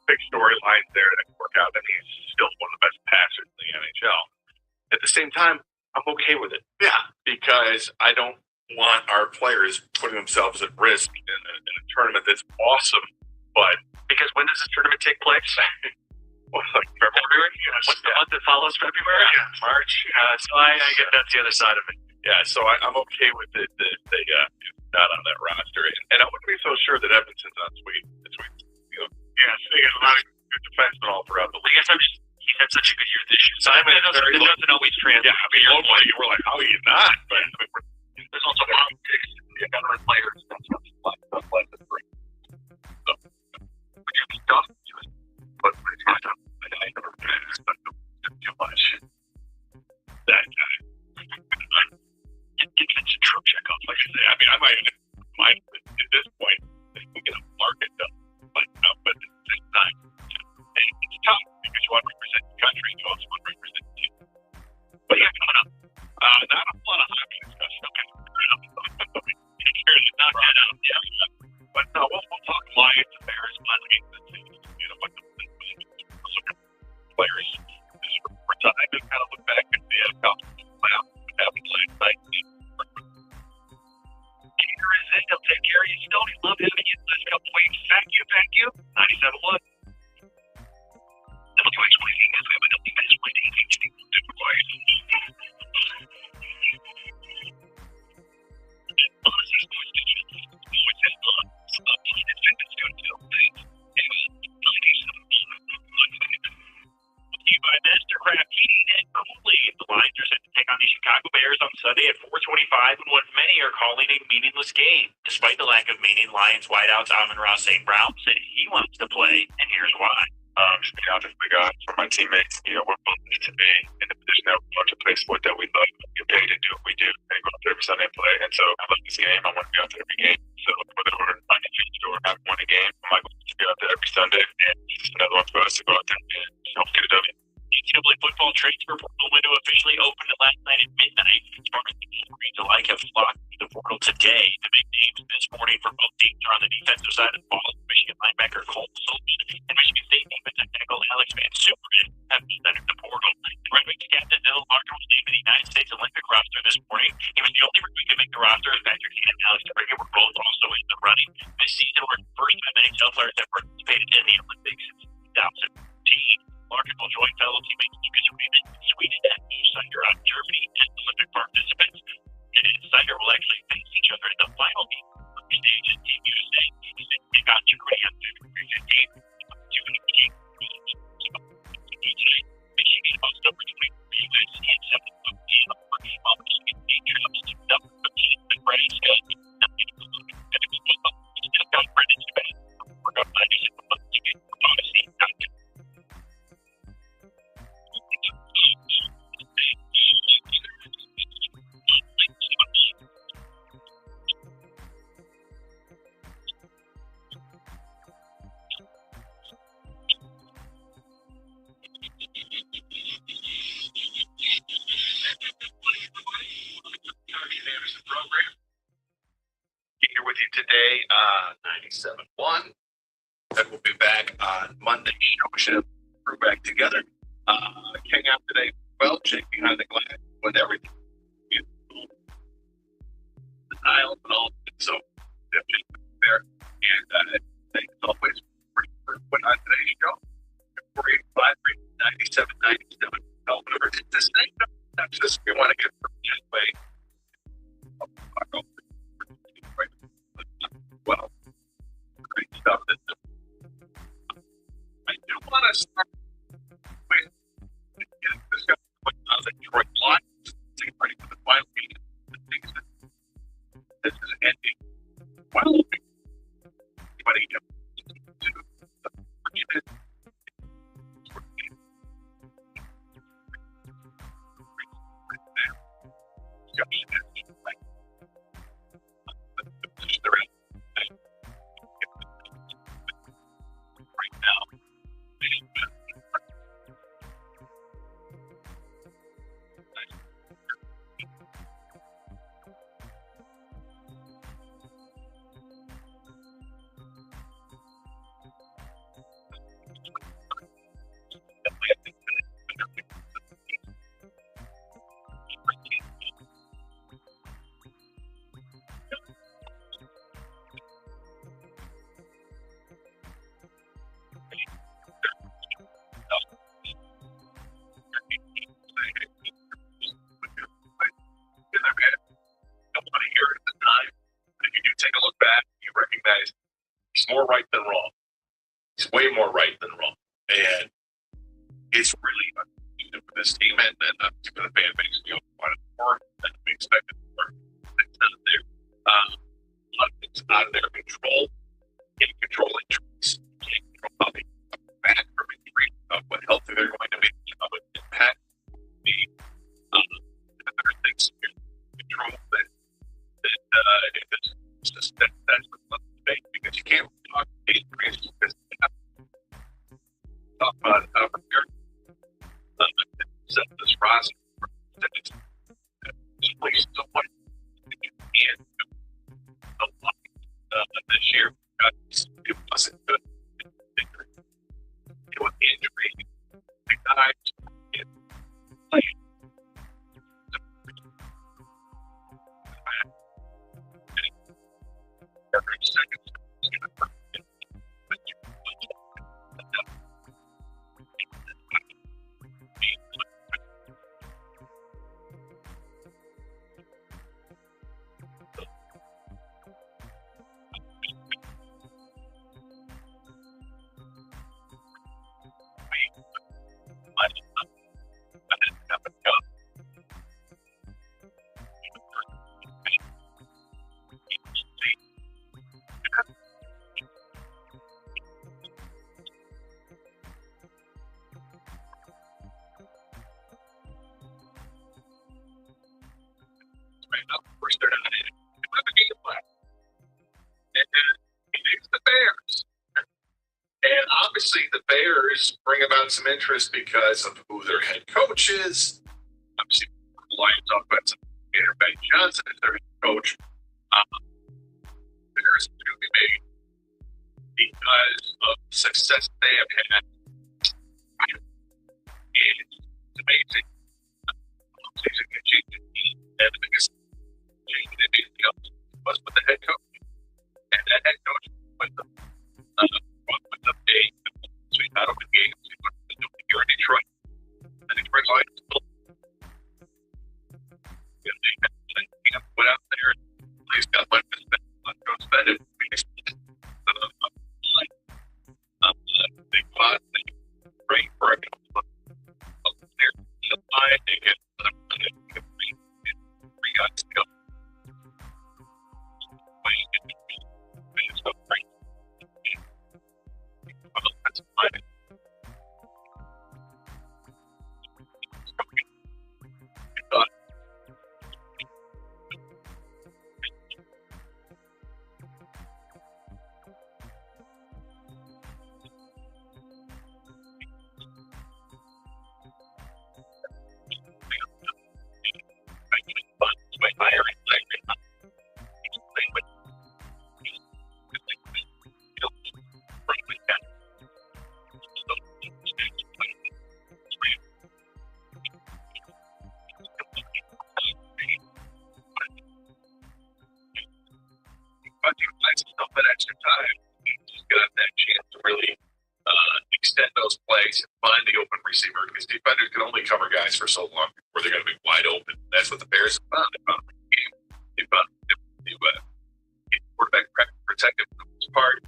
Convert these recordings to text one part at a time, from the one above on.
big storylines there that work out, and he's still one of the best passers in the NHL. At the same time, I'm okay with it. Yeah, because I don't want our players putting themselves at risk in a tournament that's awesome. But because when does this tournament take place? Well, like February? Yes. What's the month that follows February? Yeah, March. So I get that's the other side of it. Yeah, so I'm okay with it that they not on that roster, and I wouldn't be so sure that Edmonton's on sweet. Yeah, so they got a lot of good defensemen all throughout the league. I guess he's had such a good year this year. So it doesn't always translate. Yeah, I mean, locally, we're like, how are you not? But I mean, there's also politics, veteran players, and stuff like the three. So, which would be tough to do it, but it's not tough. I never expect too much. That guy. Get Vincent Trocheck off, I should say. I mean, I might mind at this point if we get a market done. But at the same time, it's tough because you want to represent the country, you also want to represent the team. But yeah, coming up. Not a lot of hockey discussion. Okay. Not dead out. Yeah. But no, we'll talk Lions and Bears. What the players for time and kind of look back at the couple playoffs that happened last night. Peter is in. He'll take care of you. Still, he's loved having you the last couple weeks. Thank you. 97.1. WH 20 is we have a WH 20 by Mastercraft Heating and Cooling. The Lions are set to take on the Chicago Bears on Sunday at 4:25 in what many are calling a meaningless game. Despite the lack of meaning, Lions wideouts Amon-Ra St. Brown said he wants to play, and here's why. Just be honest with God, for my teammates, we're blessed to be in the position that we want to play sport that we love, get paid to do what we do, and go out there every Sunday and play. And so I love this game. I want to be out there every game. So whether we're undefeated or haven't won a game, I'm like to be out there every Sunday, and it's another one for us to go out there and help get a W. NCAA football transfer portal window officially opened last night at midnight. Spartans and Wolverines alike have flocked to the portal today. The big names this morning for both teams are on the defensive side of the ball. Michigan linebacker Cole Silvin and Michigan State defensive tackle Alex Van Superman have just entered the portal. The Red Wings captain Dylan Larkin was named to the United States Olympic roster this morning. He was the only recruit to make the roster, as Patrick Kane and Alex Springer were both also in the running. This season marked the first time NHL players have participated in the Olympics since 2015. Larkin will join fellow teammates Lucas Raymond in Sweden and Snyder out of Germany as Olympic participants. And Snyder will actually face each other in the final game of the stage in Team USA. Take on Germany on February 15th. Michigan hosts number 23 USC and 7th of the while Michigan State travels to number 15 Nebraska. Work up 96 months to get Odyssey. Here with you today, 97.1. And we'll be back on Monday. Show Thru back together. Hang out today. Well, Jake behind the glass with everything. The tiles and all. So, definitely there. And thanks always for putting on today's show. 485-9797. Number is the same. That's just we want to get from this way. Well, great stuff. I do want to start with discussing what the Detroit Lions getting ready for the final meeting of the season. This is ending. Well, anybody to forget it. Right now, something wrong. And it's really unfortunate for this team and for the fan base. We all wanted more than we expected more. It's not there. A lot of things out of their control. Can't control injuries. Can't control how they come back from injury, what healthy they're going to be, what impact the other things you can control that's what's debate because you can't talk injuries because talk about here. Set this roster just plays so much you can't do a lot this year. It wasn't good. With the injury, the guys playing. Every second is going to hurt. Obviously, the Bears bring about some interest because of who their head coach is. Obviously, the Lions offensive coordinator Ben Johnson is their coach. Bears to be made because of the success they have had. It's amazing. Season can change the team, and the biggest change in anything else was with the head coach. And that head coach with the out of the games here in Detroit. The Detroit Lions went out there and he's got one spend it. They fought, they prayed for a couple of there. They get three guys to go. That's fine. Extra time, he's got that chance to really extend those plays and find the open receiver because defenders can only cover guys for so long before they're going to be wide open. That's what the Bears have found. They found the game. They found the quarterback protected for the most part.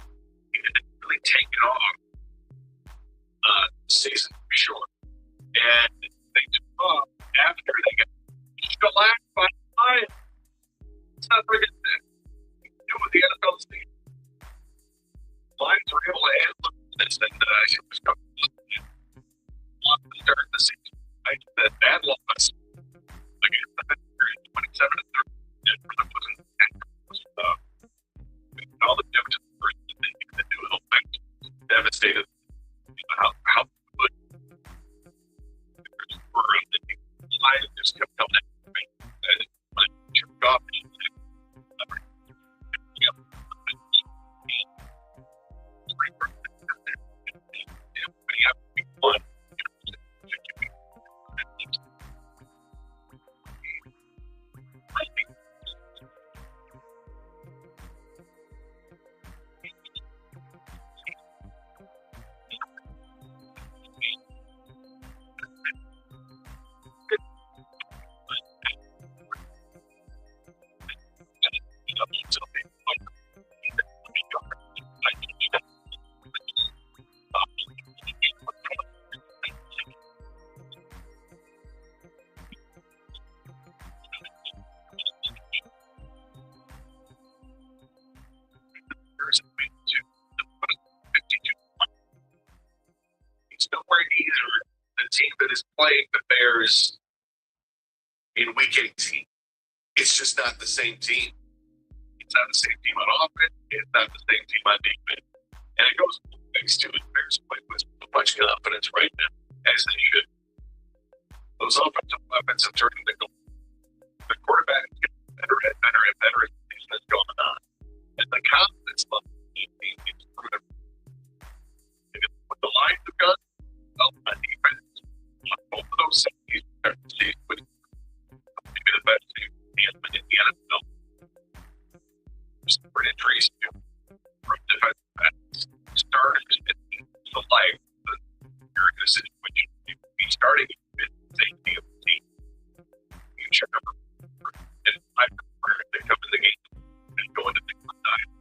He didn't really take it off this season for sure. And they took off after they got shellacked by five. It's not very good thing. With the NFL team. Lions were able to handle this and it was coming to start the season. That bad loss against the 27-30 all the damage that they could do it all devastated how good the Lions just kept coming at me and jerked off It's nowhere near the team that is playing the Bears in Week 18. It's just not the same team. It's not the same team on offense. It's not the same team on defense. And it goes thanks to the Bears play with so much confidence right now, as they should. Those offensive weapons have turned into gold. The quarterback is getting better and better and better as the season is going on. And the confidence level is improving. What the Lions have done, well, on defense, on both of those safeties, with maybe the best team in the NFL. There's some injuries too. From defensive backs, starters, and the like. You're in a situation you be starting with safety of the team. You check over and I prefer to come in the game and go into the side.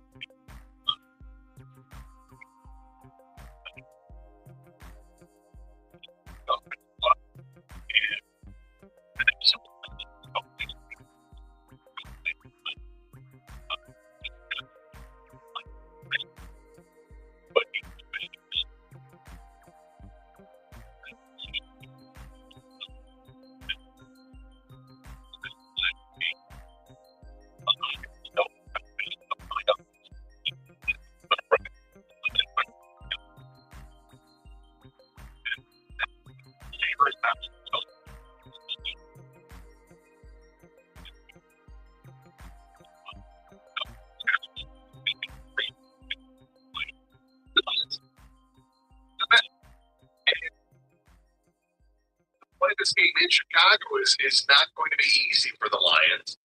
This game in Chicago is not going to be easy for the Lions.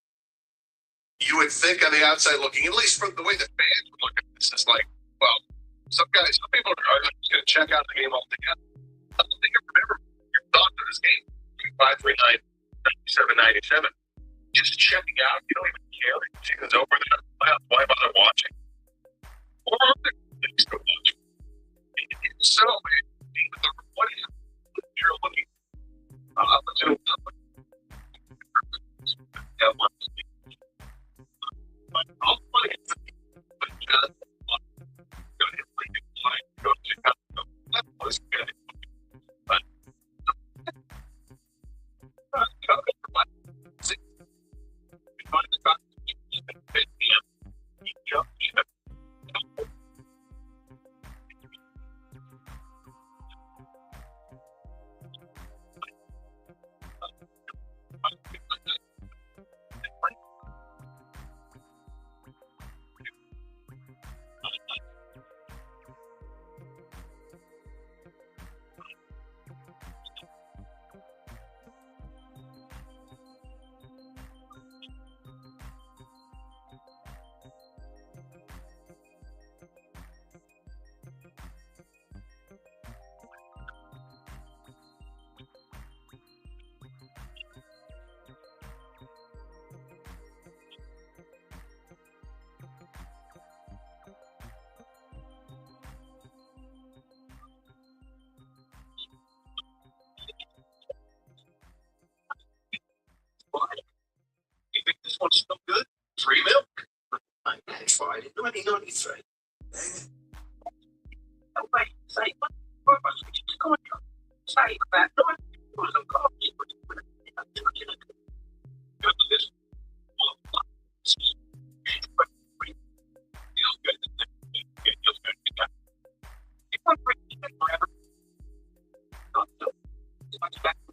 You would think on the outside looking, at least from the way the fans would look at this, is like, well, some people are just going to check out the game altogether. I don't think I remember your thoughts on this game. 539, 97, 97. Just checking out. You don't even care. The season's over. Why bother watching? Or other things to watch. So, what is you're looking You think this one's still good? Free milk? I tried it. Nobody tried. Nobody say what purpose is going on. Say that no one was a coffee. Feels good. It feels good. It won't break it forever. Not so. It's much better.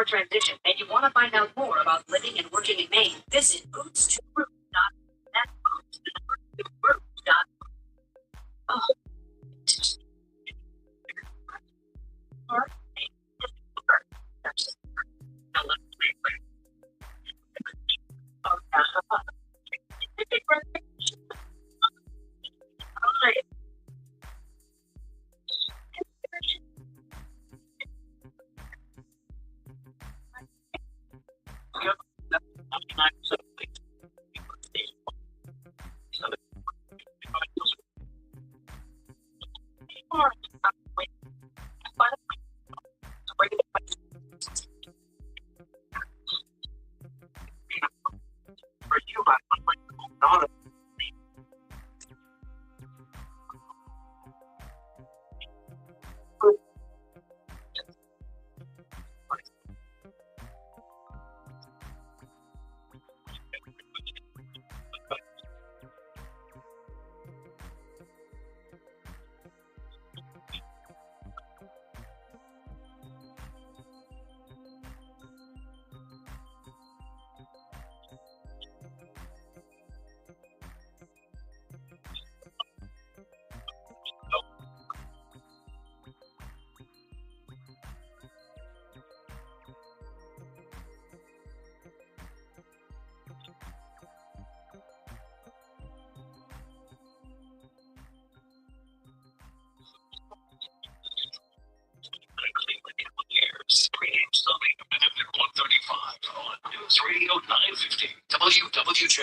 transition and you want to find out more about living and working in Maine, visit boots2root.net. Oh. Pregame Sunday, minute at 1:35 on News Radio 950 WWJ.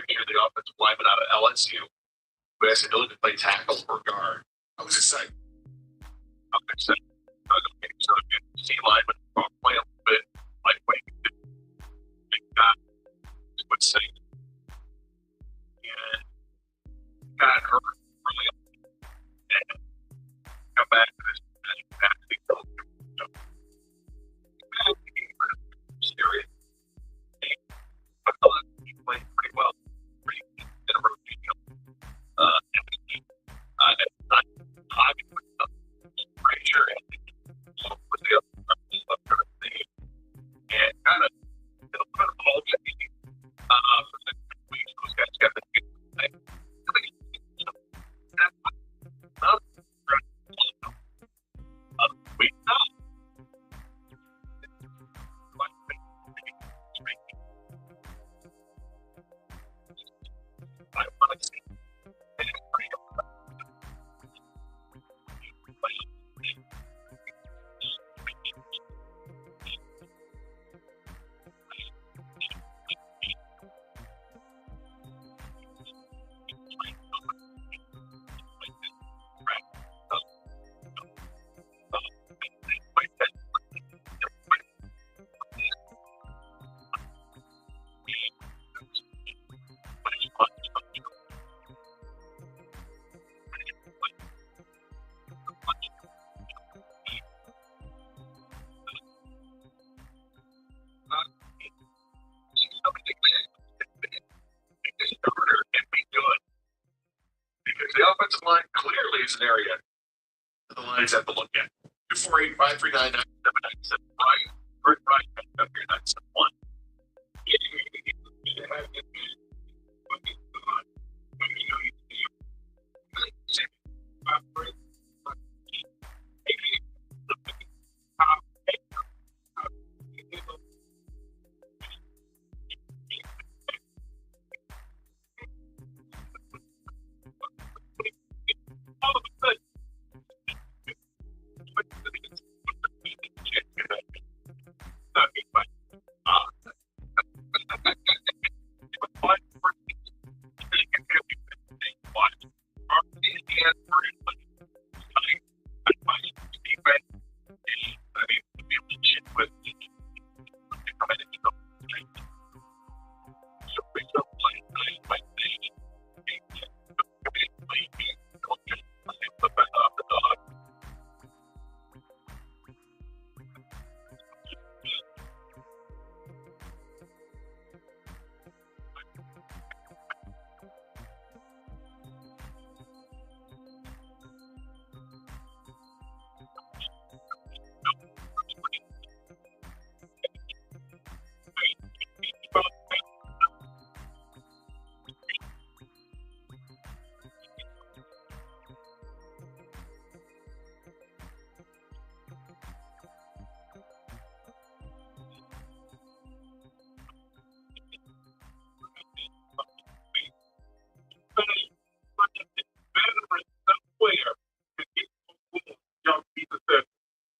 The offensive lineman out of LSU, who has the ability to play tackle or guard. I was just saying, C lineman play a little bit like what he did. Big guy, would say, and got hurt early on, and come back to this capacity. Serious. I thought he played pretty well. In a rotation. I'm pretty sure so with the other and kind of hold for 6 weeks. Those guys got the because the offensive line clearly is an area that the Lions have to look at. 248-539-9797. Right, up here, 971.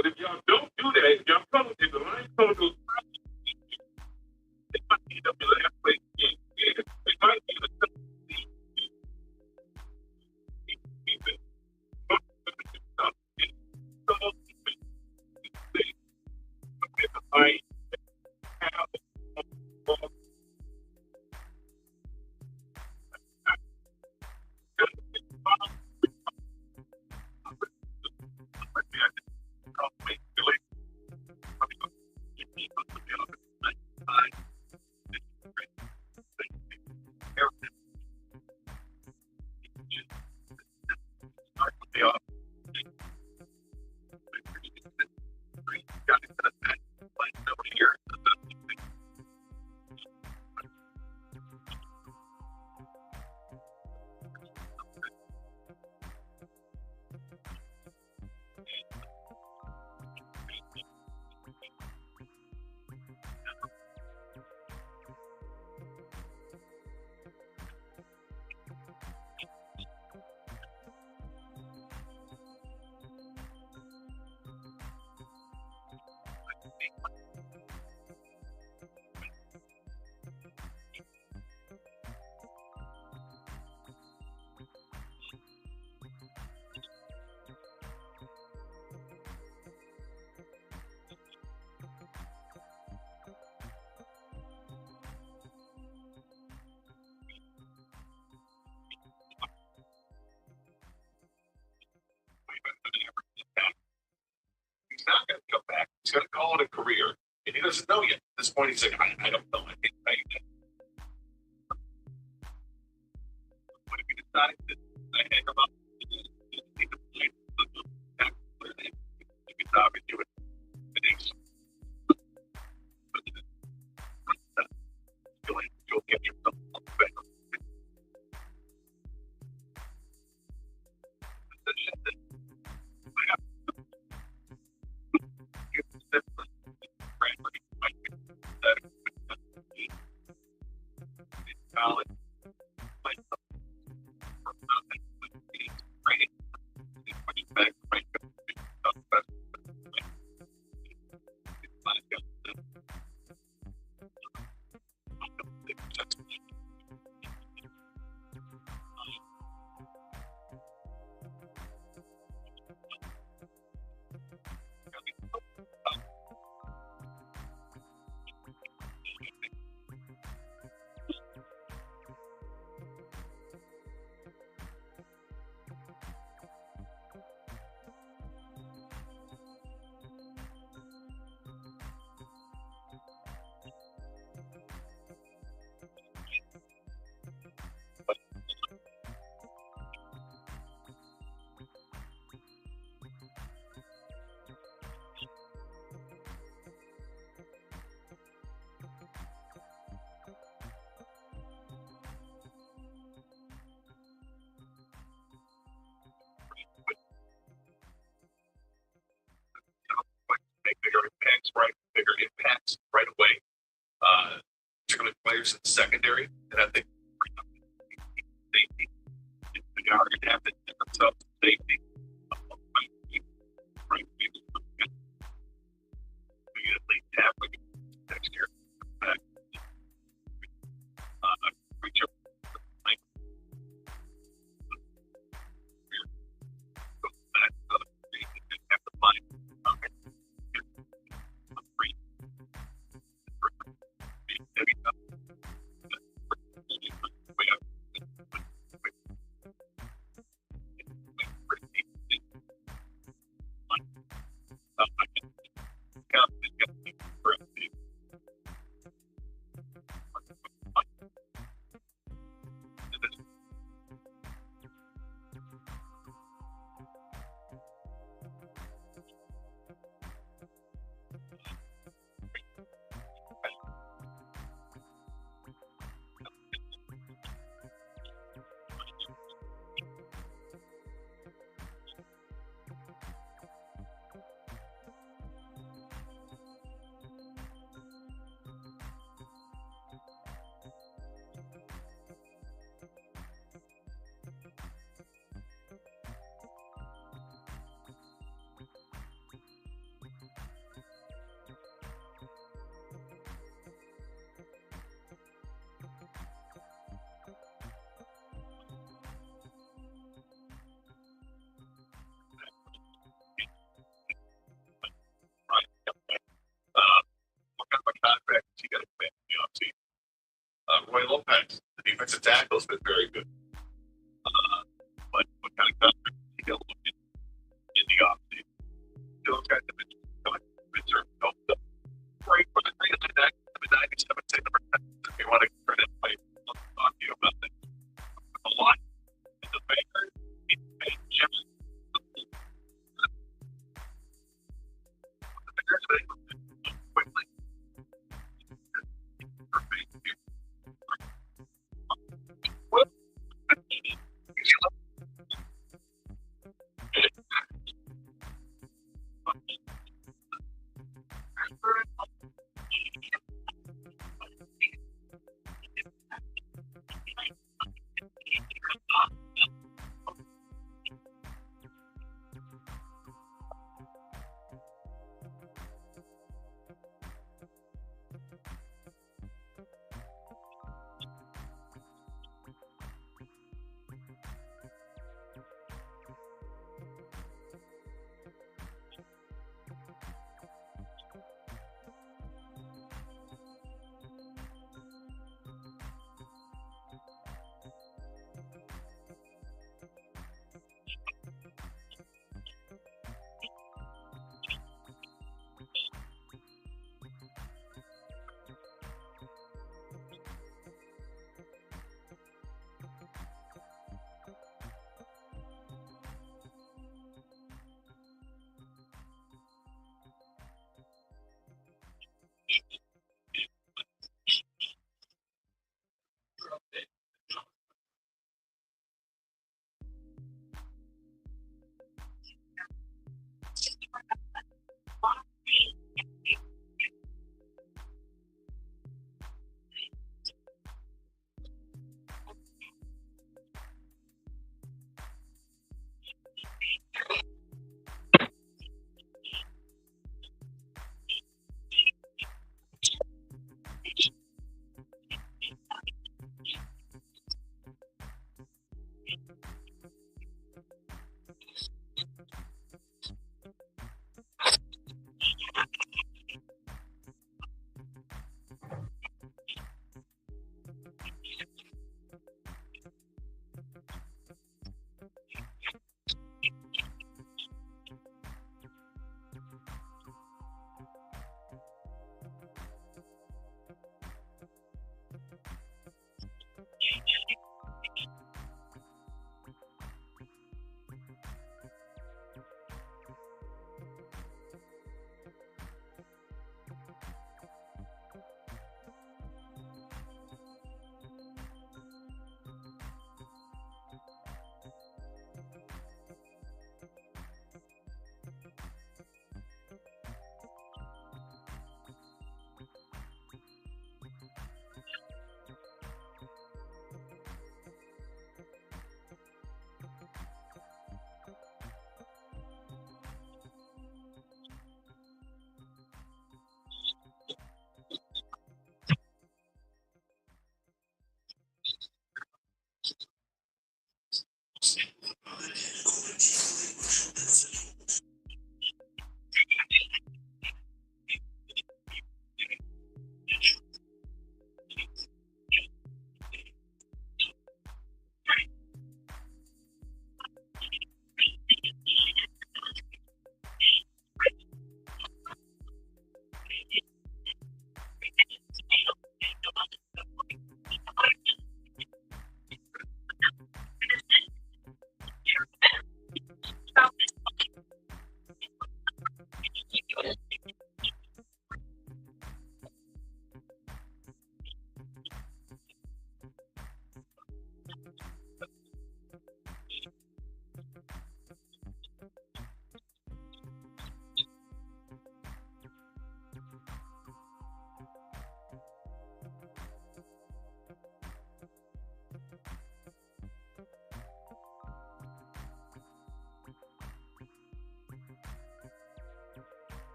But if y'all don't do that, if y'all come, if the line comes to they might end up in the halfway game. They might be in the he's not going to come back. He's going to call it a career, and he doesn't know yet. At this point, he's like, I don't know. I can't tell you that. What if he decided to hang him up? He could stop and do it. You'll get yourself better. players in secondary, and I think safety. The guy are going to have to get themselves safety. Right, maybe we get at least halfway next year. Reach up. Have to find. He got a fan in the offseason. Roy Lopez, the defensive tackle, has been very good. But what kind of contract he got look in the offseason? Those guys have been certainly helped up. Great for the Green Bay Packers. I mean, 97 say number 10. If you want to credit, I'll talk to you about that. A lot. And the Packers, Chips. The Packers, quickly.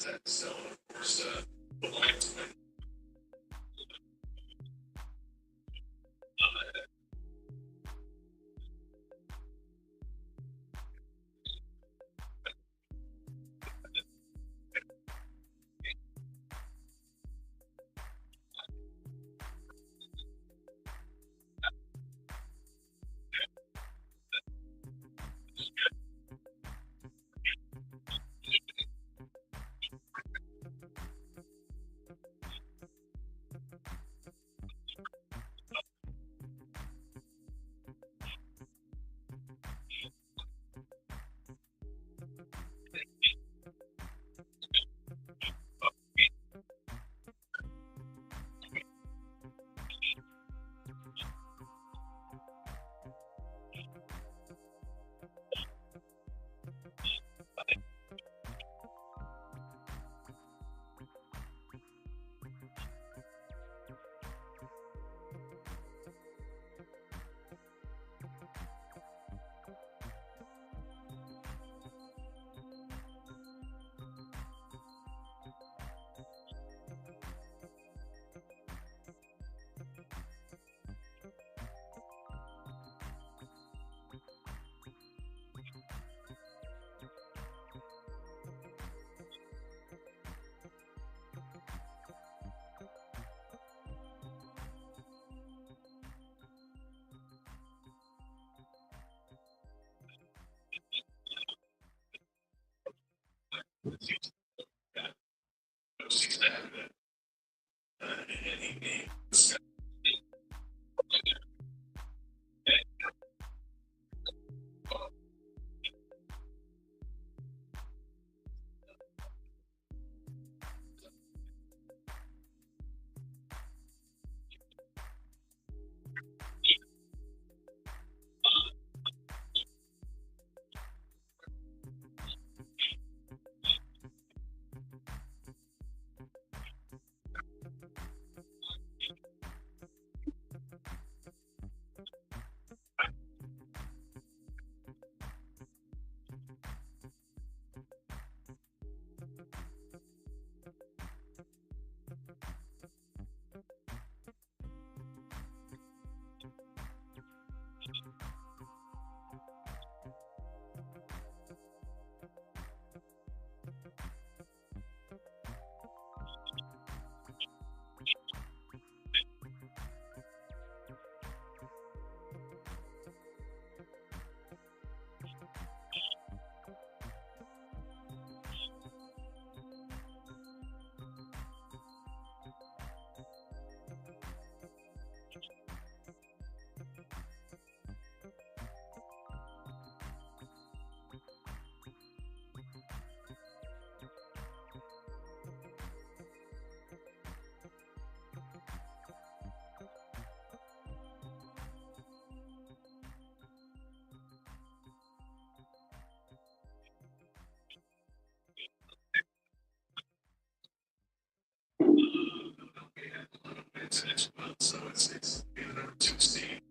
that. So of course, the Lions. So it's the number 2 seed.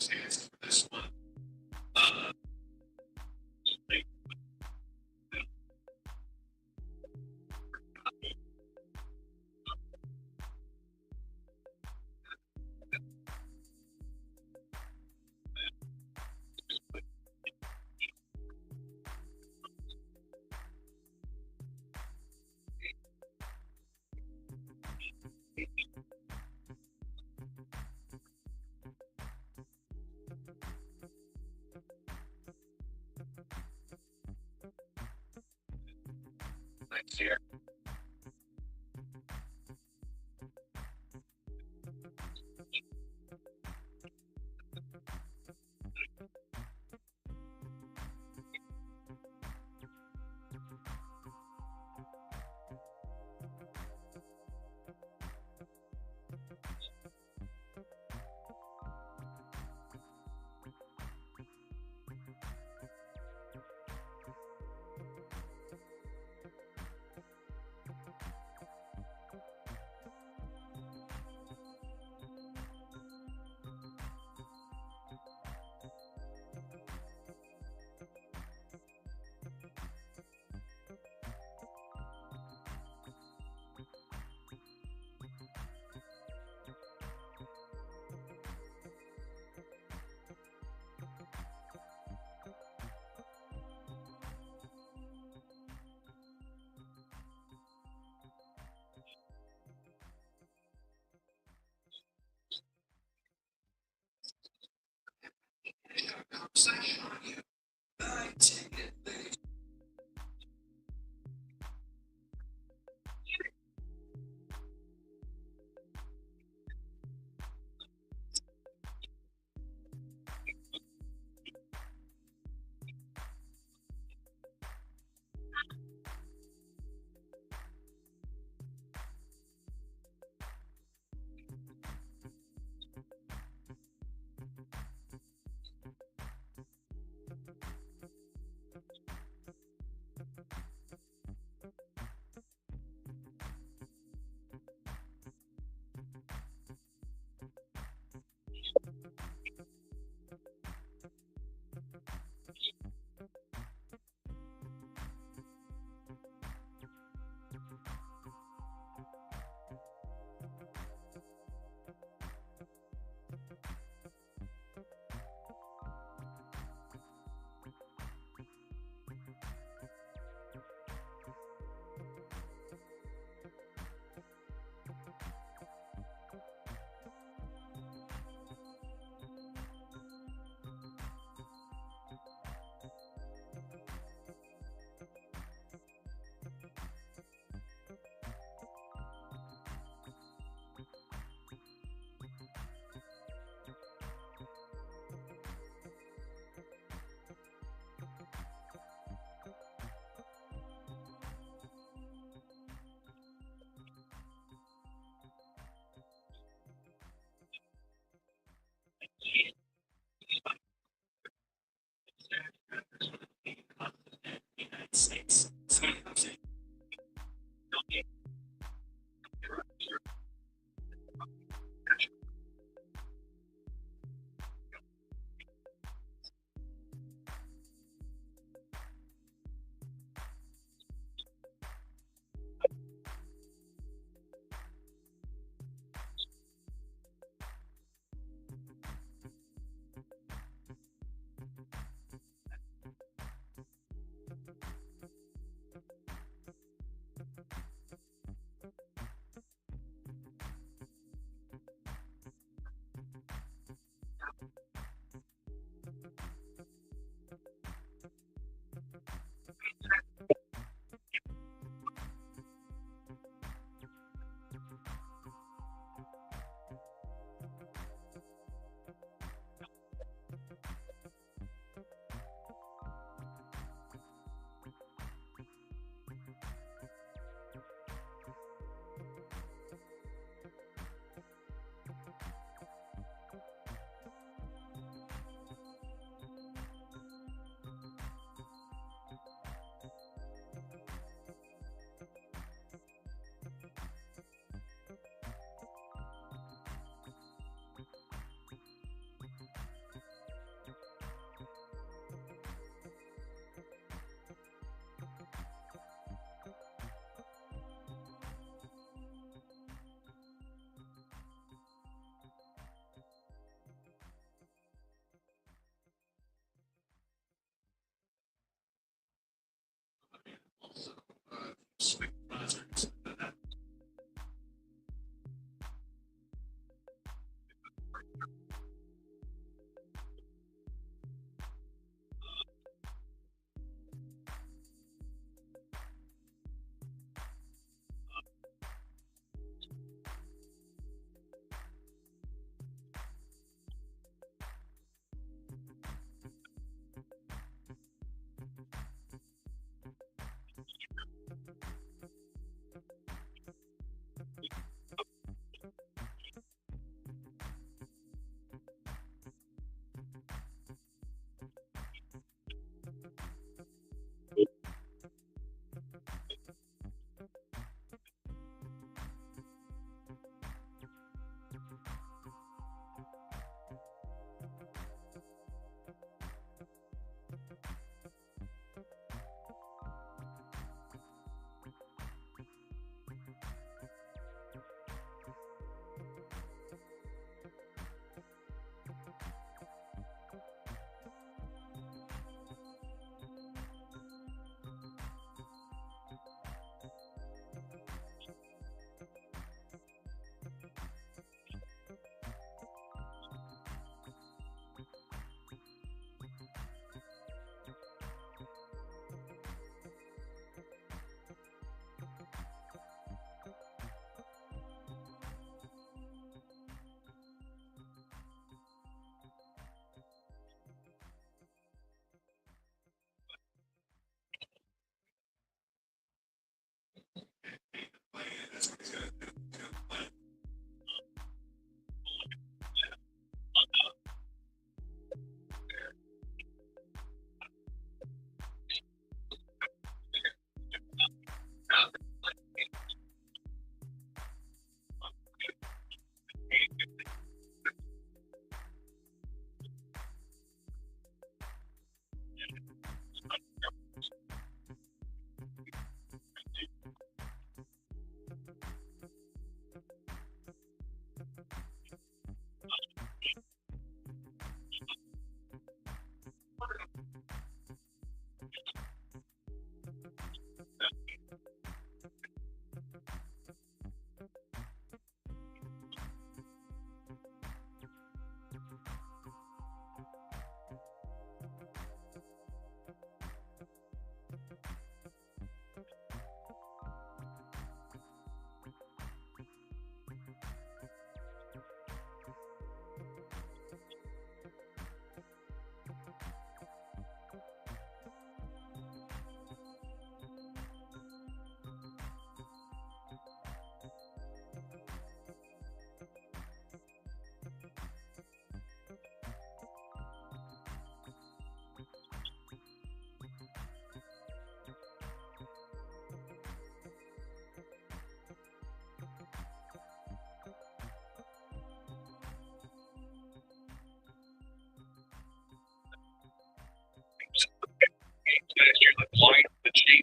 circumstance for this one. Uh, like, next year.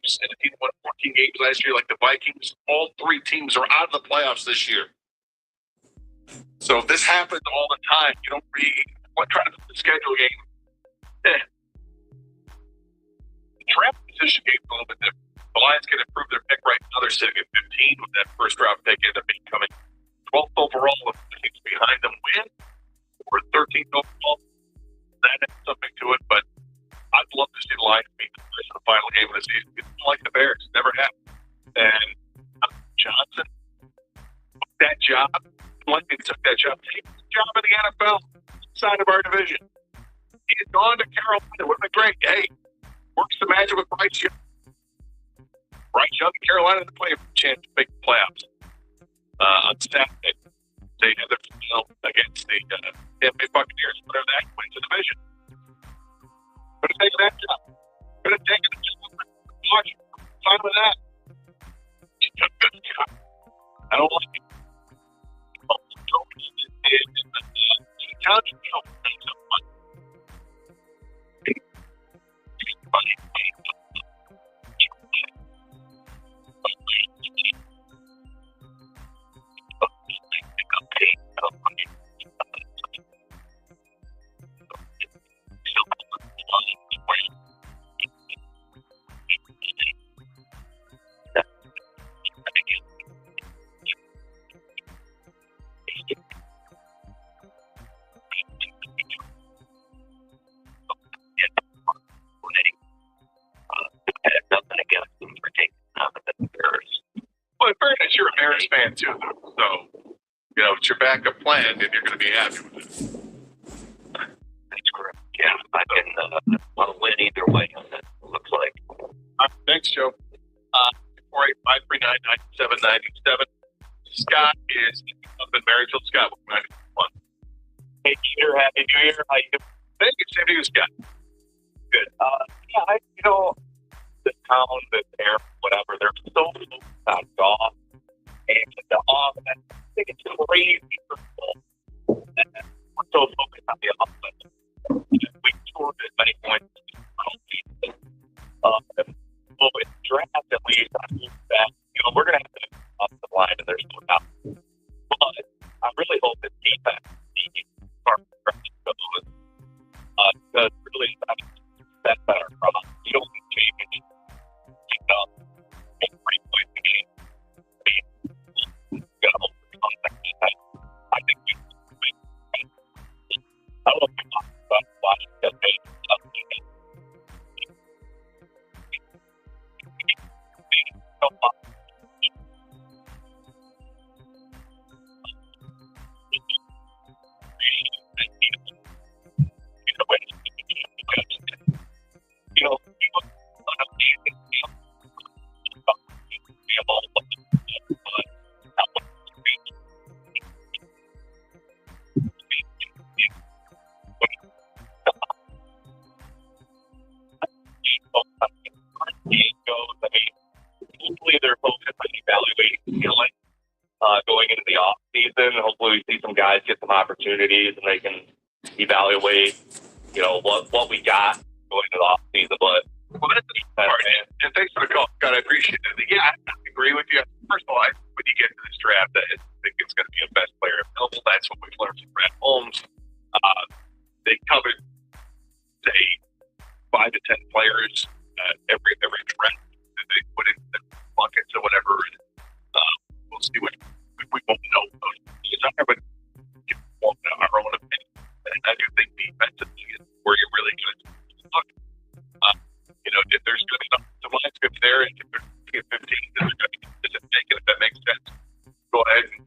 games and a team won 14 games last year, like the Vikings, all 3 teams are out of the playoffs this year. So if this happens all the time, you don't read what trying to schedule a game. The draft position game is a little bit different. The Lions can improve their pick right now. They're sitting at 15 with that first round pick end up becoming 12th overall. If the teams behind them win, or 13th overall, that has something to it. But I'd love to see the Lions beat the Bears in the final game of the season. It's like the Bears, never happened. And Johnson took that job. One thing took that job. He took the job in the NFL side of our division. He had gone to Carolina. It would have been great. Hey, works the magic with Bryce Young. Bryce Young in Carolina to play for a chance to make the playoffs. On Saturday, they had their final against the Tampa Bay Buccaneers. Whatever that wins the division. Could have taken that job. Could have taken the job. Watch. Fine with that. He took a good job. I don't like it. Well, in fairness, you're a Bears fan too, so you know it's your backup plan, and you're going to be happy with it. That's correct. Yeah, I can want to win either way on that. Looks like. Thanks, Joe. 485399797. Scott is up in Marysville. Scott, with 91. Hey, Peter, Happy New Year. How you doing? Thank you. Same to you, Scott. Good. The town, the air, whatever, they're so focused on golf and the offense. I think it's crazy for people. We're so focused on the offense. We scored as many points as we well, with draft, at least, I think that, we're going to have to up the line and there's no doubt. But I really hope that defense, because really, that's better problem. You don't need to change. Pretty quick game. I think we I don't know if we talked about Washington State. Hopefully they're focused on evaluating ceiling going into the off season. Hopefully we see some guys get some opportunities and they can evaluate, what we got going into the off season. But that's the part, and thanks for the call, Scott. I appreciate it. Yeah, I agree with you. First of all, when you get to this draft, I think it's going to be a best player available. That's what we've learned from Brad Holmes. They covered, say, 5 to 10 players every draft that they put in the buckets or whatever. We'll see what we won't know those are, but we won't know our own opinion. And I do think defensively is where you're really going to look. If there's going to be some lines good there, and if there's 15, then they're going to be decision making. If that makes sense, go ahead and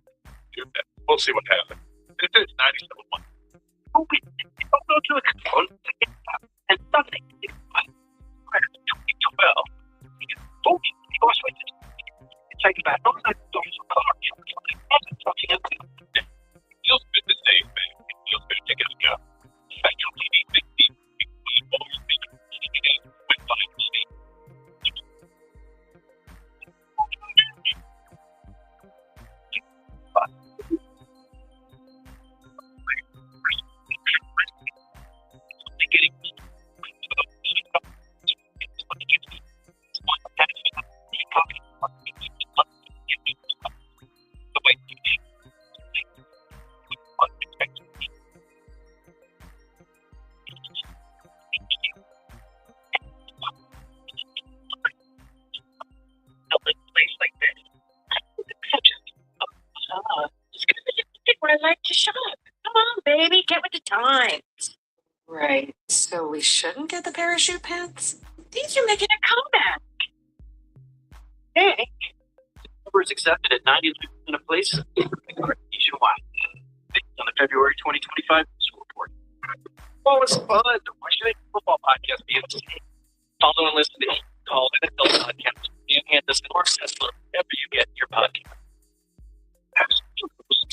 do that. We'll see what happens. If it's 97-1. Don't go to the control. And something. Well, it's like that. Don't let those cards. Feels good to say, man. It feels good to get a go. Special TV, big team, big with 5 teams. times. Right. So we shouldn't get the parachute pants? These are making a comeback. Hey, numbers accepted at 93% of places nationwide. Based on the February 2025 news report. Well, it's fun. Why should a football podcast be entertaining? Follow and listen to called NFL Podcast and the Source Sessler wherever you get your podcast.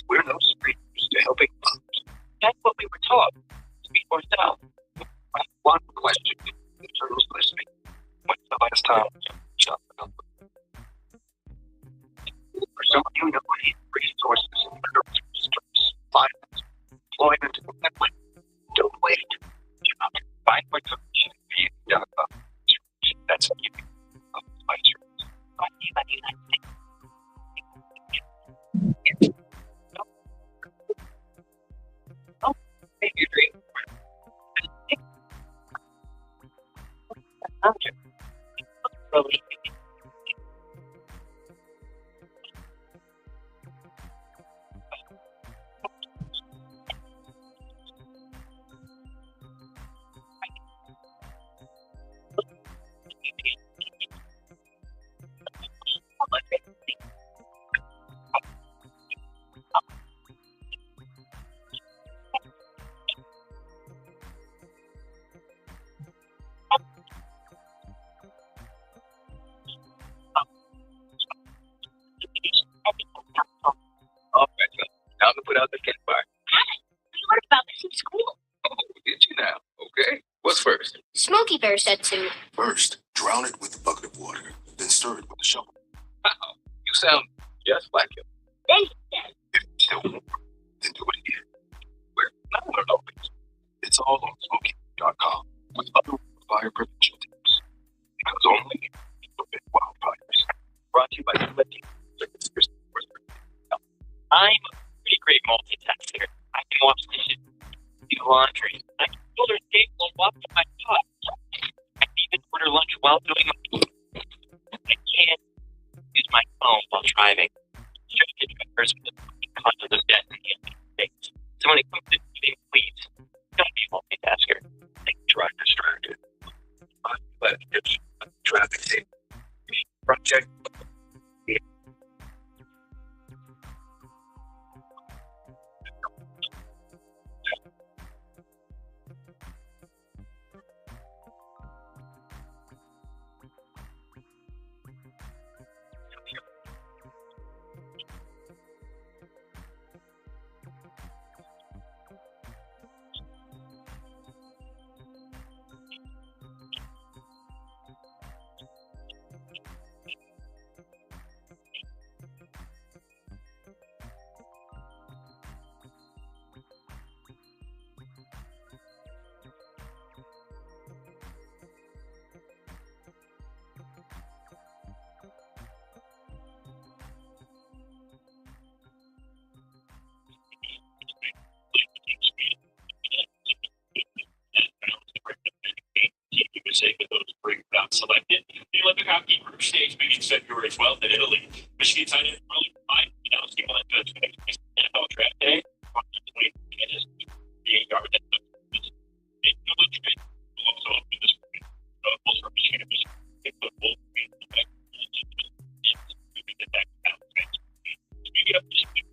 We're no strangers to helping others. That's what we were taught. Speak for yourself. One question for those listening. When's the last time you shot the number? For some of you know resources, finance, employment, don't wait. Find what's up to you. That's what you do. My insurance. Oh, hey, you dream. Probably. Time to put out the campfire. We learned about this in school. Oh, did you now? Okay. What's first? Smokey Bear said to. First, drown it with a bucket of water, then stir it with a shovel. Wow, you sound just like him. Then he said. If it's still warm, then do it again. Where? I don't know. It's all on smoky.com with other fire prevention tips. Because only prevent wildfires. Brought to you by Sweaty. I'm a pretty great multitasker. I can wash dishes, do laundry. I can roller skate while walking my dog. I can even order lunch while doing my food. I can't use my phone while driving. Just get drivers with content of debt and things. So when it comes to eating, please don't be a multitasker. Drive distracted. I'm glad it's a traffic safety project. Selected. The Olympic hockey group stage begins February 12th in Italy. Michigan signed in early by announcing on the NFL draft day. 20 Kansas 8 yard. Also open this both for Michigan and Michigan. Football. Speaking of Michigan,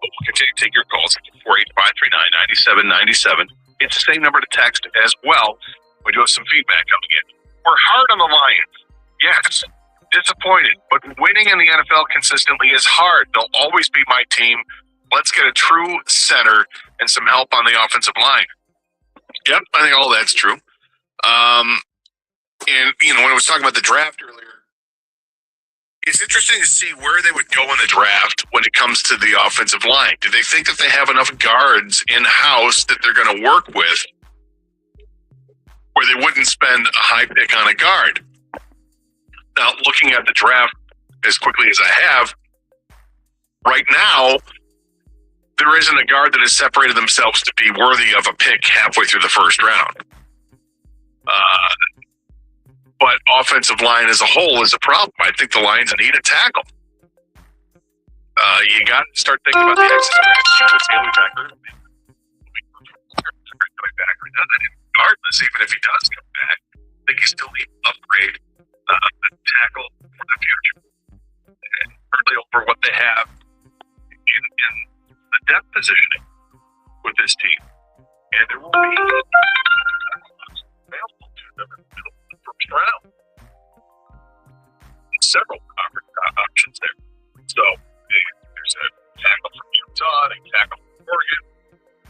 We'll continue to take your calls. 248-539-9797. It's the same number to text as well. We do have some feedback coming in. We're hard on the Lions. Yes. Disappointed. But winning in the NFL consistently is hard. They'll always be my team. Let's get a true center and some help on the offensive line. Yep, I think all that's true. And, when I was talking about the draft earlier, it's interesting to see where they would go in the draft when it comes to the offensive line. Do they think that they have enough guards in-house that they're going to work with where they wouldn't spend a high pick on a guard? Now, looking at the draft as quickly as I have, right now, there isn't a guard that has separated themselves to be worthy of a pick halfway through the first round. But offensive line as a whole is a problem. I think the Lions need a tackle. You got to start thinking about the exit strategy with Taylor Becker. Regardless, even if he does come back, I think you still need to upgrade a tackle for the future. And really over what they have in the depth positioning with this team. And there will be available to them in the middle of the first round. Several options there. So there's a tackle from Utah, a tackle from Oregon.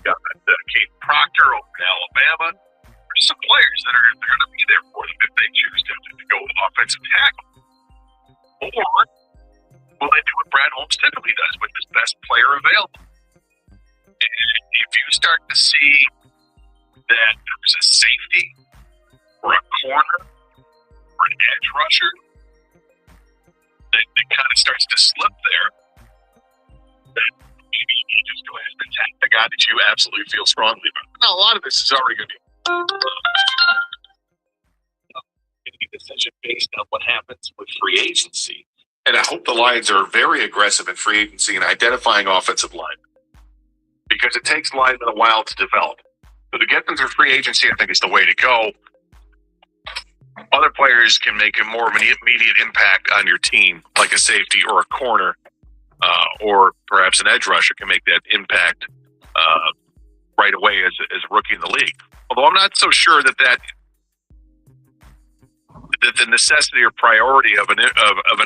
You got Kate Proctor over in Alabama. There's some players that are going to be there for them if they choose to go offensive tackle. Or will they do what Brad Holmes typically does with his best player available? And if you start to see that there's a safety or a corner or an edge rusher that kind of starts to slip there, then maybe you just go ahead and attack the guy that you absolutely feel strongly about. Now, a lot of this is already going to be a decision based on what happens with free agency. And I hope the Lions are very aggressive in free agency and identifying offensive linemen, because it takes linemen a while to develop. So to get them through free agency, I think is the way to go. Other players can make a more of an immediate impact on your team, like a safety or a corner, or perhaps an edge rusher can make that impact right away as a rookie in the league. Although I'm not so sure that the necessity or priority of an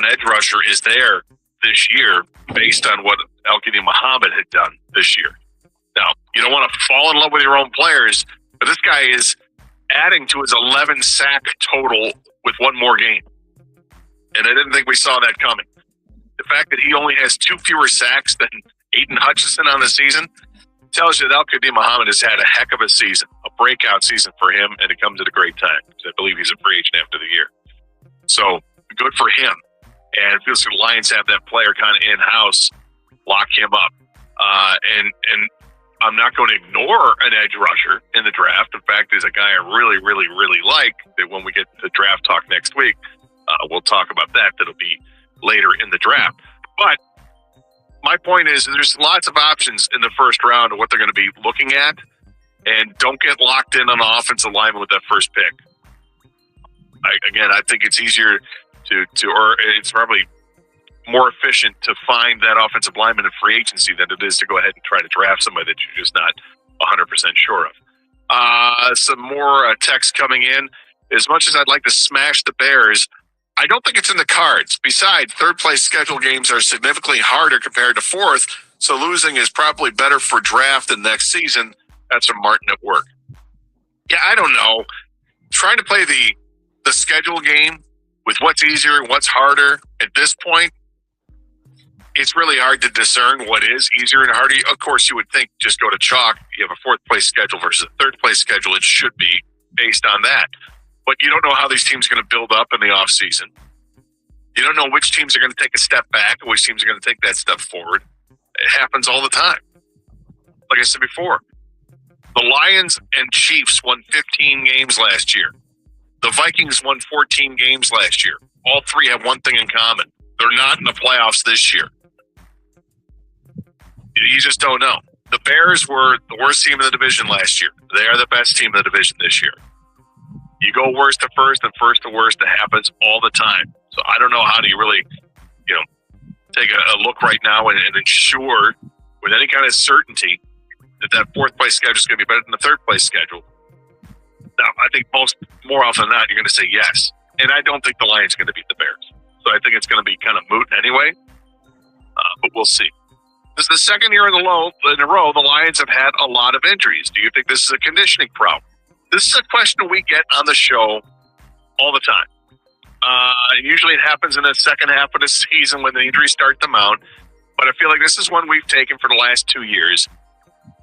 edge rusher is there this year based on what Al-Qadim Muhammad had done this year. Now, you don't want to fall in love with your own players, but this guy is adding to his 11 sack total with one more game. And I didn't think we saw that coming. The fact that he only has 2 fewer sacks than Aiden Hutchinson on the season tells you that Al-Qadim Muhammad has had a heck of a season, a breakout season for him, and it comes at a great time. I believe he's a free agent after the year. So good for him. And it feels like the Lions have that player kind of in-house, lock him up. And I'm not going to ignore an edge rusher in the draft. In fact, there's a guy I really, really, really like that when we get to draft talk next week, we'll talk about that. That'll be later in the draft. But my point is there's lots of options in the first round of what they're going to be looking at, and don't get locked in on the offensive lineman with that first pick. I think it's easier or it's probably more efficient to find that offensive lineman in free agency than it is to go ahead and try to draft somebody that you're just not 100% sure of. Some more text coming in. As much as I'd like to smash the Bears, I don't think it's in the cards. Besides, third-place schedule games are significantly harder compared to fourth, so losing is probably better for draft than next season. That's from Martin at work. Yeah, I don't know. Trying to play the schedule game with what's easier and what's harder at this point, it's really hard to discern what is easier and harder. Of course, you would think just go to chalk. You have a fourth-place schedule versus a third-place schedule. It should be based on that. But you don't know how these teams are going to build up in the offseason. You don't know which teams are going to take a step back and which teams are going to take that step forward. It happens all the time. Like I said before, the Lions and Chiefs won 15 games last year. The Vikings won 14 games last year. All three have one thing in common. They're not in the playoffs this year. You just don't know. The Bears were the worst team in the division last year. They are the best team in the division this year. You go worst to first and first to worst. It happens all the time. So I don't know how do you really, take a look right now and ensure with any kind of certainty that fourth place schedule is going to be better than the third place schedule. Now, I think more often than not, you're going to say yes. And I don't think the Lions are going to beat the Bears. So I think it's going to be kind of moot anyway. But we'll see. This is the second year in a row the Lions have had a lot of injuries. Do you think this is a conditioning problem? This is a question we get on the show all the time. Usually it happens in the second half of the season when the injuries start to mount. But I feel like this is one we've taken for the last 2 years.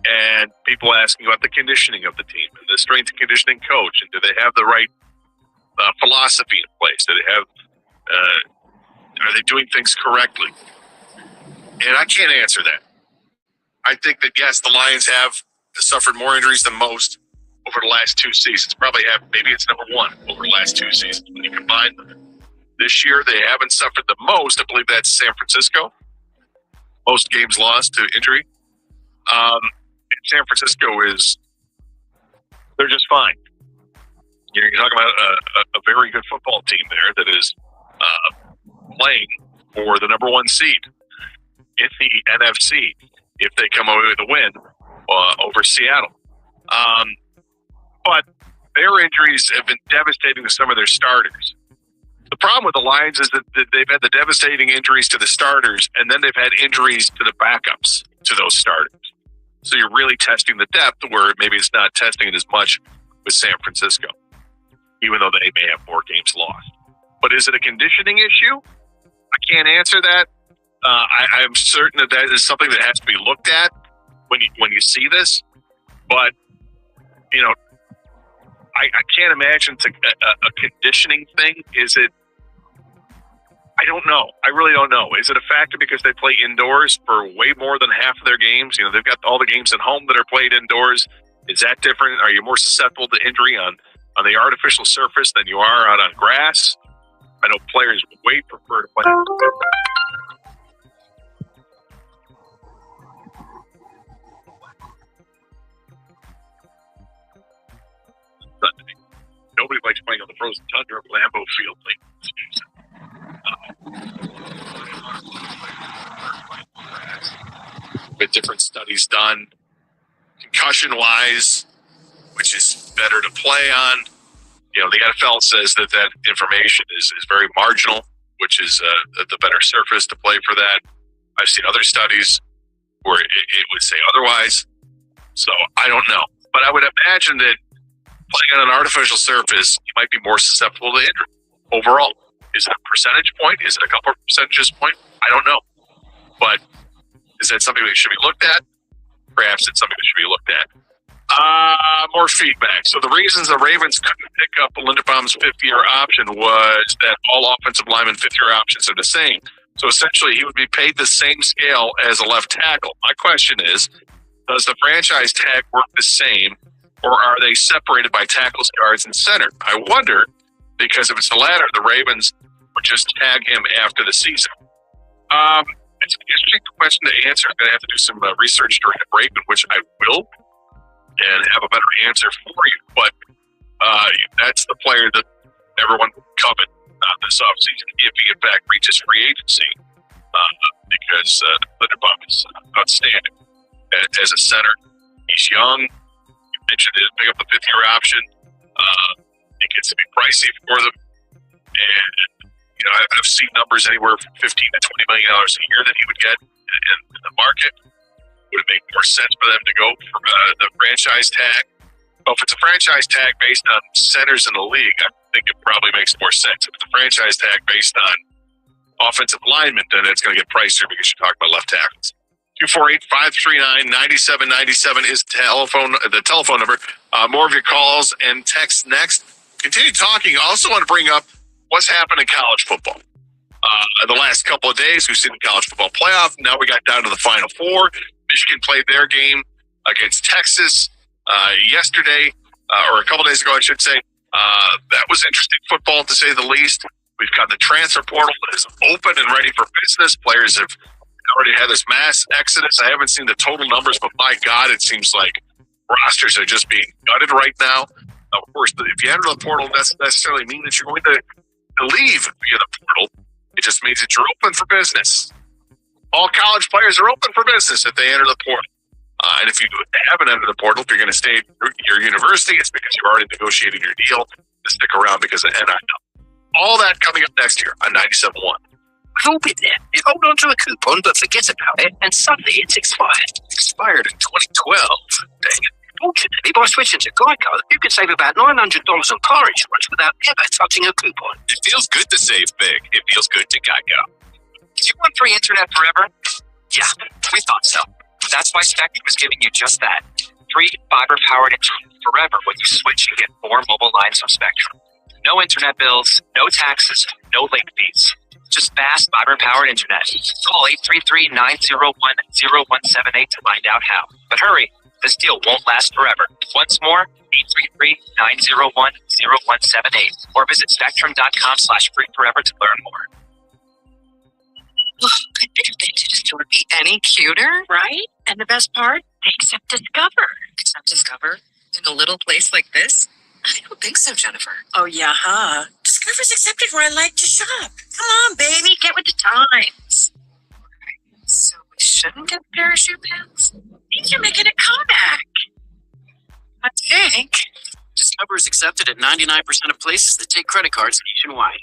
And people asking about the conditioning of the team and the strength and conditioning coach. And do they have the right philosophy in place? Do they have, are they doing things correctly? And I can't answer that. I think that, yes, the Lions have suffered more injuries than most over the last 2 seasons. Maybe it's number one over the last 2 seasons when you combine them. This year, they haven't suffered the most. I believe that's San Francisco. Most games lost to injury. San Francisco they're just fine. You're talking about a very good football team there that is playing for the number one seed in the NFC if they come away with a win over Seattle. But their injuries have been devastating to some of their starters. The problem with the Lions is that they've had the devastating injuries to the starters, and then they've had injuries to the backups to those starters. So you're really testing the depth where maybe it's not testing it as much with San Francisco, even though they may have more games lost. But is it a conditioning issue? I can't answer that. I'm certain that is something that has to be looked at when you see this. But, I can't imagine it's a conditioning thing. Is it? I don't know. I really don't know. Is it a factor because they play indoors for way more than half of their games? They've got all the games at home that are played indoors. Is that different? Are you more susceptible to injury on the artificial surface than you are out on grass? I know players way prefer to play. Nobody likes playing on the frozen tundra of Lambeau Field late in the season. With different studies done, concussion-wise, which is better to play on. The NFL says that information is very marginal, which is the better surface to play for that. I've seen other studies where it would say otherwise. So I don't know. But I would imagine that playing on an artificial surface, you might be more susceptible to injury overall. Is it a percentage point? Is it a couple of percentages point? I don't know. But is that something that should be looked at? Perhaps it's something that should be looked at. More feedback. So the reasons the Ravens couldn't pick up Linderbaum's fifth-year option was that all offensive lineman fifth-year options are the same. So essentially, he would be paid the same scale as a left tackle. My question is, does the franchise tag work the same, or are they separated by tackles, guards, and center? I wonder, because if it's the latter, the Ravens would just tag him after the season. It's an interesting question to answer. I'm going to have to do some research during the break, in which I will, and have a better answer for you. But that's the player that everyone would covet this offseason, if he in fact reaches free agency, because Linderbaum is outstanding as a center. He's young. You mentioned it, pick up the fifth-year option. It gets to be pricey for them. And, I've seen numbers anywhere from $15 to $20 million a year that he would get in the market. Would it make more sense for them to go for the franchise tag? Well, if it's a franchise tag based on centers in the league, I think it probably makes more sense. If it's a franchise tag based on offensive linemen, then it's going to get pricier because you're talking about left tackles. 248-539-9797 is the telephone number. More of your calls and texts next. Continue talking. I also want to bring up what's happened in college football. The last couple of days, we've seen the college football playoff. Now we got down to the Final Four. Michigan played their game against Texas yesterday, or a couple days ago, I should say. That was interesting football, to say the least. We've got the transfer portal that is open and ready for business. Players have already had this mass exodus. I haven't seen the total numbers, but my God, it seems like rosters are just being gutted right now. Of course, if you enter the portal, doesn't necessarily mean that you're going to leave via the portal. It just means that you're open for business. All college players are open for business if they enter the portal. And if you haven't entered the portal, if you're going to stay at your university, it's because you've already negotiated your deal to stick around because of NIL. All that coming up next year on 97.1. We've all been there. You hold on to a coupon, but forget about it, and suddenly it's expired. Expired in 2012. Dang it. Fortunately, by switching to Geico, you can save about $900 on car insurance without ever touching a coupon. It feels good to save big. It feels good to Geico. Do you want free internet forever? Yeah, we thought so. That's why Spectrum is giving you just that. Free fiber-powered internet forever when you switch and get 4 mobile lines from Spectrum. No internet bills, no taxes, no late fees. Just fast fiber-powered internet. Call 833-901-0178 to find out how. But hurry, this deal won't last forever. Once more, 833-901-0178 or visit spectrum.com/free forever to learn more. Could this vintage store be any cuter? Right? And the best part, they accept Discover. Except Discover? In a little place like this? I don't think so, Jennifer. Oh, yeah, huh? Discover's accepted where I like to shop. Come on, baby, get with the times. So we shouldn't get parachute pants? Means you're making a comeback. I think. Discover is accepted at 99% of places that take credit cards nationwide.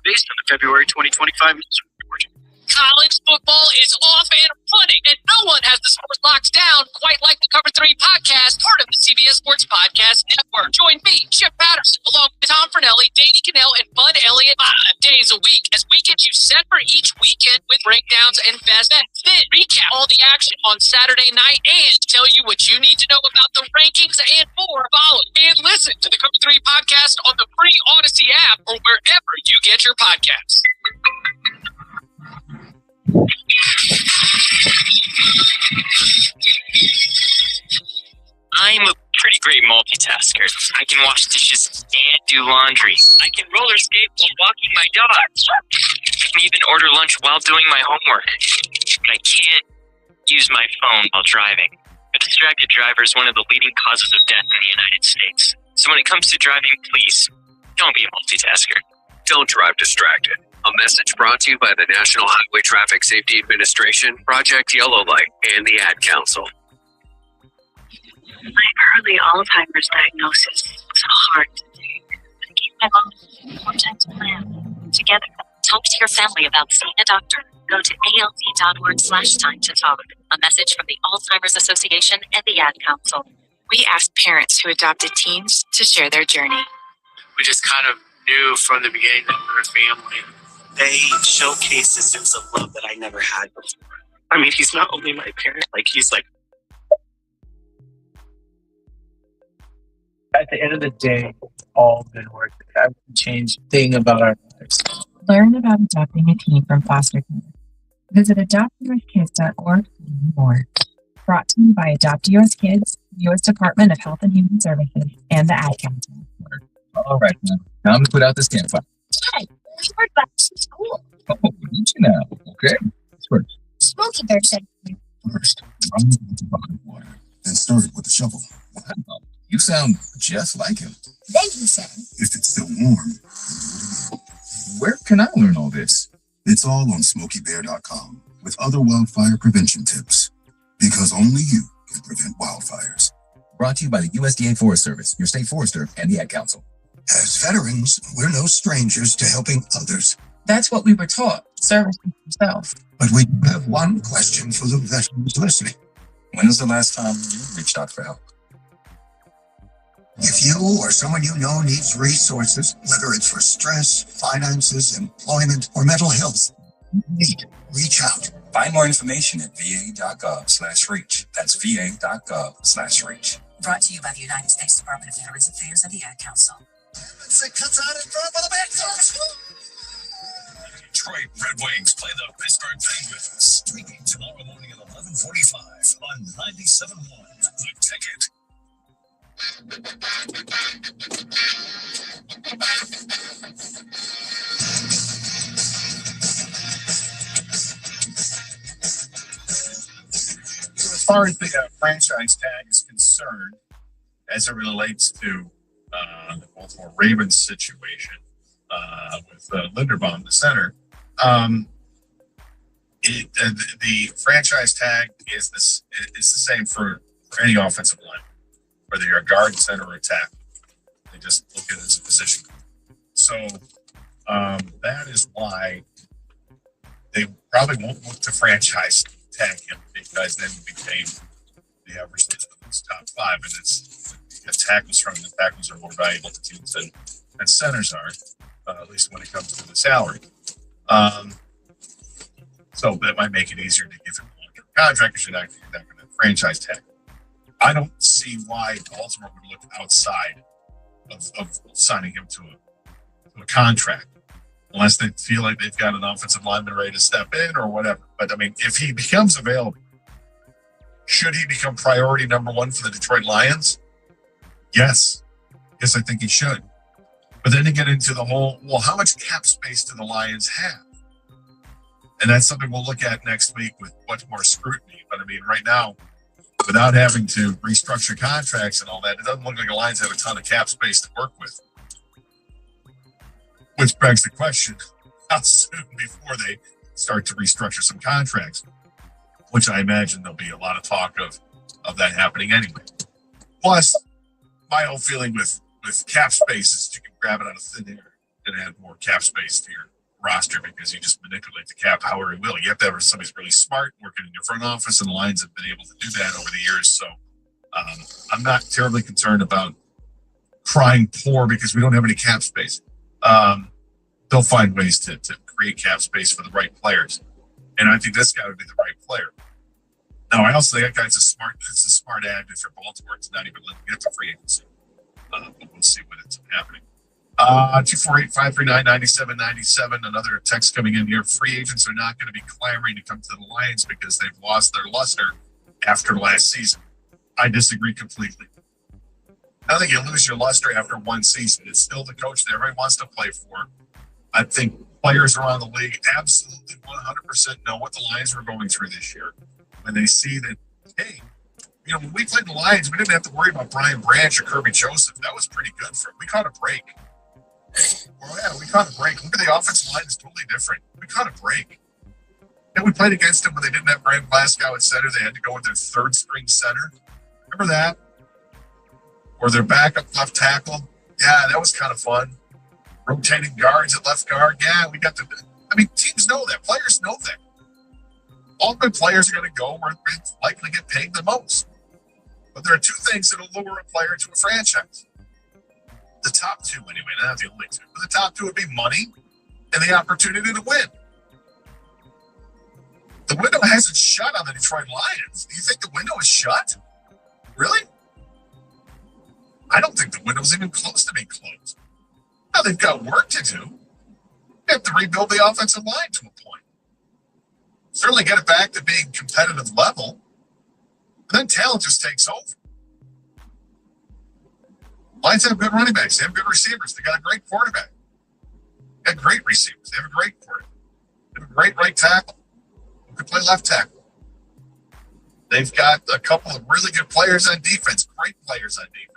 Based on the February 2025 news report. College football is off and running, and no one has the sport locked down quite like the Cover 3 podcast, part of the CBS Sports Podcast Network. Join me, Chip Patterson, along with Tom Fernelli, Danny Cannell, and Bud Elliott 5 days a week as we get you set for each weekend with breakdowns and best bets. Then recap all the action on Saturday night and tell you what you need to know about the rankings and more. Follow and listen to the Cover 3 podcast on the free Odyssey app or wherever you get your podcasts. I'm a pretty great multitasker. I can wash dishes and do laundry. I can roller skate while walking my dog. I can even order lunch while doing my homework. But I can't use my phone while driving. A distracted driver is one of the leading causes of death in the United States. So when it comes to driving, please don't be a multitasker. Don't drive distracted. A message brought to you by the National Highway Traffic Safety Administration, Project Yellow Light, and the Ad Council. My early Alzheimer's diagnosis was hard to take. I gave my mom more time to plan. Together, talk to your family about seeing a doctor. Go to alz.org/time-to-talk. A message from the Alzheimer's Association and the Ad Council. We asked parents who adopted teens to share their journey. We just kind of knew from the beginning that we were a family. They showcase a sense of love that I never had before. I mean, he's not only my parent, he's like. At the end of the day, it's all been worth it. I wouldn't change a thing about our lives. Learn about adopting a teen from foster care. Visit adoptuskids.org to learn more. Brought to you by Adopt US Kids, the U.S. Department of Health and Human Services, and the Ad Council. All right, now time to put out this campfire. Hey, we heard about this in school. Oh, did you now? Okay. First, Smokey Bear said. First, run with the bucket of water, then stir it with a shovel. Wow, you sound just like him. Then he said. If it's still warm, where can I learn all this? It's all on SmokeyBear.com with other wildfire prevention tips. Because only you can prevent wildfires. Brought to you by the USDA Forest Service, your state forester, and the Ad Council. As veterans, we're no strangers to helping others. That's what we were taught. Service yourself. But we have one question for the veterans listening. When was the last time you reached out for help? If you or someone you know needs resources, whether it's for stress, finances, employment, or mental health, reach out. Find more information at va.gov/reach. That's va.gov/reach. Brought to you by the United States Department of Veterans Affairs and the Ad Council. Detroit Red Wings play the Pittsburgh Penguins. Streaming tomorrow morning at 11:45 on 97.1 The Ticket. As far as the franchise tag is concerned, as it relates to the Baltimore Ravens situation with Linderbaum, the center, the franchise tag is this is the same for any offensive line, whether you're a guard, center, or attack. They just look at it as a position. So that is why they probably won't look to franchise tag him, because then he'll be paid the average of his top five, and it's tackles from the tackles are more valuable to teams than centers are, at least when it comes to the salary. So that might make it easier to give him a long-term contract, because you're not going to franchise tag. I don't see why Baltimore would look outside of signing him to a contract, unless they feel like they've got an offensive lineman ready to step in or whatever. But I mean, if he becomes available, should he become priority number one for the Detroit Lions? Yes. Yes, I think he should. But then to get into the whole, well, how much cap space do the Lions have? And that's something we'll look at next week with much more scrutiny. But I mean, right now, without having to restructure contracts and all that, it doesn't look like the Lions have a ton of cap space to work with. Which begs the question, how soon before they start to restructure some contracts? Which I imagine there'll be a lot of talk of that happening anyway. Plus, my whole feeling with cap space is you can grab it out of thin air and add more cap space to your roster, because you just manipulate the cap however you will. You have to have somebody's really smart working in your front office, and the Lions have been able to do that over the years. So I'm not terribly concerned about crying poor because we don't have any cap space. They'll find ways to create cap space for the right players. And I think this guy would be the right player. Now, I also think that guy's it's a smart ad for Baltimore. It's not even letting him get to free agency. But we'll see what ends up happening. 248-539-9797. Another text coming in here. Free agents are not going to be clamoring to come to the Lions because they've lost their luster after last season. I disagree completely. I don't think you lose your luster after one season. It's still the coach that everybody wants to play for. I think players around the league absolutely 100% know what the Lions were going through this year. When they see that, hey, you know, when we played the Lions, we didn't have to worry about Brian Branch or Kirby Joseph. That was pretty good for him. We caught a break. Well, yeah, we caught a break. Look at the offensive line is totally different. We caught a break. And we played against them when they didn't have Brand Glasgow at center. They had to go with their third string center. Remember that? Or their backup left tackle. Yeah, that was kind of fun. Rotating guards at left guard. Yeah, we got to. I mean, teams know that. Players know that. All good players are going to go where they likely get paid the most. But there are two things that will lure a player to a franchise. The top two, anyway, not the only two. But the top two would be money and the opportunity to win. The window hasn't shut on the Detroit Lions. Do you think the window is shut? Really? I don't think the window's even close to being closed. Now, they've got work to do. They have to rebuild the offensive line to a point. Certainly get it back to being competitive level. And then talent just takes over. Lions have good running backs. They have good receivers. They got a great quarterback. They have great receivers. They have a great quarterback. They have a great right tackle who can play left tackle. They've got a couple of really good players on defense, great players on defense.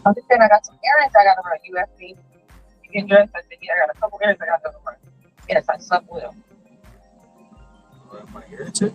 I'm just saying I got some errands I gotta run. UFC. You get dressed. I said, yeah, I got a couple errands I gotta run. Yes, I slept well. My irritant?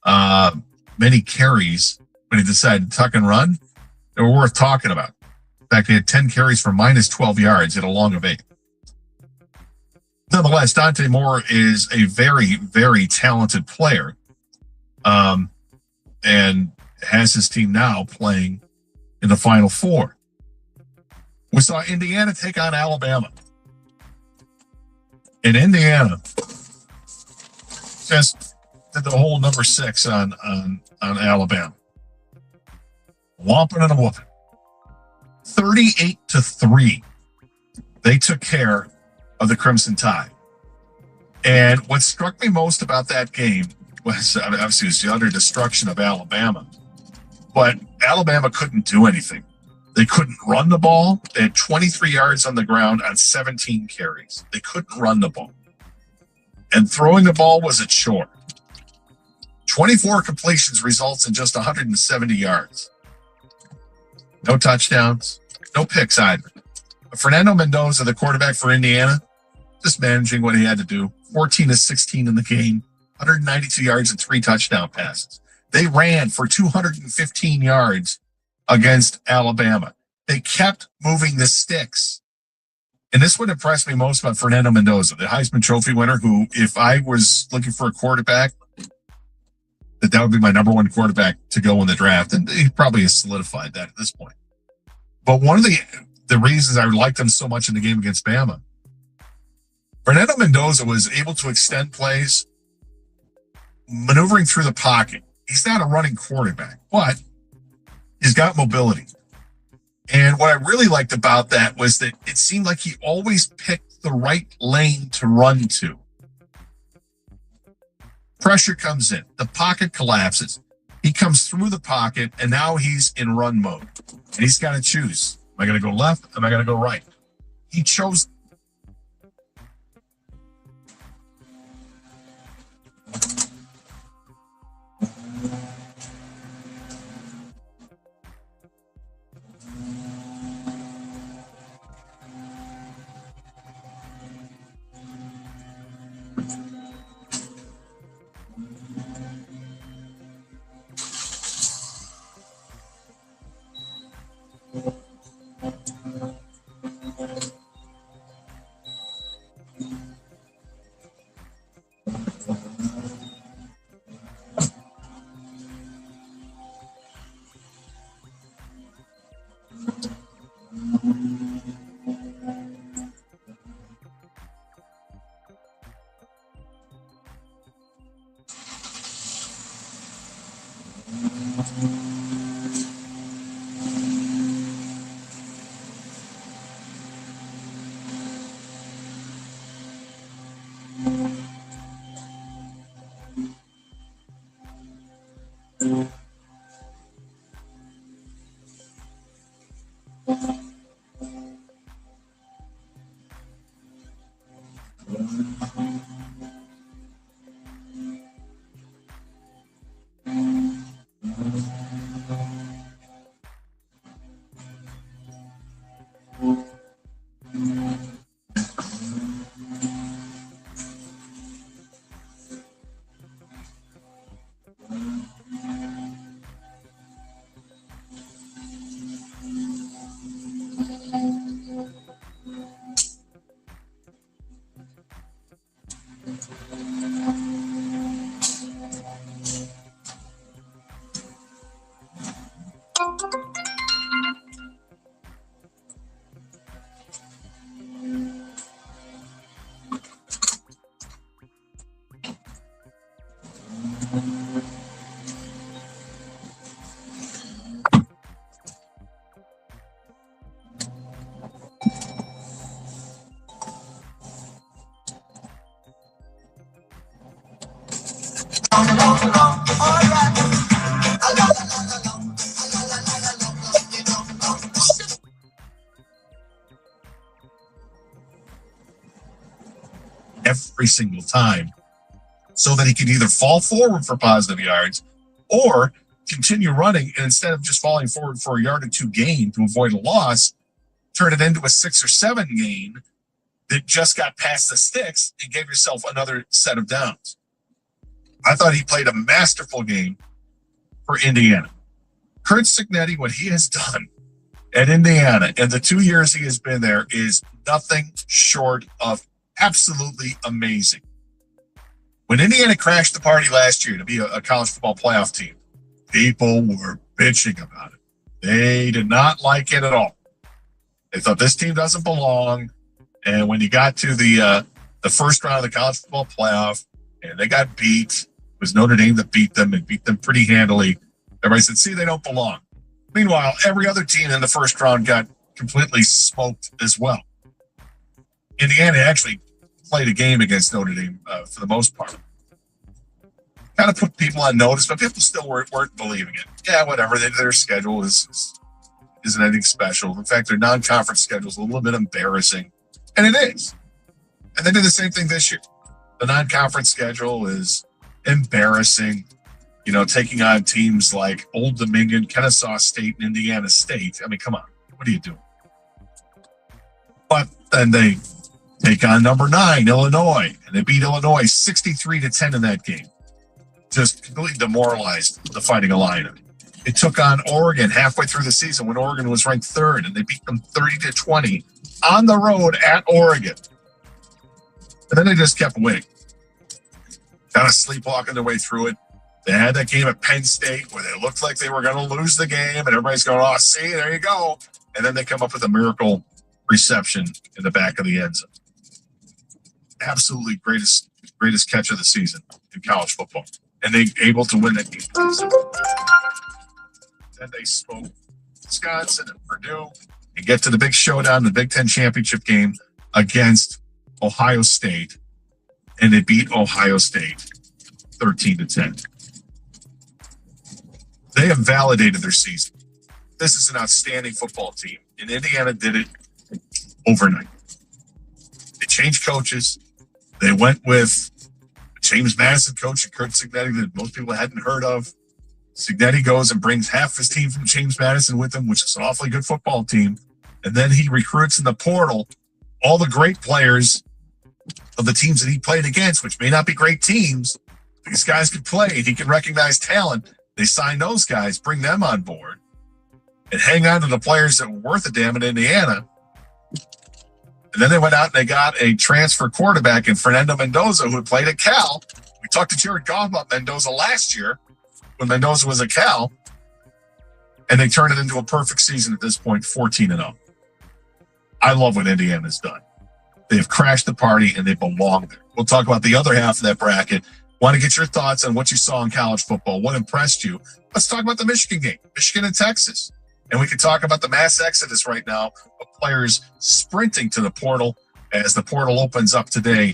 many carries when he decided to tuck and run. They were worth talking about. In fact, he had 10 carries for minus 12 yards at a long of 8. Nonetheless, Dante Moore is a very, very talented player, and has his team now playing in the Final Four. We saw Indiana take on Alabama. And Indiana just did the whole number 6 on Alabama. Whomping and a whooping. 38-3. They took care of the Crimson Tide. And what struck me most about that game was obviously it was the utter destruction of Alabama. But Alabama couldn't do anything. They couldn't run the ball. They had 23 yards on the ground on 17 carries. They couldn't run the ball. And throwing the ball was a chore. 24 completions results in just 170 yards. No touchdowns, no picks either. Fernando Mendoza, the quarterback for Indiana, just managing what he had to do. 14-16 in the game, 192 yards and 3 touchdown passes. They ran for 215 yards against Alabama. They kept moving the sticks. And this would impress me most about Fernando Mendoza, the Heisman Trophy winner, who, if I was looking for a quarterback, that would be my number 1 quarterback to go in the draft. And he probably has solidified that at this point. But one of the reasons I liked him so much in the game against Bama, Fernando Mendoza was able to extend plays, maneuvering through the pocket. He's not a running quarterback, but he's got mobility. And what I really liked about that was that it seemed like he always picked the right lane to run to. Pressure comes in. The pocket collapses. He comes through the pocket, and now he's in run mode. And he's got to choose. Am I going to go left? Am I going to go right? He chose. Every single time, so that he could either fall forward for positive yards or continue running, and instead of just falling forward for a yard or 2 gain to avoid a loss, turn it into a 6 or 7 gain that just got past the sticks and gave yourself another set of downs. I thought he played a masterful game for Indiana. Curt Cignetti, what he has done at Indiana and the 2 years he has been there is nothing short of absolutely amazing. When Indiana crashed the party last year to be a college football playoff team, people were bitching about it. They did not like it at all. They thought this team doesn't belong. And when you got to the first round of the college football playoff and they got beat, it was Notre Dame that beat them and beat them pretty handily. Everybody said, see, they don't belong. Meanwhile, every other team in the first round got completely smoked as well. Indiana actually played a game against Notre Dame for the most part. Kind of put people on notice, but people still weren't believing it. Yeah, whatever. Their schedule isn't anything special. In fact, their non-conference schedule is a little bit embarrassing. And it is. And they did the same thing this year. The non-conference schedule is embarrassing. You know, taking on teams like Old Dominion, Kennesaw State, and Indiana State. I mean, come on. What are you doing? But then they take on number 9, Illinois, and they beat Illinois 63-10 in that game. Just completely demoralized the Fighting Illini. It took on Oregon halfway through the season when Oregon was ranked 3rd, and they beat them 30-20 on the road at Oregon. And then they just kept winning. Kind of sleepwalking their way through it. They had that game at Penn State where they looked like they were going to lose the game, and everybody's going, oh, see, there you go. And then they come up with a miracle reception in the back of the end zone. Absolutely greatest catch of the season in college football. And they able to win that game. Then they spoke Wisconsin and Purdue and get to the big showdown, the Big Ten championship game against Ohio State. And they beat Ohio State 13-10. They have validated their season. This is an outstanding football team. And Indiana did it overnight. They changed coaches. They went with James Madison coach and Curt Cignetti that most people hadn't heard of. Cignetti goes and brings half his team from James Madison with him, which is an awfully good football team. And then he recruits in the portal all the great players of the teams that he played against, which may not be great teams. These guys could play and he can recognize talent. They sign those guys, bring them on board, and hang on to the players that were worth a damn in Indiana. And then they went out and they got a transfer quarterback in Fernando Mendoza, who had played at Cal. We talked to Jared Goff about Mendoza last year when Mendoza was at Cal. And they turned it into a perfect season at this point, 14-0. I love what Indiana's done. They have crashed the party and they belong there. We'll talk about the other half of that bracket. Want to get your thoughts on what you saw in college football? What impressed you? Let's talk about the Michigan game, Michigan and Texas. And we can talk about the mass exodus right now of players sprinting to the portal as the portal opens up today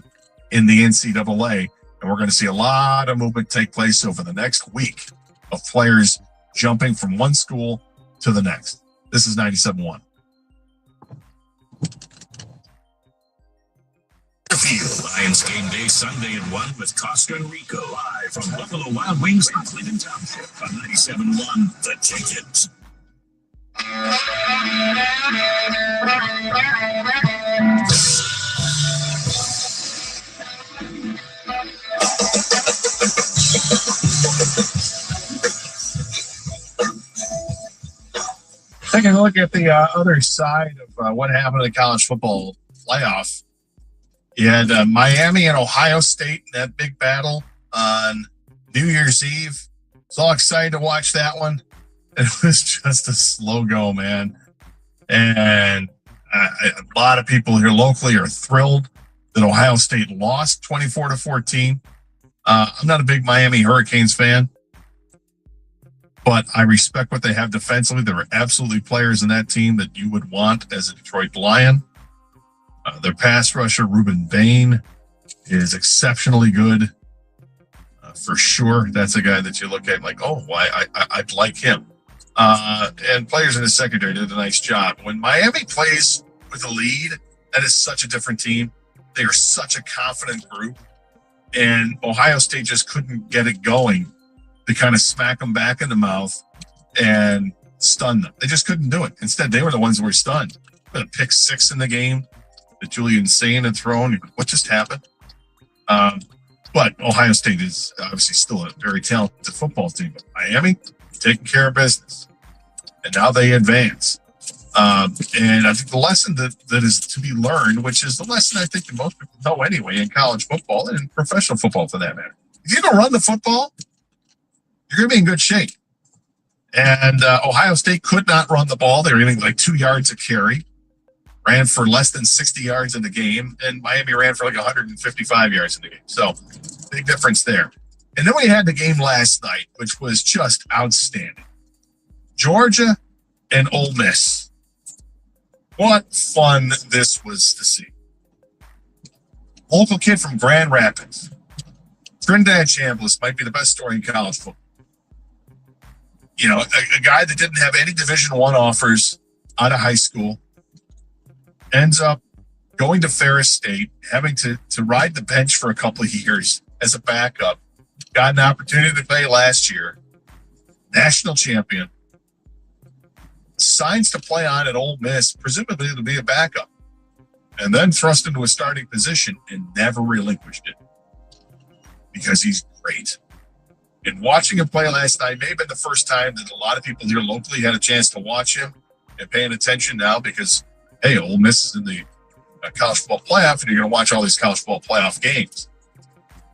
in the NCAA. And we're going to see a lot of movement take place over the next week of players jumping from one school to the next. This is 97.1. Lions game day Sunday at 1 with Costa Rica live from Buffalo Wild Wings in Clinton Township on 97.1 The Ticket. Taking a look at the other side of what happened in the college football playoff. You had Miami and Ohio State in that big battle on New Year's Eve. I was all excited to watch that one. It was just a slow go, man. And a lot of people here locally are thrilled that Ohio State lost 24-14. I'm not a big Miami Hurricanes fan, but I respect what they have defensively. There are absolutely players in that team that you would want as a Detroit Lion. Their pass rusher, Ruben Bain, is exceptionally good. For sure, that's a guy that you look at like, oh, I'd like him. And players in the secondary did a nice job. When Miami plays with a lead, that is such a different team. They are such a confident group. And Ohio State just couldn't get it going to kind of smack them back in the mouth and stun them. They just couldn't do it. Instead, they were the ones who were stunned. A pick 6 in the game that Julian Sain had thrown. What just happened? But Ohio State is obviously still a very talented football team. But Miami taking care of business, and now they advance. And I think the lesson that is to be learned, which is the lesson I think that most people know anyway in college football and in professional football for that matter. If you don't run the football, you're going to be in good shape. And Ohio State could not run the ball. They were getting like 2 yards a carry, ran for less than 60 yards in the game, and Miami ran for like 155 yards in the game. So big difference there. And then we had the game last night, which was just outstanding. Georgia and Ole Miss. What fun this was to see. Local kid from Grand Rapids. Trinidad Chambliss might be the best story in college football. You know, a guy that didn't have any Division I offers out of high school ends up going to Ferris State, having to ride the bench for a couple of years as a backup. Got an opportunity to play last year. National champion. Signs to play on at Ole Miss, presumably to be a backup, and then thrust into a starting position and never relinquished it because he's great. And watching him play last night may have been the first time that a lot of people here locally had a chance to watch him and paying attention now because, hey, Ole Miss is in the college football playoff and you're going to watch all these college football playoff games.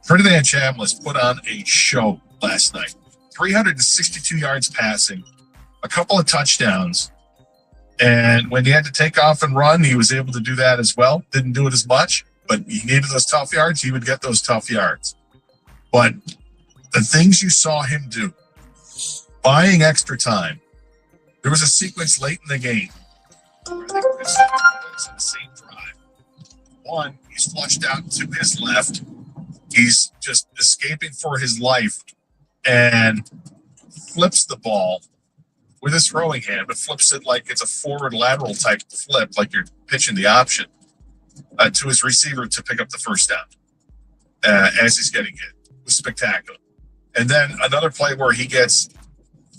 Trinidad Chambliss put on a show last night. 362 yards passing, a couple of touchdowns, and when he had to take off and run, he was able to do that as well. Didn't do it as much, but he needed those tough yards. He would get those tough yards. But the things you saw him do, buying extra time. There was a sequence late in the game. The same drive. One, he's flushed out to his left. He's just escaping for his life and flips the ball with his throwing hand, but flips it like it's a forward lateral type flip, like you're pitching the option to his receiver to pick up the first down as he's getting hit. It was spectacular. And then another play where he gets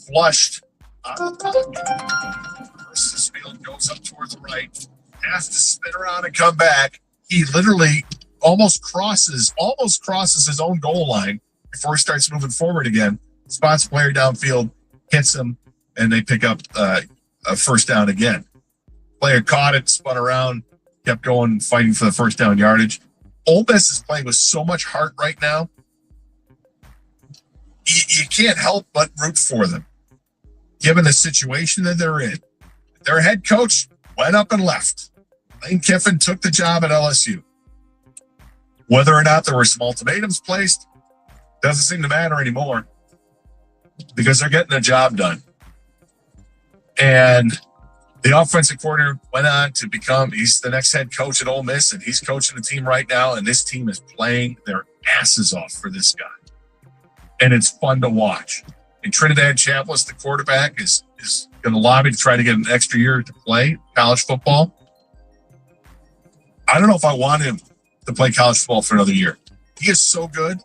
flushed versus field, goes up towards the right, has to spin around and come back. He literally almost crosses his own goal line before he starts moving forward again. Spots a player downfield, hits him, and they pick up a first down again. Player caught it, spun around, kept going, fighting for the first down yardage. Ole Miss is playing with so much heart right now. You can't help but root for them, given the situation that they're in. Their head coach went up and left. Lane Kiffin took the job at LSU. Whether or not there were some ultimatums placed doesn't seem to matter anymore because they're getting the job done. And the offensive coordinator went on to he's the next head coach at Ole Miss, and he's coaching the team right now, and this team is playing their asses off for this guy. And it's fun to watch. And Trinidad Chambliss, the quarterback, is going to lobby to try to get an extra year to play college football. I don't know if I want him to play college football for another year. He is so good.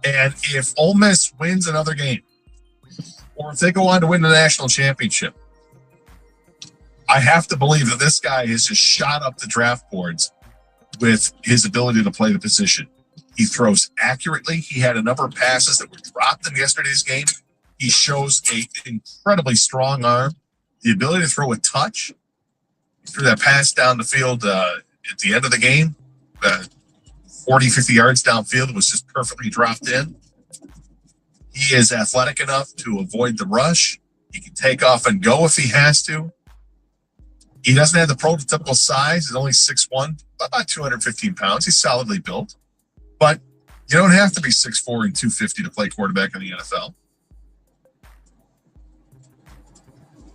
And if Ole Miss wins another game, or if they go on to win the national championship, I have to believe that this guy has just shot up the draft boards with his ability to play the position. He throws accurately. He had a number of passes that were dropped in yesterday's game. He shows an incredibly strong arm, the ability to throw a touch. He threw that pass down the field at the end of the game, 40, 50 yards downfield. It was just perfectly dropped in. He is athletic enough to avoid the rush. He can take off and go if he has to. He doesn't have the prototypical size. He's only 6'1", about 215 pounds. He's solidly built. But you don't have to be 6'4" and 250 to play quarterback in the NFL.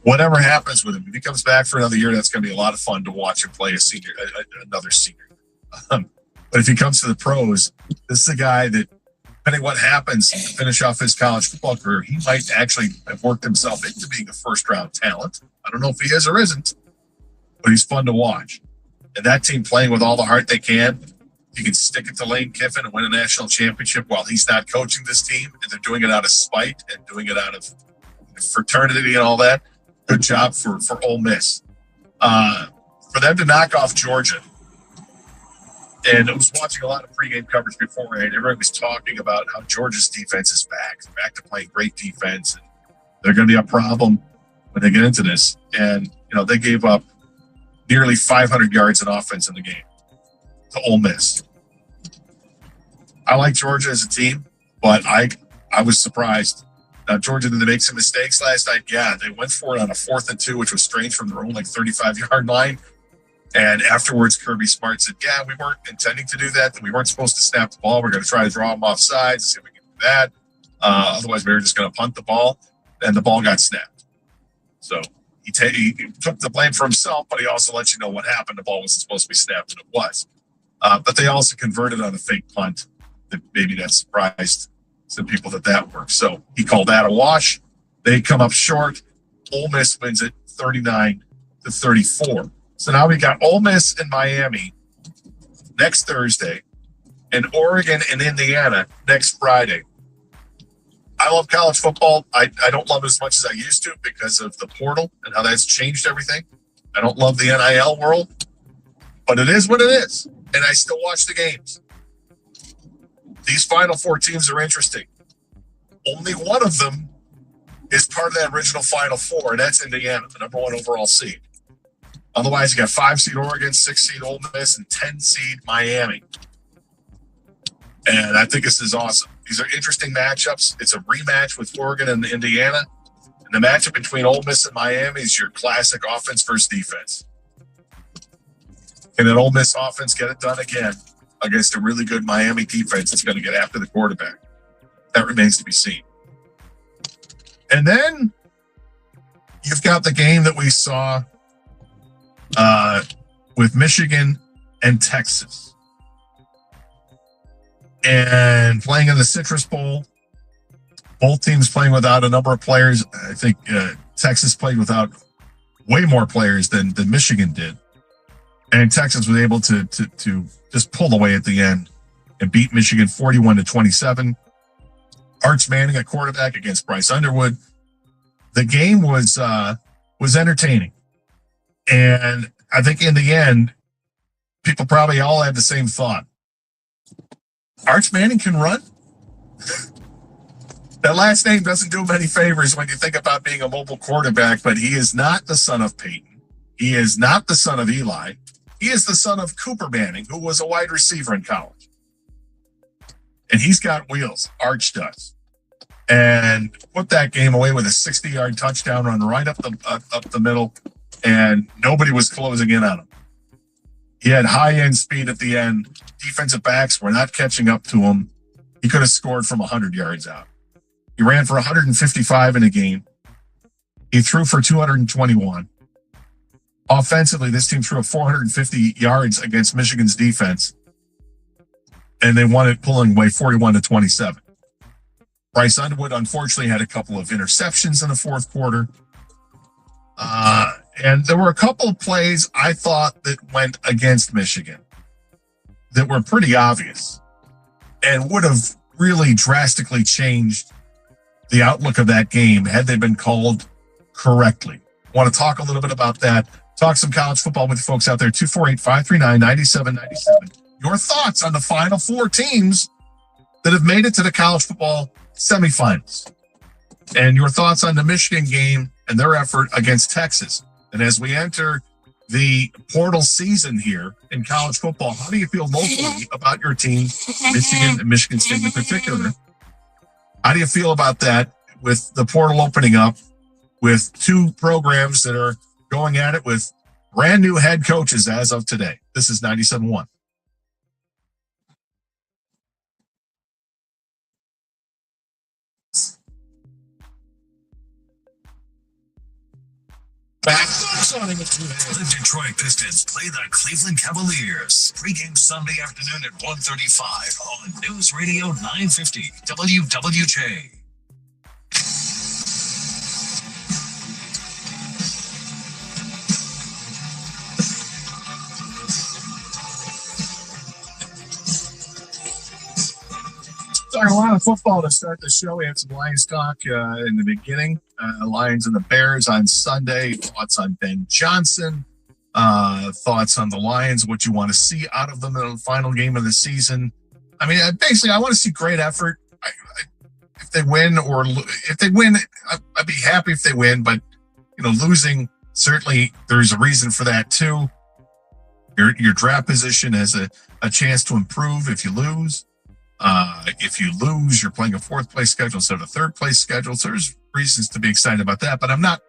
Whatever happens with him, if he comes back for another year, that's going to be a lot of fun to watch him play another senior. But if he comes to the pros, this is a guy that, depending what happens to finish off his college football career, he might actually have worked himself into being a first-round talent. I don't know if he is or isn't, but he's fun to watch. And that team playing with all the heart they can, you can stick it to Lane Kiffin and win a national championship while he's not coaching this team, and they're doing it out of spite and doing it out of fraternity and all that. Good job for Ole Miss. For them to knock off Georgia, And I was watching a lot of pregame coverage beforehand. Everybody was talking about how Georgia's defense is back to playing great defense. And they're going to be a problem when they get into this. And, they gave up nearly 500 yards in offense in the game to Ole Miss. I like Georgia as a team, but I was surprised. Now, Georgia, did they make some mistakes last night? Yeah, they went for it on a 4th and 2, which was strange from their own 35-yard line. And afterwards, Kirby Smart said, yeah, we weren't intending to do that. We weren't supposed to snap the ball. We're going to try to draw them off sides and see if we can do that. Otherwise, we were just going to punt the ball. And the ball got snapped. So he took the blame for himself, but he also let you know what happened. The ball wasn't supposed to be snapped, and it was. But they also converted on a fake punt. Maybe that surprised some people that worked. So he called that a wash. They come up short. Ole Miss wins it 39-34. So now we got Ole Miss and Miami next Thursday and Oregon and Indiana next Friday. I love college football. I don't love it as much as I used to because of the portal and how that's changed everything. I don't love the NIL world, but it is what it is. And I still watch the games. These Final Four teams are interesting. Only one of them is part of that original Final Four, and that's Indiana, the number 1 overall seed. Otherwise, you got 5-seed Oregon, 6-seed Ole Miss, and 10-seed Miami. And I think this is awesome. These are interesting matchups. It's a rematch with Oregon and Indiana. And the matchup between Ole Miss and Miami is your classic offense versus defense. Can an Ole Miss offense get it done again against a really good Miami defense that's going to get after the quarterback? That remains to be seen. And then you've got the game that we saw with Michigan and Texas. And playing in the Citrus Bowl, both teams playing without a number of players. I think Texas played without way more players than Michigan did. And Texas was able to just pull away at the end and beat Michigan 41-27. Arch Manning at quarterback against Bryce Underwood. The game was entertaining. And I think in the end, people probably all had the same thought. Arch Manning can run. That last name doesn't do him any favors when you think about being a mobile quarterback, but he is not the son of Peyton. He is not the son of Eli. He is the son of Cooper Manning, who was a wide receiver in college. And he's got wheels. Arch does. And put that game away with a 60-yard touchdown run right up the middle, and nobody was closing in on him. He had high-end speed at the end. Defensive backs were not catching up to him. He could have scored from 100 yards out. He ran for 155 in a game. He threw for 221. Offensively, this team threw 450 yards against Michigan's defense, and they won it pulling away 41-27. Bryce Underwood, unfortunately, had a couple of interceptions in the fourth quarter. And there were a couple of plays I thought that went against Michigan that were pretty obvious and would have really drastically changed the outlook of that game had they been called correctly. I want to talk a little bit about that. Talk some college football with folks out there. 248-539-9797. Your thoughts on the Final Four teams that have made it to the college football semifinals, and your thoughts on the Michigan game and their effort against Texas. And as we enter the portal season here in college football, how do you feel locally about your team, Michigan and Michigan State in particular? How do you feel about that with the portal opening up, with two programs that are going at it with brand new head coaches as of today? This is 97.1. The Detroit Pistons play the Cleveland Cavaliers. Pre-game Sunday afternoon at 1:35 on News Radio 950 WWJ. Talking a lot of football to start the show. We had some Lions talk in the beginning. Lions and the Bears on Sunday. Thoughts on Ben Johnson. thoughts on the Lions, what you want to see out of them in the final game of the season. I mean, basically, I want to see great effort. If they win, I'd be happy if they win. But losing, certainly there's a reason for that too. Your draft position has a chance to improve if you lose. If you lose, you're playing a fourth place schedule instead of a third place schedule. So there's reasons to be excited about that. But I'm not.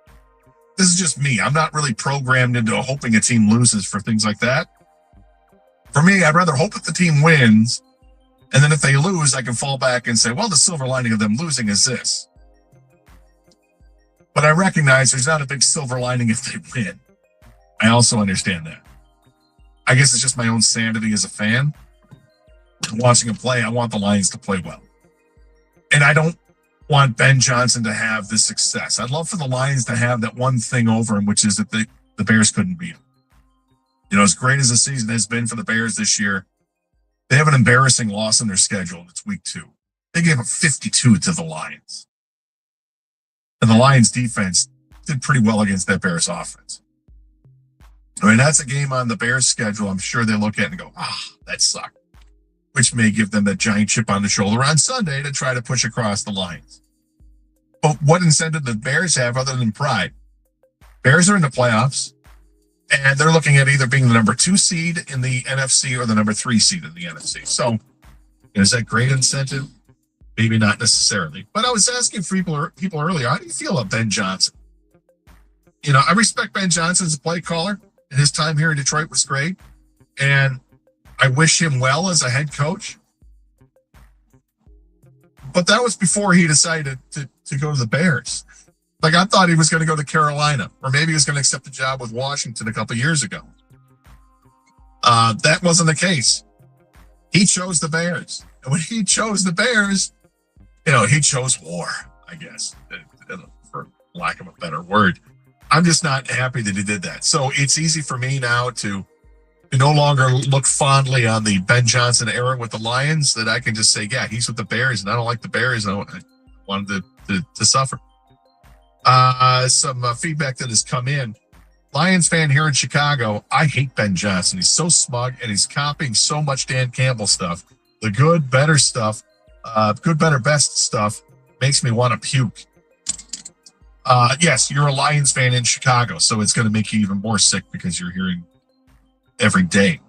This is just me. I'm not really programmed into hoping a team loses for things like that. For me, I'd rather hope that the team wins. And then if they lose, I can fall back and say, well, the silver lining of them losing is this. But I recognize there's not a big silver lining if they win. I also understand that. I guess it's just my own sanity as a fan. Watching them play, I want the Lions to play well. And I don't want Ben Johnson to have this success. I'd love for the Lions to have that one thing over him, which is that the Bears couldn't beat him. As great as the season has been for the Bears this year, they have an embarrassing loss in their schedule, and it's week 2. They gave up 52 to the Lions. And the Lions defense did pretty well against that Bears offense. I mean, that's a game on the Bears schedule I'm sure they look at and go, that sucked. Which may give them that giant chip on the shoulder on Sunday to try to push across the Lions. But what incentive do the Bears have other than pride? Bears are in the playoffs, and they're looking at either being the number 2 seed in the NFC or the number 3 seed in the NFC. So, is that great incentive? Maybe not necessarily. But I was asking people earlier, how do you feel about Ben Johnson? I respect Ben Johnson as a play caller, and his time here in Detroit was great. And I wish him well as a head coach. But that was before he decided to go to the Bears. Like, I thought he was going to go to Carolina, or maybe he was going to accept a job with Washington a couple years ago. That wasn't the case. He chose the Bears. And when he chose the Bears, he chose war, I guess, for lack of a better word. I'm just not happy that he did that. So it's easy for me now to no longer look fondly on the Ben Johnson era with the Lions, that I can just say, yeah, he's with the Bears, and I don't like the Bears. I wanted to suffer. Some feedback that has come in. Lions fan here in Chicago, I hate Ben Johnson. He's so smug, and he's copying so much Dan Campbell stuff. The good, better stuff, good, better, best stuff makes me want to puke. Yes, you're a Lions fan in Chicago, so it's going to make you even more sick because you're hearing every day.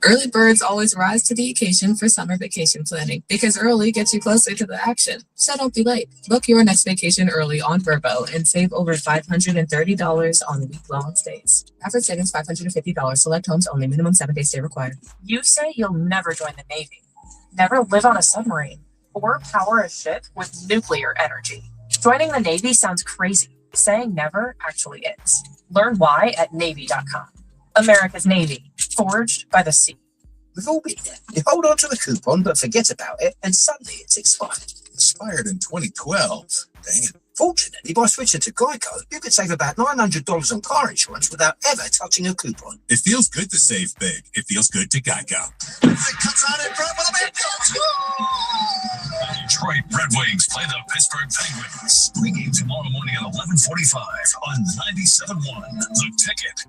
Early birds always rise to the occasion for summer vacation planning because early gets you closer to the action. So don't be late. Book your next vacation early on Vrbo and save over $530 on week-long stays. Average savings $550. Select homes only. Minimum 7-day stay required. You say you'll never join the Navy, never live on a submarine, or power a ship with nuclear energy. Joining the Navy sounds crazy. Saying never actually is. Learn why at Navy.com. America's Navy, forged by the sea. We've all been there. You hold on to the coupon but forget about it, and suddenly it's expired. Expired in 2012. Dang it. Fortunately, by switching to Geico, you could save about $900 on car insurance without ever touching a coupon. It feels good to save big. It feels good to Geico. Detroit Red Wings play the Pittsburgh Penguins. Pregame tomorrow morning at 11:45 on 97.1 The Ticket.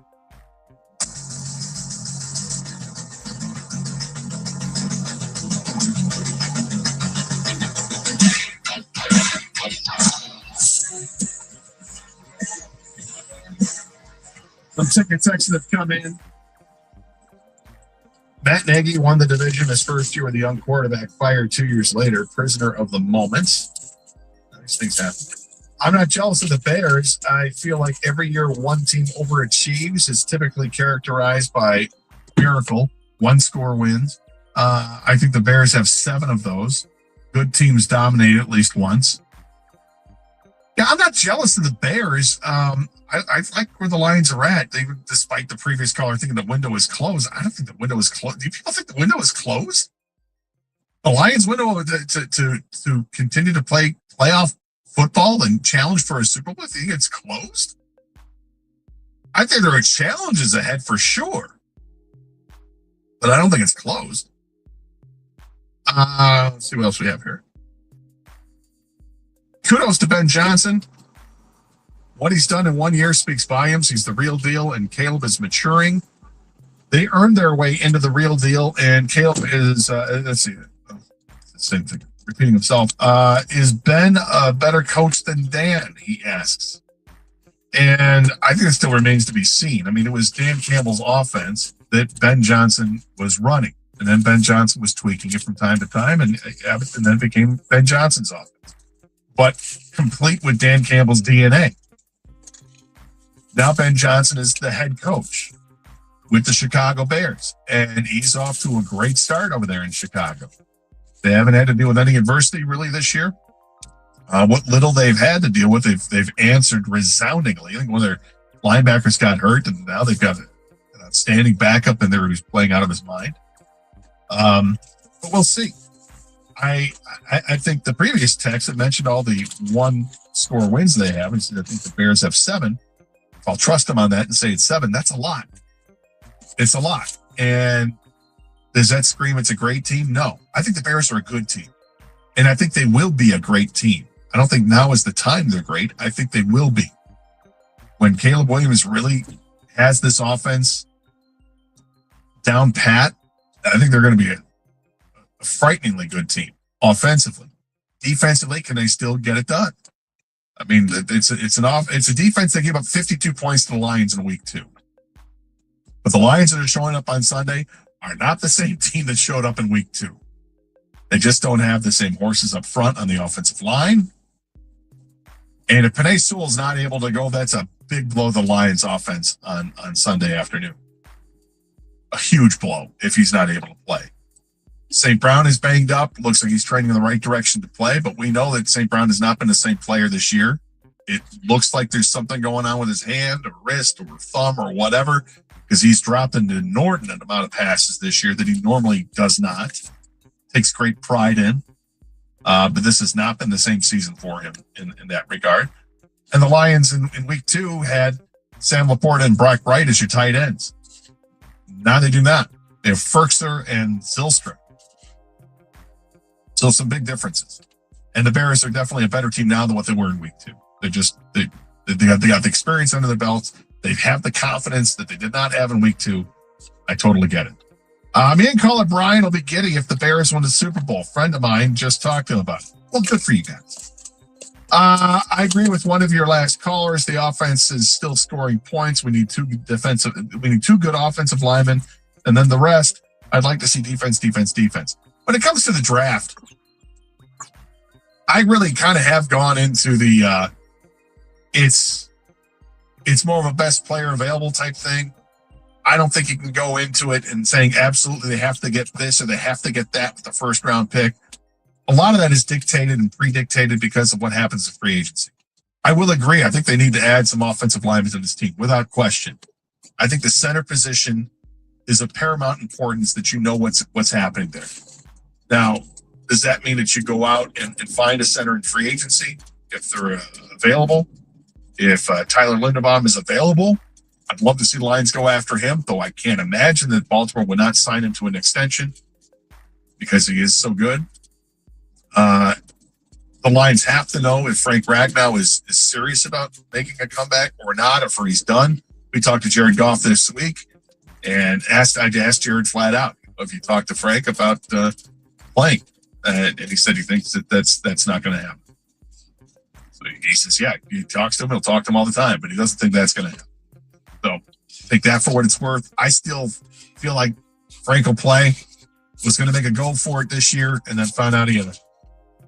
Some ticket texts have come in. Matt Nagy won the division his first year with a young quarterback, fired 2 years later, prisoner of the moment. These things happen. I'm not jealous of the Bears. I feel like every year one team overachieves is typically characterized by miracle, one-score wins. I think the Bears have 7 of those. Good teams dominate at least once. Yeah, I'm not jealous of the Bears. I like where the Lions are at. Despite the previous caller thinking the window is closed, I don't think the window is closed. Do people think the window is closed? The Lions' window to continue to play playoff football and challenge for a Super Bowl, I think it's closed. I think there are challenges ahead for sure, but I don't think it's closed. Let's see what else we have here. Kudos to Ben Johnson. What he's done in 1 year speaks volumes. He's the real deal, and Caleb is maturing. They earned their way into the real deal, and Caleb is, let's see, same thing, repeating himself. Is Ben a better coach than Dan, he asks. And I think it still remains to be seen. I mean, it was Dan Campbell's offense that Ben Johnson was running, and then Ben Johnson was tweaking it from time to time, and then it became Ben Johnson's offense. But complete with Dan Campbell's DNA. Now Ben Johnson is the head coach with the Chicago Bears, and he's off to a great start over there in Chicago. They haven't had to deal with any adversity really this year. What little they've had to deal with, they've answered resoundingly. I think one of their linebackers got hurt, and now they've got an outstanding backup in there who's playing out of his mind. But we'll see. I think the previous text that mentioned all the one-score wins they have, and I think the Bears have 7. If I'll trust them on that and say it's 7, that's a lot. It's a lot. And does that scream it's a great team? No. I think the Bears are a good team. And I think they will be a great team. I don't think now is the time they're great. I think they will be. When Caleb Williams really has this offense down pat, I think they're going to be a frighteningly good team offensively. Defensively, can they still get it done? I mean, it's a defense that gave up 52 points to the Lions in week 2. But the Lions that are showing up on Sunday are not the same team that showed up in week 2. They just don't have the same horses up front on the offensive line. And if Penei Sewell's not able to go, that's a big blow to the Lions offense on Sunday afternoon. A huge blow if he's not able to play. St. Brown is banged up. Looks like he's trending in the right direction to play, but we know that St. Brown has not been the same player this year. It looks like there's something going on with his hand or wrist or thumb or whatever, because he's dropped into an inordinate amount of passes this year that he normally does not. Takes great pride in. But this has not been the same season for him in that regard. And the Lions in week 2 had Sam Laporta and Brock Wright as your tight ends. Now they do not. They have Ferkser and Zylstra. So some big differences. And the Bears are definitely a better team now than what they were in week 2. They got the experience under their belts. They have the confidence that they did not have in week 2. I totally get it. Me and caller Brian will be giddy if the Bears win the Super Bowl. A friend of mine just talked to him about it. Well, good for you guys. I agree with one of your last callers. The offense is still scoring points. We need two good offensive linemen, and then the rest, I'd like to see defense. When it comes to the draft, I really kind of have gone into the it's more of a best player available type thing. I don't think you can go into it and saying absolutely they have to get this or they have to get that with the first round pick. A lot of that is dictated and predictated because of what happens in free agency. I will agree. I think they need to add some offensive linemen to this team without question. I think the center position is of paramount importance that you know what's happening there. Now, does that mean that you go out and find a center in free agency if they're available? If Tyler Linderbaum is available, I'd love to see the Lions go after him, though I can't imagine that Baltimore would not sign him to an extension because he is so good. The Lions have to know if Frank Ragnow is serious about making a comeback or not, or if he's done. We talked to Jared Goff this week and I asked Jared flat out if you talked to Frank about playing, and he said he thinks that's not going to happen. So he says, yeah, he talks to him. He'll talk to him all the time, but he doesn't think that's going to happen. So take that for what it's worth. I still feel like Frank will play. Was going to make a go for it this year, and then found out he had a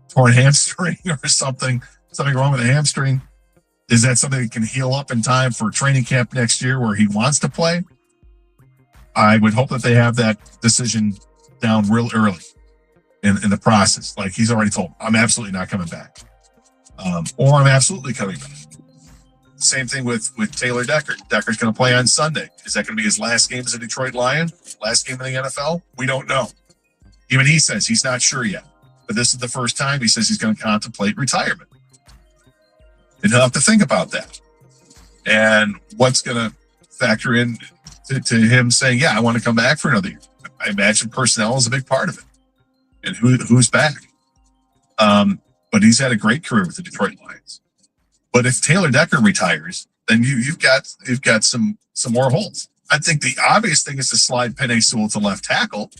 torn hamstring or something wrong with the hamstring. Is that something that can heal up in time for training camp next year where he wants to play? I would hope that they have that decision down real early in the process. Like he's already told, I'm absolutely not coming back. Or I'm absolutely coming back. Same thing with Taylor Decker. Decker's going to play on Sunday. Is that going to be his last game as a Detroit Lion? Last game in the NFL? We don't know. Even he says he's not sure yet. But this is the first time he says he's going to contemplate retirement. And he'll have to think about that. And what's going to factor in to him saying, yeah, I want to come back for another year. I imagine personnel is a big part of it. And who's back. But he's had a great career with the Detroit Lions. But if Taylor Decker retires, then you've got some more holes. I think the obvious thing is to slide Penei Sewell to left tackle,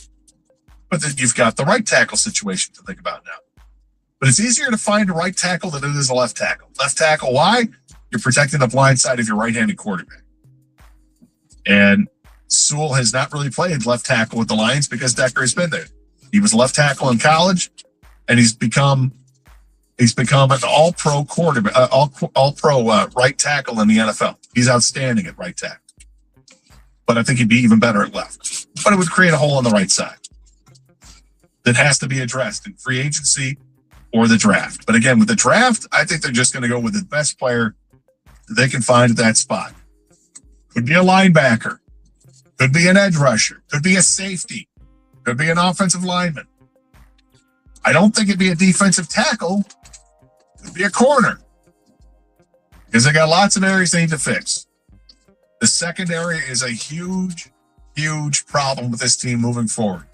but then you've got the right tackle situation to think about now. But it's easier to find a right tackle than it is a left tackle. Left tackle, why? You're protecting the blind side of your right-handed quarterback. And Sewell has not really played left tackle with the Lions because Decker has been there. He was left tackle in college, and he's become an all-pro quarterback, all-pro right tackle in the NFL. He's outstanding at right tackle. But I think he'd be even better at left. But it would create a hole on the right side that has to be addressed in free agency or the draft. But again, with the draft, I think they're just going to go with the best player that they can find at that spot. Could be a linebacker. Could be an edge rusher. Could be a safety. Could be an offensive lineman. I don't think it'd be a defensive tackle. Could be a corner. Because they got lots of areas they need to fix. The secondary is a huge, huge problem with this team moving forward.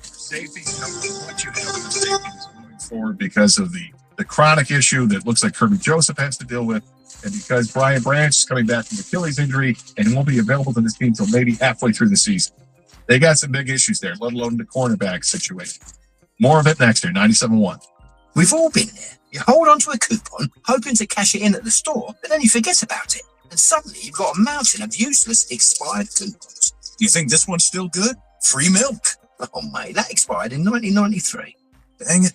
Safeties, what you have with the safeties moving forward because of the chronic issue that looks like Kirby Joseph has to deal with, and because Brian Branch is coming back from Achilles injury and won't be available to this team until maybe halfway through the season. They got some big issues there, let alone the cornerback situation. More of it next year, 97.1. We've all been there. You hold on to a coupon, hoping to cash it in at the store, but then you forget about it. And suddenly you've got a mountain of useless expired coupons. You think this one's still good? Free milk. Oh, mate, that expired in 1993. Dang it.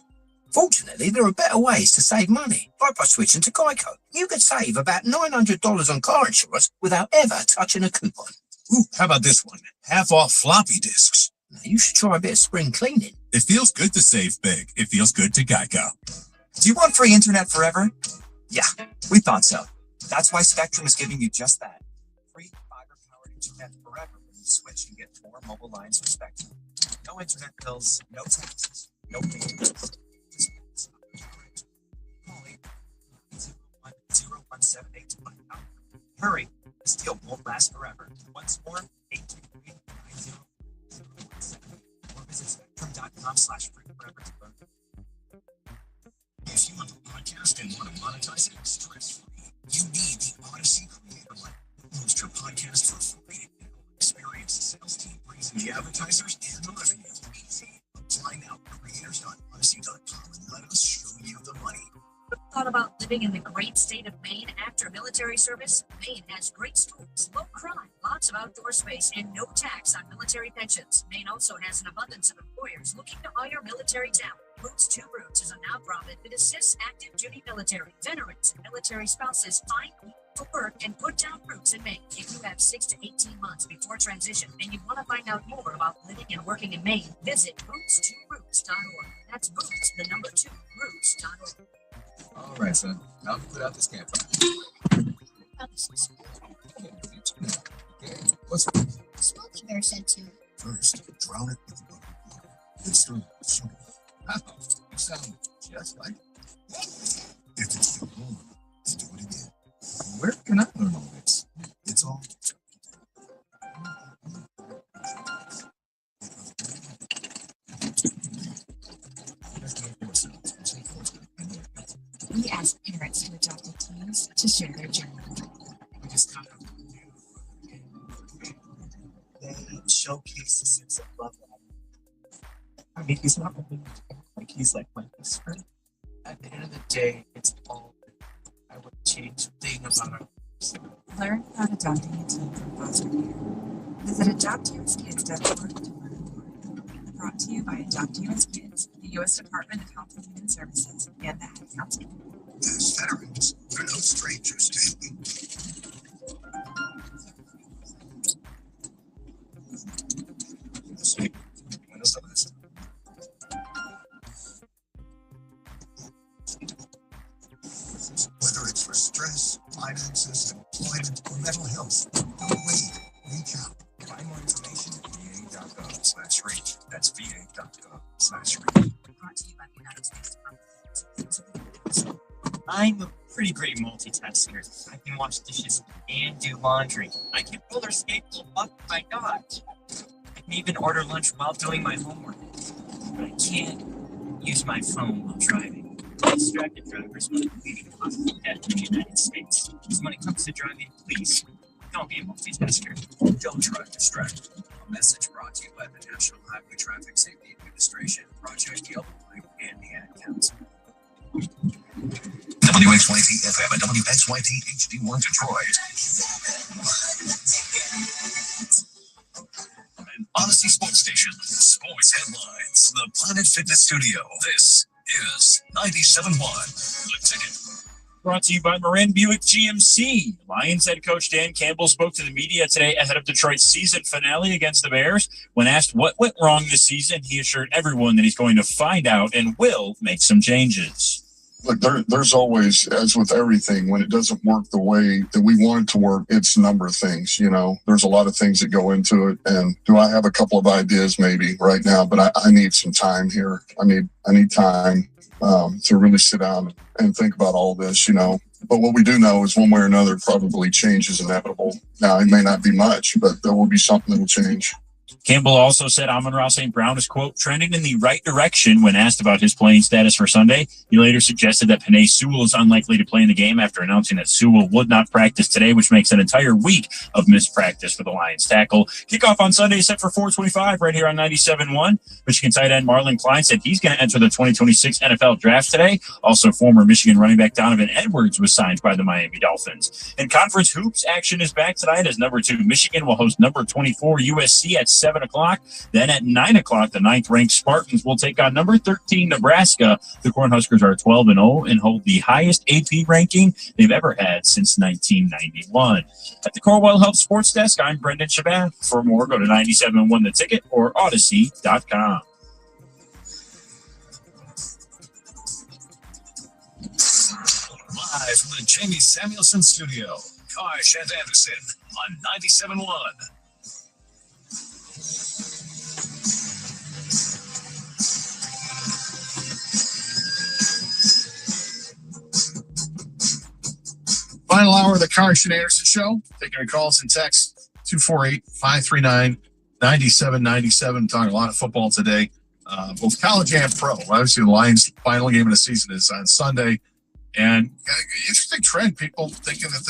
Fortunately, there are better ways to save money, like by switching to Geico. You could save about $900 on car insurance without ever touching a coupon. Ooh, how about this one? Half off floppy disks. You should try a bit of spring cleaning. It feels good to save big. It feels good to Geico. Do you want free internet forever? Yeah, we thought so. That's why Spectrum is giving you just that. Free fiber-powered internet forever when you switch and get 4 mobile lines for Spectrum. No internet bills, no taxes, no payments. Call 801-0178 to find out. Hurry, this deal won't last forever. Once more, 823-90-017 or visit spectrum.com/free-forever to learn. If you have a podcast and want to monetize it stress-free, you need the Odyssey Creator Lab. Host your podcast for free and experience the sales team brings in the advertisers and the revenue. Easy. Apply now at creators.odyssey.com and let us show you the money. Thought about living in the great state of Maine after military service? Maine has great schools, low crime, lots of outdoor space, and no tax on military pensions. Maine also has an abundance of employers looking to hire military talent. Roots to Roots is a nonprofit that assists active duty military, veterans, and military spouses find people to work and put down roots in Maine. If you have 6 to 18 months before transition and you want to find out more about living and working in Maine, visit roots2roots.org. That's roots, the number 2, roots.org. All right, son. Now we put out this camp. Okay. What's Smokey Bear said to. First, drown it with the butter. Then stir it with sugar. You sound just like. If it's still warm, then do it again. Where can I learn all this? It's all. We ask parents to adopted teens to share their journey. We just kind of they showcase the sense of love that I mean, he's not really like he's like my best friend. At the end of the day, it's all I would change thing about our lives. Learn about adopting a teen from foster care. Visit adoptuskids.org to learn more. Brought to you by Adopt US Kids, the U.S. Department of Health and Human Services, and the Ad Council. As veterans, we're no strangers to helping. Whether it's for stress, finances, employment, or mental health, don't wait. Reach out. Find more information at va.gov/reach. That's va.gov/reach. Brought to you by the United States Department of I'm a pretty great multitasker. I can wash dishes and do laundry. I can roller skate while walking my dog. I can even order lunch while doing my homework. But I can't use my phone while driving. Distracted drivers are leading cause of death in the United States. So when it comes to driving, please don't be a multitasker. Don't drive distracted. A message brought to you by the National Highway Traffic Safety Administration, Project Yellow Light, and the Ad Council. WXYT FM and WXYT HD1 Detroit. An Odyssey Sports Station. Sports headlines from the Planet Fitness Studio. This is 97.1. The Ticket. Brought to you by Marin Buick GMC. Lions head coach Dan Campbell spoke to the media today ahead of Detroit's season finale against the Bears. When asked what went wrong this season, he assured everyone that he's going to find out and will make some changes. Look, there's always, as with everything, when it doesn't work the way that we want it to work, it's a number of things, you know. There's a lot of things that go into it. And do I have a couple of ideas maybe right now? But I need some time here. I need time to really sit down and think about all this, you know. But what we do know is one way or another, probably change is inevitable. Now, it may not be much, but there will be something that will change. Campbell also said Amon-Ra St. Brown is, quote, trending in the right direction when asked about his playing status for Sunday. He later suggested that Penei Sewell is unlikely to play in the game after announcing that Sewell would not practice today, which makes an entire week of missed practice for the Lions tackle. Kickoff on Sunday is set for 4:25 right here on 97.1. Michigan tight end Marlon Klein said he's going to enter the 2026 NFL draft today. Also, former Michigan running back Donovan Edwards was signed by the Miami Dolphins. And conference hoops action is back tonight as number 2 Michigan will host number 24 USC at 7 7 o'clock. Then at 9 o'clock, the 9th-ranked Spartans will take on number 13, Nebraska. The Cornhuskers are 12-0 and hold the highest AP ranking they've ever had since 1991. At the Corewell Health Sports Desk, I'm Brendan Shabat. For more, go to 97.1 The Ticket or Odyssey.com. Live from the Jamie Samuelson Studio, Karsh and Anderson on 97.1. Final hour of the Karsh and Anderson Show. Taking your calls and texts, 248-539-9797. Talking a lot of football today, both college and pro. Obviously, the Lions' final game of the season is on Sunday. And interesting trend, people thinking that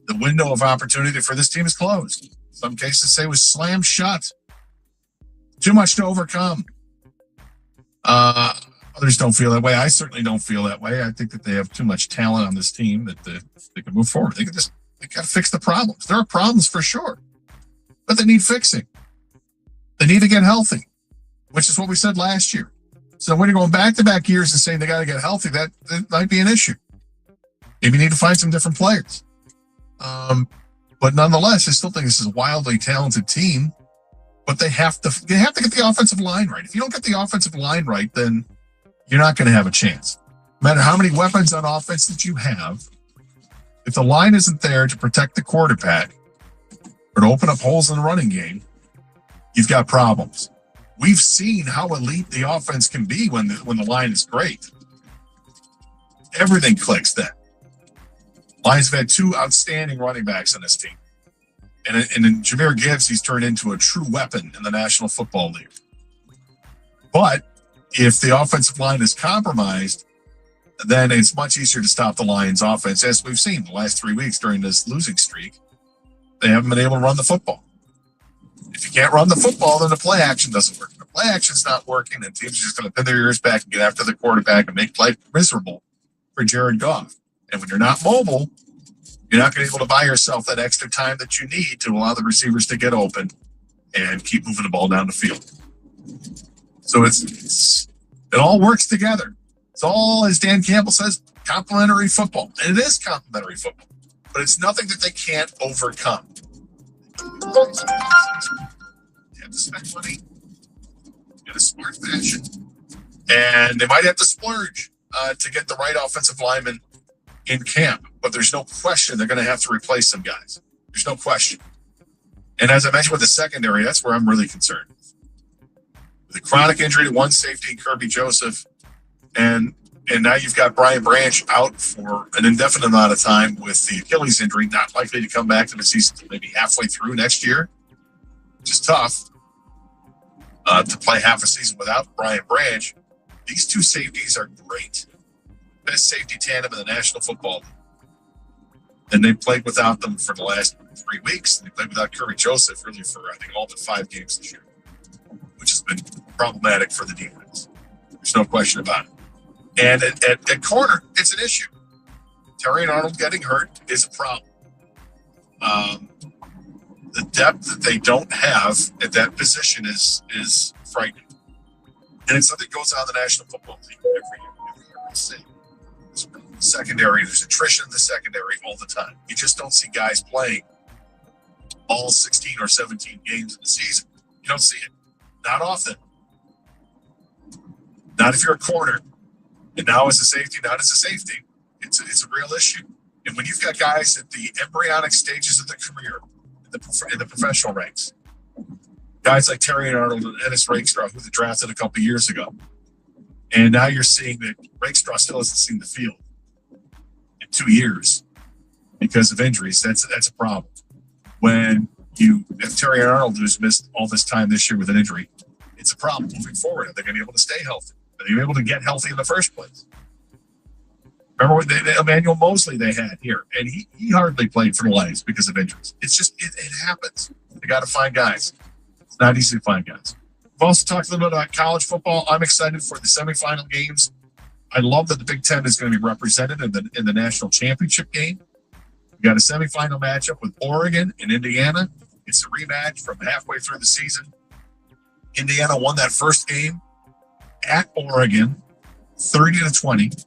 the window of opportunity for this team is closed. Some cases say it was slammed shut. Too much to overcome. Others don't feel that way. I certainly don't feel that way. I think that they have too much talent on this team that they can move forward. They got to fix the problems. There are problems for sure, but they need fixing. They need to get healthy, which is what we said last year. So when you're going back-to-back years and saying they got to get healthy, that might be an issue. Maybe you need to find some different players. But nonetheless, I still think this is a wildly talented team. But they have to get the offensive line right. If you don't get the offensive line right, then you're not going to have a chance. No matter how many weapons on offense that you have, if the line isn't there to protect the quarterback or to open up holes in the running game, you've got problems. We've seen how elite the offense can be when the line is great. Everything clicks then. Lions have had two outstanding running backs on this team. And in Jahmyr Gibbs, he's turned into a true weapon in the National Football League. But if the offensive line is compromised, then it's much easier to stop the Lions' offense, as we've seen the last 3 weeks during this losing streak. They haven't been able to run the football. If you can't run the football, then the play action doesn't work. If the play action's not working, then teams are just going to pin their ears back and get after the quarterback and make life miserable for Jared Goff. And when you're not mobile, you're not going to be able to buy yourself that extra time that you need to allow the receivers to get open and keep moving the ball down the field. So it all works together. It's all, as Dan Campbell says, complementary football. And it is complementary football, but it's nothing that they can't overcome. You have to spend money in a smart fashion, and they might have to splurge to get the right offensive lineman in camp, but there's no question they're going to have to replace some guys. There's no question. And as I mentioned with the secondary, that's where I'm really concerned. With a chronic injury to one safety, Kirby Joseph, and now you've got Brian Branch out for an indefinite amount of time with the Achilles injury, not likely to come back to the season until maybe halfway through next year, which is tough to play half a season without Brian Branch. These two safeties are great. Best safety tandem in the National Football League. And they played without them for the last 3 weeks. They played without Kirby Joseph really for, I think, all but 5 games this year, which has been problematic for the defense. There's no question about it. And at corner, it's an issue. Terry and Arnold getting hurt is a problem. The depth that they don't have at that position is frightening. And it's something that goes on in the National Football League every year we see. Secondary, there's attrition in the secondary all the time. You just don't see guys playing all 16 or 17 games in the season. You don't see it. Not often. Not if you're a corner. And now as a safety, it's a real issue. And when you've got guys at the embryonic stages of their career, in the professional ranks, guys like Terry and Arnold and Ennis Rakestraw, who they drafted a couple years ago, and now you're seeing that Rakestraw still hasn't seen the field in 2 years because of injuries. That's a problem. When you have Terry and Arnold, who's missed all this time this year with an injury, it's a problem moving forward. Are they going to be able to stay healthy? Are they able to get healthy in the first place? Remember what Emmanuel Mosley they had here, and he hardly played for the Lions because of injuries. It's just, it happens. They got to find guys. It's not easy to find guys. We've also talked a little bit about college football. I'm excited for the semifinal games. I love that the Big Ten is going to be represented in the national championship game. We got a semifinal matchup with Oregon and Indiana. It's a rematch from halfway through the season. Indiana won that first game at Oregon, 30-20,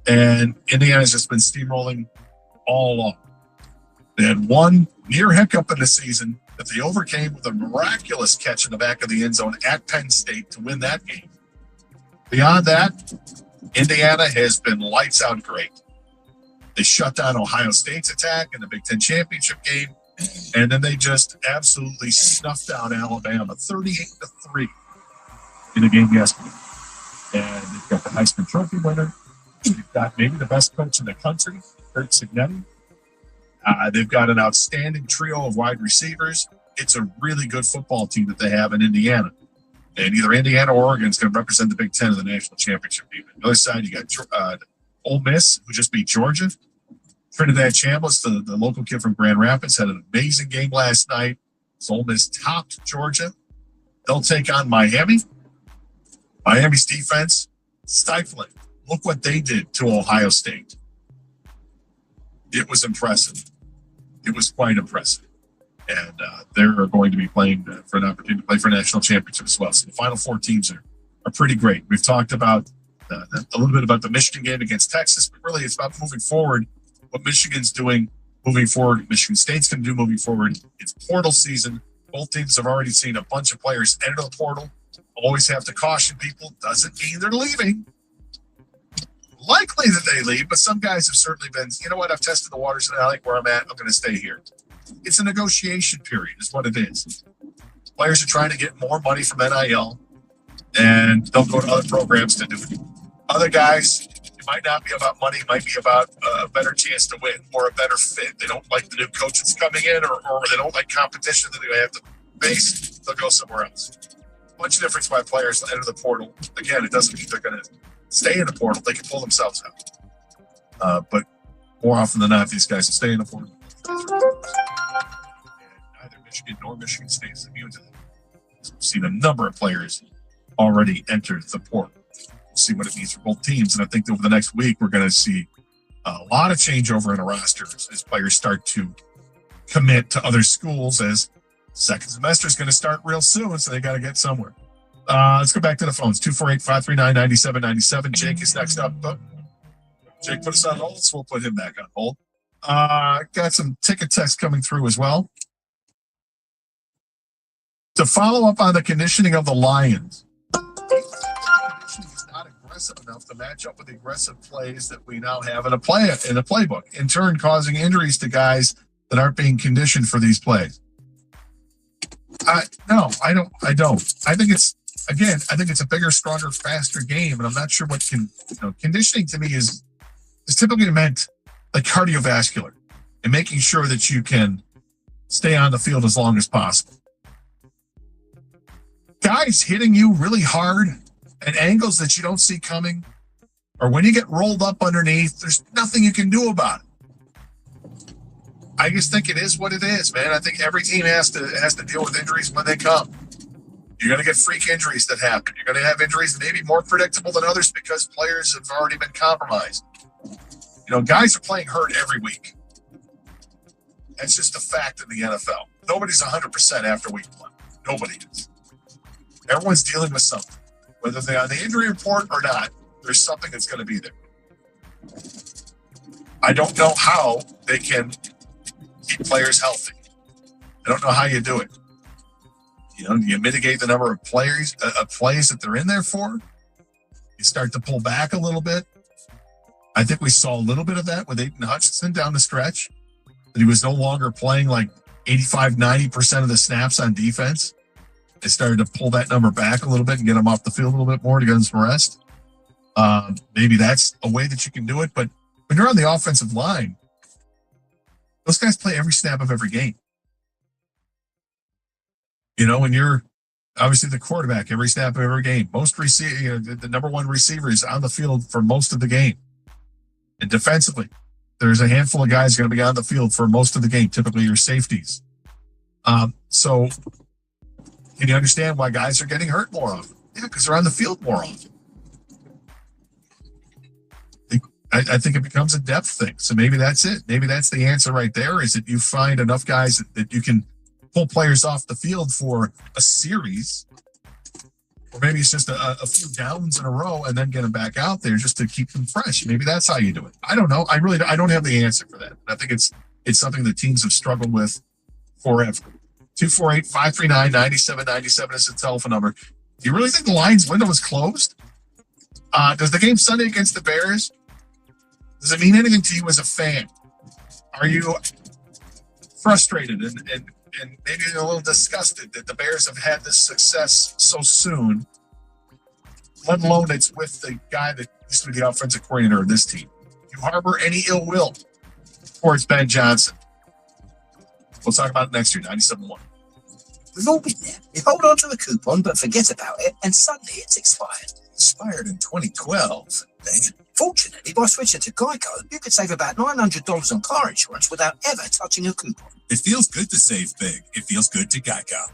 and Indiana's just been steamrolling all along. They had one near hiccup in the season that they overcame with a miraculous catch in the back of the end zone at Penn State to win that game. Beyond that, Indiana has been lights out great. They shut down Ohio State's attack in the Big Ten championship game, and then they just absolutely snuffed down Alabama 38-3 in the game yesterday. And they've got the Heisman Trophy winner. They've got maybe the best coach in the country, Kurt Signetti. They've got an outstanding trio of wide receivers. It's a really good football team that they have in Indiana. And either Indiana or Oregon is going to represent the Big Ten in the national championship game. On the other side, you got Ole Miss, who just beat Georgia. Trinidad Chambliss, the local kid from Grand Rapids, had an amazing game last night. So Ole Miss topped Georgia. They'll take on Miami. Miami's defense, stifling. Look what they did to Ohio State. It was impressive. It was quite impressive. And they're going to be playing for an opportunity to play for a national championship as well. So the final four teams are pretty great. We've talked about a little bit about the Michigan game against Texas, but really it's about moving forward, what Michigan's doing moving forward, Michigan State's going to do moving forward. It's portal season. Both teams have already seen a bunch of players enter the portal. Always have to caution people. Doesn't mean they're leaving. Likely that they leave, but some guys have certainly been, you know what, I've tested the waters and I like where I'm at. I'm going to stay here. It's a negotiation period is what it is. Players are trying to get more money from NIL, and they'll go to other programs to do it. Other guys, it might not be about money. It might be about a better chance to win or a better fit. They don't like the new coach that's coming in, or they don't like competition that they have to face. They'll go somewhere else. Much difference why players enter the portal. Again, it doesn't mean they're going to stay in the portal. They can pull themselves out. But more often than not, these guys will stay in the portal. Neither Michigan nor Michigan State is immune to that. So we've seen a number of players already enter the portal. We'll see what it means for both teams. And I think over the next week, we're going to see a lot of changeover in the rosters as players start to commit to other schools, as second semester is going to start real soon, so they got to get somewhere. Let's go back to the phones. 248-539-9797. Jake is next up. Oh, Jake put us on hold, so we'll put him back on hold. Got some ticket text coming through as well. To follow up on the conditioning of the Lions, conditioning is not aggressive enough to match up with the aggressive plays that we now have in a playbook, in turn causing injuries to guys that aren't being conditioned for these plays. No, I don't. I think it's a bigger, stronger, faster game, and I'm not sure what conditioning to me is typically meant like cardiovascular and making sure that you can stay on the field as long as possible. Guys hitting you really hard at angles that you don't see coming, or when you get rolled up underneath, there's nothing you can do about it. I just think it is what it is, man. I think every team has to deal with injuries when they come. You're going to get freak injuries that happen. You're going to have injuries that may be more predictable than others because players have already been compromised. Guys are playing hurt every week. That's just a fact in the NFL. Nobody's 100% after week one. Nobody is. Everyone's dealing with something. Whether they're on the injury report or not, there's something that's going to be there. I don't know how they can keep players healthy. I don't know how you do it. You mitigate the number of plays that they're in there for. You start to pull back a little bit. I think we saw a little bit of that with Aiden Hutchinson down the stretch, that he was no longer playing like 85-90% of the snaps on defense. They started to pull that number back a little bit and get him off the field a little bit more to get him some rest. Maybe that's a way that you can do it. But when you're on the offensive line, those guys play every snap of every game. When you're obviously the quarterback, every snap of every game, the number one receiver is on the field for most of the game. And defensively, there's a handful of guys going to be on the field for most of the game, typically your safeties. So can you understand why guys are getting hurt more often? Yeah, because they're on the field more often. I think it becomes a depth thing. So maybe that's it. Maybe that's the answer right there, is that you find enough guys that you can pull players off the field for a series Or maybe it's just a few downs in a row and then get them back out there just to keep them fresh. Maybe that's how you do it. I don't know. I don't have the answer for that. I think it's something that teams have struggled with forever. 248-539-9797 is the telephone number. Do you really think the Lions window is closed? Does the game Sunday against the Bears, does it mean anything to you as a fan? Are you frustrated and maybe a little disgusted that the Bears have had this success so soon, let alone it's with the guy that used to be the offensive coordinator of this team? Do you harbor any ill will towards Ben Johnson? We'll talk about it next year, 97.1. We've all been there. You hold on to a coupon but forget about it, and suddenly it's expired. Expired in 2012. Dang it. Fortunately, by switching to Geico, you could save about $900 on car insurance without ever touching a coupon. It feels good to save big. It feels good to Geico.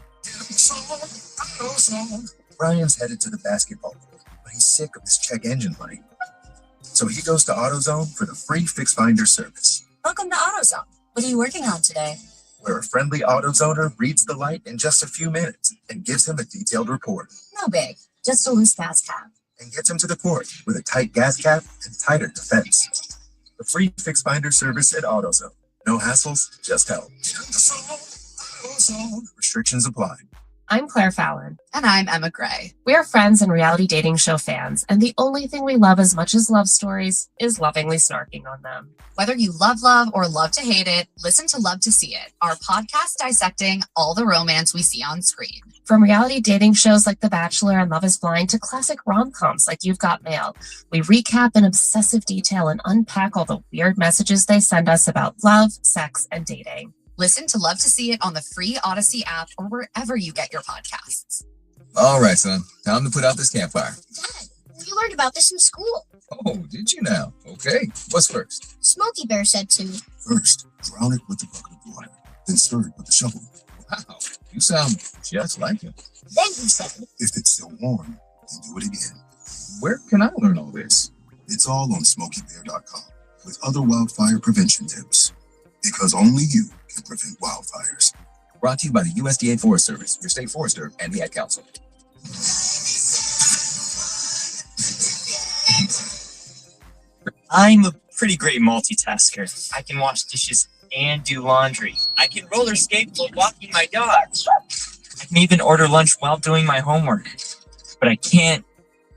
Brian's headed to the basketball court, but he's sick of his check engine light. So he goes to AutoZone for the free Fix Finder service, Welcome to AutoZone. What are you working on today? where a friendly AutoZoner reads the light in just a few minutes and gives him a detailed report, No big. Just a loose gas cap. and gets him to the port with a tight gas cap and tighter defense. The free Fix Finder service at AutoZone. No hassles, just help. Restrictions apply. I'm Claire Fallon. And I'm Emma Gray. We are friends and reality dating show fans, and the only thing we love as much as love stories is lovingly snarking on them. Whether you love or love to hate it, listen to Love to See It, our podcast dissecting all the romance we see on screen. From reality dating shows like The Bachelor and Love is Blind to classic rom-coms like You've Got Mail, we recap in obsessive detail and unpack all the weird messages they send us about love, sex, and dating. Listen to Love to See It on the free Odyssey app or wherever you get your podcasts. All right, son. Time to put out this campfire. Dad, we learned about this in school. Oh, did you now? Okay. What's first? Smokey Bear said to. First, drown it with a bucket of water, then stir it with a shovel. Wow. You sound just like him. Then he said. If it's still warm, then do it again. Where can I learn all this? It's all on SmokeyBear.com with other wildfire prevention tips. Because only you can prevent wildfires. Brought to you by the USDA Forest Service, your state forester, and the Ad Council. I'm a pretty great multitasker. I can wash dishes and do laundry. I can roller skate while walking my dog. I can even order lunch while doing my homework. But I can't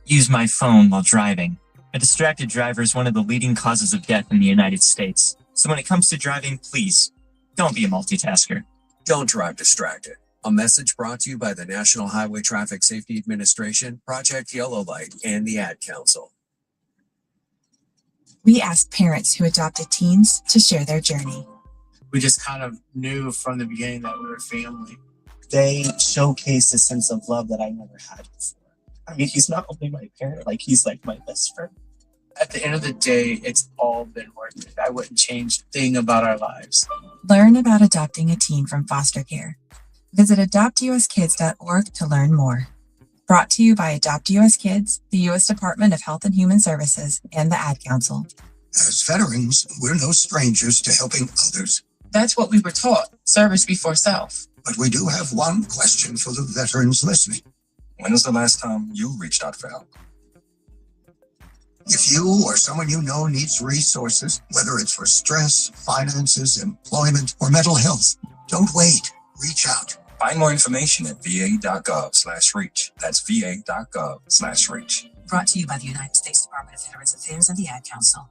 use my phone while driving. A distracted driver is one of the leading causes of death in the United States. So when it comes to driving, please, don't be a multitasker. Don't drive distracted. A message brought to you by the National Highway Traffic Safety Administration, Project Yellow Light, and the Ad Council. We asked parents who adopted teens to share their journey. We just kind of knew from the beginning that we were family. They showcased a sense of love that I never had before. I mean, he's not only my parent, like he's like my best friend. At the end of the day, it's all been worth it. I wouldn't change a thing about our lives. Learn about adopting a teen from foster care. Visit adoptuskids.org to learn more. Brought to you by Adopt US Kids, the U.S. Department of Health and Human Services, and the Ad Council. As veterans, we're no strangers to helping others. That's what we were taught, service before self. But we do have one question for the veterans listening. When was the last time you reached out for help? If you or someone you know needs resources, whether it's for stress, finances, employment, or mental health, don't wait. Reach out. Find more information at va.gov/reach. That's va.gov/reach. Brought to you by the United States Department of Veterans Affairs and the Ad Council.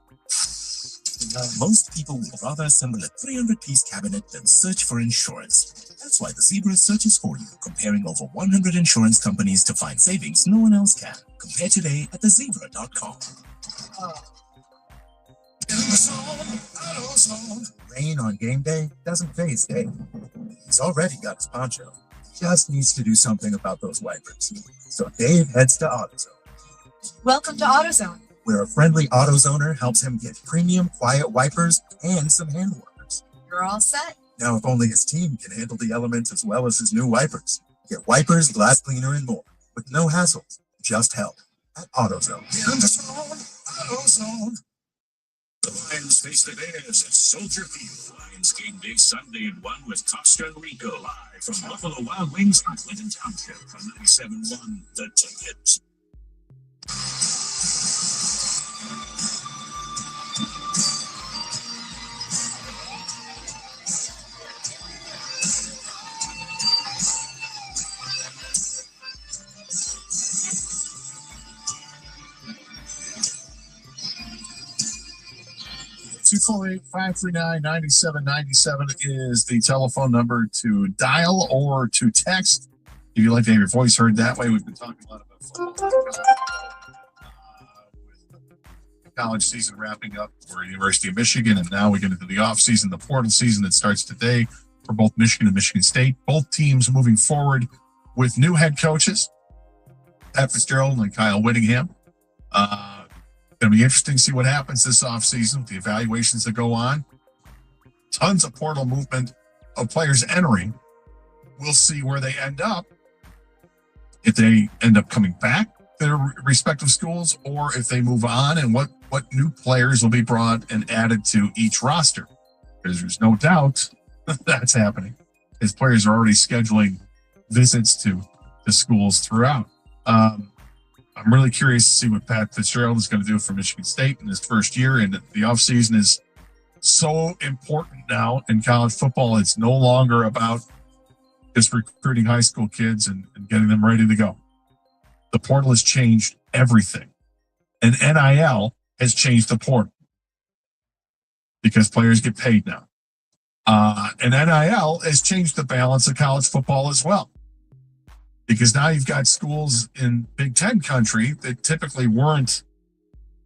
Most people would rather assemble a 300-piece cabinet than search for insurance. That's why the Zebra searches for you, comparing over 100 insurance companies to find savings no one else can. Compare today at thezebra.com. Rain on game day doesn't phase Dave. He's already got his poncho. Just needs to do something about those wipers. So Dave heads to AutoZone, Welcome to AutoZone. where a friendly AutoZoner helps him get premium quiet wipers and some hand warmers. You're all set. Now, if only his team can handle the elements as well as his new wipers. Get wipers, glass cleaner, and more with no hassles, just help at AutoZone. The Lions face the Bears at Soldier Field. Lions game day Sunday at 1 with Costa Rica live from Buffalo Wild Wings in Clinton Township on 97.1 The Ticket. Two 539-9797 is the telephone number to dial or to text. If you'd like to have your voice heard that way, we've been talking a lot about football. With the college season wrapping up for University of Michigan, and now we get into the off season, the portal season that starts today for both Michigan and Michigan State. Both teams moving forward with new head coaches, Pat Fitzgerald and Kyle Whittingham. Going to be interesting to see what happens this offseason with the evaluations that go on. Tons of portal movement of players entering. We'll see where they end up. If they end up coming back to their respective schools, or if they move on, and what new players will be brought and added to each roster. Because there's no doubt that's happening, as players are already scheduling visits to schools throughout. I'm really curious to see what Pat Fitzgerald is going to do for Michigan State in his first year. And the offseason is so important now in college football. It's no longer about just recruiting high school kids and getting them ready to go. The portal has changed everything. And NIL has changed the portal because players get paid now. And NIL has changed the balance of college football as well. Because now you've got schools in Big Ten country that typically weren't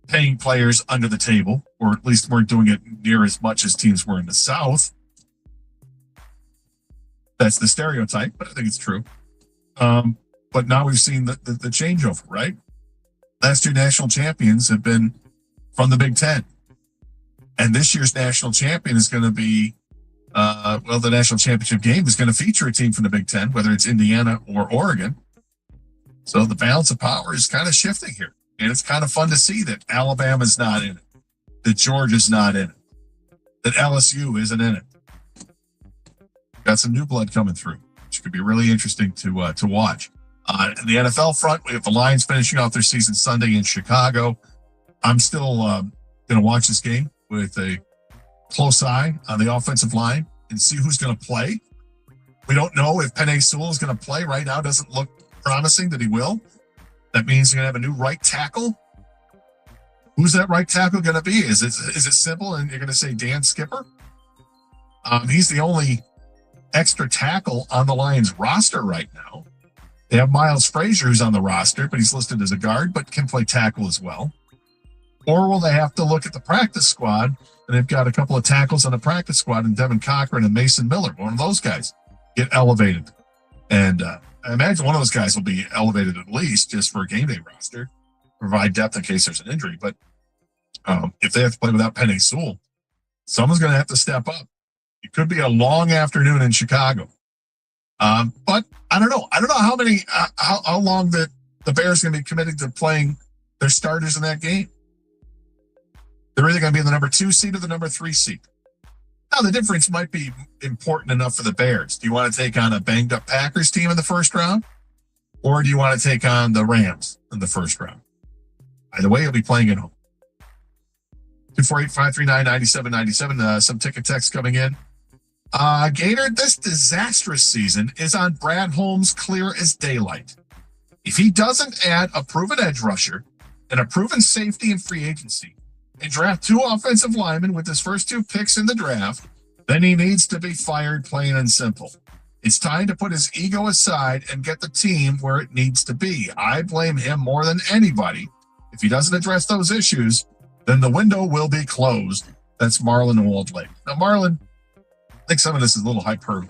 paying players under the table, or at least weren't doing it near as much as teams were in the South. That's the stereotype, but I think it's true. But now we've seen the changeover, right? Last year, national champions have been from the Big Ten. And this year's national champion is going to be the national championship game is going to feature a team from the Big Ten, whether it's Indiana or Oregon. So the balance of power is kind of shifting here. And it's kind of fun to see that Alabama's not in it, that Georgia's not in it, that LSU isn't in it. Got some new blood coming through, which could be really interesting to watch. In the NFL front, we have the Lions finishing off their season Sunday in Chicago. I'm still going to watch this game with a close eye on the offensive line and see who's going to play. We don't know if Penei Sewell is going to play right now. Doesn't look promising that he will. That means you're going to have a new right tackle. Who's that right tackle going to be? Is it simple and you're going to say Dan Skipper? He's the only extra tackle on the Lions roster right now. They have Miles Frazier who's on the roster, but he's listed as a guard, but can play tackle as well. Or will they have to look at the practice squad, and they've got a couple of tackles on the practice squad, and Devin Cochran and Mason Miller, one of those guys, get elevated. And I imagine one of those guys will be elevated at least just for a game day roster, provide depth in case there's an injury. But if they have to play without Penei Sewell, someone's going to have to step up. It could be a long afternoon in Chicago. But I don't know. I don't know how long the Bears are going to be committed to playing their starters in that game. They're either going to be in the number 2 seed or the number 3 seed. Now, the difference might be important enough for the Bears. Do you want to take on a banged-up Packers team in the first round? Or do you want to take on the Rams in the first round? Either way, you'll be playing at home. 248-539-9797. Some ticket text coming in. Gator, this disastrous season is on Brad Holmes clear as daylight. If he doesn't add a proven edge rusher and a proven safety in free agency, and draft 2 offensive linemen with his first 2 picks in the draft, then he needs to be fired, plain and simple. It's time to put his ego aside and get the team where it needs to be. I blame him more than anybody. If he doesn't address those issues, then the window will be closed. That's Marlon in Walled Lake. Now, Marlon, I think some of this is a little hyperbole.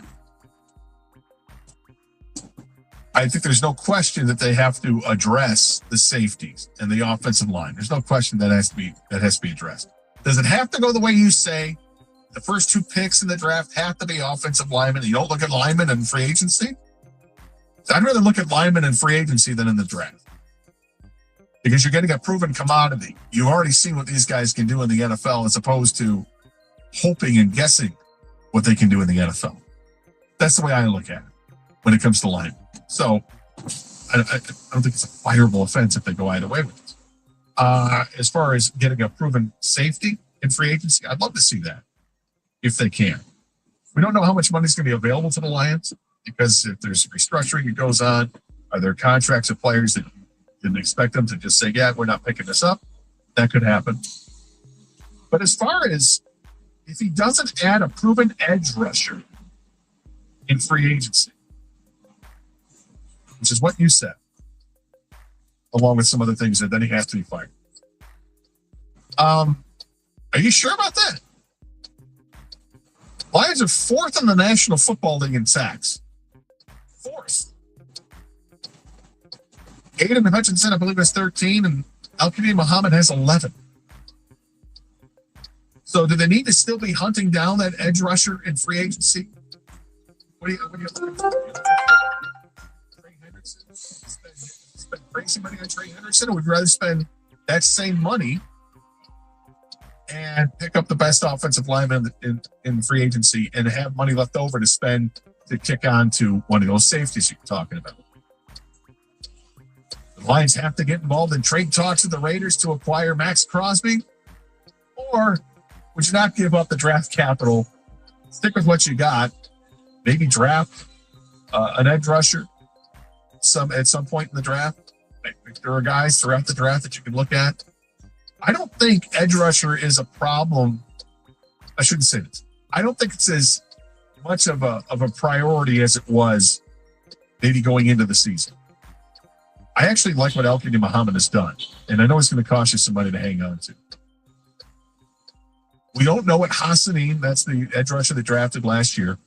I think there's no question that they have to address the safeties and the offensive line. There's no question that has to be addressed. Does it have to go the way you say? The first 2 picks in the draft have to be offensive linemen. You don't look at linemen in free agency? So I'd rather look at linemen in free agency than in the draft. because you're getting a proven commodity. You've already seen what these guys can do in the NFL as opposed to hoping and guessing what they can do in the NFL. That's the way I look at it when it comes to line. So I don't think it's a fireable offense if they go either way with it. As far as getting a proven safety in free agency, I'd love to see that if they can. We don't know how much money is going to be available to the Lions because if there's restructuring that goes on, are there contracts of players that didn't expect them to just say, yeah, we're not picking this up? That could happen. But as far as if he doesn't add a proven edge rusher in free agency, which is what you said, along with some other things, that then he has to be fired. Are you sure about that? Lions are 4th in the National Football League in sacks. 4th. Aiden Hutchinson, I believe, has 13, and Al-Qadim Muhammad has 11. So do they need to still be hunting down that edge rusher in free agency? What do you think? Trey Henderson? Spend crazy money on Trey Henderson, or would you rather spend that same money and pick up the best offensive lineman in free agency and have money left over to spend to kick on to one of those safeties you're talking about? The Lions have to get involved in trade talks with the Raiders to acquire Max Crosby, or would you not give up the draft capital, stick with what you got, maybe draft an edge rusher at some point in the draft? There are guys throughout the draft that you can look at. I don't think edge rusher is a problem. I shouldn't say this. I don't think it's as much of a priority as it was maybe going into the season. I actually like what Al-Qadim Muhammad has done, and I know it's going to cost you some money to hang on to. We don't know what Hassanin, that's the edge rusher that drafted last year.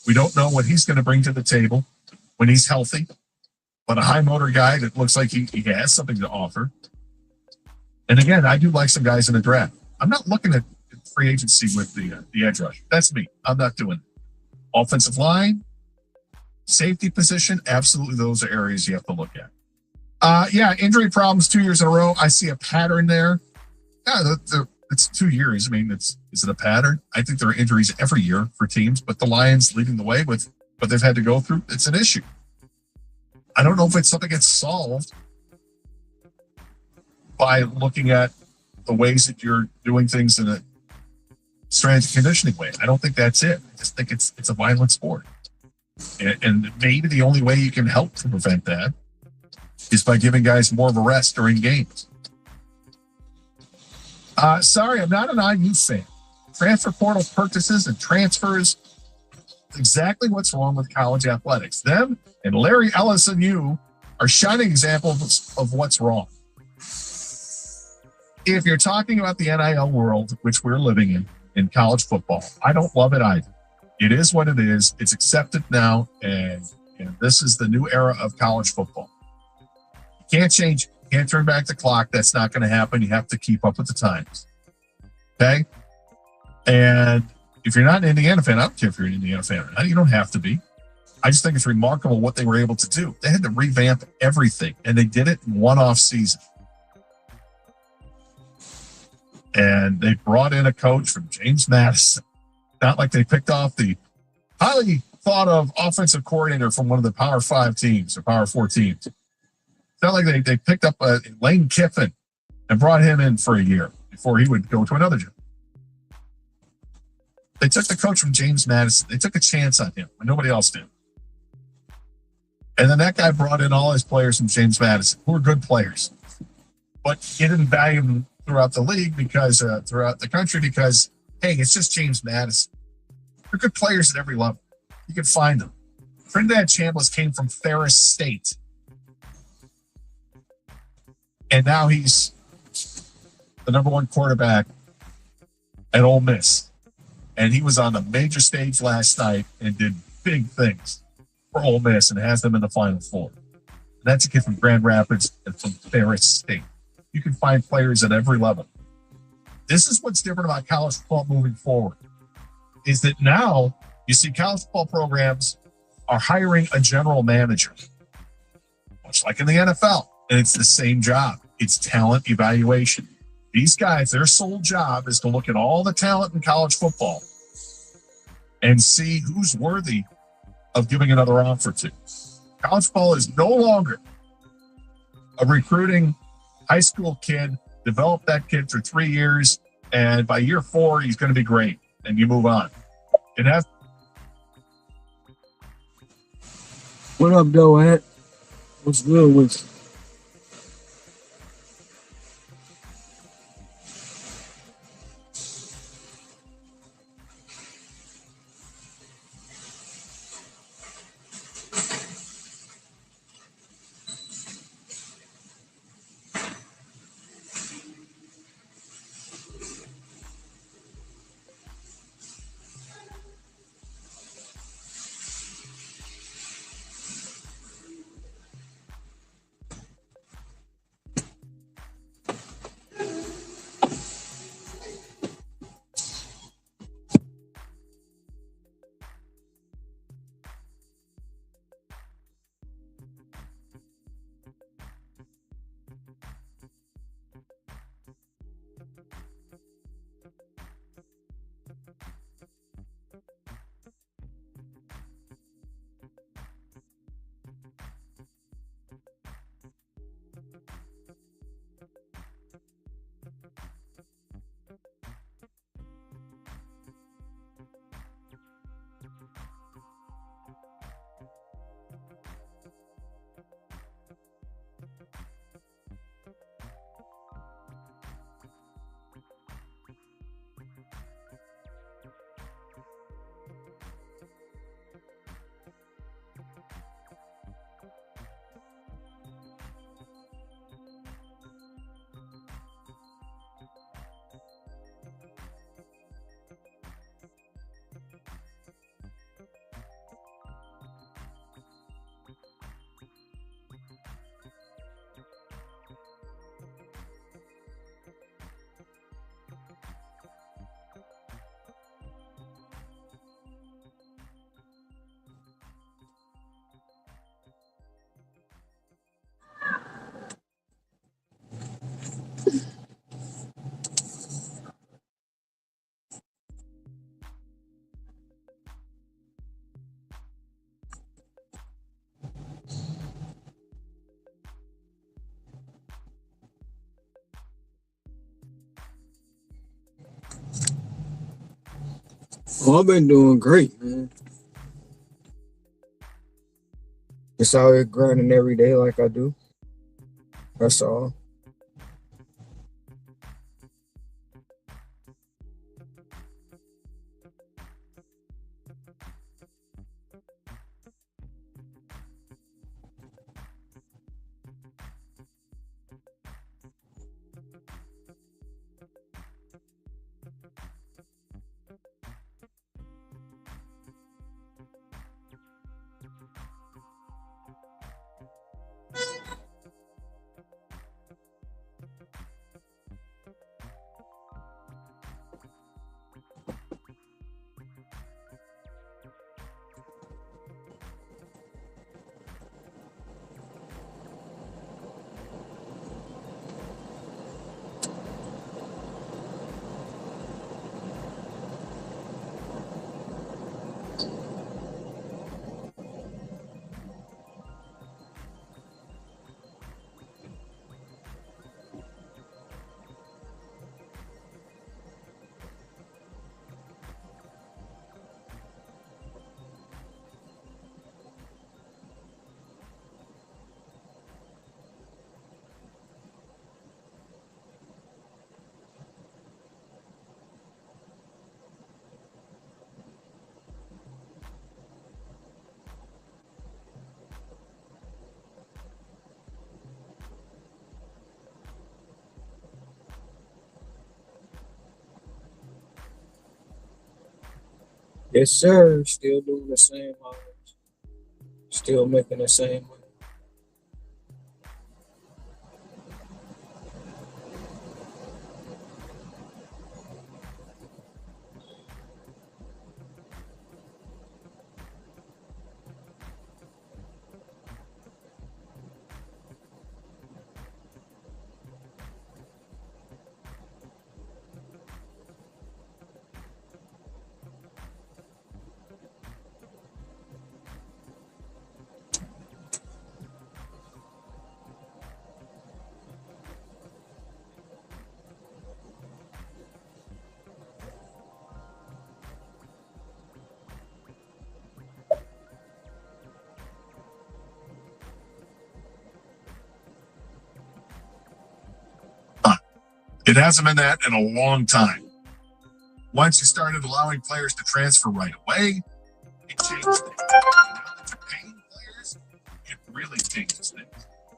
We don't know what he's going to bring to the table when he's healthy, but a high motor guy that looks like he has something to offer. And again, I do like some guys in the draft. I'm not looking at free agency with the edge rush. That's me. I'm not doing it. Offensive line, safety position, absolutely those are areas you have to look at. Injury problems 2 years in a row. I see a pattern there. Yeah, it's 2 years. I mean, is it a pattern? I think there are injuries every year for teams, but the Lions leading the way with what they've had to go through, it's an issue. I don't know if it's something that's solved by looking at the ways that you're doing things in a strength and conditioning way. I don't think that's it. I just think it's a violent sport. And maybe the only way you can help to prevent that is by giving guys more of a rest during games. Sorry, I'm not an IU fan. Transfer portal purchases and transfers, exactly what's wrong with college athletics. Them and Larry Ellis and you are shining examples of what's wrong. If you're talking about the NIL world, which we're living in college football, I don't love it either. It is what it is. It's accepted now, and this is the new era of college football. You can't change it. You can't turn back the clock. That's not going to happen. You have to keep up with the times. Okay? And if you're not an Indiana fan, I don't care if you're an Indiana fan or not. You don't have to be. I just think it's remarkable what they were able to do. They had to revamp everything, and they did it in one off season. And they brought in a coach from James Madison. Not like they picked off the highly thought of offensive coordinator from one of the Power 5 teams or Power 4 teams. It's not like they picked up Lane Kiffin and brought him in for a year before he would go to another job. They took the coach from James Madison. They took a chance on him when nobody else did. And then that guy brought in all his players from James Madison, who were good players. But he didn't value them throughout the league throughout the country because, hey, it's just James Madison. They're good players at every level. You can find them. Trinidad Chambliss came from Ferris State. And now he's the number one quarterback at Ole Miss. And he was on the major stage last night and did big things for Ole Miss and has them in the Final Four. And that's a kid from Grand Rapids and from Ferris State. You can find players at every level. This is what's different about college football moving forward, is that now you see college football programs are hiring a general manager, much like in the NFL, and it's the same job. It's talent evaluation. These guys, their sole job is to look at all the talent in college football and see who's worthy of giving another offer to. College football is no longer a recruiting high school kid, develop that kid for 3 years, and by year 4, he's going to be great, and you move on. It has. What up, though, Ant? What's good with you? Oh, I've been doing great, man. Just out here grinding every day like I do. That's all. Yes, sir. Still doing the same hours. Still making the same money. It hasn't been that in a long time. Once you started allowing players to transfer right away, it changed things. Now that you're paying players, it really changes things.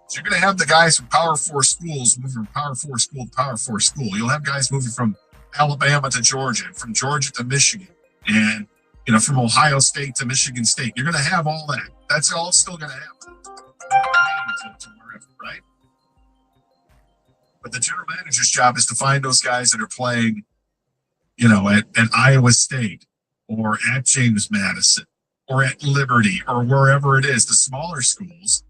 So you're going to have the guys from Power 4 schools moving from Power 4 school to Power 4 school. You'll have guys moving from Alabama to Georgia, from Georgia to Michigan, and from Ohio State to Michigan State. You're going to have all that. That's all still going to happen. To wherever, right? But the general manager's job is to find those guys that are playing, at Iowa State or at James Madison or at Liberty or wherever it is, the smaller schools.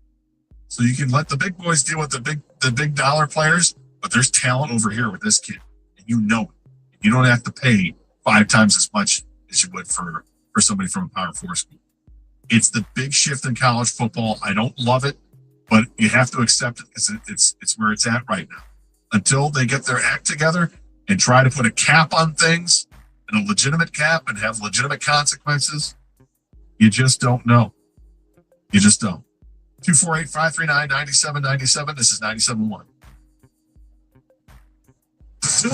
So you can let the big boys deal with the big dollar players, but there's talent over here with this kid. And you know it. You don't have to pay 5 times as much as you would for somebody from a Power 4 school. It's the big shift in college football. I don't love it, but you have to accept it because it's where it's at right now. Until they get their act together and try to put a cap on things, and a legitimate cap, and have legitimate consequences, you just don't know. You just don't. 248-539-9797. This is 97.1. The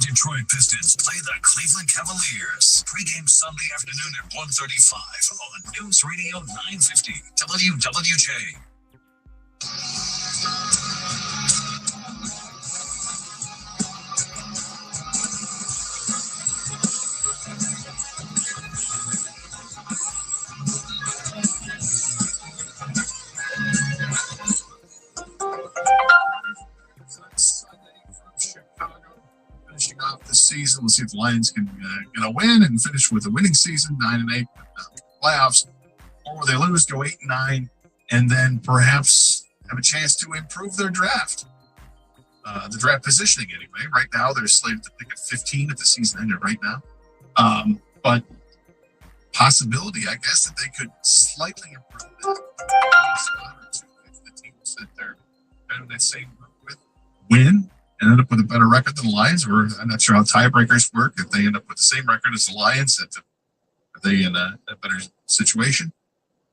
Detroit Pistons play the Cleveland Cavaliers. Pre-game Sunday afternoon at 1:35 on News Radio 950 WWJ. Finishing off the season, we'll see if the Lions can get a win and finish with a winning season, 9-8 playoffs, or will they lose, go 8-9, and then perhaps have a chance to improve their draft, the draft positioning anyway. Right now, they're slated to pick at 15 if the season ended right now, but possibility, I guess, that they could slightly improve it. If the teams that they're in that same group with win and end up with a better record than the Lions, or I'm not sure how tiebreakers work. If they end up with the same record as the Lions, are they in a better situation?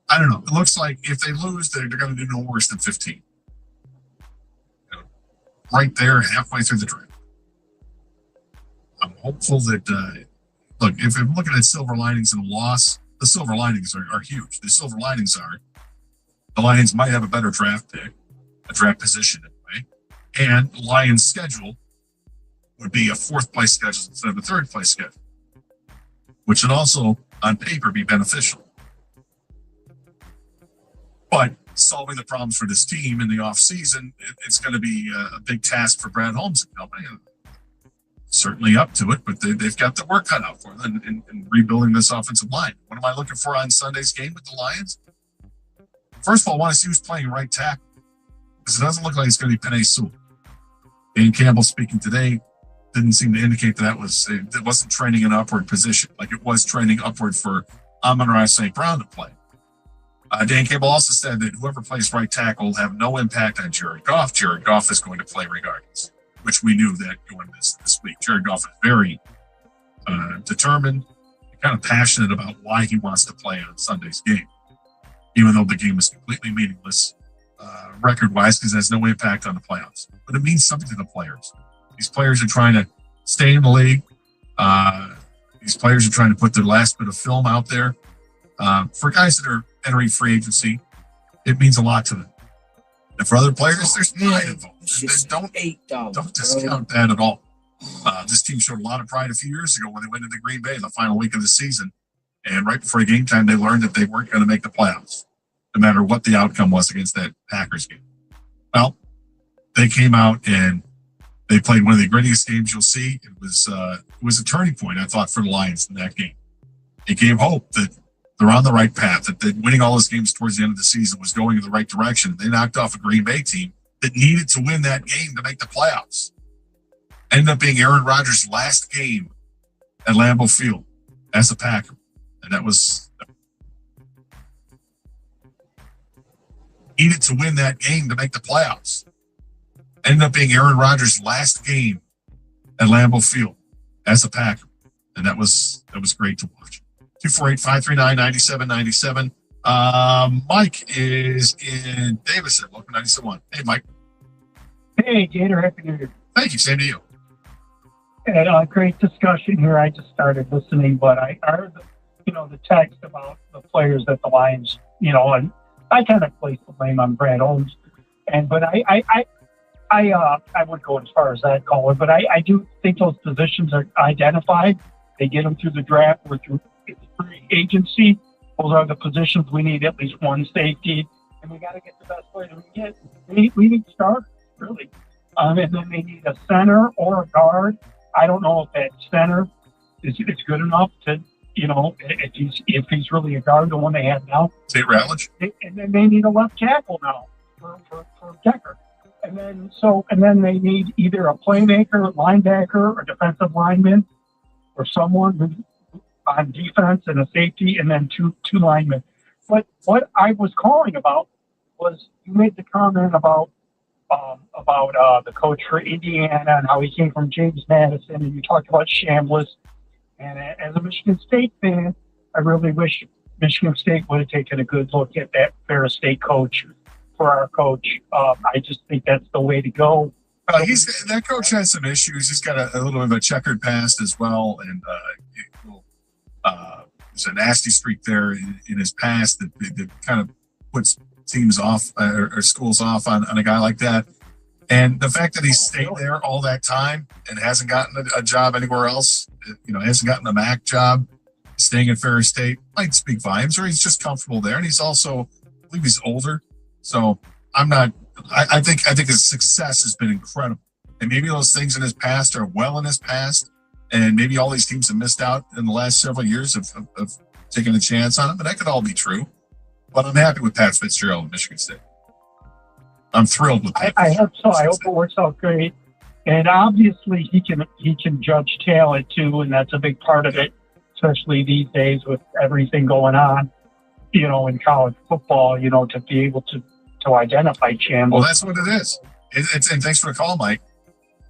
I don't know. It looks like if they lose, they're going to do no worse than 15. Right there, halfway through the draft. I'm hopeful that, look, if I'm looking at silver linings in a loss, the silver linings are huge. The silver linings are the Lions might have a better draft pick, a draft position anyway, and the Lions' schedule would be a 4th place schedule instead of a 3rd place schedule, which would also, on paper, be beneficial. But solving the problems for this team in the offseason, it's going to be a big task for Brad Holmes and company. Certainly up to it, but they've got the work cut out for them in rebuilding this offensive line. What am I looking for on Sunday's game with the Lions? First of all, I want to see who's playing right tackle, because it doesn't look like it's going to be Penei Sewell. Dan Campbell speaking today didn't seem to indicate that it wasn't trending in an upward position, like it was trending upward for Amon-Ra St. Brown to play. Dan Campbell also said that whoever plays right tackle will have no impact on Jared Goff. Jared Goff is going to play regardless, which we knew that going this week. Jared Goff is very determined, kind of passionate about why he wants to play on Sunday's game, even though the game is completely meaningless record-wise because it has no impact on the playoffs. But it means something to the players. These players are trying to stay in the league. These players are trying to put their last bit of film out there. For guys that are entering free agency, it means a lot to them. And for other players, there's pride involved. Don't discount that at all. This team showed a lot of pride a few years ago when they went into Green Bay in the final week of the season. And right before game time, they learned that they weren't going to make the playoffs, no matter what the outcome was against that Packers game. Well, they came out and they played one of the greatest games you'll see. It was a turning point, I thought, for the Lions in that game. It gave hope that they're on the right path, that winning all those games towards the end of the season was going in the right direction. They knocked off a Green Bay team that needed to win that game to make the playoffs. Ended up being Aaron Rodgers' last game at Lambeau Field as a Packer. And that was needed to win that game to make the playoffs. Ended up being Aaron Rodgers' last game at Lambeau Field as a Packer. And that was great to watch. 248-539-9797. Mike is in Davison. Welcome to 97.1. Hey, Mike. Hey, Gator, happy New Year. Thank you. Same to you. And great discussion here. I just started listening, but I heard, the text about the players that the Lions, and I kind of place the blame on Brad Holmes. But I wouldn't go as far as that caller, but I do think those positions are identified. They get them through the draft or through free agency. Those are the positions we need at least one safety, and we got to get the best player we can get. We need starters, really. And then they need a center or a guard. I don't know if that center is good enough to, if he's really a guard, the one they have now. Tate Ratledge. And then they need a left tackle now for Decker. And then they need either a playmaker, linebacker, or defensive lineman, or someone who's on defense and a safety, and then two linemen. But what I was calling about was you made the comment about the coach for Indiana and how he came from James Madison, and you talked about Chambliss. And as a Michigan State fan, I really wish Michigan State would have taken a good look at that Ferris State coach for our coach. I just think that's the way to go. That coach has some issues. He's got a little bit of a checkered past as well, and there's a nasty streak there in his past that kind of puts teams off or schools off on a guy like that. And the fact that he's stayed there all that time and hasn't gotten a job anywhere else, hasn't gotten a MAC job, staying at Ferris State might speak volumes, or he's just comfortable there. And he's also, I believe he's older. So I think his success has been incredible. And maybe those things in his past are well in his past. And maybe all these teams have missed out in the last several years of taking a chance on him. But that could all be true. But I'm happy with Pat Fitzgerald at Michigan State. I'm thrilled with that. I hope so. I hope it works out great. And obviously he can judge talent too, and that's a big part of it, especially these days with everything going on, in college football, to be able to identify champions. Well, that's what it is. And thanks for the call, Mike.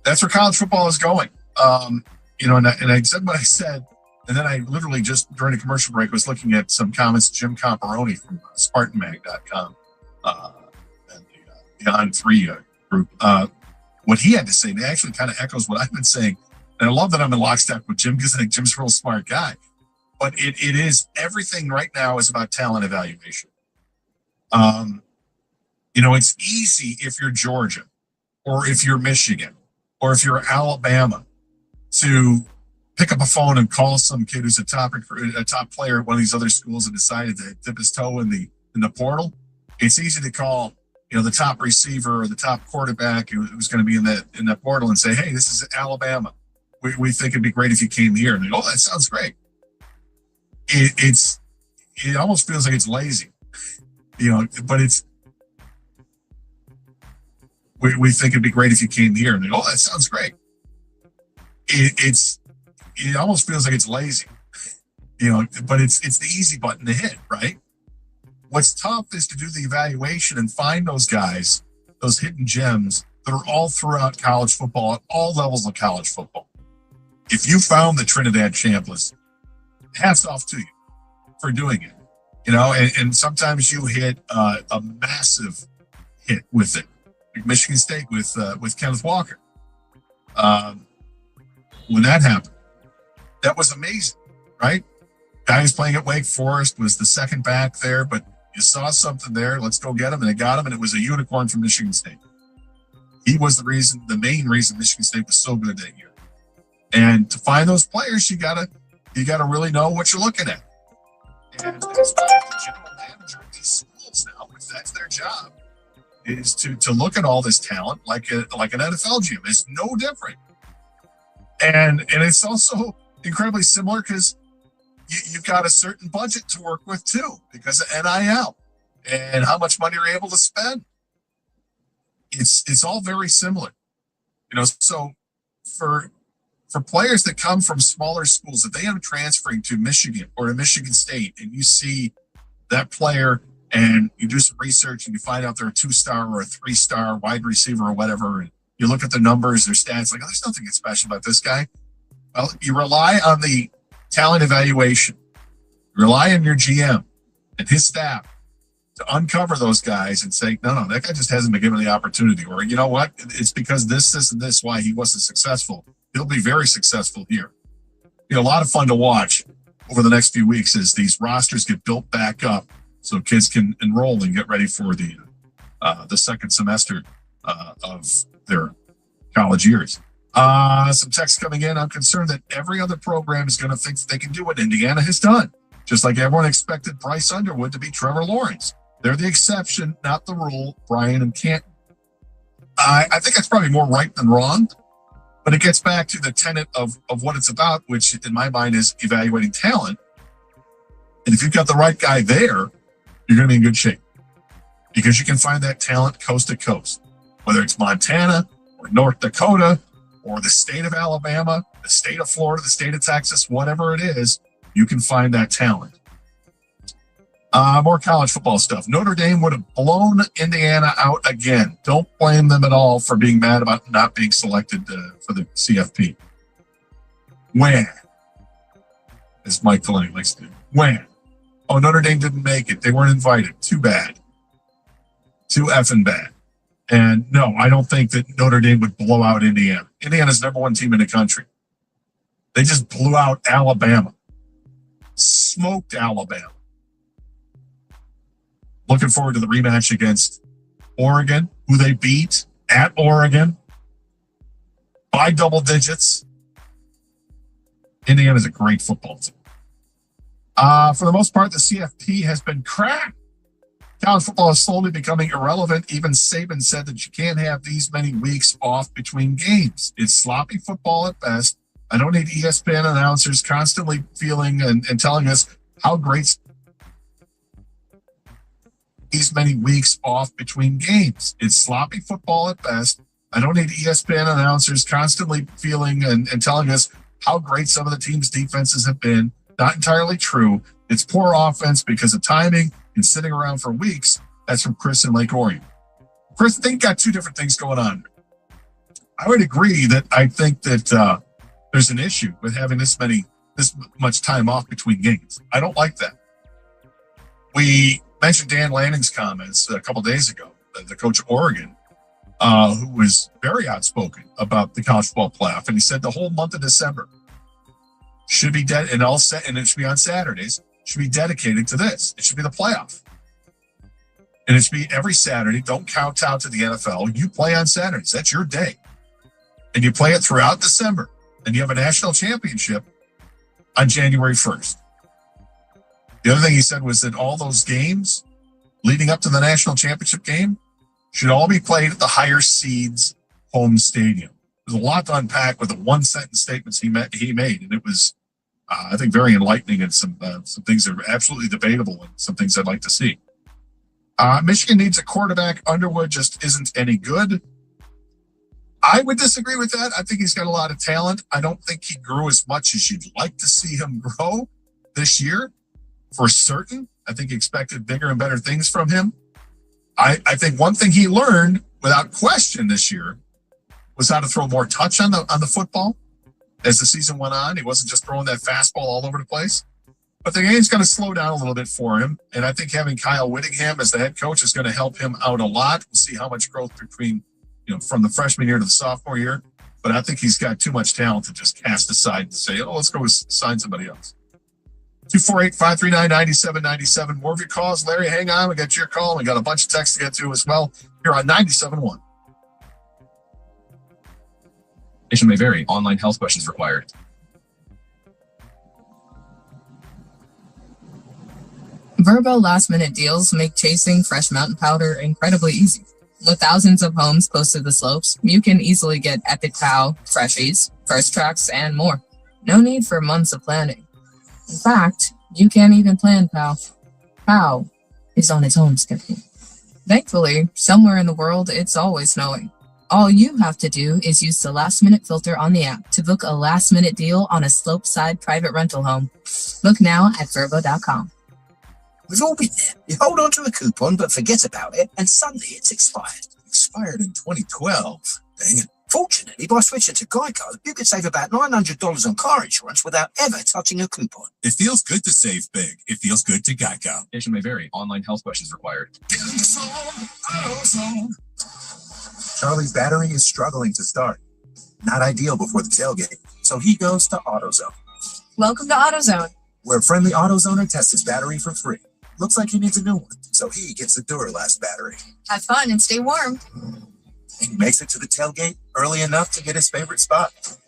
That's where college football is going. And I said what I said, and then I literally just during a commercial break was looking at some comments Jim Comparoni from SpartanMag.com. The On 3 group, what he had to say, and it actually kind of echoes what I've been saying. And I love that I'm in lockstep with Jim because I think Jim's a real smart guy. But it is, everything right now is about talent evaluation. It's easy if you're Georgia or if you're Michigan or if you're Alabama to pick up a phone and call some kid who's a top player at one of these other schools and decided to dip his toe in the portal. It's easy to call the top receiver or the top quarterback who's going to be in that portal and say, hey, this is Alabama. We think it'd be great if you came here. And they go, oh, that sounds great. It almost feels like it's lazy, but it's, we think it'd be great if you came here. And they go, oh, that sounds great. It almost feels like it's lazy, but it's the easy button to hit, right? What's tough is to do the evaluation and find those guys, those hidden gems that are all throughout college football at all levels of college football. If you found the Trinidad Chambliss, hats off to you for doing it. And sometimes you hit a massive hit with it. Like Michigan State with Kenneth Walker. When that happened, that was amazing, right? Guy who's playing at Wake Forest was the second back there, but you saw something there. Let's go get him, and they got him, and it was a unicorn from Michigan State. He was the main reason Michigan State was so good that year. And to find those players, you gotta really know what you're looking at. And that's why the general manager of these schools now, if that's their job, is to look at all this talent like an NFL GM. It's no different. And it's also incredibly similar because you've got a certain budget to work with too, because of NIL and how much money you're able to spend. It's all very similar, So for players that come from smaller schools, if they end up transferring to Michigan or to Michigan State, and you see that player and you do some research and you find out they're a 2-star or a 3-star wide receiver or whatever, and you look at the numbers, their stats, like, oh, there's nothing special about this guy. Well, you rely on the talent evaluation. You rely on your GM and his staff to uncover those guys and say, no, that guy just hasn't been given the opportunity. Or, you know what? It's because this, and this why he wasn't successful. He'll be very successful here. A lot of fun to watch over the next few weeks as these rosters get built back up so kids can enroll and get ready for the second semester of their college years. Some text coming in. I'm concerned that every other program is going to think that they can do what Indiana has done. Just like everyone expected Bryce Underwood to be Trevor Lawrence. They're the exception, not the rule, Brian and Canton. I think that's probably more right than wrong, but it gets back to the tenet of what it's about, which in my mind is evaluating talent. And if you've got the right guy there, you're going to be in good shape because you can find that talent coast to coast, whether it's Montana or North Dakota or the state of Alabama, the state of Florida, the state of Texas, whatever it is, you can find that talent. More college football stuff. Notre Dame would have blown Indiana out again. Don't blame them at all for being mad about not being selected for the CFP. When? As Mike Delaney likes to do. When? Oh, Notre Dame didn't make it. They weren't invited. Too bad. Too effing bad. And no, I don't think that Notre Dame would blow out Indiana. Indiana's number one team in the country. They just blew out Alabama. Smoked Alabama. Looking forward to the rematch against Oregon, who they beat at Oregon by double digits. Indiana's a great football team. For the most part, the CFP has been cracked. College football is slowly becoming irrelevant. Even Saban said that you can't have these many weeks off between games. It's sloppy football at best. I don't need ESPN announcers constantly feeling and telling us how great these many weeks off between games. It's sloppy football at best. I don't need ESPN announcers constantly feeling and telling us how great some of the team's defenses have been. Not entirely true. It's poor offense because of timing and sitting around for weeks. That's from Chris in Lake Orion. Chris, I think got two different things going on. I would agree that I think that there's an issue with having this much time off between games. I don't like that. We mentioned Dan Lanning's comments a couple days ago, the coach of Oregon, who was very outspoken about the college football playoff, and he said the whole month of December should be and it should be on Saturdays. Should be dedicated to this. It should be the playoff, and it should be every Saturday. Don't count out to the NFL. You play on Saturdays. That's your day, and you play it throughout December, and you have a national championship on January 1st. The other thing he said was that all those games leading up to the national championship game should all be played at the higher seeds home stadium. There's a lot to unpack with the one-sentence statements he made, and it was, I think, very enlightening and some things that are absolutely debatable and some things I'd like to see. Michigan needs a quarterback. Underwood just isn't any good. I would disagree with that. I think he's got a lot of talent. I don't think he grew as much as you'd like to see him grow this year. For certain, I think he expected bigger and better things from him. I think one thing he learned without question this year was how to throw more touch on the football as the season went on. He wasn't just throwing that fastball all over the place. But the game's going to slow down a little bit for him. And I think having Kyle Whittingham as the head coach is going to help him out a lot. We'll see how much growth between, from the freshman year to the sophomore year. But I think he's got too much talent to just cast aside and say, oh, let's go sign somebody else. 248-539-9797. More of your calls. Larry, hang on. We got your call. We got a bunch of texts to get to as well here on 97.1. Information may vary. Online health questions required. Verbo last-minute deals make chasing fresh mountain powder incredibly easy. With thousands of homes close to the slopes, you can easily get Epic Pow, Freshies, First Tracks, and more. No need for months of planning. In fact, you can't even plan POW. POW is on its own schedule. Thankfully, somewhere in the world, it's always snowing. All you have to do is use the last-minute filter on the app to book a last-minute deal on a slopeside private rental home. Look now at Verbo.com. We've all been there. You hold on to a coupon but forget about it, and suddenly it's expired. Expired in 2012. Dang it. Fortunately, by switching to Geico, you could save about $900 on car insurance without ever touching a coupon. It feels good to save big. It feels good to Geico. Application may vary. Online health questions required. Charlie's battery is struggling to start. Not ideal before the tailgate, so he goes to AutoZone, Welcome to AutoZone. where a friendly AutoZoner tests his battery for free. Looks like he needs a new one, so he gets the Duralast battery. Have fun and stay warm. And he makes it to the tailgate early enough to get his favorite spot.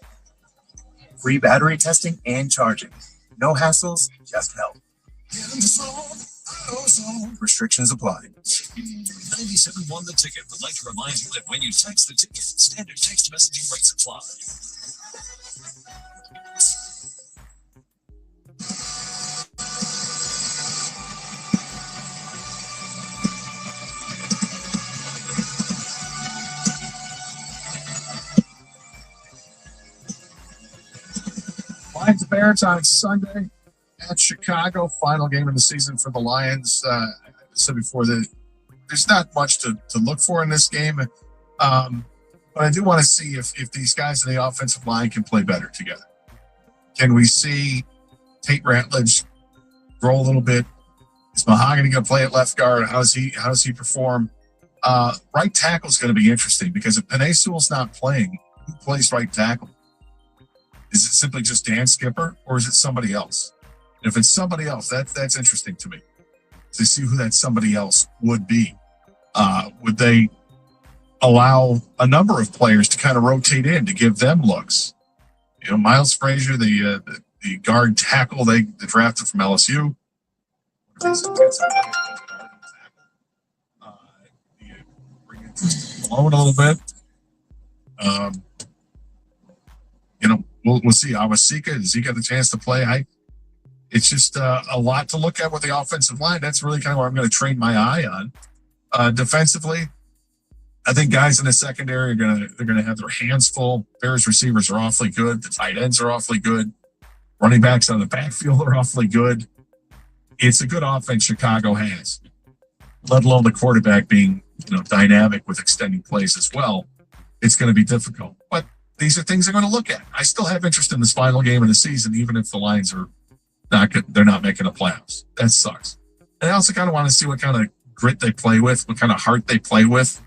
Free battery testing and charging. No hassles, just help. Restrictions apply. 97 won the ticket. Would like to remind you that when you text the ticket, standard text messaging rates apply. Lions Bears on Sunday at Chicago. Final game of the season for the Lions. I said before that there's not much to look for in this game. But I do want to see if these guys in the offensive line can play better together. Can we see Tate Ratledge grow a little bit? Is Mahogany going to play at left guard? How does he perform? Right tackle is going to be interesting because if Penei Sewell's not playing, who plays right tackle? Is it simply just Dan Skipper, or is it somebody else? And if it's somebody else, that's interesting to me to see who that somebody else would be. Would they allow a number of players to kind of rotate in to give them looks? You know, Miles Frazier, the guard tackle they drafted from LSU. Alone a little bit. You know, we'll see. Awasika, does he get the chance to play? It's just a lot to look at with the offensive line. That's really kind of where I'm going to train my eye on. Defensively, I think guys in the secondary they're gonna have their hands full. Bears receivers are awfully good. The tight ends are awfully good. Running backs out of the backfield are awfully good. It's a good offense Chicago has, let alone the quarterback being dynamic with extending plays as well. It's going to be difficult, but these are things I'm going to look at. I still have interest in this final game of the season, even if the Lions are not good. They're not making the playoffs. That sucks. And I also kind of want to see what kind of grit they play with, what kind of heart they play with.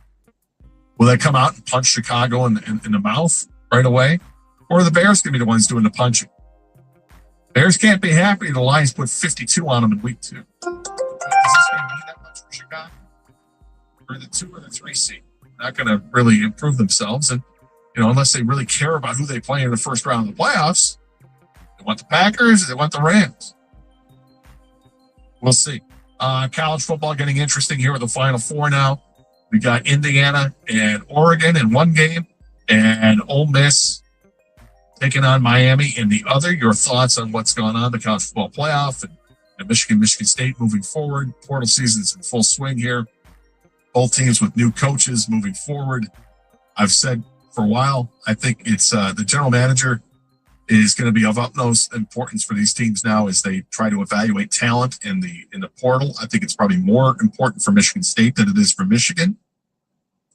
Will they come out and punch Chicago in the mouth right away? Or are the Bears going to be the ones doing the punching? Bears can't be happy the Lions put 52 on them in week 2. Is this going to mean that much for Chicago? Or the 2 or the 3 seed? Not going to really improve themselves. And, unless they really care about who they play in the first round of the playoffs, they want the Packers, they want the Rams. We'll see. College football getting interesting here with the Final Four now. We got Indiana and Oregon in one game, and Ole Miss taking on Miami in the other. Your thoughts on what's going on in the college football playoff and Michigan State moving forward. Portal season's in full swing here. Both teams with new coaches moving forward. I've said for a while, I think it's the general manager is going to be of utmost importance for these teams now as they try to evaluate talent in the portal. I think it's probably more important for Michigan State than it is for Michigan.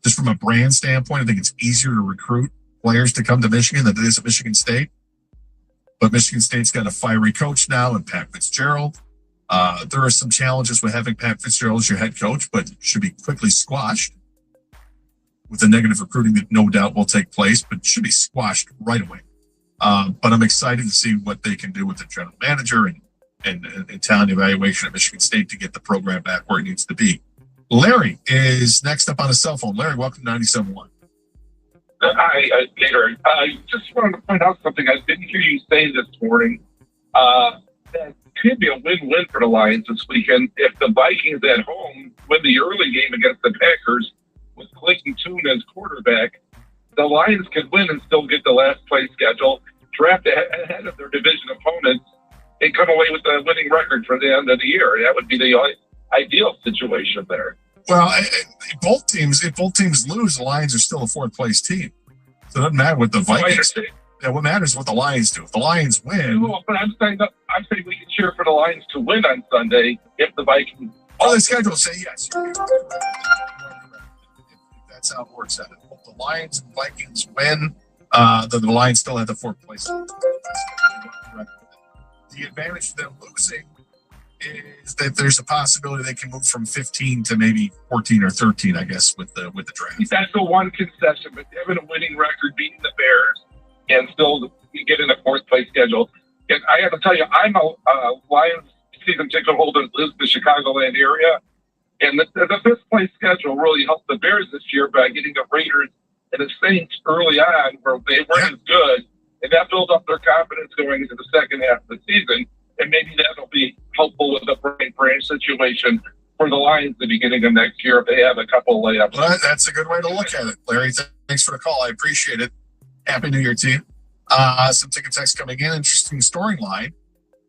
Just from a brand standpoint, I think it's easier to recruit players to come to Michigan than it is at Michigan State. But Michigan State's got a fiery coach now in Pat Fitzgerald. There are some challenges with having Pat Fitzgerald as your head coach, but should be quickly squashed with the negative recruiting that no doubt will take place, but should be squashed right away. But I'm excited to see what they can do with the general manager and talent evaluation at Michigan State to get the program back where it needs to be. Larry is next up on a cell phone. Larry, welcome to 97.1. Hi, Peter. I just wanted to point out something. I didn't hear you say this morning. That could be a win-win for the Lions this weekend if the Vikings at home win the early game against the Packers with Clayton Tune as quarterback. The Lions could win and still get the last place schedule, draft ahead of their division opponents, and come away with a winning record for the end of the year. That would be the ideal situation there. Well, if both teams lose, the Lions are still a fourth place team. So it doesn't matter what the Vikings do. Yeah, what matters is what the Lions do. If the Lions win. No, but I'm saying we can cheer for the Lions to win on Sunday if the Vikings. Oh, the schedule say yes. If That's how it works out. If the Lions and Vikings win, the Lions still have the fourth place. The advantage to them losing is that there's a possibility they can move from 15 to maybe 14 or 13, I guess, with the draft. That's the one concession, but having a winning record, beating the Bears, and still getting a fourth place schedule. And I have to tell you, I'm a Lions season ticket holder that lives in the Chicagoland area, and the fifth place schedule really helped the Bears this year by getting the Raiders and the Saints early on, where they weren't as good, and that built up their confidence going into the second half of the season. And maybe that'll be helpful with the Frank Branch situation for the Lions at the beginning of next year if they have a couple of layups. Well, that's a good way to look at it, Larry. Thanks for the call. I appreciate it. Happy New Year to you. Some ticket text coming in. Interesting storyline.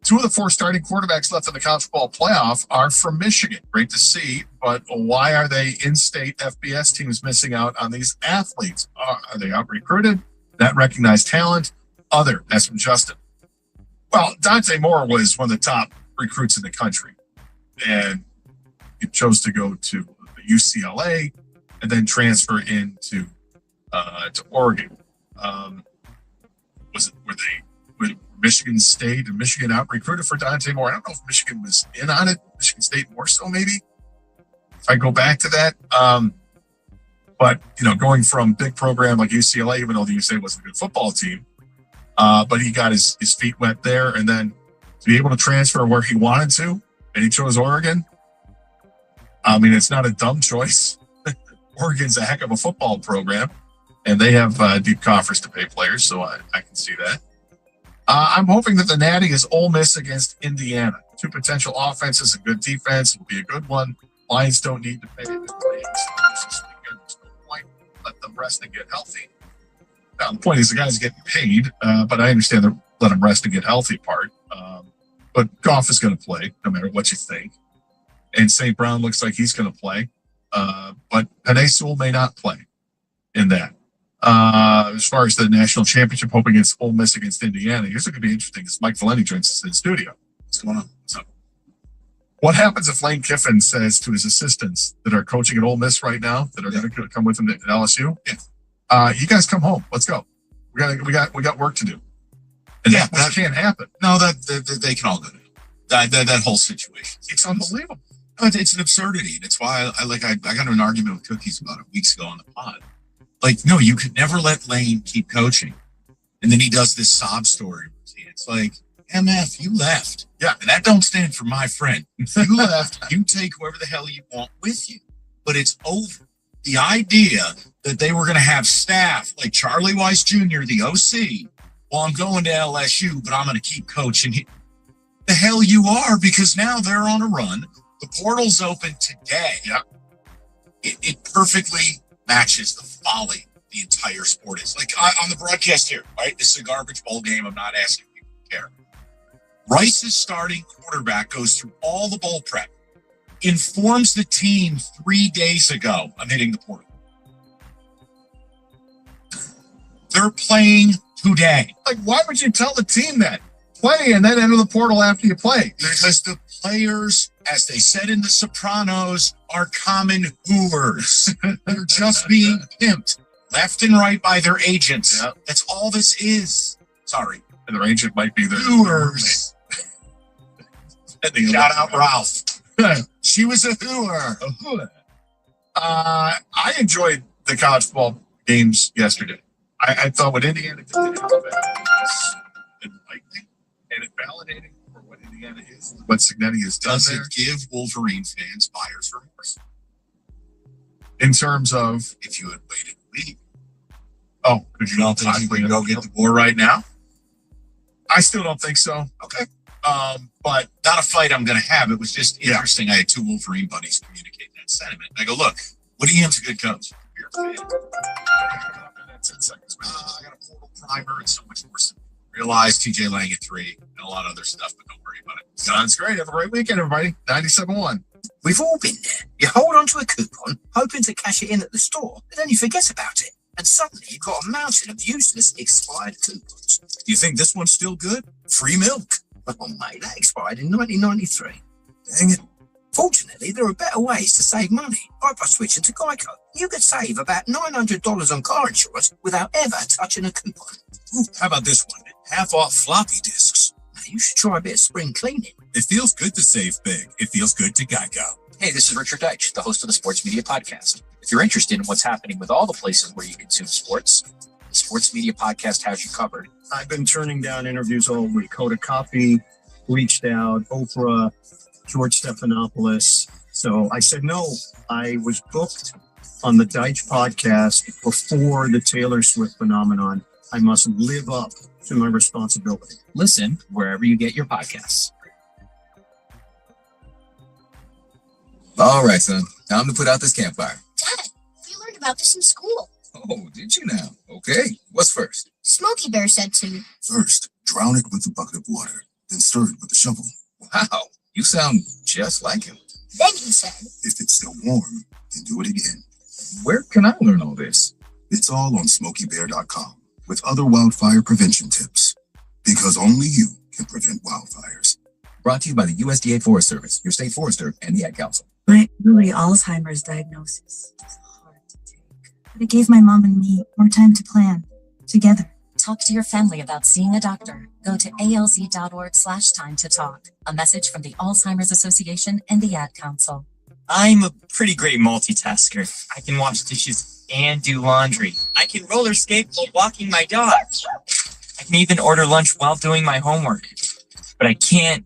2 of the 4 starting quarterbacks left in the college football playoff are from Michigan. Great to see, but why are they in-state FBS teams missing out on these athletes? Are they out-recruited? Not recognized talent? Other. That's from Justin. Well, Dante Moore was one of the top recruits in the country, and he chose to go to UCLA and then transfer into to Oregon. Were Michigan State and Michigan out recruited for Dante Moore? I don't know if Michigan was in on it. Michigan State more so, maybe. If I go back to that, but going from big program like UCLA, even though the UCLA wasn't a good football team. But he got his feet wet there, and then to be able to transfer where he wanted to, and he chose Oregon. I mean, it's not a dumb choice. Oregon's a heck of a football program, and they have deep coffers to pay players, so I can see that. I'm hoping that the Natty is Ole Miss against Indiana. 2 potential offenses, a good defense. It'll be a good one. Lions don't need to pay. There's no point. Let them rest and get healthy. Now, the point is the guy's getting paid, but I understand the let him rest and get healthy part. But Goff is going to play no matter what you think. And St. Brown looks like he's going to play. But Penei Sewell may not play in that. As far as the national championship, hoping against Ole Miss against Indiana, here's what could be interesting. Is Mike Valenti joins us in the studio. What's going on? What's up? What happens if Lane Kiffin says to his assistants that are coaching at Ole Miss right now, that are going to come with him to LSU? Yeah. You guys come home. Let's go. We got work to do. And that can't happen. No, that they can all do it. That whole situation. It's unbelievable. It's an absurdity. That's why I got in an argument with Cookies about a weeks ago on the pod. Like, no, you could never let Lane keep coaching. And then he does this sob story routine. It's like, MF, you left. Yeah. And that don't stand for my friend. You left. You take whoever the hell you want with you. But it's over. The idea that they were going to have staff like Charlie Weiss Jr., the OC, well, I'm going to LSU, but I'm going to keep coaching. The hell you are, because now they're on a run. The portal's open today. Yeah. It perfectly matches the folly the entire sport is. Like on the broadcast here, right? This is a garbage bowl game. I'm not asking people to care. Rice's starting quarterback goes through all the bowl prep, informs the team 3 days ago, I'm hitting the portal. They're playing today. Like, why would you tell the team that? Play and then enter the portal after you play. Because the players, as they said in The Sopranos, are common hooers. They're just being pimped left and right by their agents. Yeah. That's all this is. Sorry. And their agent might be their hooers. Shout out Ralph. She was a hooer. I enjoyed the college football games yesterday. I thought what Indiana did today was enlightening and validating for what Indiana is, what Signetti has done. Does there. It give Wolverine fans buyer's remorse? In terms of, if you had waited a week. Oh, could you don't think you can go get the war right now? I still don't think so. Okay. But not a fight I'm going to have. It was just interesting. I had 2 Wolverine buddies communicate that sentiment. I go, look, Woody M's a good coach. I got a portal primer and so much more. Realize TJ Lang at 3 and a lot of other stuff, but don't worry about it. Sounds great. Have a great weekend, everybody. 97.1. We've all been there. You hold onto a coupon, hoping to cash it in at the store, but then you forget about it. And suddenly you've got a mountain of useless expired coupons. Do you think this one's still good? Free milk. Oh, mate, that expired in 1993. Dang it. Fortunately, there are better ways to save money, like by switching to Geico. You could save about $900 on car insurance without ever touching a coupon. Ooh, how about this one? Half off floppy disks. Now, you should try a bit of spring cleaning. It feels good to save big. It feels good to Geico. Hey, this is Richard Deitch, the host of the Sports Media Podcast. If you're interested in what's happening with all the places where you consume sports, the Sports Media Podcast has you covered. I've been turning down interviews all week. Coda Copy reached out, Oprah, George Stephanopoulos. So I said no. I was booked on the Deitch podcast before the Taylor Swift phenomenon. I must live up to my responsibility. Listen wherever you get your podcasts. All right, son. Time to put out this campfire. Dad, we learned about this in school. Oh, did you now? Okay. What's first? Smokey Bear said to. First, drown it with a bucket of water, then stir it with a shovel. Wow. You sound just like him. Then he said. If it's still warm, then do it again. Where can I learn all this? It's all on SmokeyBear.com with other wildfire prevention tips. Because only you can prevent wildfires. Brought to you by the USDA Forest Service, your state forester, and the Ad Council. My early Alzheimer's diagnosis was hard to take, but it gave my mom and me more time to plan together. Talk to your family about seeing a doctor. Go to alz.org/time to talk. A message from the Alzheimer's Association and the Ad Council. I'm a pretty great multitasker. I can wash dishes and do laundry. I can roller skate while walking my dog. I can even order lunch while doing my homework. But I can't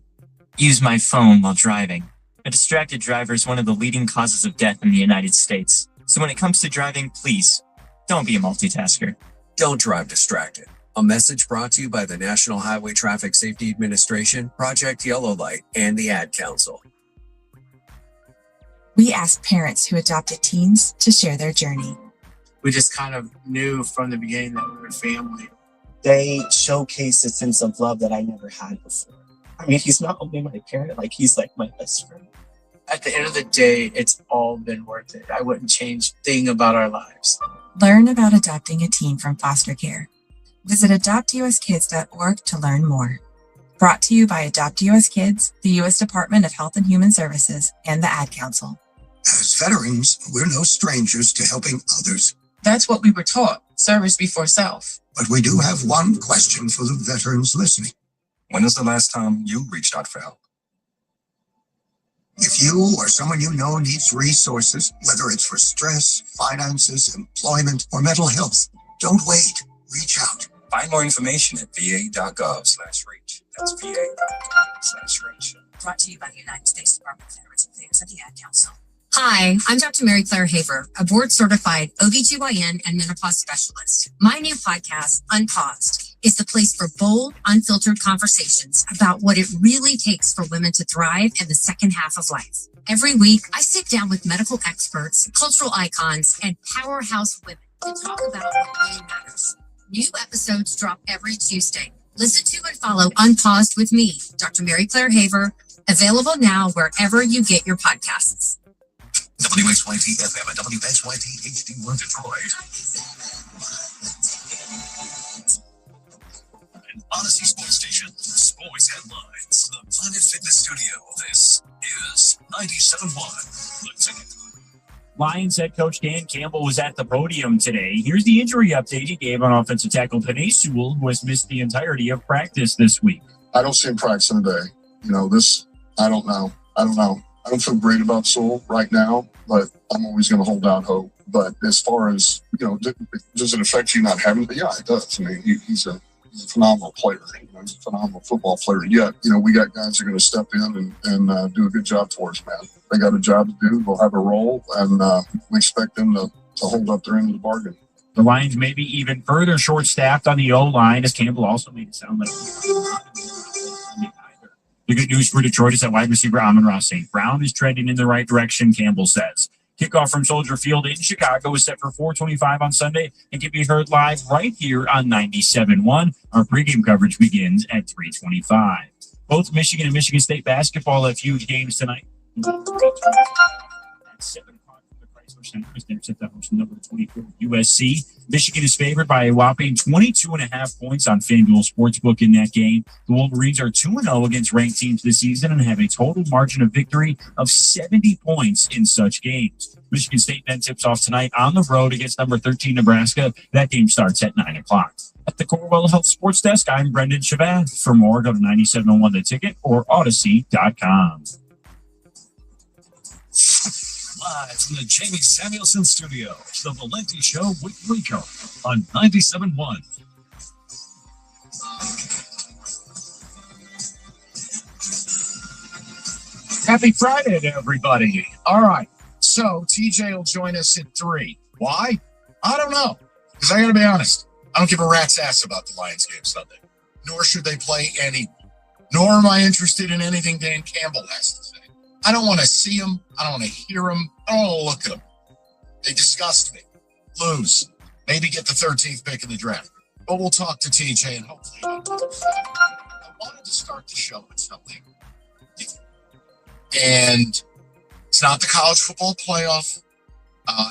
use my phone while driving. A distracted driver is one of the leading causes of death in the United States. So when it comes to driving, please, don't be a multitasker. Don't drive distracted. A message brought to you by the National Highway Traffic Safety Administration, Project Yellow Light, and the Ad Council. We asked parents who adopted teens to share their journey. We just kind of knew from the beginning that we were family. They showcased a sense of love that I never had before. I mean, he's not only my parent, like he's like my best friend. At the end of the day, it's all been worth it. I wouldn't change a thing about our lives. Learn about adopting a teen from foster care. Visit adoptuskids.org to learn more. Brought to you by Adopt US Kids, the U.S. Department of Health and Human Services, and the Ad Council. As veterans, we're no strangers to helping others. That's what we were taught, service before self. But we do have one question for the veterans listening. When was the last time you reached out for help? If you or someone you know needs resources, whether it's for stress, finances, employment, or mental health, don't wait. Reach out. Find more information at va.gov/reach. That's va.gov/reach. Brought to you by the United States Department of Veterans Affairs and the Ad Council. Hi, I'm Dr. Mary Claire Haver, a board-certified OBGYN and menopause specialist. My new podcast, Unpaused, is the place for bold, unfiltered conversations about what it really takes for women to thrive in the second half of life. Every week, I sit down with medical experts, cultural icons, and powerhouse women to talk about what really matters. New episodes drop every Tuesday. Listen to and follow Unpaused with me, Dr. Mary Claire Haver, available now wherever you get your podcasts. WXYT FM and WXYT HD1 Detroit. An Odyssey Sports Station, sports headlines. The Planet Fitness Studio. This is 97.1. The Ticket. Lions head coach Dan Campbell was at the podium today. Here's the injury update he gave on offensive tackle Penei Sewell, who has missed the entirety of practice this week. I don't see him practicing today. I don't know. I don't feel great about Sewell right now, but I'm always going to hold out hope. But as far as, does it affect you not having it? Yeah, it does. I mean, he's a phenomenal player. He's a phenomenal football player. Yet, we got guys that are going to step in and do a good job for us, man. They got a job to do. They'll have a role, and we expect them to hold up their end of the bargain. The Lions may be even further short-staffed on the O-line, as Campbell also made it sound like. The good news for Detroit is that wide receiver Amon-Ra St. Brown is trending in the right direction, Campbell says. Kickoff from Soldier Field in Chicago is set for 4:25 on Sunday and can be heard live right here on 97.1. Our pregame coverage begins at 3:25. Both Michigan and Michigan State basketball have huge games tonight. At 7 o'clock from the Chrysler Thursday, they're set to host number 24 USC. Michigan is favored by a whopping 22.5 points on FanDuel Sportsbook in that game. The Wolverines are 2-0 against ranked teams this season and have a total margin of victory of 70 points in such games. Michigan State then tips off tonight on the road against number 13 Nebraska. That game starts at 9 o'clock. At the Corewell Health Sports Desk, I'm Brendan Chabad. For more, go to 9701 The Ticket or Odyssey.com. Live from the Jamie Samuelson Studio, The Valenti Show with Rico on 97.1. Happy Friday to everybody. All right. So TJ will join us at 3. Why? I don't know. Because I got to be honest, I don't give a rat's ass about the Lions game Sunday. Nor should they play any. Nor am I interested in anything Dan Campbell has to say. I don't want to see them. I don't want to hear them. I don't want to look at them. They disgust me. Lose. Maybe get the 13th pick in the draft. But we'll talk to TJ and hopefully. I wanted to start the show with something different. And it's not the college football playoff.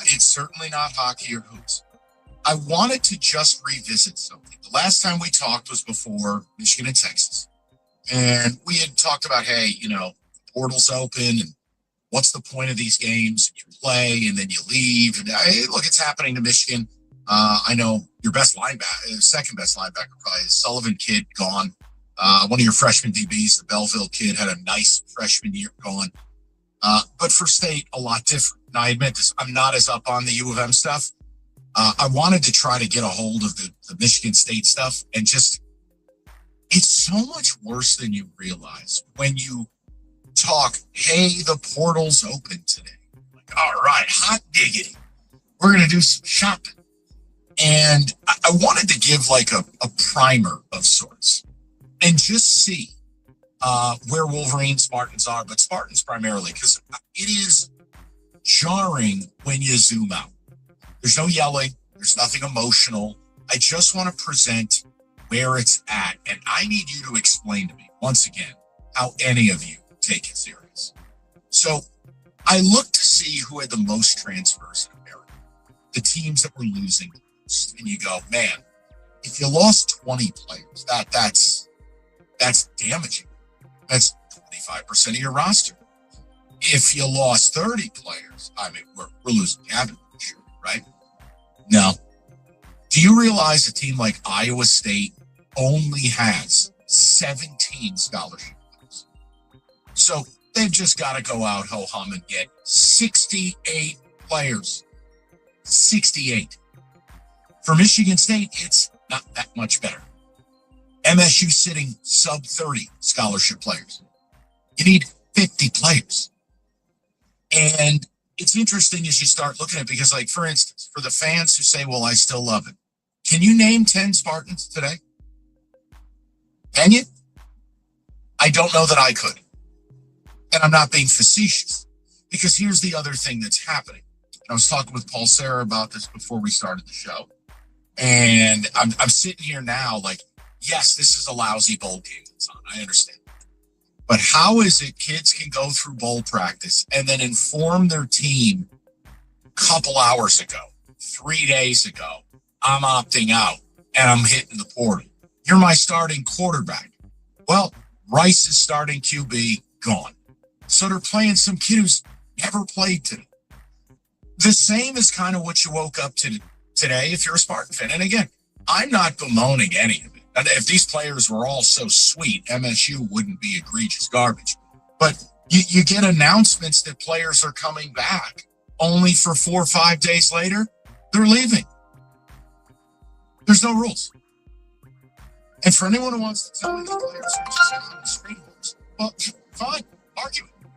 It's certainly not hockey or hoops. I wanted to just revisit something. The last time we talked was before Michigan and Texas. And we had talked about, hey, portal's open and what's the point of these games? You play and then you leave. And look, it's happening to Michigan. I know your best linebacker, second best linebacker probably is Sullivan kid gone. One of your freshman DBs, the Belleville kid, had a nice freshman year gone. But for State, a lot different. Now, I admit this, I'm not as up on the U of M stuff. I wanted to try to get a hold of the Michigan State stuff and just, it's so much worse than you realize when you talk, hey, the portal's open today. Like, all right, hot diggity. We're going to do some shopping. And I wanted to give like a primer of sorts and just see where Wolverine Spartans are, but Spartans primarily, because it is jarring when you zoom out. There's no yelling. There's nothing emotional. I just want to present where it's at. And I need you to explain to me, once again, how any of you take it serious. So I looked to see who had the most transfers in America, the teams that were losing the most. And you go, man, if you lost 20 players, that's damaging. That's 25% of your roster. If you lost 30 players, I mean, we're losing cabinet, sure, right? No. Do you realize a team like Iowa State only has 17 scholarship players? So they've just got to go out ho-hum and get 68 players. 68. For Michigan State, it's not that much better. MSU sitting sub 30 scholarship players. You need 50 players. And it's interesting as you start looking at it because, like, for instance, for the fans who say, well, I still love it. Can you name 10 Spartans today? Can you? I don't know that I could. And I'm not being facetious because here's the other thing that's happening. And I was talking with Paul Serra about this before we started the show. And I'm sitting here now like, yes, this is a lousy bowl game that's on. I understand. But how is it kids can go through bowl practice and then inform their team a couple hours ago, 3 days ago, I'm opting out and I'm hitting the portal. You're my starting quarterback. Well, Rice is starting QB, gone. So they're playing some kid who's never played today. The same is kind of what you woke up to today if you're a Spartan fan. And again, I'm not bemoaning any of it. And if these players were all so sweet, MSU wouldn't be egregious garbage. But you get announcements that players are coming back, only for 4 or 5 days later, they're leaving. There's no rules. And for anyone who wants to tell me these players are just on the screen rules, well, fine, argue it.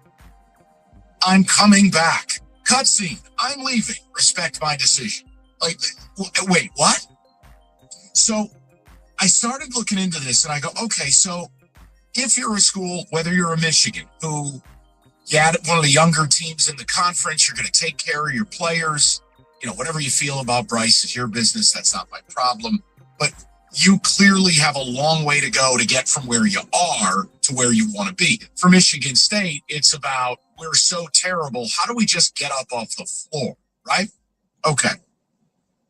I'm coming back. Cutscene. I'm leaving. Respect my decision. Like, wait, what? So I started looking into this and I go, okay, so if you're a school, whether you're a Michigan, who you had one of the younger teams in the conference, you're going to take care of your players, whatever you feel about Bryce is your business. That's not my problem. But you clearly have a long way to go to get from where you are to where you want to be. For Michigan State, it's about, we're so terrible. How do we just get up off the floor, right? Okay.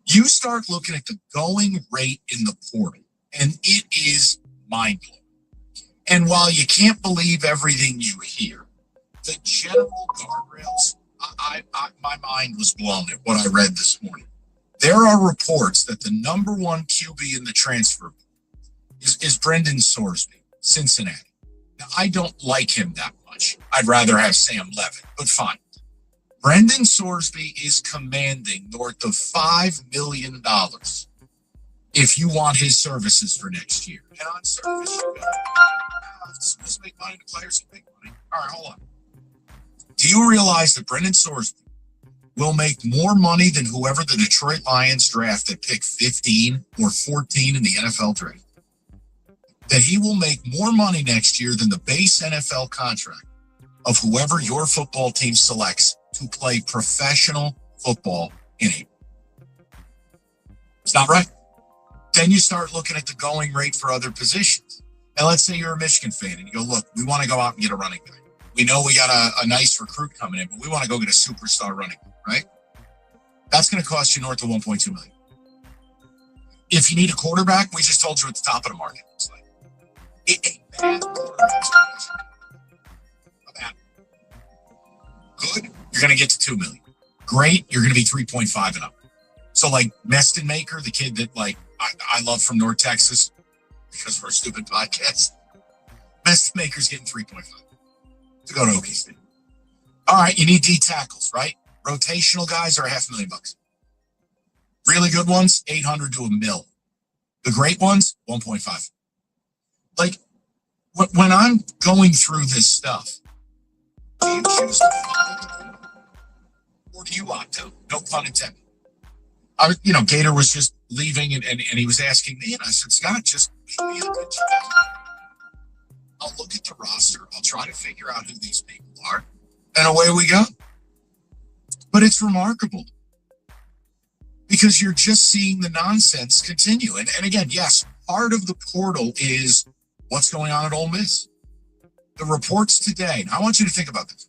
You start looking at the going rate in the portal, and it is mind-blowing. And while you can't believe everything you hear, the general guardrails, my mind was blown at what I read this morning. There are reports that the number one QB in the transfer is Brendan Sorsby, Cincinnati. Now, I don't like him that much. I'd rather have Sam Levitt, but fine. Brendan Sorsby is commanding north of $5 million if you want his services for next year. And on service, you go, supposed to make money, the players can make money. All right, hold on. Do you realize that Brendan Sorsby will make more money than whoever the Detroit Lions draft at pick 15 or 14 in the NFL draft? That he will make more money next year than the base NFL contract of whoever your football team selects to play professional football in April. It's not right. Then you start looking at the going rate for other positions. And let's say you're a Michigan fan and you go, look, we want to go out and get a running back. We know we got a nice recruit coming in, but we want to go get a superstar running back, right? That's going to cost you north of $1.2 million. If you need a quarterback, we just told you at the top of the market. It's like a bad quarterback situation. A bad. Good, you're going to get to $2 million. Great, you're going to be 3.5 and up. So like Meston Maker, the kid that like I love from North Texas because of our stupid podcast. Meston Maker's getting 3.5 to go to Okie State. All right, you need D tackles, right? Rotational guys are $500,000. Really good ones, 800 to $1 million. The great ones, 1.5. Like when I'm going through this stuff, do you choose to follow or do you opt out? No pun intended. Gator was just leaving and he was asking me, and I said, Scott, just show me a good job. I'll look at the roster. I'll try to figure out who these people are. And away we go. But it's remarkable because you're just seeing the nonsense continue. And again, yes, part of the portal is what's going on at Ole Miss. The reports today, and I want you to think about this.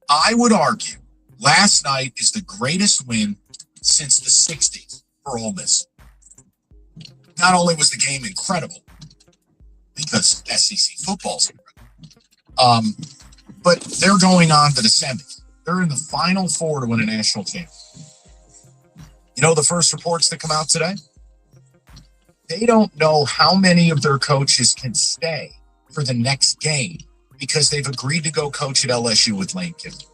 I would argue last night is the greatest win since the 60s for Ole Miss. Not only was the game incredible, because SEC football's incredible, but they're going on to the semis. They're in the Final Four to win a national championship. You know the first reports that come out today? They don't know how many of their coaches can stay for the next game because they've agreed to go coach at LSU with Lane Kiffin.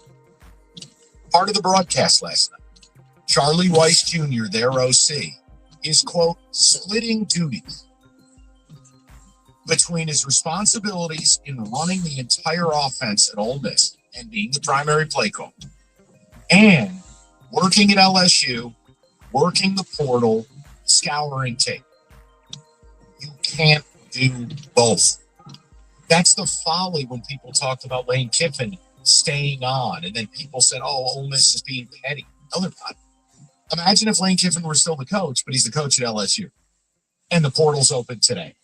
Part of the broadcast last night, Charlie Weiss Jr., their OC, is, quote, splitting duties between his responsibilities in running the entire offense at Ole Miss and being the primary play caller and working at LSU, working the portal, scouring tape. You can't do both. That's the folly when people talked about Lane Kiffin staying on, and then people said, oh, Ole Miss is being petty. No, they're not. Imagine if Lane Kiffin were still the coach, but he's the coach at LSU, and the portal's open today.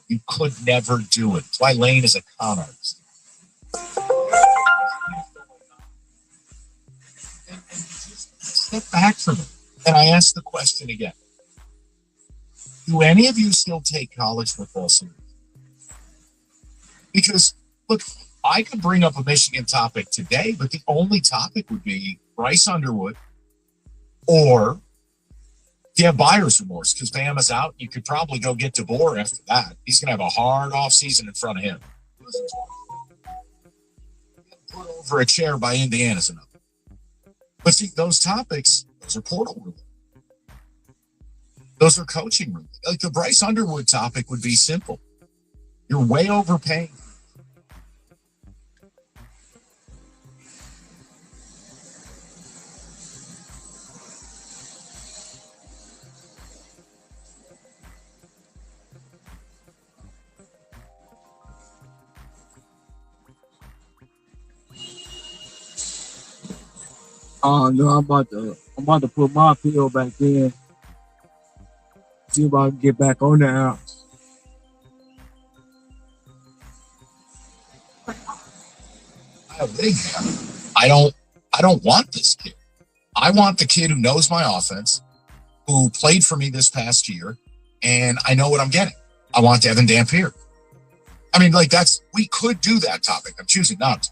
You could never do it. That's why Lane is a con artist. And you just step back from it. And I ask the question again. Do any of you still take college football seriously? Because, look, I could bring up a Michigan topic today, but the only topic would be Bryce Underwood, or do you have buyer's remorse because Bama's out? You could probably go get DeBoer after that. He's going to have a hard offseason in front of him. Put over a chair by Indiana's enough. But see, those topics, those are portal related. Those are coaching related. Like the Bryce Underwood topic would be simple. You're way overpaying. No, I'm about to put my pill back in. See if I can get back on the house. I don't want this kid. I want the kid who knows my offense, who played for me this past year, and I know what I'm getting. I want Devin Dampier. I mean, like, we could do that topic. I'm choosing not to,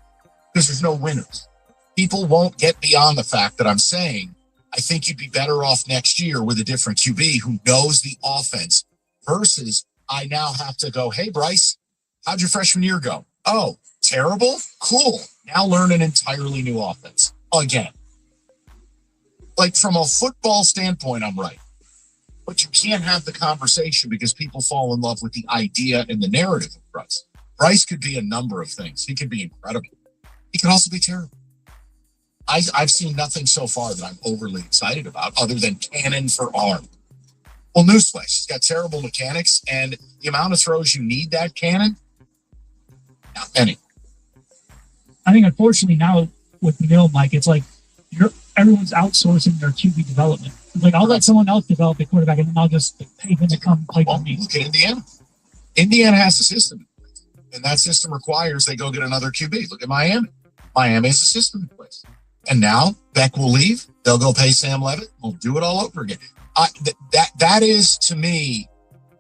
because there's no winners. People won't get beyond the fact that I'm saying, I think you'd be better off next year with a different QB who knows the offense versus I now have to go, hey, Bryce, how'd your freshman year go? Oh, terrible? Cool. Now learn an entirely new offense again. Like, from a football standpoint, I'm right. But you can't have the conversation because people fall in love with the idea and the narrative of Bryce. Bryce could be a number of things. He could be incredible. He could also be terrible. I've seen nothing so far that I'm overly excited about other than cannon for arm. Well, newsflash, he's got terrible mechanics, and the amount of throws you need that cannon, not many. I think unfortunately now with Mill, Mike, it's like everyone's outsourcing their QB development. It's like, I'll let someone else develop a quarterback, and then I'll just pay them to come play for me. Look at Indiana. Indiana has a system in place, and that system requires they go get another QB. Look at Miami. Miami has a system in place. And now Beck will leave. They'll go pay Sam Levitt. We'll do it all over again. That is, to me,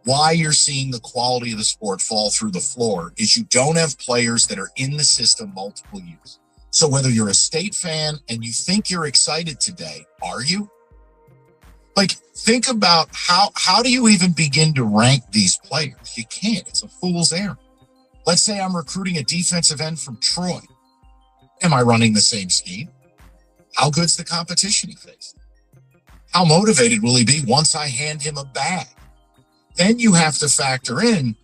why you're seeing the quality of the sport fall through the floor is you don't have players that are in the system multiple years. So whether you're a State fan and you think you're excited today, are you? Like, think about how do you even begin to rank these players? You can't. It's a fool's errand. Let's say I'm recruiting a defensive end from Troy. Am I running the same scheme? How good's the competition he faced? How motivated will he be once I hand him a bag? Then you have to factor in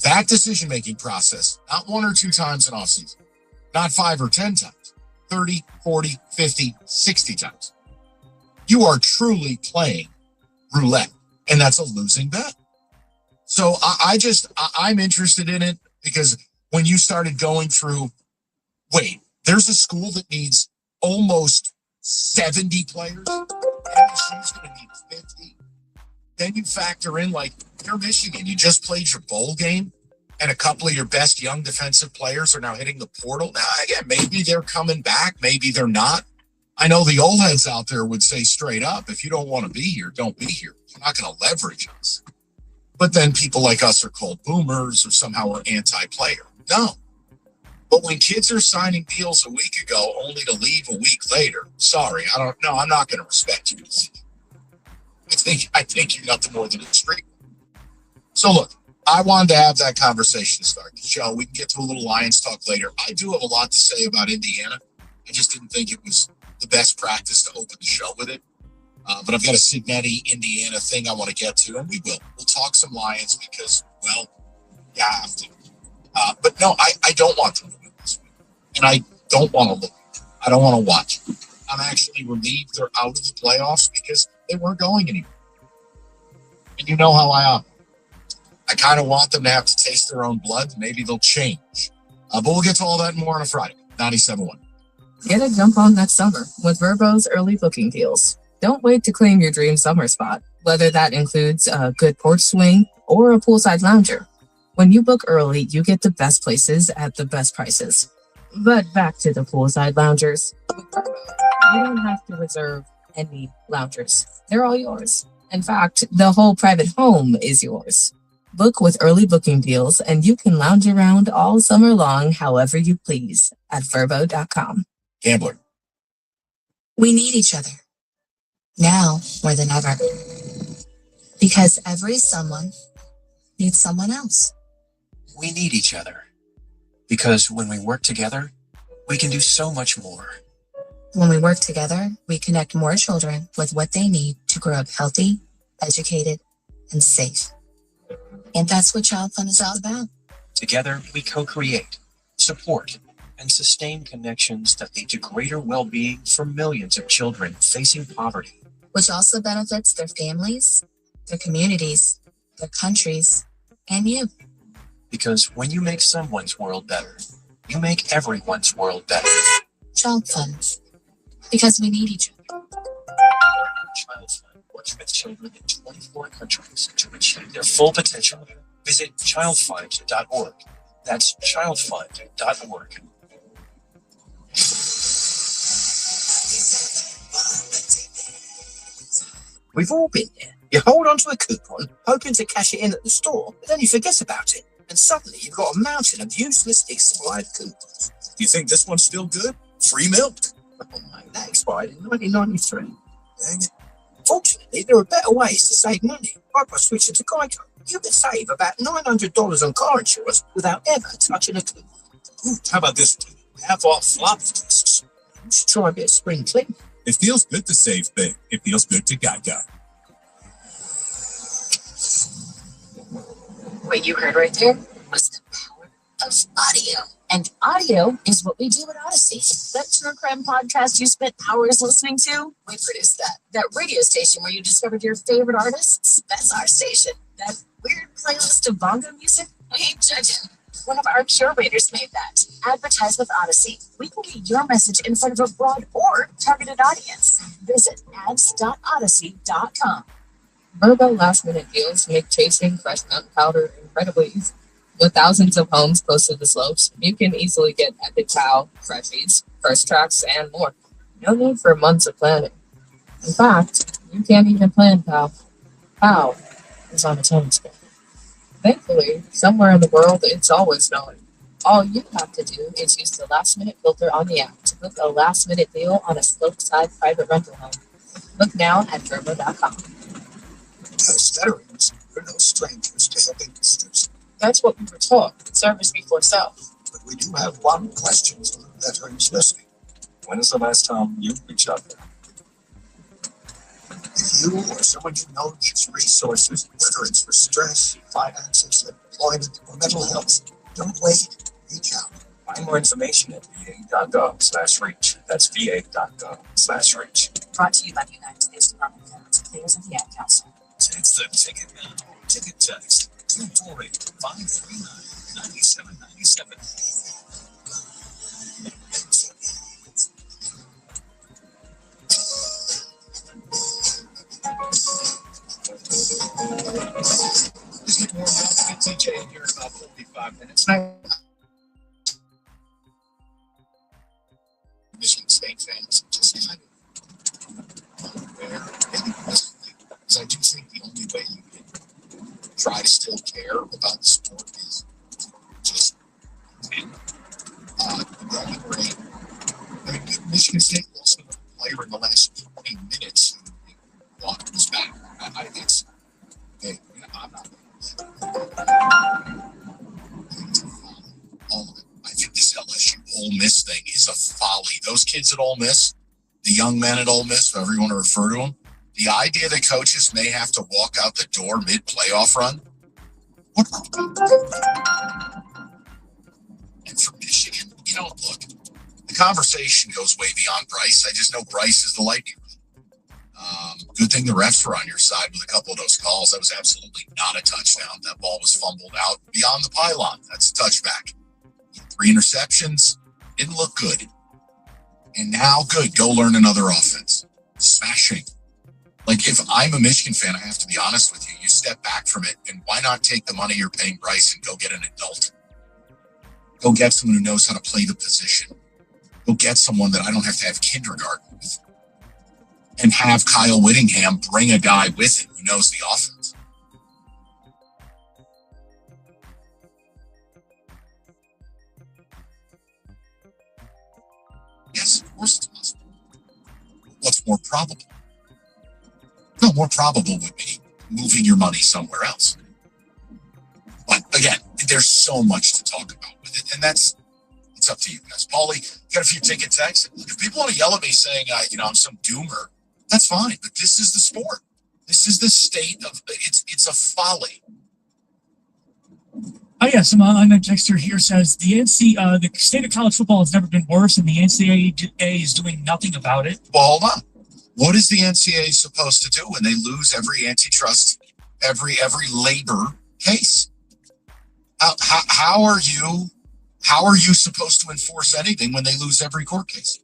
that decision-making process, not 1 or 2 times in offseason, not 5 or 10 times, 30, 40, 50, 60 times. You are truly playing roulette, and that's a losing bet. So I'm interested in it because when you started going through, wait, there's a school that needs almost 70 players. MSU's going to need 50. Then you factor in, like, you're Michigan. You just played your bowl game, and a couple of your best young defensive players are now hitting the portal. Now, again, maybe they're coming back. Maybe they're not. I know the old heads out there would say straight up, if you don't want to be here, don't be here. You're not going to leverage us. But then people like us are called boomers or somehow we're anti-player. No. But when kids are signing deals a week ago only to leave a week later, sorry, I'm not going to respect you. I think you're nothing more than a street. So look, I wanted to have that conversation to start the show. We can get to a little Lions talk later. I do have a lot to say about Indiana. I just didn't think it was the best practice to open the show with it. But I've got a Signetti, Indiana thing I want to get to, and we will. We'll talk some Lions because, well, yeah, I have to. But no, I don't want them to win this week. And I don't want to look. I don't want to watch. I'm actually relieved they're out of the playoffs because they weren't going anywhere. And you know how I operate. I kind of want them to have to taste their own blood. Maybe they'll change. But we'll get to all that and more on a Friday. 97.1. Get a jump on that summer with Verbo's early booking deals. Don't wait to claim your dream summer spot, whether that includes a good porch swing or a poolside lounger. When you book early, you get the best places at the best prices. But back to the poolside loungers. With Verbo, you don't have to reserve any loungers. They're all yours. In fact, the whole private home is yours. Book with early booking deals, and you can lounge around all summer long however you please at Verbo.com. Gambler. We need each other. Now more than ever. Because every someone needs someone else. We need each other. Because when we work together, we can do so much more. When we work together, we connect more children with what they need to grow up healthy, educated, and safe. And that's what Child Fund is all about. Together, we co-create, support, and sustain connections that lead to greater well-being for millions of children facing poverty. Which also benefits their families, their communities, their countries, and you. Because when you make someone's world better, you make everyone's world better. Child Fund. Because we need each other. Child Fund works with children in 24 countries to achieve their full potential. Visit childfund.org. That's childfund.org. We've all been there. You hold onto a coupon, hoping to cash it in at the store, but then you forget about it. And suddenly you've got a mountain of useless expired coupons. You think this one's still good? Free milk. Oh my, that expired in 1993. Dang it. Fortunately, there are better ways to save money, like by switching to Geico. You can save about $900 on car insurance without ever touching a coupon. Ooh, how about this one? Half off floppy disks. You should try a bit of spring cleaning. It feels good to save big. It feels good to Geico. What you heard right there was the power of audio. And audio is what we do at Odyssey. That true crime podcast you spent hours listening to, we produced that. That radio station where you discovered your favorite artists, that's our station. That weird playlist of bongo music, we ain't judging. One of our curators made that. Advertise with Odyssey. We can get your message in front of a broad or targeted audience. Visit ads.odyssey.com. Virgo last-minute deals make chasing fresh mountain powder incredibly easy. With thousands of homes close to the slopes, you can easily get epic cow, fresh feeds, first tracks, and more. No need for months of planning. In fact, you can't even plan POW. POW is on its own scale. Thankfully, somewhere in the world, it's always snowing. All you have to do is use the last-minute filter on the app to book a last-minute deal on a slopeside private rental home. Look now at Verbo.com. As veterans, we're no strangers to helping others. That's what we were taught. Service before self. But we do have one question for the veterans listening. When is the last time you reached out there? If you or someone you know needs resources, whether it's for stress, finances, employment, or mental health, don't wait. Reach out. Find more information at va.gov/reach. That's va.gov/reach. Brought to you by the United States Department of Veterans Affairs and the Ad Council. Text the ticket now. Ticket text 248-539-9797. Just get warmed up. Get TJ in here in about 45 minutes. Michigan State fans just kind of unaware, maybe presently, because I do think the only way you can try to still care about the sport is just growing rate. I mean, Michigan State lost another player in the last 20 minutes who was back. It's, hey, I'm not. All of it. I think this LSU Ole Miss thing is a folly. Those kids at Ole Miss, the young men at Ole Miss, however you want to refer to them, the idea that coaches may have to walk out the door mid-playoff run. And for Michigan, look, the conversation goes way beyond Bryce. I just know Bryce is the lightning rod. Good thing the refs were on your side with a couple of those calls. That was absolutely not a touchdown. That ball was fumbled out beyond the pylon. That's a touchback. 3 interceptions. Didn't look good. And now, good. Go learn another offense. Smashing. Like, if I'm a Michigan fan, I have to be honest with you. You step back from it, and why not take the money you're paying Bryce and go get an adult? Go get someone who knows how to play the position. Go get someone that I don't have to have kindergarten with. And have Kyle Whittingham bring a guy with him who knows the offense. Yes, of course it's possible. What's more probable? No, more probable would be moving your money somewhere else. But again, there's so much to talk about with it, and it's up to you guys. Paulie, got a few ticket texts. If people want to yell at me saying, I'm some doomer, that's fine. But this is the sport. This is the state of it's a folly. Oh yeah, some unknown texter here says the state of college football has never been worse, and the NCAA is doing nothing about it. Well, hold on. What is the NCAA supposed to do when they lose every antitrust, every labor case? How are you supposed to enforce anything when they lose every court case?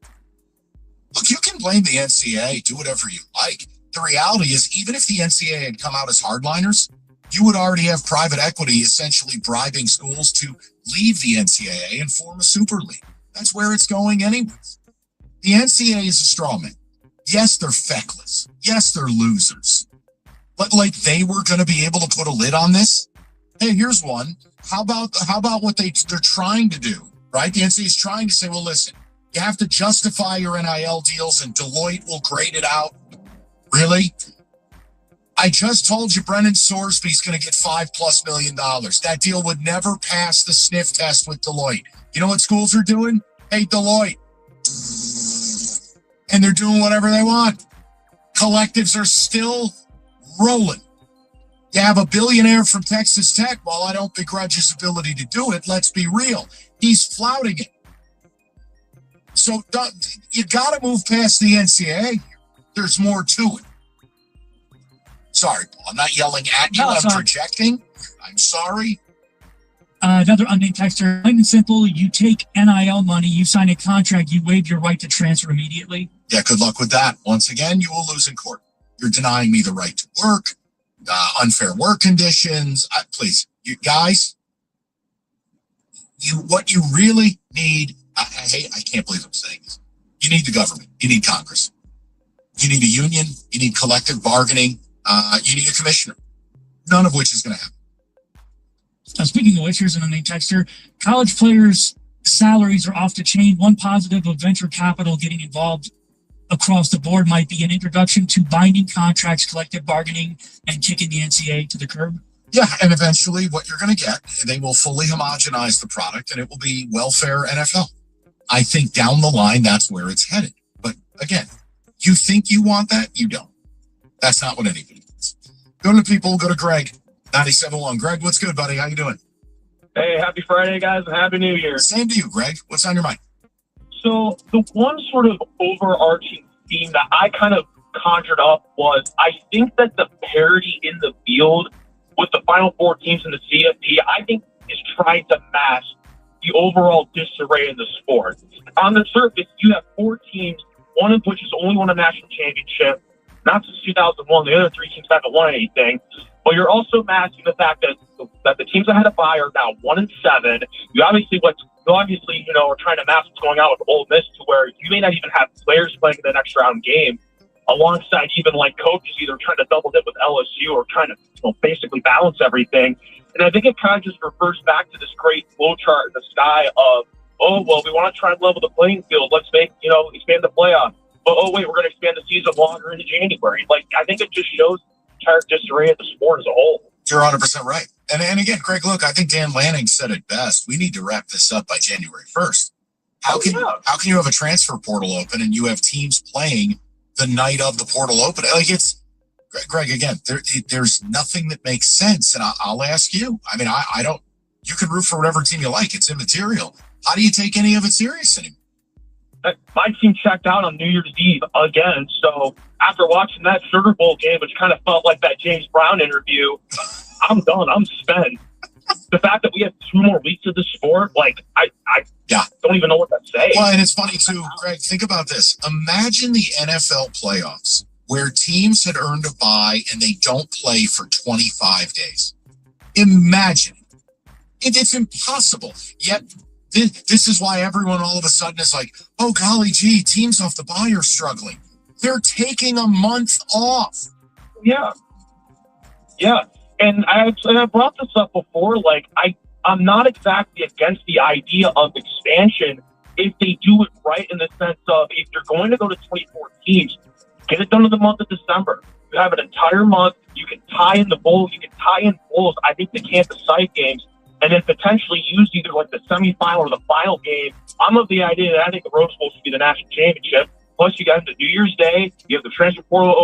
Look, you can blame the NCAA, do whatever you like. The reality is, even if the NCAA had come out as hardliners, you would already have private equity essentially bribing schools to leave the NCAA and form a super league. That's where it's going anyways. The NCAA is a straw man. Yes, they're feckless. Yes, they're losers. But like they were going to be able to put a lid on this? Hey, here's one. How about what they're trying to do, right? The NCAA is trying to say, well, listen, you have to justify your NIL deals and Deloitte will grade it out. Really? I just told you Brennan Sorsby's going to get $5+ million. That deal would never pass the sniff test with Deloitte. You know what schools are doing? Hey, Deloitte. And they're doing whatever they want. Collectives are still rolling. You have a billionaire from Texas Tech. While I don't begrudge his ability to do it, let's be real. He's flouting it. So you got to move past the NCAA. There's more to it. Sorry, Paul. I'm not yelling at you. I'm projecting. I'm sorry. Another unnamed texter. Plain and simple, you take NIL money, you sign a contract, you waive your right to transfer immediately. Yeah, good luck with that. Once again, you will lose in court. You're denying me the right to work, unfair work conditions. Please, you guys, what you really need, I can't believe I'm saying this. You need the government. You need Congress. You need a union. You need collective bargaining. You need a commissioner. None of which is going to happen. Speaking of which, here's an unnamed texter. College players' salaries are off the chain. One positive of venture capital getting involved across the board might be an introduction to binding contracts, collective bargaining, and kicking the NCAA to the curb. Yeah, and eventually what you're going to get, they will fully homogenize the product, and it will be welfare NFL. I think down the line, that's where it's headed. But again, you think you want that? You don't. That's not what anybody wants. Go to the people, go to Greg, 97.1. Greg, what's good, buddy? How you doing? Hey, happy Friday, guys, and happy New Year. Same to you, Greg. What's on your mind? So the one sort of overarching theme that I kind of conjured up was I think that the parity in the field with the Final Four teams in the CFP, I think is trying to mask the overall disarray in the sport. On the surface, you have 4 teams, one of which has only won a national championship, not since 2001. The other 3 teams haven't won anything. But you're also masking the fact that the teams that had a bye are now 1-7. You obviously, are trying to mask what's going on with Ole Miss to where you may not even have players playing in the next round game, alongside even like coaches either trying to double dip with LSU or trying to basically balance everything. And I think it kind of just refers back to this great flow chart in the sky of, oh, well, we want to try and level the playing field. Let's expand the playoff. But, oh, wait, we're going to expand the season longer into January. Like, I think it just shows entire disarray of the sport as a whole. You're 100% right. And again, Greg, look, I think Dan Lanning said it best. We need to wrap this up by January 1st. How can you have a transfer portal open and you have teams playing the night of the portal open? Like it's, Greg, again, there's nothing that makes sense. And I'll ask you. I mean, I don't. You can root for whatever team you like. It's immaterial. How do you take any of it serious anymore? My team checked out on New Year's Eve again. So after watching that Sugar Bowl game, which kind of felt like that James Brown interview, I'm done. I'm spent. The fact that we have 2 more weeks of the sport, like I don't even know what to say. Well, and it's funny too, Greg. Think about this. Imagine the NFL playoffs where teams had earned a bye and they don't play for 25 days. Imagine. It's impossible. Yet this is why everyone all of a sudden is like, oh, golly gee, teams off the bye are struggling. They're taking a month off. Yeah. And I brought this up before. Like, I'm not exactly against the idea of expansion if they do it right, in the sense of if you're going to go to 24 teams, get it done in the month of December. You have an entire month. You can tie in the bowl. You can tie in bowls. I think the campus site games, and then potentially use either like the semifinal or the final game. I'm of the idea that I think the Rose Bowl should be the national championship. Plus, you got the New Year's Day. You have the transfer portal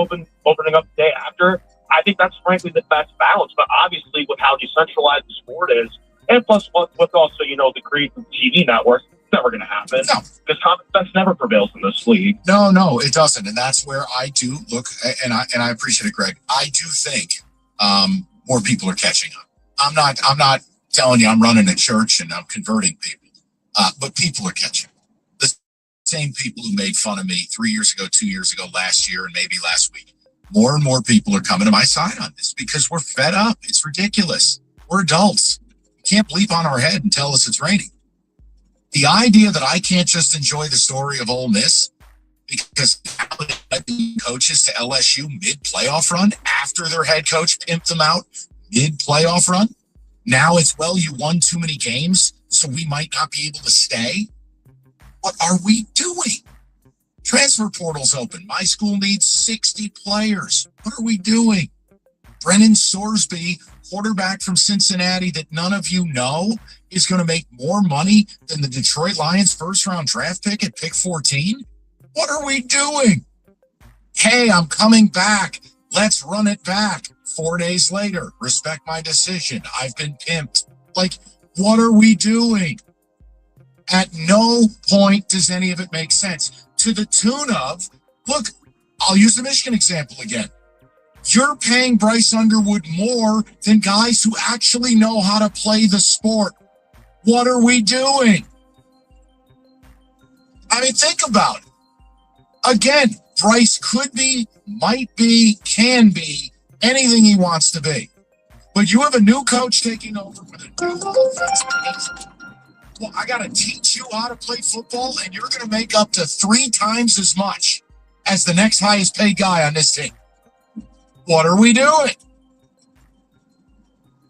opening up the day after. I think that's frankly the best balance. But obviously, with how decentralized the sport is, and plus with also the greed of TV networks, it's never going to happen. No. Because common sense never prevails in this league. No, it doesn't. And that's where I do look, and I appreciate it, Greg. I do think more people are catching up. I'm not telling you I'm running a church and I'm converting people, but people are catching. The same people who made fun of me 3 years ago, 2 years ago, last year, and maybe last week. More and more people are coming to my side on this because we're fed up. It's ridiculous. We're adults. You can't bleep on our head and tell us it's raining. The idea that I can't just enjoy the story of Ole Miss because coaches to LSU mid-playoff run after their head coach pimped them out mid-playoff run? Now it's, well, you won too many games, so we might not be able to stay. What are we doing? Transfer portal's open. My school needs 60 players. What are we doing? Brennan Sorsby, quarterback from Cincinnati that none of you know, is going to make more money than the Detroit Lions first-round draft pick at pick 14? What are we doing? Hey, I'm coming back. Let's run it back. 4 days later, respect my decision. I've been pimped. Like, what are we doing? At no point does any of it make sense. To the tune of, look, I'll use the Michigan example again. You're paying Bryce Underwood more than guys who actually know how to play the sport. What are we doing? I mean, think about it. Again, Bryce could be, might be, can be anything he wants to be. But you have a new coach taking over with a new offense. Well, I got to teach you how to play football, and you're going to make up to 3 times as much as the next highest paid guy on this team. What are we doing?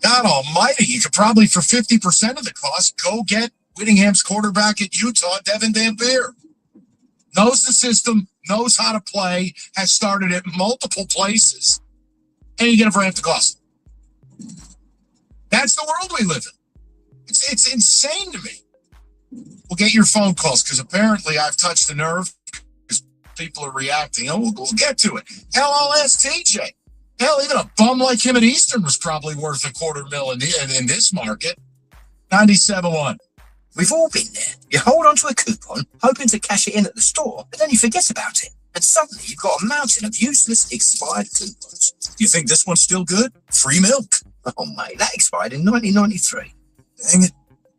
God almighty, you could probably, for 50% of the cost, go get Whittingham's quarterback at Utah, Devin Dampier. Knows the system, knows how to play, has started at multiple places, and you get him for half the cost. That's the world we live in. It's insane to me. We'll get your phone calls, because apparently I've touched a nerve, because people are reacting. Oh, we'll get to it. Hell, I'll ask TJ. Hell, even a bum like him at Eastern was probably worth $250,000 in this market. 97.1. We've all been there. You hold onto a coupon, hoping to cash it in at the store, but then you forget about it. And suddenly you've got a mountain of useless, expired coupons. You think this one's still good? Free milk? Oh, mate, that expired in 1993. Dang it.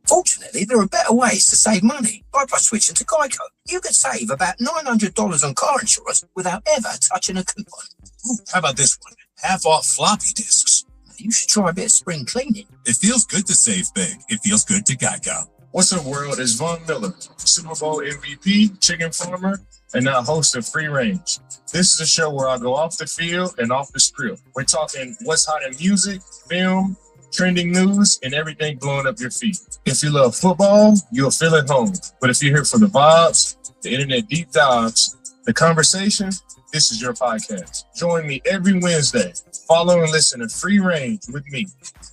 Fortunately, there are better ways to save money, like by switching to Geico. You could save about $900 on car insurance without ever touching a coupon. Ooh, how about this one? Half off floppy disks. You should try a bit of spring cleaning. It feels good to save big. It feels good to Geico. What's up, world? It's Von Miller, Super Bowl MVP, chicken farmer, and now host of Free Range. This is a show where I go off the field and off the script. We're talking what's hot in music, film, trending news, and everything blowing up your feet. If you love football, you'll feel at home. But if you're here for the vibes, the internet deep dives, the conversation, this is your podcast. Join me every Wednesday. Follow and listen to Free Range with me,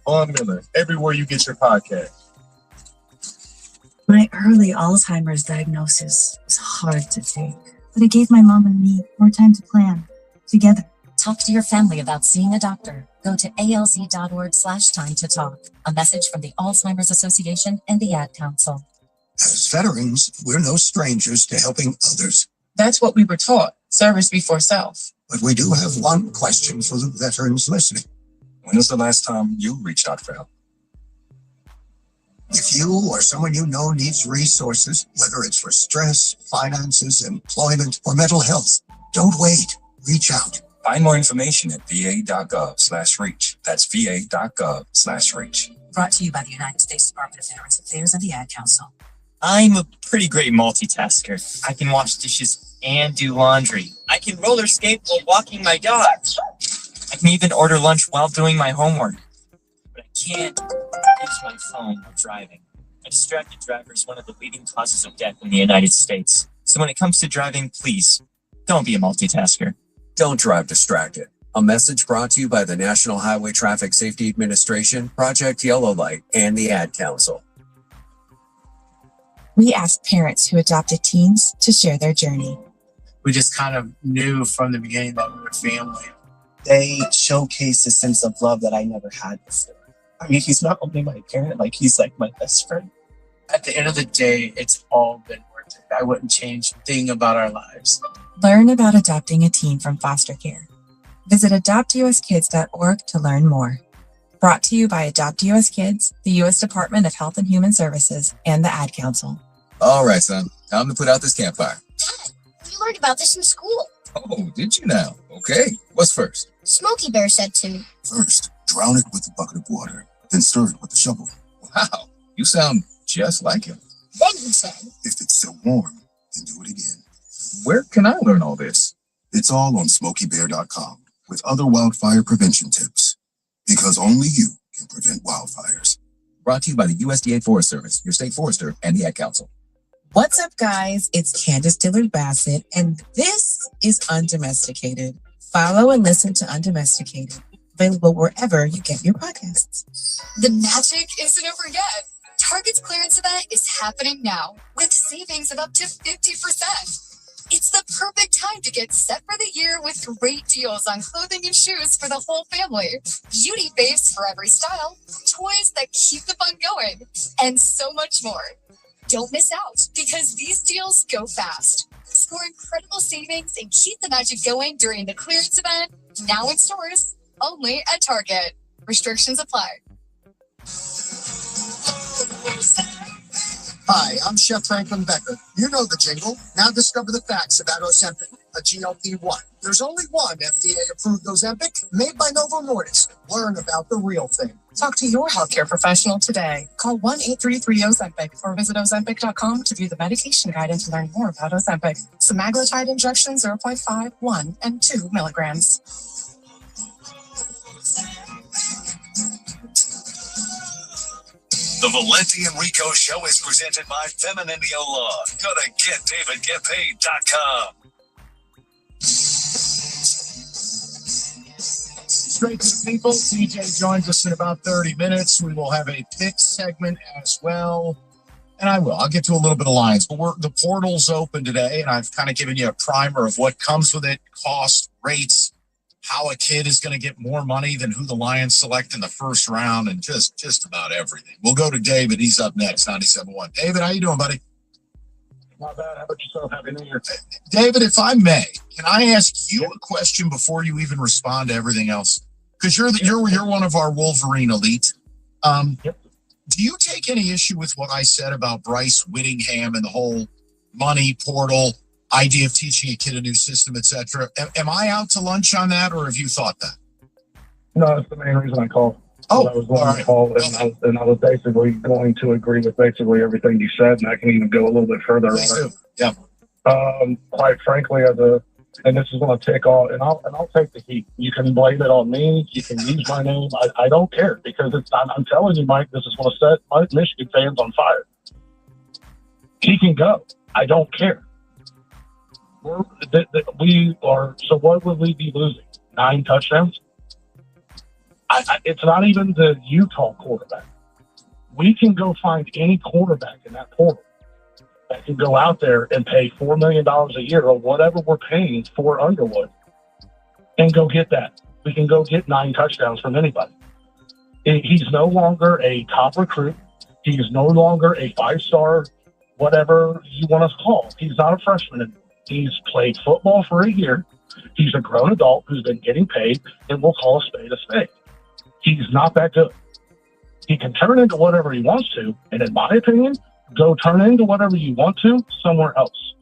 Von Miller, everywhere you get your podcast. My early Alzheimer's diagnosis was hard to take, but it gave my mom and me more time to plan together. Talk to your family about seeing a doctor. Go to alz.org/time to talk. A message from the Alzheimer's Association and the Ad Council. As veterans, we're no strangers to helping others. That's what we were taught. Service before self. But we do have one question for the veterans listening. When was the last time you reached out for help? If you or someone you know needs resources, whether it's for stress, finances, employment, or mental health, don't wait. Reach out. Find more information at va.gov/reach. That's va.gov/reach. Brought to you by the United States Department of Veterans Affairs and the Ad Council. I'm a pretty great multitasker. I can wash dishes and do laundry. I can roller skate while walking my dog. I can even order lunch while doing my homework. But I can't use my phone while driving. A distracted driver is one of the leading causes of death in the United States. So when it comes to driving, please, don't be a multitasker. Don't drive distracted. A message brought to you by the National Highway Traffic Safety Administration, Project Yellow Light, and the Ad Council. We asked parents who adopted teens to share their journey. We just kind of knew from the beginning that we were family. They showcased a sense of love that I never had before. I mean, he's not only my parent, like he's like my best friend. At the end of the day, it's all been worth it. I wouldn't change a thing about our lives. Learn about adopting a teen from foster care. Visit adoptuskids.org to learn more. Brought to you by Adopt US Kids, the U.S. Department of Health and Human Services, and the Ad Council. All right, son. Time to put out this campfire. Dad, we learned about this in school. Oh, did you now? Okay. What's first? Smokey Bear said to. First, drown it with a bucket of water, then stir it with a shovel. Wow. You sound just like him. Then he said. If it's still warm, then do it again. Where can I learn all this? It's all on SmokeyBear.com with other wildfire prevention tips. Because only you can prevent wildfires. Brought to you by the USDA Forest Service, your state forester, and the Ad Council. What's up, guys? It's Candace Dillard Bassett, and this is Undomesticated. Follow and listen to Undomesticated, available wherever you get your podcasts. The magic isn't over yet. Target's clearance event is happening now with savings of up to 50%. It's the perfect time to get set for the year with great deals on clothing and shoes for the whole family, beauty babes for every style, toys that keep the fun going, and so much more. Don't miss out because these deals go fast. Score incredible savings and keep the magic going during the clearance event, now in stores, only at Target. Restrictions apply. Hi, I'm Chef Franklin Becker. You know the jingle. Now discover the facts about Ozempic, a GLP-1. There's only one FDA-approved Ozempic made by Novo Nordisk. Learn about the real thing. Talk to your healthcare professional today. Call 1-833-OZEMPIC or visit Ozempic.com to view the medication guide and to learn more about Ozempic. Semaglutide injection 0.5, 1, and 2 milligrams. The Valenti and Rico Show is presented by Femininio Law. Go to GetDavidGetPaid.com. Straight to the people. TJ joins us in about 30 minutes. We will have a pick segment as well. And I'll get to a little bit of Lions, but the portal's open today, and I've kind of given you a primer of what comes with it, cost, rates, how a kid is going to get more money than who the Lions select in the first round, and just about everything. We'll go to David. He's up next, 97.1. David, how you doing, buddy? Not bad. How about yourself? Happy New Year. David, if I may, can I ask you a question before you even respond to everything else? Because you're one of our Wolverine elite. Do you take any issue with what I said about Bryce Whittingham and the whole money portal idea of teaching a kid a new system, etc.? Am I out to lunch on that, or have you thought that? No, that's the main reason I called. Oh, I was going to call, and I was basically going to agree with basically everything you said, and I can even go a little bit further on it. Yeah. Quite frankly, and this is going to take all, and I'll take the heat. You can blame it on me. You can use my name. I don't care, because I'm telling you, Mike, this is going to set my Michigan fans on fire. He can go. I don't care. We are. So what would we be losing? 9 touchdowns? It's not even the Utah quarterback. We can go find any quarterback in that portal that can go out there and pay $4 million a year or whatever we're paying for Underwood and go get that. We can go get 9 touchdowns from anybody. He's no longer a top recruit. He's no longer a 5-star, whatever you want to call. He's not a freshman anymore. He's played football for a year. He's a grown adult who's been getting paid, and we'll call a spade a spade. He's not that good. He can turn into whatever he wants to, and in my opinion, go turn into whatever you want to somewhere else.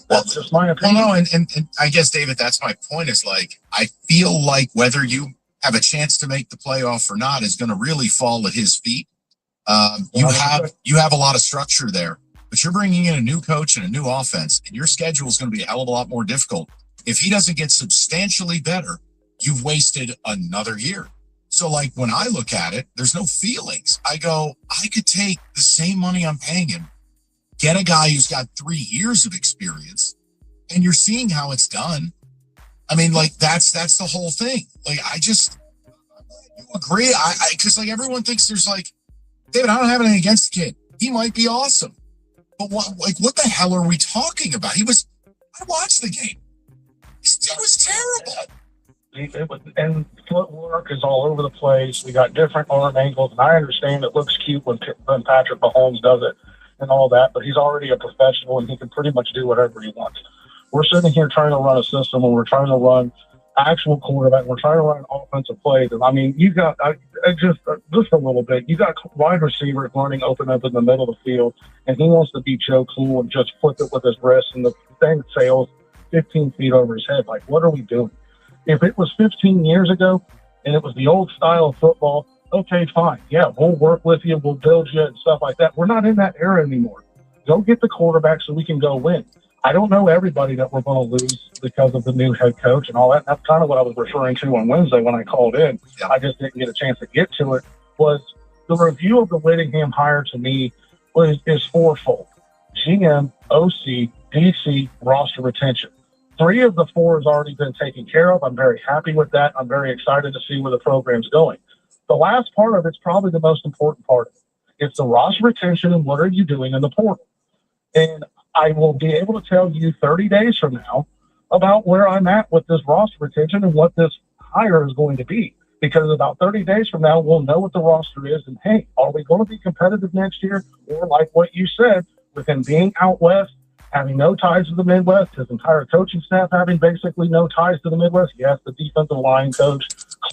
That's just my opinion. Well, no, and I guess, David, that's my point, is like, I feel like whether you have a chance to make the playoff or not is going to really fall at his feet. You have a lot of structure there, but you're bringing in a new coach and a new offense, and your schedule is going to be a hell of a lot more difficult. If he doesn't get substantially better, you've wasted another year. So, like, when I look at it, there's no feelings. I go, I could take the same money I'm paying him, get a guy who's got 3 years of experience, and you're seeing how it's done. I mean, like, that's the whole thing. Like, you agree? Because like everyone thinks there's like, David, I don't have anything against the kid. He might be awesome, but what the hell are we talking about? I watched the game. It was terrible. And footwork is all over the place. We got different arm angles, and I understand it looks cute when Patrick Mahomes does it and all that, but he's already a professional, and he can pretty much do whatever he wants. We're sitting here trying to run a system, and we're trying to run actual quarterback. We're trying to run offensive plays, and I mean, you got just a little bit. You got wide receivers running open up in the middle of the field, and he wants to be Joe Cool and just flip it with his wrist, and the thing sails 15 feet over his head. Like, what are we doing? If it was 15 years ago and it was the old style of football, okay, fine. Yeah, we'll work with you. We'll build you and stuff like that. We're not in that era anymore. Go get the quarterback so we can go win. I don't know everybody that we're going to lose because of the new head coach and all that. That's kind of what I was referring to on Wednesday when I called in. Yeah. I just didn't get a chance to get to it. Was the review of the Whittingham hire to me is fourfold: GM, OC, DC, roster retention. 3 of the 4 has already been taken care of. I'm very happy with that. I'm very excited to see where the program's going. The last part of it's probably the most important part of it. It's the roster retention and what are you doing in the portal. And I will be able to tell you 30 days from now about where I'm at with this roster retention and what this hire is going to be. Because about 30 days from now, we'll know what the roster is. And hey, are we going to be competitive next year? Or like what you said, with him being out west, having no ties to the Midwest, his entire coaching staff having basically no ties to the Midwest. Yes, the defensive line coach,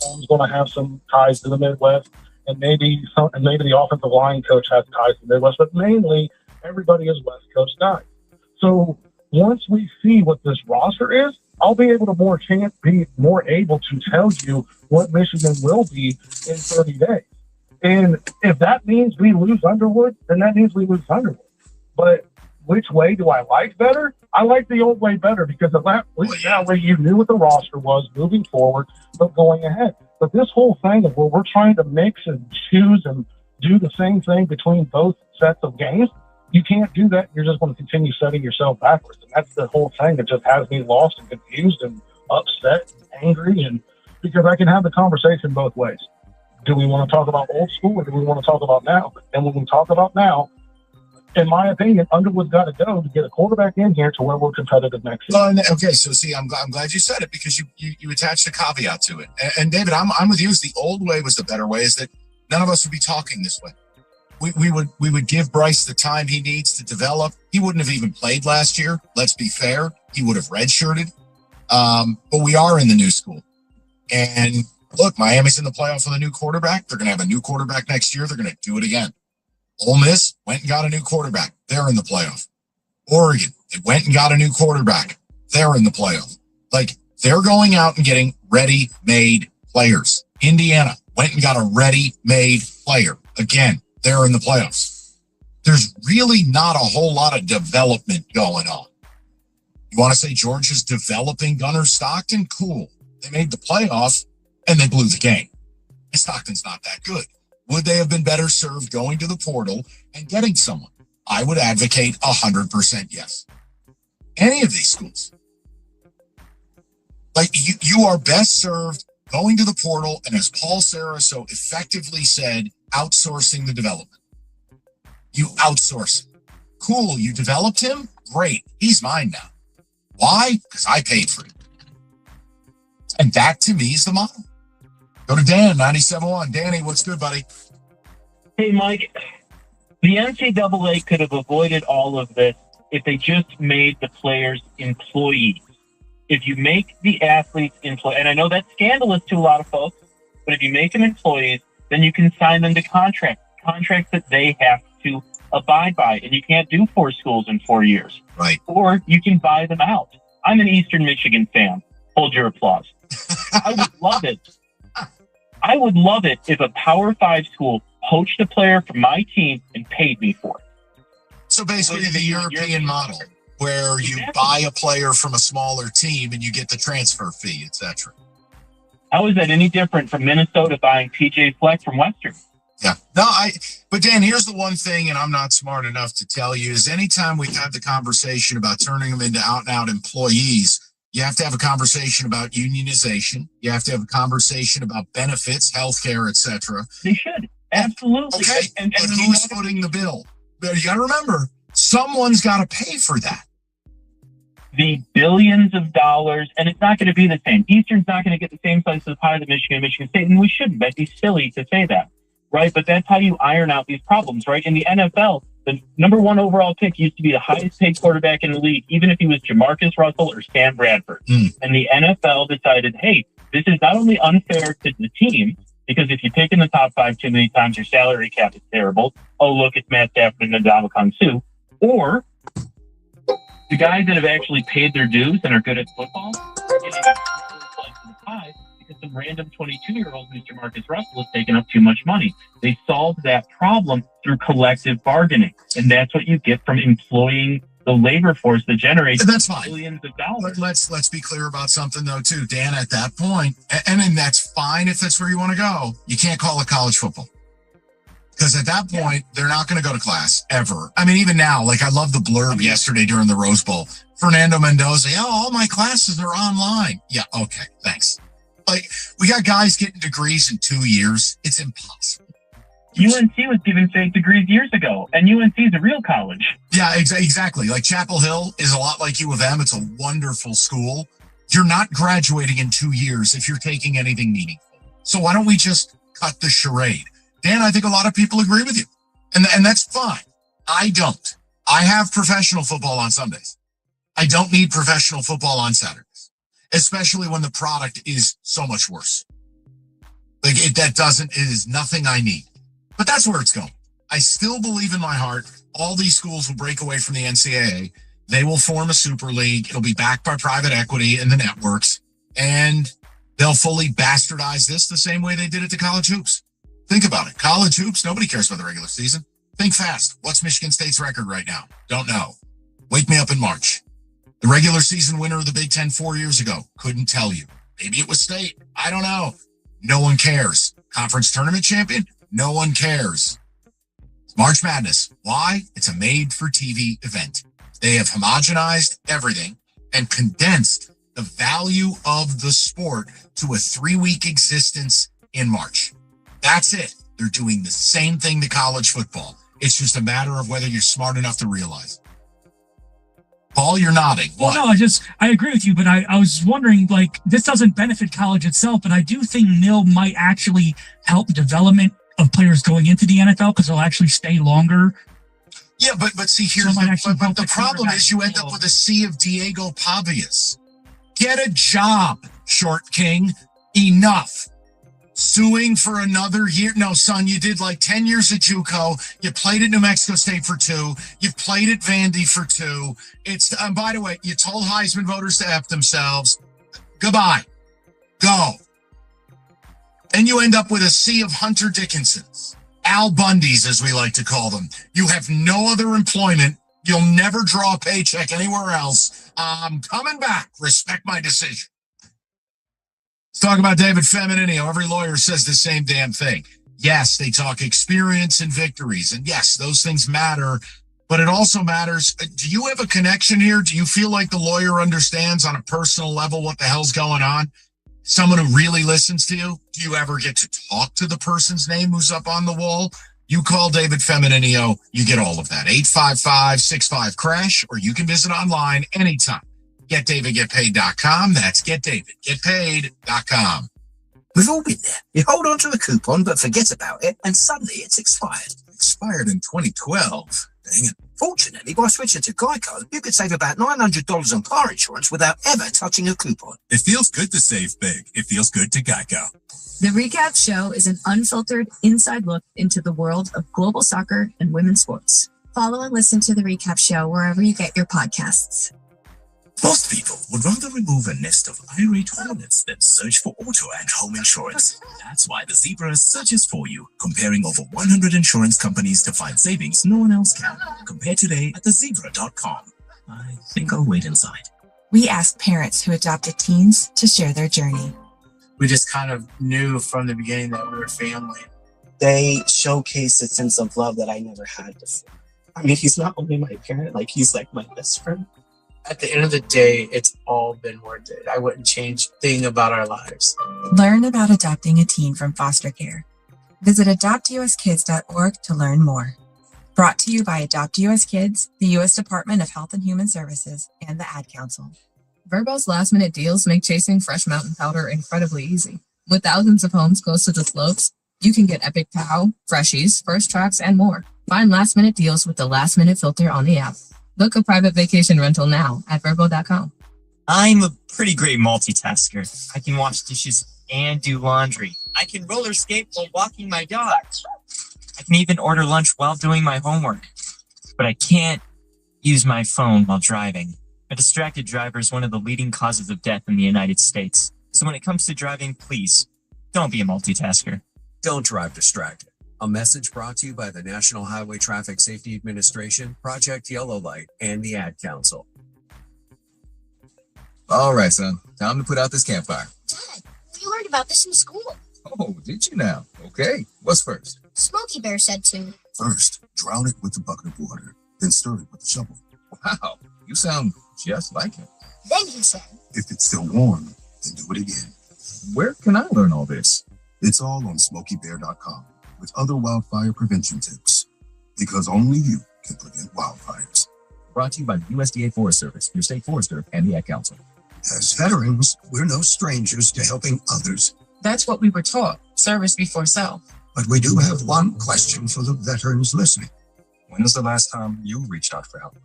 Cole's going to have some ties to the Midwest. And maybe the offensive line coach has ties to the Midwest. But mainly, everybody is West Coast guys. So once we see what this roster is, I'll be able to be more able to tell you what Michigan will be in 30 days. And if that means we lose Underwood, then that means we lose Underwood. But which way do I like better? I like the old way better because at least that way you knew what the roster was moving forward, but going ahead. But this whole thing of where we're trying to mix and choose and do the same thing between both sets of games, you can't do that. You're just going to continue setting yourself backwards. And that's the whole thing that just has me lost and confused and upset and angry. And because I can have the conversation both ways. Do we want to talk about old school or do we want to talk about now? And when we talk about now, in my opinion, Underwood's got to go to get a quarterback in here to where we're competitive next year. Okay, so see, I'm glad you said it because you attached a caveat to it. And David, I'm with you. Is the old way was the better way? Is that none of us would be talking this way. We would give Bryce the time he needs to develop. He wouldn't have even played last year. Let's be fair. He would have redshirted. But we are in the new school. And look, Miami's in the playoff with a new quarterback. They're going to have a new quarterback next year. They're going to do it again. Ole Miss went and got a new quarterback. They're in the playoff. Oregon, they went and got a new quarterback. They're in the playoff. Like, they're going out and getting ready-made players. Indiana went and got a ready-made player. Again, they're in the playoffs. There's really not a whole lot of development going on. You want to say Georgia's developing Gunnar Stockton? Cool. They made the playoff and they blew the game. And Stockton's not that good. Would they have been better served going to the portal and getting someone? I would advocate 100% yes. Any of these schools. Like, you are best served going to the portal, and as Paul Serra so effectively said, outsourcing the development. You outsource it. Cool, you developed him? Great, he's mine now. Why? Because I paid for it. And that, to me, is the model. Go to Dan, 97.1. Danny, what's good, buddy? Hey, Mike. The NCAA could have avoided all of this if they just made the players employees. If you make the athletes employees, and I know that's scandalous to a lot of folks, but if you make them employees, then you can sign them to contracts that they have to abide by. And you can't do 4 schools in 4 years. Right. Or you can buy them out. I'm an Eastern Michigan fan. Hold your applause. I would love it. I would love it if a Power 5 school poached a player from my team and paid me for it. So basically the European model, where you buy a player from a smaller team and you get the transfer fee, etc. How is that any different from Minnesota buying PJ Fleck from Western? Yeah. But Dan, here's the one thing, and I'm not smart enough to tell you, is anytime we've had the conversation about turning them into out-and-out employees, you have to have a conversation about unionization. You have to have a conversation about benefits, healthcare, etc. They should. Absolutely. Okay. And who's footing the bill? But you got to remember, someone's got to pay for that. The billions of dollars, and it's not going to be the same. Eastern's not going to get the same slice of the pie that Michigan State, and we shouldn't. That'd be silly to say that, right? But that's how you iron out these problems, right? In the NFL, the number 1 overall pick used to be the highest paid quarterback in the league, even if he was Jamarcus Russell or Sam Bradford. And the NFL decided, hey, this is not only unfair to the team, because if you pick in the top 5 too many times, your salary cap is terrible. Oh, look, it's Matt Stafford and Ndamukong Suh. Or the guys that have actually paid their dues and are good at football are getting a slice of the pie because some random 22-year-old Mr. Marcus Russell is taking up too much money. They solved that problem through collective bargaining, and that's what you get from employing the labor force that generates That's fine. billions of dollars. Let's be clear about something though too, Dan. At that point, and that's fine if that's where you want to go. You can't call it college football because at that point they're not going to go to class ever. I mean, even now, like I love the blurb yesterday during the Rose Bowl. Fernando Mendoza, all my classes are online. Yeah, okay, thanks. Like we got guys getting degrees in 2 years. It's impossible. UNC was giving fake degrees years ago, and UNC is a real college. Yeah, exactly. Like Chapel Hill is a lot like U of M. It's a wonderful school. You're not graduating in 2 years if you're taking anything meaningful. So why don't we just cut the charade? Dan, I think a lot of people agree with you. And that's fine. I don't. I have professional football on Sundays. I don't need professional football on Saturdays, especially when the product is so much worse. Like it is nothing I need. But that's where it's going. I still believe in my heart all these schools will break away from the NCAA. They will form a super league. It'll be backed by private equity and the networks. And they'll fully bastardize this the same way they did it to college hoops. Think about it. College hoops, nobody cares about the regular season. Think fast. What's Michigan State's record right now? Don't know. Wake me up in March. The regular season winner of the Big Ten 4 years ago. Couldn't tell you. Maybe it was State. I don't know. No one cares. Conference tournament champion? No one cares. March Madness. Why? It's a made-for-TV event. They have homogenized everything and condensed the value of the sport to a 3-week existence in March. That's it. They're doing the same thing to college football. It's just a matter of whether you're smart enough to realize it. Paul, you're nodding. Well, no, I agree with you, but I was wondering, like, this doesn't benefit college itself, but I do think NIL might actually help development of players going into the NFL because they'll actually stay longer. Yeah, but see, here's the problem is you end up with a sea of Diego Pavias. Get a job, Short King. Enough. Suing for another year. No, son, you did like 10 years at JUCO. You played at New Mexico State for 2. You've played at Vandy for 2. By the way, you told Heisman voters to F themselves. Goodbye. Go. And you end up with a sea of Hunter Dickinsons. Al Bundys, as we like to call them. You have no other employment. You'll never draw a paycheck anywhere else. I'm coming back. Respect my decision. Let's talk about David Femmininio. Every lawyer says the same damn thing. Yes, they talk experience and victories. And yes, those things matter. But it also matters. Do you have a connection here? Do you feel like the lawyer understands on a personal level what the hell's going on? Someone who really listens to you? Do you ever get to talk to the person's name who's up on the wall? You call David Femmininio, you get all of that. 855-65-CRASH, or you can visit online anytime. GetDavidGetPaid.com. That's GetDavidGetPaid.com. We've all been there. You hold on to a coupon but forget about it, and suddenly it's expired. Expired in 2012. Dang it. Fortunately, by switching to Geico, you could save about $900 on car insurance without ever touching a coupon. It feels good to save big. It feels good to Geico. The Recap Show is an unfiltered inside look into the world of global soccer and women's sports. Follow and listen to The Recap Show wherever you get your podcasts. Most people would rather remove a nest of irate hornets than search for auto and home insurance. That's why the Zebra searches for you, comparing over 100 insurance companies to find savings no one else can. Compare today at thezebra.com. I think I'll wait inside. We asked parents who adopted teens to share their journey. We just kind of knew from the beginning that we were family. They showcased a sense of love that I never had before. I mean, he's not only my parent, like he's like my best friend. At the end of the day, it's all been worth it. I wouldn't change a thing about our lives. Learn about adopting a teen from foster care. Visit adoptuskids.org to learn more. Brought to you by Adopt US Kids, the U.S. Department of Health and Human Services, and the Ad Council. Verbo's last-minute deals make chasing fresh mountain powder incredibly easy. With thousands of homes close to the slopes, you can get Epic Pow, Freshies, First Tracks, and more. Find last-minute deals with the last-minute filter on the app. Book a private vacation rental now at Verbo.com. I'm a pretty great multitasker. I can wash dishes and do laundry. I can roller skate while walking my dog. I can even order lunch while doing my homework. But I can't use my phone while driving. A distracted driver is one of the leading causes of death in the United States. So when it comes to driving, please, don't be a multitasker. Don't drive distracted. A message brought to you by the National Highway Traffic Safety Administration, Project Yellow Light, and the Ad Council. All right, son. Time to put out this campfire. Dad, we learned about this in school. Oh, did you now? Okay. What's first? Smokey Bear said to. First, drown it with a bucket of water, then stir it with a shovel. Wow. You sound just like him. Then he said. If it's still warm, then do it again. Where can I learn all this? It's all on SmokeyBear.com with other wildfire prevention tips. Because only you can prevent wildfires. Brought to you by the USDA Forest Service, your state forester, and the Ad Council. As veterans, we're no strangers to helping others. That's what we were taught. Service before self. But we do have one question for the veterans listening. When was the last time you reached out for help?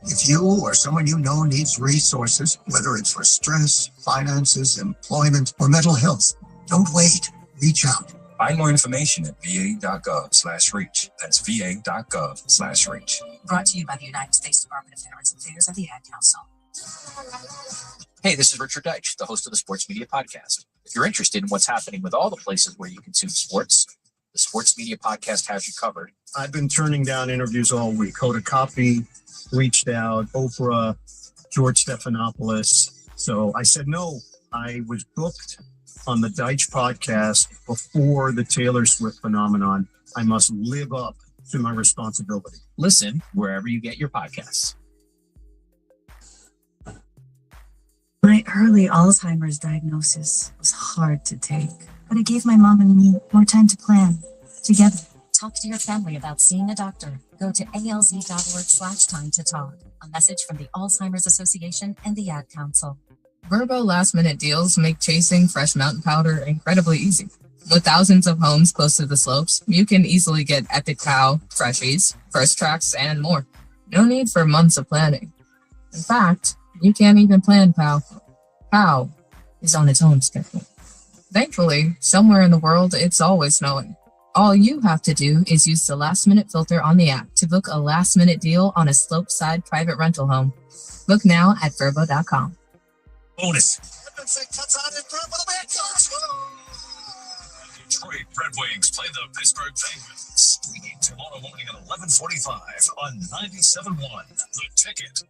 If you or someone you know needs resources, whether it's for stress, finances, employment, or mental health, don't wait. Reach out. Find more information at va.gov/reach. That's va.gov/reach. Brought to you by the United States Department of Veterans Affairs and the Ad Council. Hey, this is Richard Deitch, the host of the Sports Media Podcast. If you're interested in what's happening with all the places where you consume sports, the Sports Media Podcast has you covered. I've been turning down interviews all week. Coda Copy reached out, Oprah, George Stephanopoulos. So I said no. I was booked on the Deitch podcast before the Taylor Swift phenomenon. I must live up to my responsibility. Listen wherever you get your podcasts. My early Alzheimer's diagnosis was hard to take, but it gave my mom and me more time to plan together. Talk to your family about seeing a doctor. Go to alz.org/time to talk. A message from the Alzheimer's Association and the Ad Council. Verbo last-minute deals make chasing fresh mountain powder incredibly easy. With thousands of homes close to the slopes, you can easily get Epic Cow, Freshies, First Tracks, and more. No need for months of planning. In fact, you can't even plan POW. POW is on its own schedule. Thankfully, somewhere in the world, it's always snowing. All you have to do is use the last-minute filter on the app to book a last-minute deal on a slopeside private rental home. Book now at verbo.com. Bonus. Detroit Red Wings play the Pittsburgh Penguins. Streaming tomorrow morning at 11:45 on 97.1 The Ticket.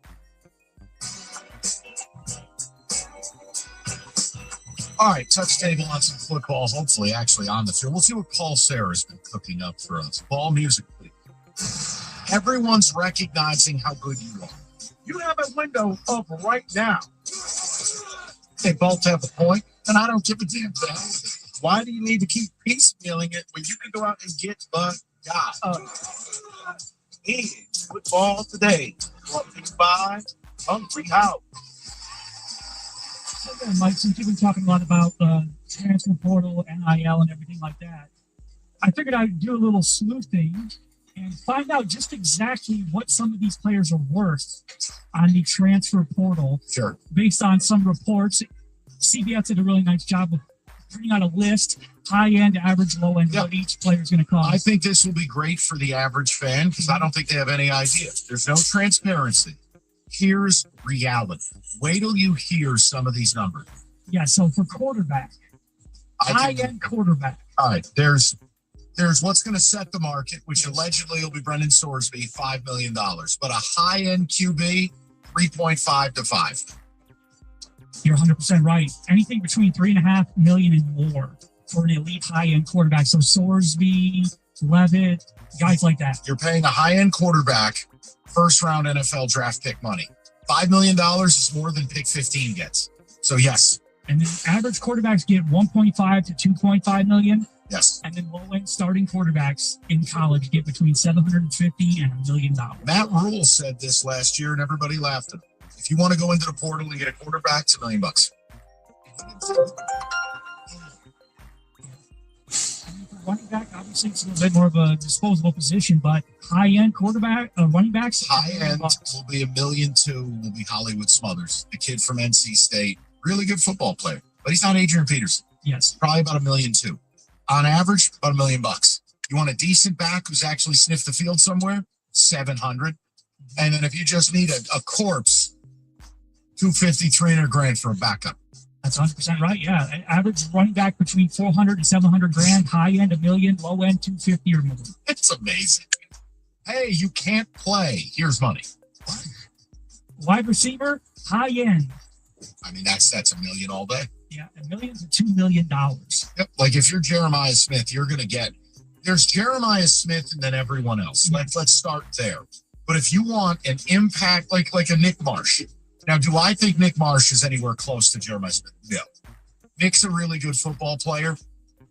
All right, touch table on some football, hopefully actually on the field. We'll see what Paul Sarah's been cooking up for us. Ball music, please. Everyone's recognizing how good you are. You have a window up right now. They both have a point, and I don't give a damn thing. Why do you need to keep piecemealing it when you can go out and get the guy? Football today. Brought to you by Hungry House. Mike, since you've been talking a lot about transfer portal, NIL, and everything like that, I figured I'd do a little sleuthing and find out just exactly what some of these players are worth on the transfer portal. Sure. Based on some reports, CBS did a really nice job of putting out a list, high-end, average, low-end, what each player is going to cost. I think this will be great for the average fan because I don't think they have any idea. There's no transparency. Here's reality. Wait till you hear some of these numbers. Yeah, so for quarterback, high-end quarterback. All right, there's what's going to set the market, which allegedly will be Brendan Sorsby, $5 million. But a high-end QB, 3.5 to 5. You're 100% right. Anything between 3.5 million and more for an elite high-end quarterback. So Sorsby, Levitt, guys like that. You're paying a high-end quarterback first-round NFL draft pick money. $5 million is more than pick 15 gets. So yes. And then average quarterbacks get 1.5 to 2.5 million. Yes. And then low-end starting quarterbacks in college get between 750 and $1 million. Matt Rule said this last year, and everybody laughed at him. If you want to go into the portal and get a quarterback, it's $1 million. Running back, obviously, it's a little bit more of a disposable position, but high-end quarterback, running backs, high-end will be $1.2 million. Will be Hollywood Smothers, the kid from NC State, really good football player, but he's not Adrian Peterson. Yes, probably about $1.2 million. On average, about $1 million. You want a decent back who's actually sniffed the field somewhere? 700. And then if you just need a corpse, 250, 300 grand for a backup. That's 100% right. Yeah. Average running back between 400 and 700 grand, high end $1 million, low end 250 or more. It's amazing. Hey, you can't play. Here's money. What? Wide receiver, high end. I mean, that's $1 million all day. Yeah, $1 million to $2 million. Yep. Like if you're Jeremiah Smith, you're going to get, there's Jeremiah Smith and then everyone else. Let's start there. But if you want an impact, like a Nick Marsh. Now, do I think Nick Marsh is anywhere close to Jeremiah Smith? No. Nick's a really good football player,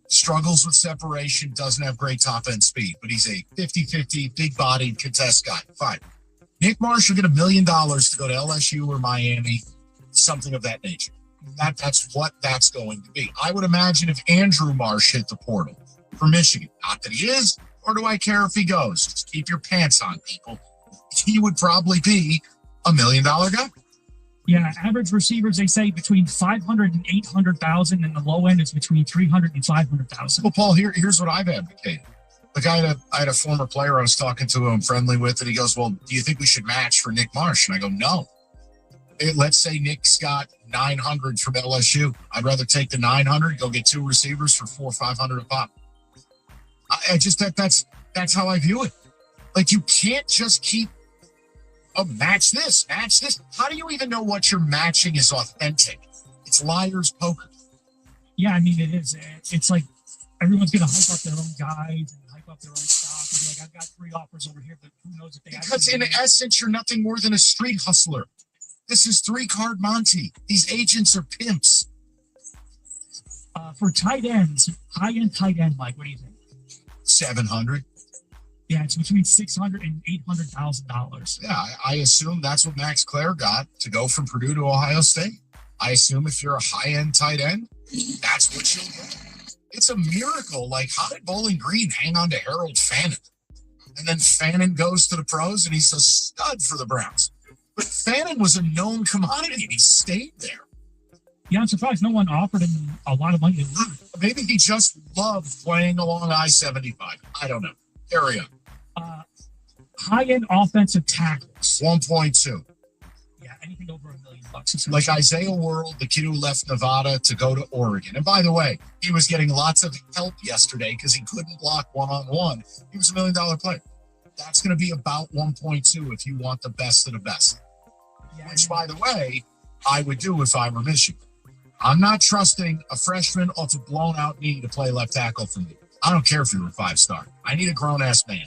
struggles with separation, doesn't have great top-end speed, but he's a 50-50, big-bodied contest guy. Fine. Nick Marsh will get $1 million to go to LSU or Miami, something of that nature. That's what that's going to be. I would imagine if Andrew Marsh hit the portal for Michigan, not that he is, or do I care if he goes? Just keep your pants on, people. He would probably be $1 million guy. Yeah, average receivers, they say between 500 and 800,000, and the low end is between 300 and 500,000. Well, Paul, here's what I've advocated. Like I had a former player I was talking to, I'm friendly with, and he goes, well, do you think we should match for Nick Marsh? And I go, no. Let's say Nick's got 900 from LSU. I'd rather take the 900, go get 2 receivers for 400 or 500 a pop. I just, that's how I view it. Like you can't just keep, match this. How do you even know what you're matching is authentic? It's liar's poker. Yeah, I mean, it is. It's like everyone's going to hype up their own guys and hype up their own stock. And be like, I've got 3 offers over here, but who knows if they Because in essence, you're nothing more than a street hustler. This is 3-card Monty. These agents are pimps. For tight ends, high-end tight end, Mike, what do you think? 700. Yeah, it's between $600,000 and $800,000. Yeah, I assume that's what Max Clare got to go from Purdue to Ohio State. I assume if you're a high-end tight end, that's what you'll get. It's a miracle. Like, how did Bowling Green hang on to Harold Fannin? And then Fannin goes to the pros, and he's a stud for the Browns. But Fannin was a known commodity, and he stayed there. Yeah, I'm surprised no one offered him a lot of money to leave. Maybe he just loved playing along I-75. I don't know. Area. High-end offensive tackles. 1.2. Yeah, anything over $1 million bucks. Like Isaiah World, the kid who left Nevada to go to Oregon. And by the way, he was getting lots of help yesterday because he couldn't block one-on-one. He was $1 million player. That's going to be about 1.2 if you want the best of the best. Yeah, which, by the way, I would do if I were Michigan. I'm not trusting a freshman off a blown-out knee to play left tackle for me. I don't care if you're a 5-star. I need a grown-ass man.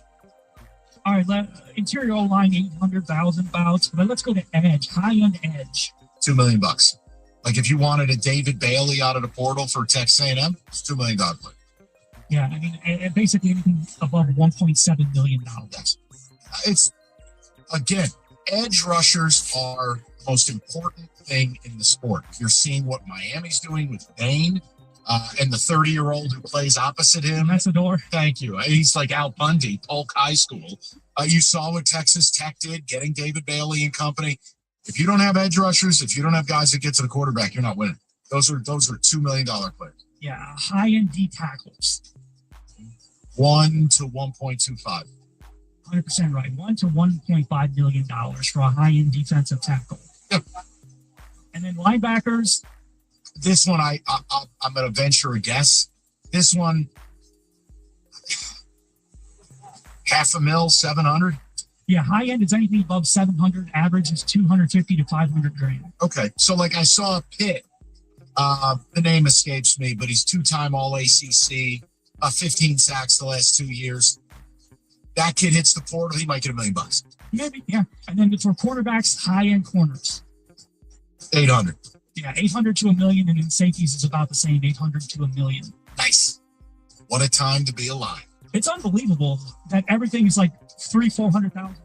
All right, interior O-line, 800,000 bouts. But let's go to edge, high-end edge. $2 million. Like if you wanted a David Bailey out of the portal for Texas A&M, it's $2 million player. Yeah, I mean, basically anything above $1.7 million. It's, again, edge rushers are the most important thing in the sport. You're seeing what Miami's doing with Bain. And the 30-year-old who plays opposite him. Messador. Thank you. He's like Al Bundy, Polk High School. You saw what Texas Tech did, getting David Bailey and company. If you don't have edge rushers, if you don't have guys that get to the quarterback, you're not winning. Those are $2 million players. Yeah, high-end D tackles. 1 to 1.25. 100% right. $1 to $1.5 million for a high-end defensive tackle. Yep. And then linebackers. This one, I'm going to venture a guess. This one, $500,000, 700. Yeah, high end is anything above 700. Average is 250 to 500 grand. Okay, so like I saw Pitt. The name escapes me, but he's 2-time All-ACC, 15 sacks the last 2 years. That kid hits the portal, he might get $1 million. Maybe, yeah. And then for quarterbacks, high end corners. 800. Yeah, 800 to $1 million, and in safeties is about the same, 800 to $1 million. Nice. What a time to be alive. It's unbelievable that everything is like 300,000-400,000.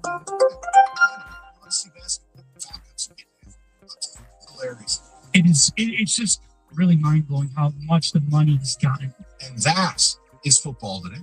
Hilarious. It's just really mind blowing how much the money has gotten. And that is football today.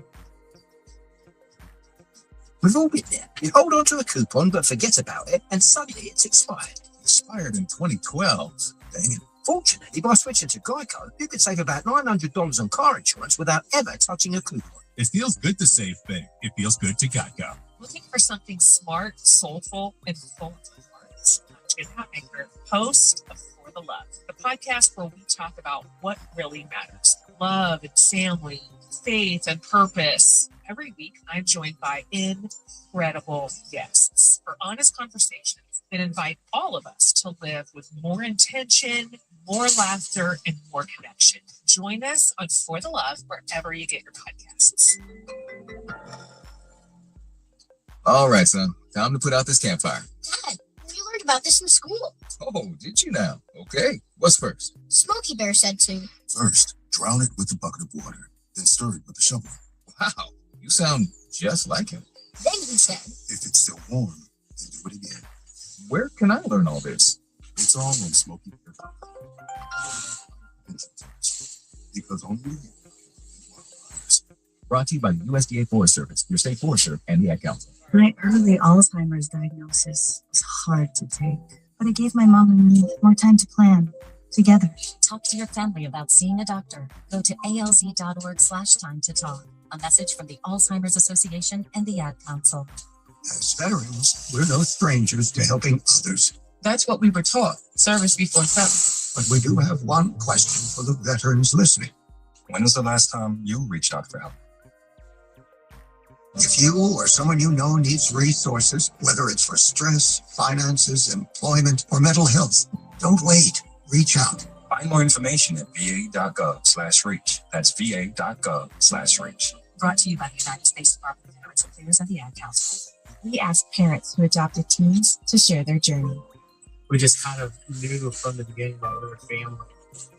We've all been there. You hold on to a coupon but forget about it, and suddenly it's expired. Expired in 2012. Dang it. Fortunately, by switching to Geico, you could save about $900 on car insurance without ever touching a coupon. It feels good to save big. It feels good to Geico. Looking for something smart, soulful, and full of hearts? Jane Hotmaker, host of For the Love, the podcast where we talk about what really matters: love and family, faith and purpose. Every week, I'm joined by incredible guests for honest conversations that invite all of us to live with more intention, more laughter, and more connection. Join us on For the Love wherever you get your podcasts. All right, son. Time to put out this campfire. Dad, we learned about this in school. Oh, did you now? Okay. What's first? Smokey Bear said to. First, drown it with a bucket of water, then stir it with a shovel. Wow. You sound just like him. Then he said. If it's still warm, then do it again. Where can I learn all this? It's all on Smoky Bear. Because only you. Brought to you by the USDA Forest Service, your state forester, and the Ad Council. My early Alzheimer's diagnosis was hard to take, but it gave my mom and me more time to plan together. Talk to your family about seeing a doctor. Go to alz.org/time to talk. A message from the Alzheimer's Association and the Ad Council. As veterans, we're no strangers to helping others. That's what we were taught. Service before self. But we do have one question for the veterans listening. When was the last time you reached out for help? If you or someone you know needs resources, whether it's for stress, finances, employment, or mental health, don't wait. Reach out. Find more information at va.gov/reach. That's va.gov/reach. Brought to you by the United States Department of Veterans Affairs and the Ad Council. We asked parents who adopted teens to share their journey. We just kind of knew from the beginning that we were family.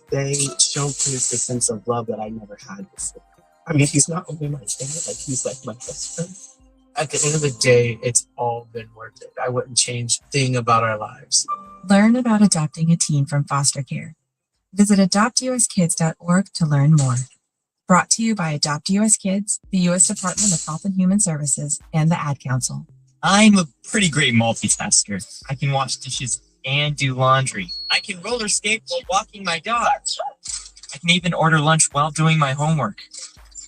They showcased a sense of love that I never had before. I mean, he's not only my parent, like he's like my best friend. At the end of the day, it's all been worth it. I wouldn't change a thing about our lives. Learn about adopting a teen from foster care. Visit adoptuskids.org to learn more. Brought to you by Adopt US Kids, the U.S. Department of Health and Human Services, and the Ad Council. I'm a pretty great multitasker. I can wash dishes and do laundry. I can roller skate while walking my dog. I can even order lunch while doing my homework.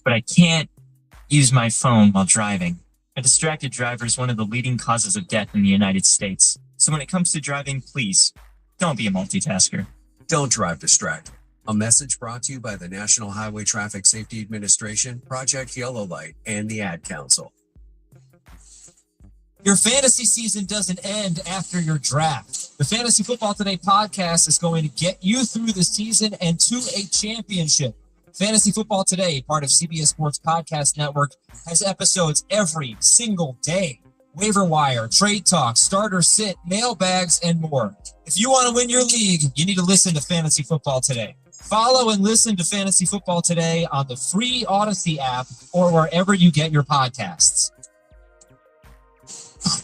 But I can't use my phone while driving. A distracted driver is one of the leading causes of death in the United States. So when it comes to driving, please, don't be a multitasker. Don't drive distracted. A message brought to you by the National Highway Traffic Safety Administration, Project Yellow Light, and the Ad Council. Your fantasy season doesn't end after your draft. The Fantasy Football Today podcast is going to get you through the season and to a championship. Fantasy Football Today, part of CBS Sports Podcast Network, has episodes every single day. Waiver wire, trade talk, starter sit, mailbags, and more. If you want to win your league, you need to listen to Fantasy Football Today. Follow and listen to Fantasy Football Today on the free Odyssey app or wherever you get your podcasts.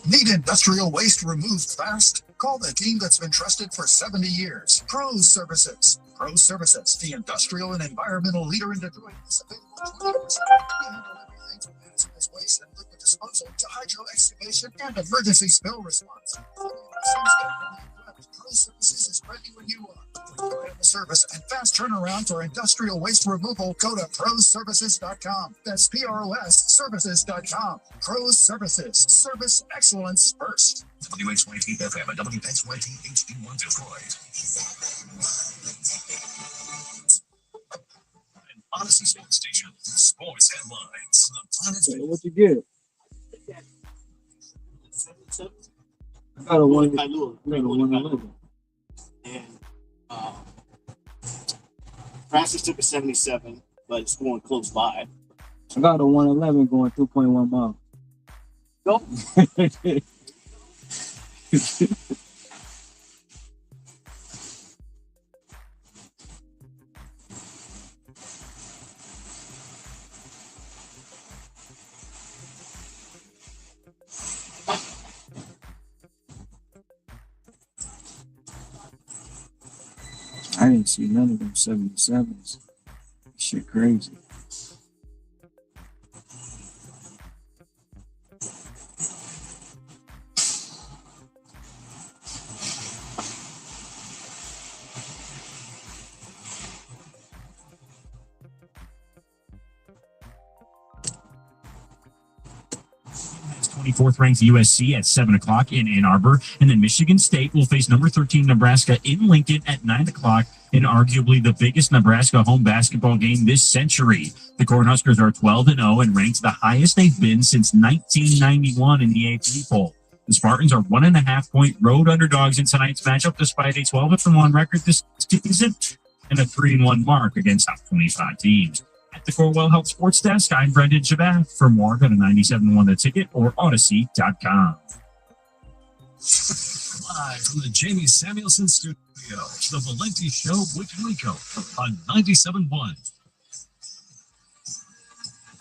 Need industrial waste removed fast? Call the team that's been trusted for 70 years. Pros Services. Pros Services, the industrial and environmental leader in Detroit, is available 20%. We handle everything from hazardous waste and liquid disposal to hydro excavation and emergency spill response. Pros Services is ready when you are. For service and fast turnaround for industrial waste removal, go to proservices.com. That's PROS services.com. Pros Services. Service excellence first. WXYT FM and WXYT HD1 Detroit. An Odyssey Sports Station. Sports headlines. The planet. What you get? I got a 111. And Francis took a 77, but it's going close by. I got a 111 going 2.1 miles. Go. I didn't see none of them 77s. Shit crazy. 24th-ranked USC at 7 o'clock in Ann Arbor. And then Michigan State will face number 13 Nebraska in Lincoln at 9 o'clock in arguably the biggest Nebraska home basketball game this century. The Cornhuskers are 12-0 and ranked the highest they've been since 1991 in the AP poll. The Spartans are 1.5-point road underdogs in tonight's matchup, despite a 12-1 record this season and a 3-1 mark against top 25 teams. At the Corewell Health Sports Desk, I'm Brendan Shabath. For more, go to 97.1 The Ticket or Odyssey.com. Live from the Jamie Samuelson studio, the Valenti Show with Rico on 97.1.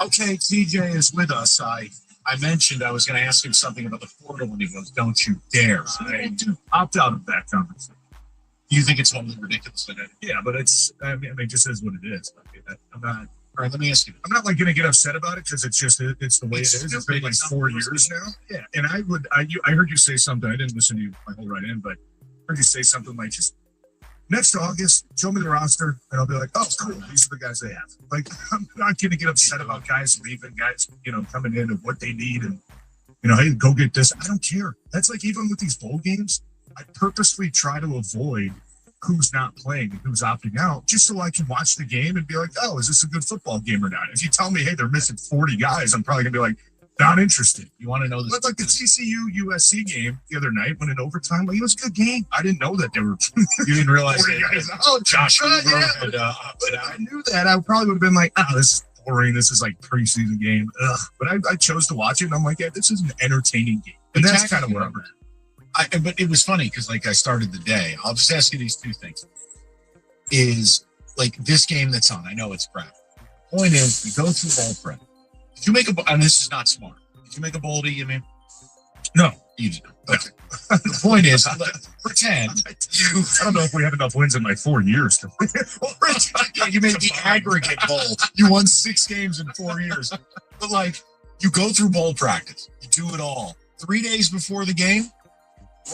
Okay, TJ is with us. I mentioned I was going to ask him something about the portal, and he goes, "Don't you dare!" I opt out of that conversation. You think it's totally ridiculous? Yeah, but it's, I mean, it just is what it is. I'm not. All right, let me ask you. I'm not like going to get upset about it because it's the way it is. It's been like 4 years now. Yeah, and I heard you say something. I didn't listen to you my whole right in, but I heard you say something like, just next August, show me the roster, and I'll be like, oh, cool. These are the guys they have. Like, I'm not going to get upset about guys leaving, guys, coming in and what they need, and hey, go get this. I don't care. That's like even with these bowl games, I purposely try to avoid who's not playing and who's opting out, just so I can watch the game and be like, oh, is this a good football game or not? If you tell me, hey, they're missing 40 guys, I'm probably gonna be like, not interested. You want to know this? But like the TCU USC game the other night, when in overtime, like, it was a good game. I didn't know that they were. You didn't realize 40 that. guys. Oh, Josh Hoover and I knew that. I probably would have been like, oh, this is boring. This is like preseason game. Ugh. But I chose to watch it, and I'm like, yeah, this is an entertaining game. And that's kind of where I'm at. But it was funny because, like, I started the day. I'll just ask you these two things. Is like this game that's on. I know it's crap. Point is, we go through bowl prep. Did you make and this is not smart. Did you make a bowl, you mean? No. You didn't. Okay. The point is, pretend you. I don't know if we have enough wins in like 4 years. You made the aggregate bowl. You won 6 games in 4 years. But like, you go through bowl practice. You do it all. 3 days before the game,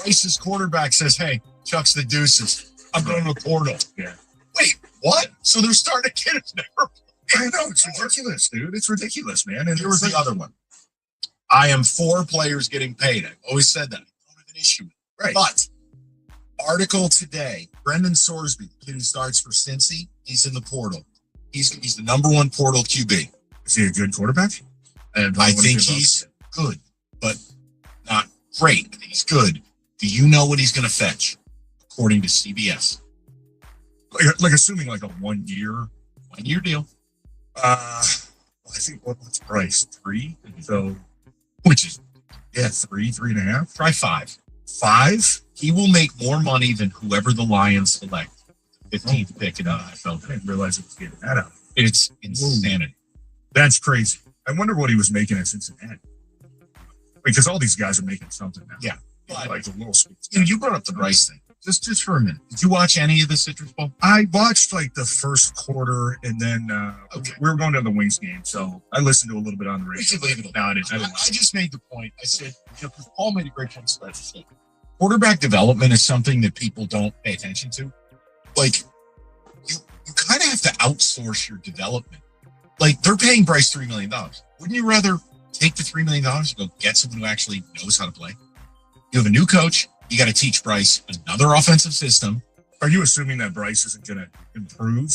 Rice's quarterback says, "Hey, Chuck's the deuces. I'm going to the portal." Yeah. Wait, what? So they're starting to get us never. I know, it's ridiculous, dude. It's ridiculous, man. And Here was the other one. I am for players getting paid. I've always said that. I don't have an issue with it. Right. But article today, Brendan Sorsby, who starts for Cincy, he's in the portal. He's the number 1 portal QB. Is he a good quarterback? I think he's good, but not great. He's good. Do you know what he's going to fetch, according to CBS? Like assuming like a 1 year deal. I think what's price 3? So which is 3.5. Try 5. 5? He will make more money than whoever the Lions select. 15th pick in the NFL. I didn't realize it was getting that out. It's insanity. That's crazy. I wonder what he was making at Cincinnati. Because all these guys are making something now. Yeah. Like the little speeds. You brought up the Bryce thing. Just for a minute. Did you watch any of the Citrus Bowl? I watched like the first quarter, and then we were going to the Wings game, so I listened to a little bit on the radio. We should leave it No, I didn't. I just made the point. I said, because Paul made a great point. Quarterback development is something that people don't pay attention to. Like, you kind of have to outsource your development. Like, they're paying Bryce $3 million. Wouldn't you rather take the $3 million and go get someone who actually knows how to play? You have a new coach. You got to teach Bryce another offensive system. Are you assuming that Bryce isn't going to improve?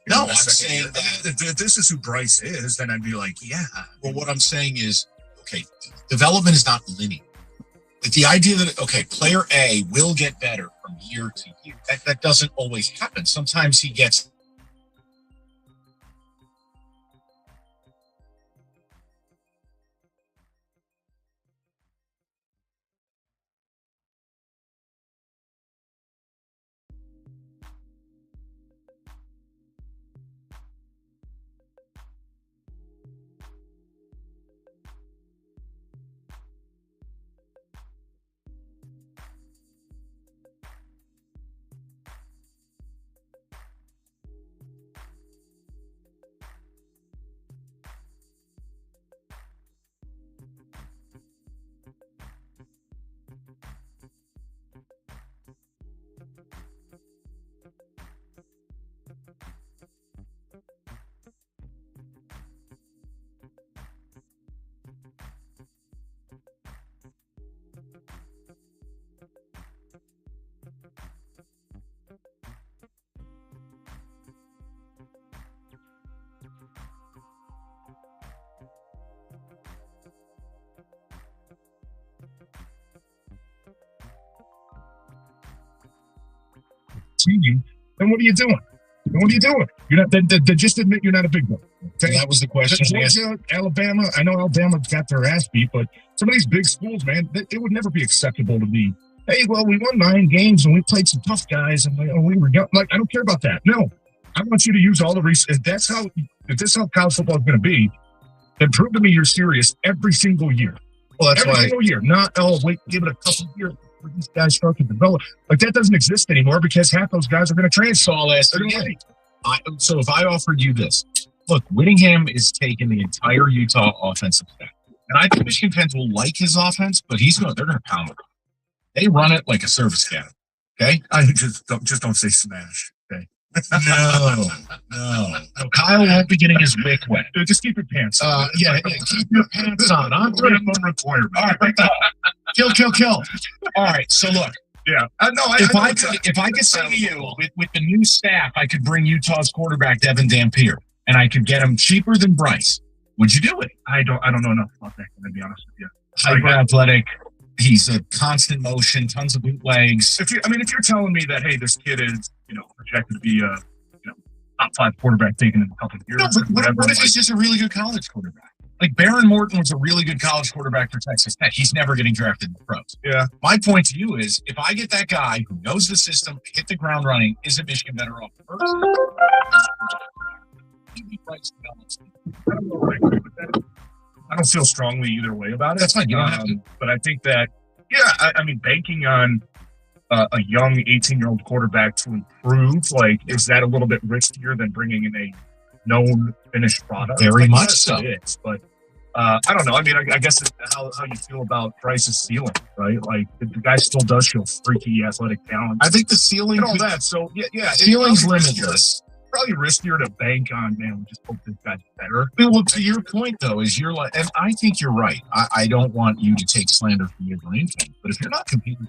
No, I'm saying that if this is who Bryce is, then I'd be like, yeah. Well, what I'm saying is, okay, development is not linear. Like the idea that, okay, player A will get better from year to year, that doesn't always happen. Sometimes he gets seen you, then what are you doing? Then what are you doing? You're not. Then just admit you're not a big boy. Okay? That was the question. Georgia, Alabama. I know Alabama got their ass beat, but some of these big schools, man, it would never be acceptable to be. Hey, well, we won 9 games and we played some tough guys and we were like, I don't care about that. No, I want you to use all the resources. If this is how college football is going to be, then prove to me you're serious every single year. Well, that's every why. single year. Not, wait, give it a couple years for these guys start to develop. Like, that doesn't exist anymore because half those guys are going to transfer. So I'll ask you again. So if I offered you this, look, Whittingham is taking the entire Utah offensive stack. And I think Michigan fans will like his offense, but they're going to pound it. They run it like a service cannon. Okay? I just don't say smash. Okay. No. Kyle won't be getting his wick wet. Just keep your pants on. Yeah, keep your pants on. I'm minimum requirement. All right, kill. All right, so look. Yeah, If I could say to you, with the new staff, I could bring Utah's quarterback Devin Dampier, and I could get him cheaper than Bryce. Would you do it? I don't know enough about that. To be honest with you. Hyper athletic. He's a constant motion, tons of bootlegs. If you're telling me that, hey, this kid is, projected to be a, top 5 quarterback taken in a couple of years. No, but what if he's just a really good college quarterback? Like Baron Morton was a really good college quarterback for Texas Tech. He's never getting drafted in the pros. Yeah. My point to you is, if I get that guy who knows the system, hit the ground running, isn't Michigan better off first? I don't feel strongly either way about it. That's fine. You don't have to. But I think that, banking on a young 18-year-old quarterback to improve, like, is that a little bit riskier than bringing in a known finished product? Very much so. It is, but I don't know. I mean, I guess it's how you feel about Bryce's ceiling, right? Like, the guy still does show freaky athletic talent. I think the ceiling and all that. So yeah, ceiling's limitless. Probably riskier to bank on, man. We just hope this guy's better. Well, to your point though, is you're like, and I think you're right. I don't want you to take slander from your brain thing, but if you're not competing.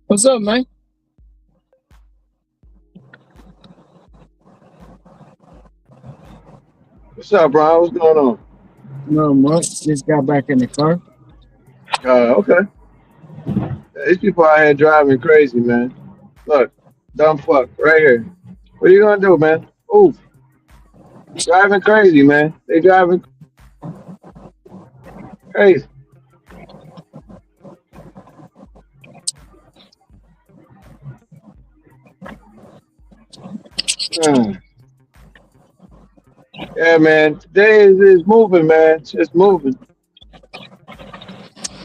What's up, man? What's up, Brian? What's going on? No much. Just got back in the car. Okay. These people out here driving crazy, man. Look, dumb fuck, right here. What are you gonna do, man? Ooh, driving crazy, man. They driving crazy. Hmm. Yeah, man. Today is moving, man. It's just moving.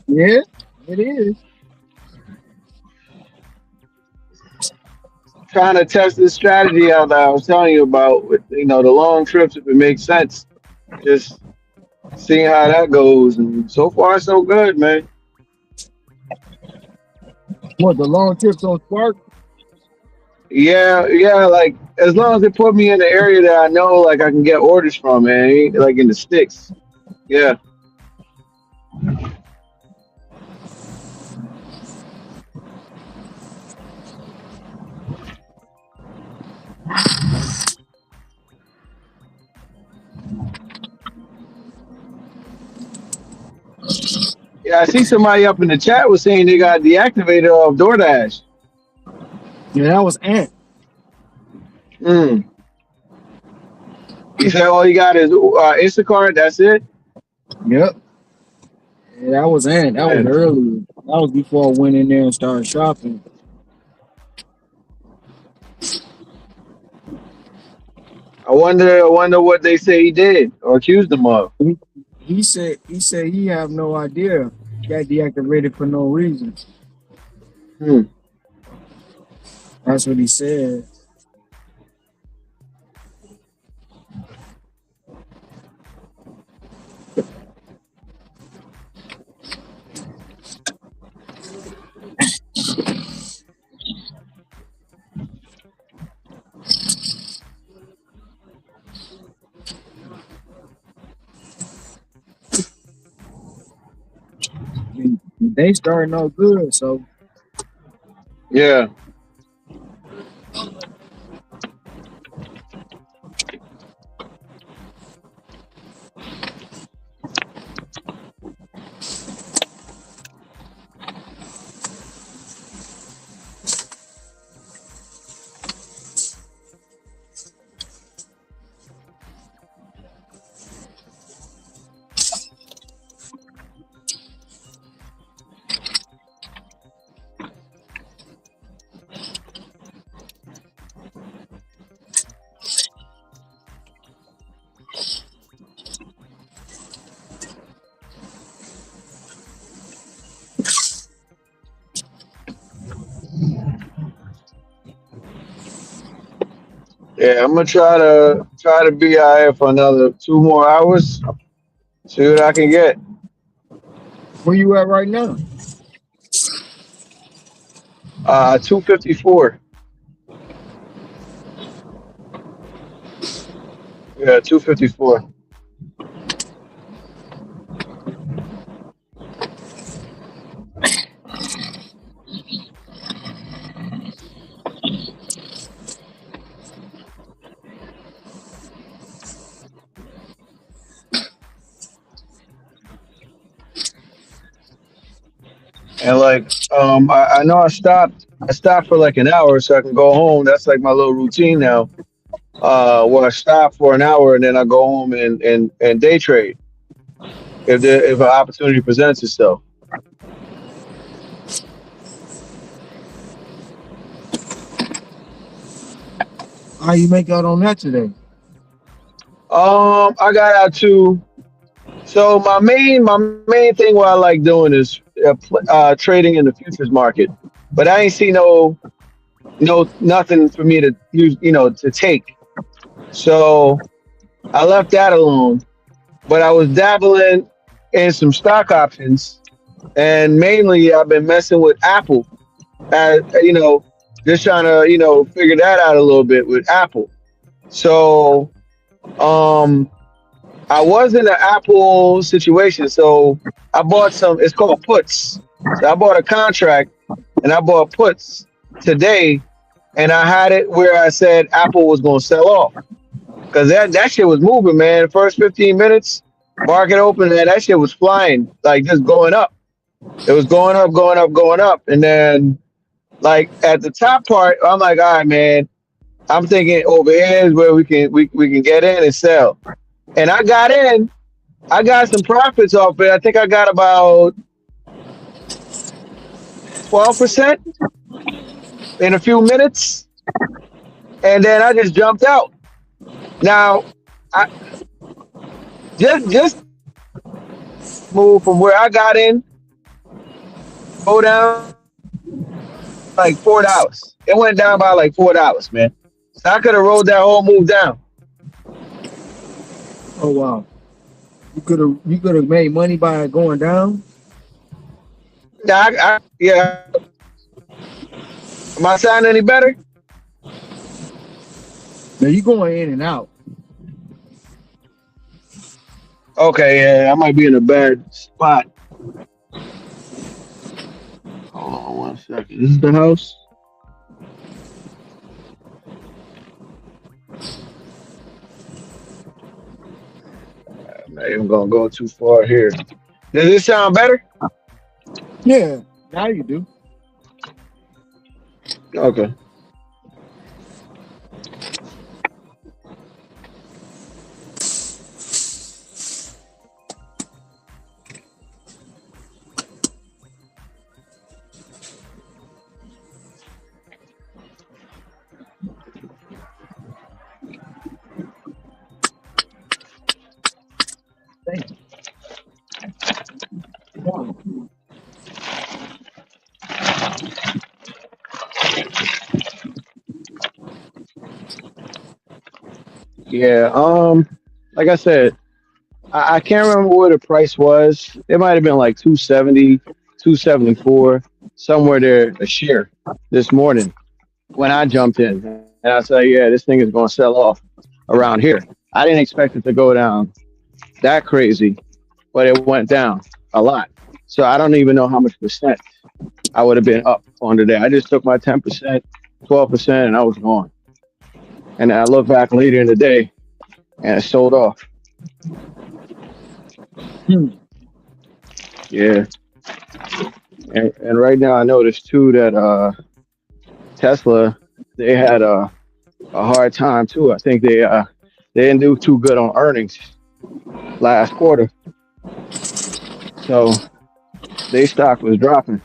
Yeah, it is. Trying to test this strategy out that I was telling you about with the long trips if it makes sense. Just seeing how that goes, and so far so good, man. What, the long trips on Spark? Yeah, yeah. Like as long as they put me in the area that I know, like I can get orders from, man. Like in the sticks. Yeah, yeah. I see somebody up in the chat was saying they got deactivated off DoorDash. Yeah, that was Ant. Hmm. He said all you got is Instacart. That's it. Yep. Yeah, that was Ant. That was Man, earlier. That was before I went in there and started shopping. I wonder what they say he did or accused him of. He said he have no idea. Got deactivated for no reason. Hmm. That's what he said. They starting out good, so Yeah. Yeah, I'm gonna try to be out here for another 2 more hours. See what I can get. where you at right now? 254. Yeah, 254. And like, I know I stopped for like an hour so I can go home. That's like my little routine now. Where I stop for an hour and then I go home and day trade if an opportunity presents itself. How you make out on that today? I got out to so my main thing what I like doing is trading in the futures market, but I ain't see no nothing for me to use to take. So I left that alone. But I was dabbling in some stock options, and mainly I've been messing with Apple. Just trying to figure that out a little bit with Apple. So um, I was in an Apple situation, so I bought some. It's called puts. So I bought a contract and I bought puts today, and I had it where I said Apple was going to sell off because that shit was moving, man. The first 15 minutes, market open, and that shit was flying, like just going up. It was going up, going up, going up, and then like at the top part, I'm like, all right, man. I'm thinking over here is where we can get in and sell. And I got in. I got some profits off it. I think I got about 12% in a few minutes. And then I just jumped out. Now I just move from where I got in, go down like $4. It went down by like $4, man. So I could have rolled that whole move down. Oh wow. You could have made money by going down. Yeah. Am I sounding any better? Now you going in and out. Okay, yeah, I might be in a bad spot. Hold on 1 second. This is the house. I'm not even gonna go too far here. Does this sound better? Yeah, now you do. Okay. Thank you. Yeah, like I said, I can't remember what the price was. It might have been like 270, 274, somewhere there a share this morning when I jumped in. And I said, yeah, this thing is going to sell off around here. I didn't expect it to go down that crazy, but it went down a lot. So I don't even know how much percent I would have been up on today. I just took my 10%, 12%, and I was gone. And I look back later in the day and it sold off. Yeah. And right now I noticed too that Tesla, they had a hard time too. I think they didn't do too good on earnings last quarter. So their stock was dropping.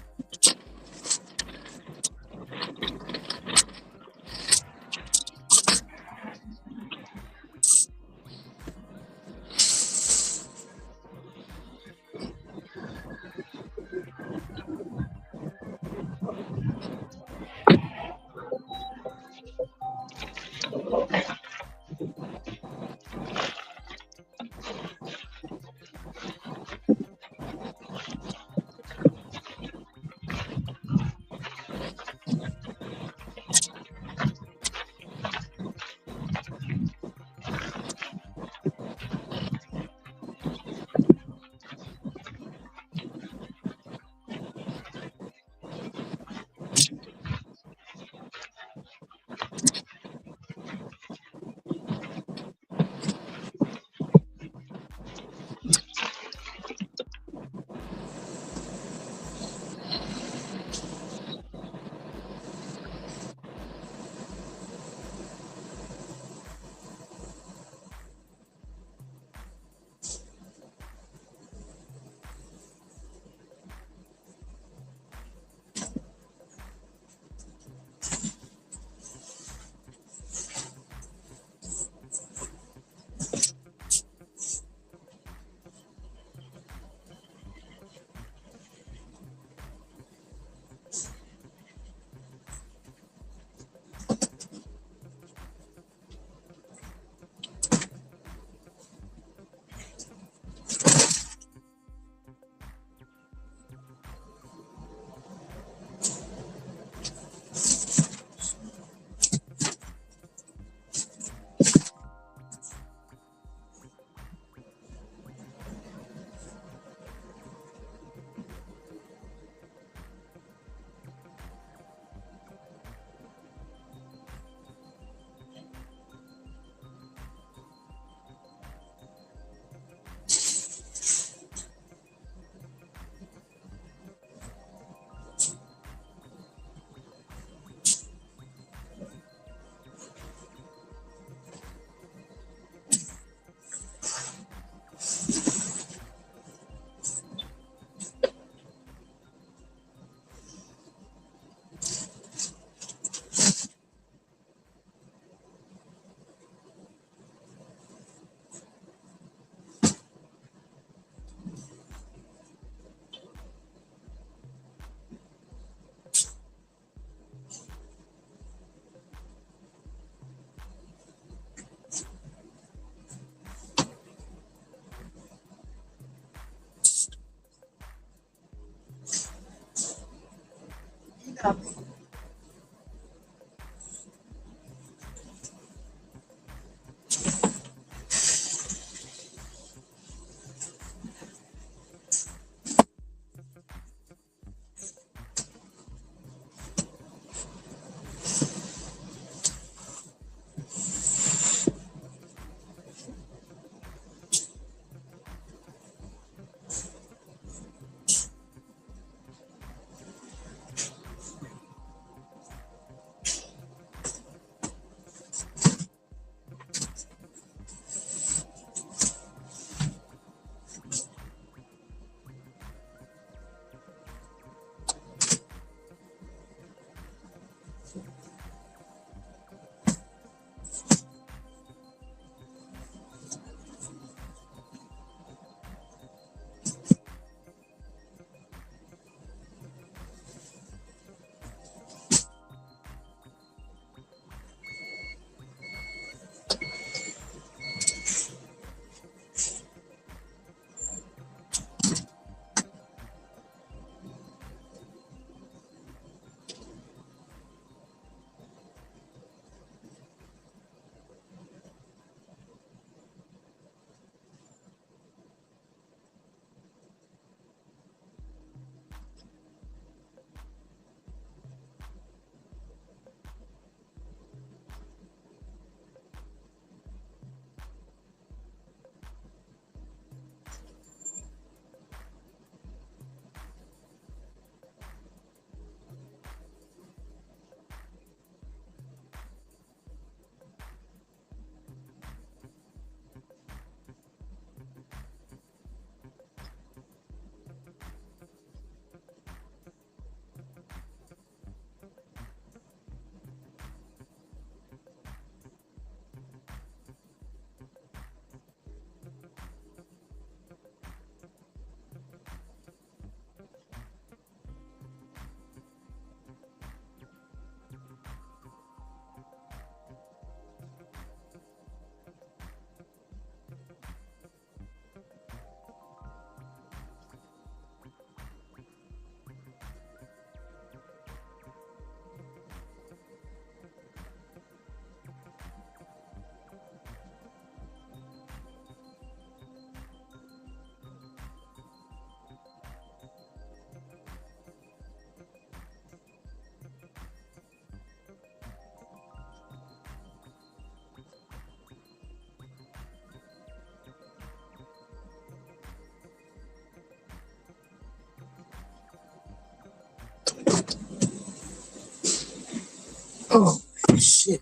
Oh, shit.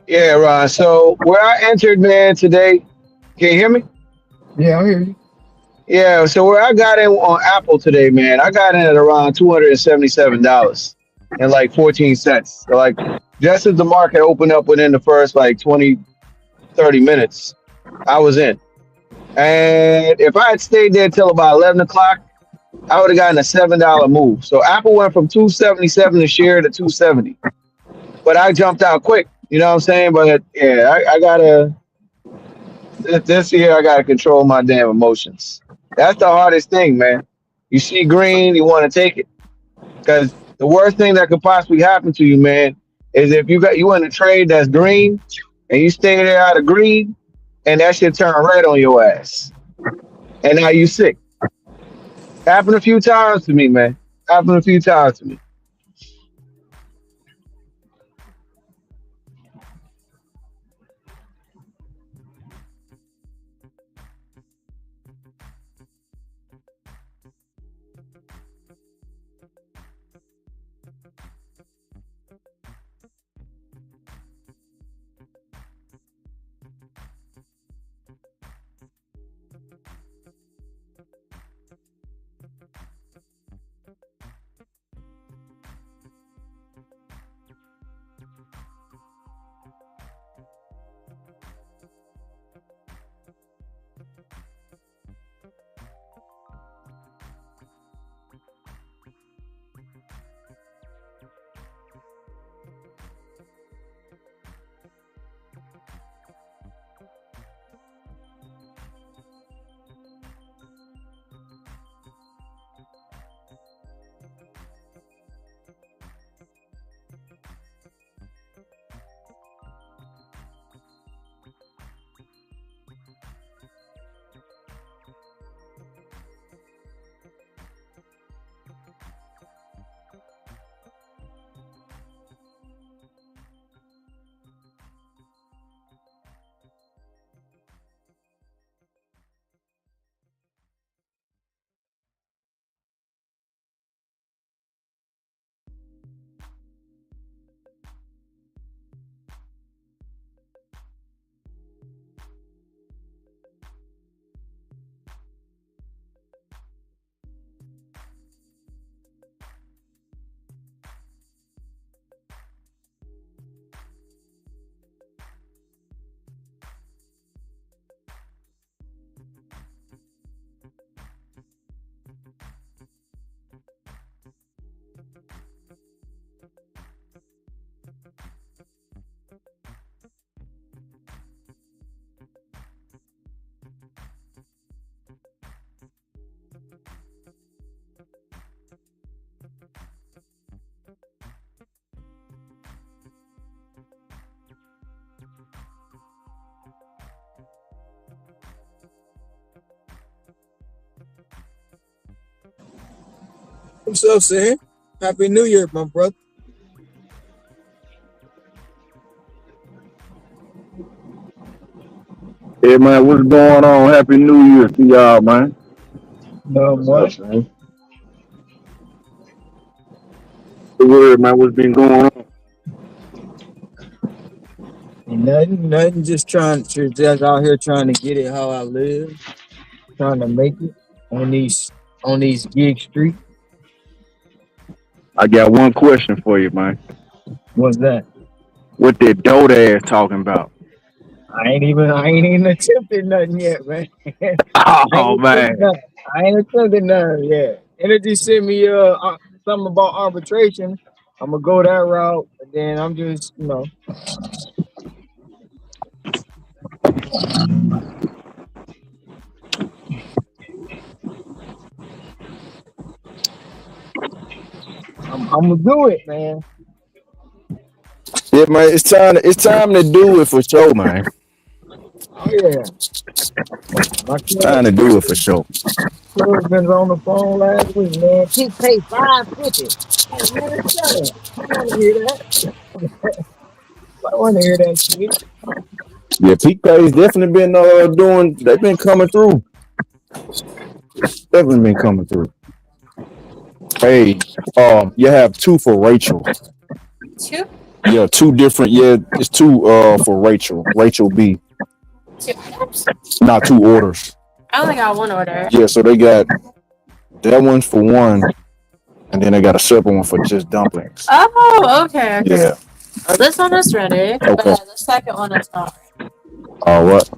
Yeah, Ron. So where I entered, man, today, can you hear me? Yeah, I hear you. Yeah. So where I got in on Apple today, man, I got in at around $277 and like 14 cents. So like just as the market opened up within the first like 20, 30 minutes, I was in. And if I had stayed there till about 11 o'clock, I would have gotten a $7 move. So Apple went from 277 a share to 270. But I jumped out quick. You know what I'm saying? But yeah, I gotta this year I gotta control my damn emotions. That's the hardest thing, man. You see green, you want to take it. Because the worst thing that could possibly happen to you, man, is if you in a trade that's green and you stay there out of green and that shit turn red on your ass. And now you sick. Happened a few times to me, man. Happened a few times to me. What's up, Sam? Happy New Year, my brother. Hey man, what's going on? Happy New Year to y'all, man. Not What's up, much. man? The word, man. What's been going on? Nothing. Just out here trying to get it how I live, trying to make it on these gig streets. I got one question for you, man. What's that? What that dope ass talking about? I ain't even attempted nothing yet, man. I Oh ain't attempted man. nothing. I ain't attempted nothing yet. Energy sent me something about arbitration. I'm gonna go that route, and then I'm just I'm gonna do it, man. Yeah, man. It's time to do it for sure, man. Oh yeah, my Time to do it for sure. husband's on the phone last week, man. He paid $550. Hey man, shut up. I don't want to hear that. I don't want to hear that shit. Yeah, PK's definitely been doing. They've been coming through. Definitely been coming through. Hey, you have two for Rachel. Two? Yeah, two different. Yeah, it's two for Rachel. Rachel B. Two items? Not two orders. I only got one order. Yeah, so they got that one's for one, and then they got a separate one for just dumplings. Oh, okay. Yeah. Well, this one is ready, but Okay. the second one is not. All right.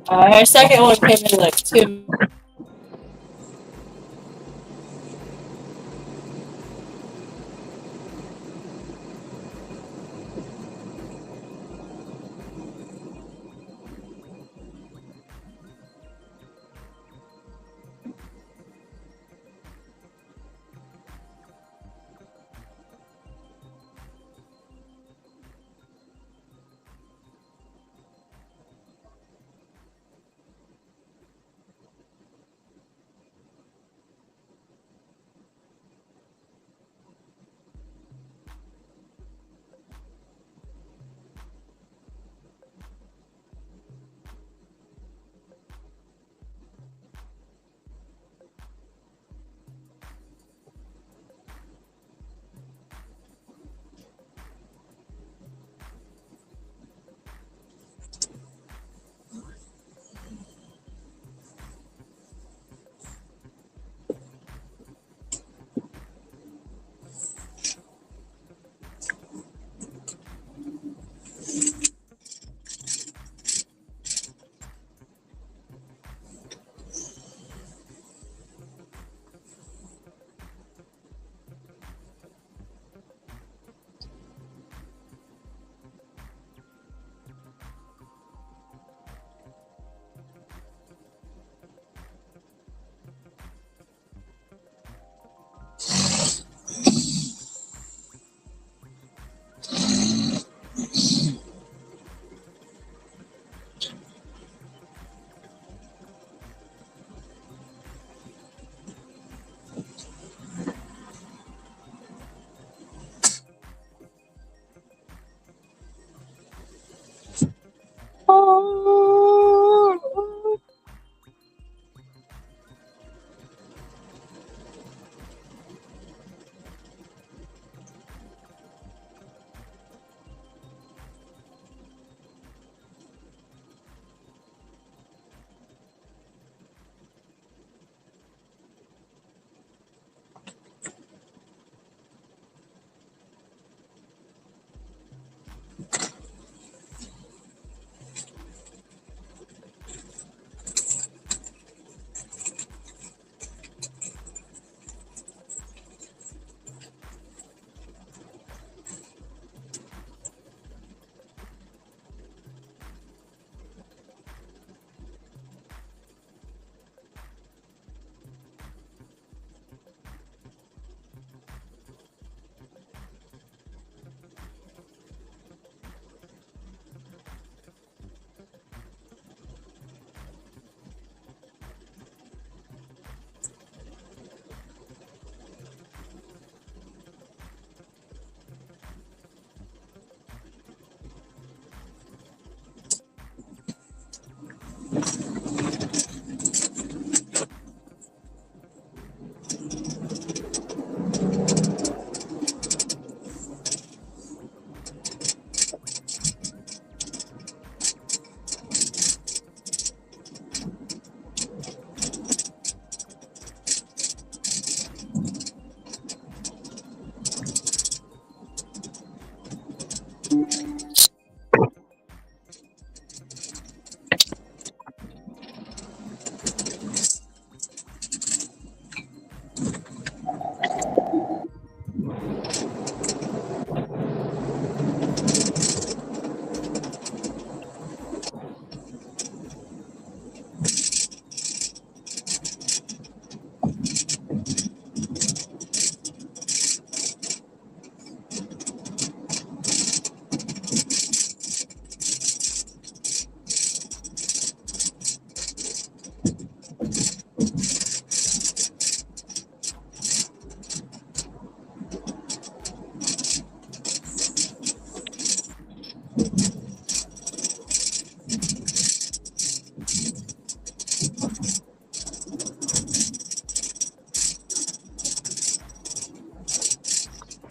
Her second one came in like 2.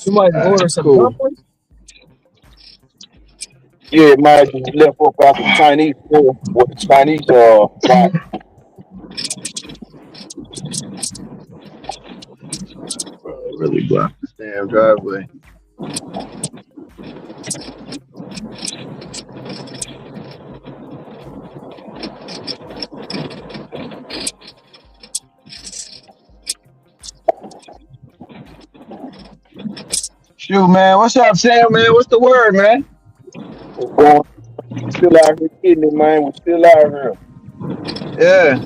You might order That's some cool. dumplings. Yeah, man, just left up after the Chinese food with the Chinese spot. Bro, it really blocked this damn driveway. Shoot, man. What's up, Sam, man? What's the word, man? We're still out here getting it, man. We're still out here. Yeah.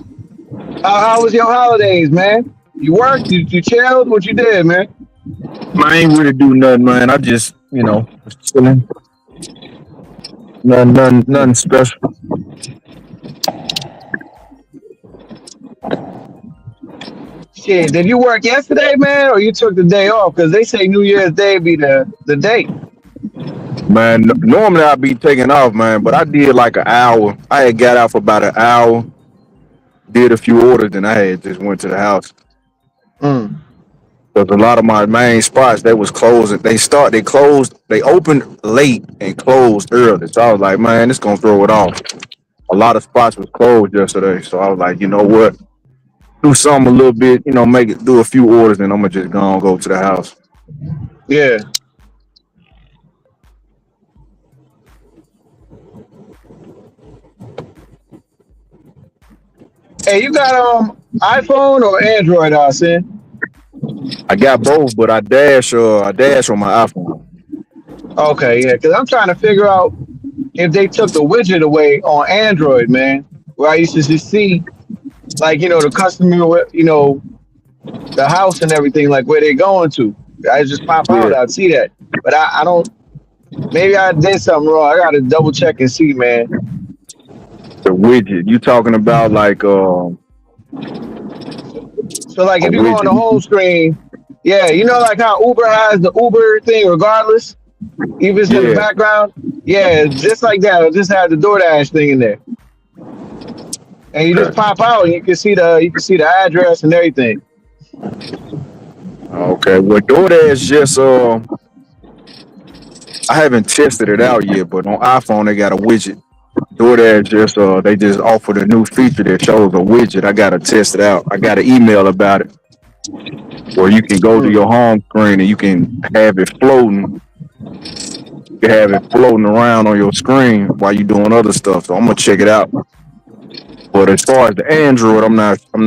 How was your holidays, man? You worked? You chilled? What you did, man? Man, I ain't really do nothing, man. I just, was chilling. Nothing special. Shit, did you work yesterday, man, or you took the day off? Because they say New Year's Day be the day. Man, normally I'd be taking off, man, but I did like an hour. I had got out for about an hour, did a few orders, and I had just went to the house. Mm. Because a lot of my main spots, they was closing. They opened late and closed early. So I was like, man, it's gonna throw it off. A lot of spots was closed yesterday. So I was like, you know what? Do something a little bit, do a few orders, and I'm gonna just go to the house. Yeah. Hey, you got iPhone or Android, Austin? I got both, but I dash on my iPhone. Okay, yeah, because I'm trying to figure out if they took the widget away on Android, man. Where I used to just see, like, the customer, the house and everything, like where they going to. I just pop out, Yeah. I'd see that. But I don't, maybe I did something wrong. I got to double check and see, man. The widget. You talking about like So, like, a if you go on the widget? home screen, yeah, like how Uber has the Uber thing regardless, even if it's in the Yeah. background. Yeah, just like that. It'll just have the DoorDash thing in there. And you just Okay. pop out and you can see the address and everything. Okay. Well, DoorDash just I haven't tested it out yet, but on iPhone they got a widget. DoorDash just they just offered a new feature that shows a widget. I gotta test it out. I got an email about it where you can go to your home screen and you can have it floating. You can have it floating around on your screen while you're doing other stuff. So I'm gonna check it out. But as far as the Android, I'm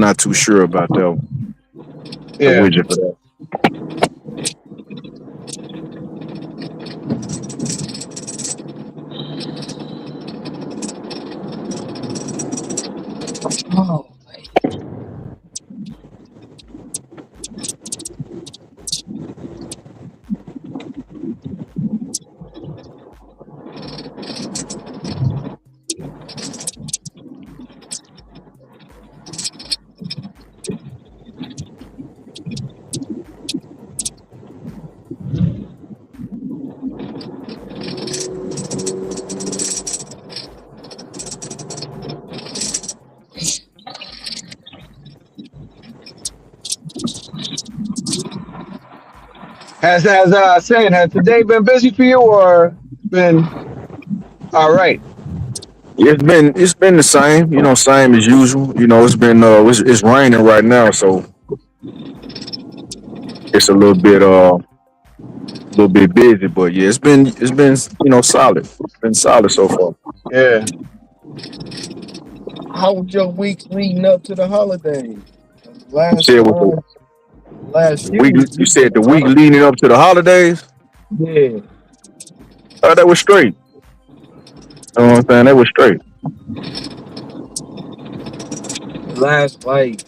not too sure about the Yeah. widget for that. Oh, Has today been busy for you or been all right? It's been the same, same as usual. It's been it's raining right now, so it's a little bit a little bit busy, but yeah, it's been solid. It's been solid so far. Yeah. How was your weeks leading up to the holidays? You said with the Last few week. weeks You has said been the week tough. leading up to the holidays. Yeah. That was straight. You know what I'm saying? That was straight. Last like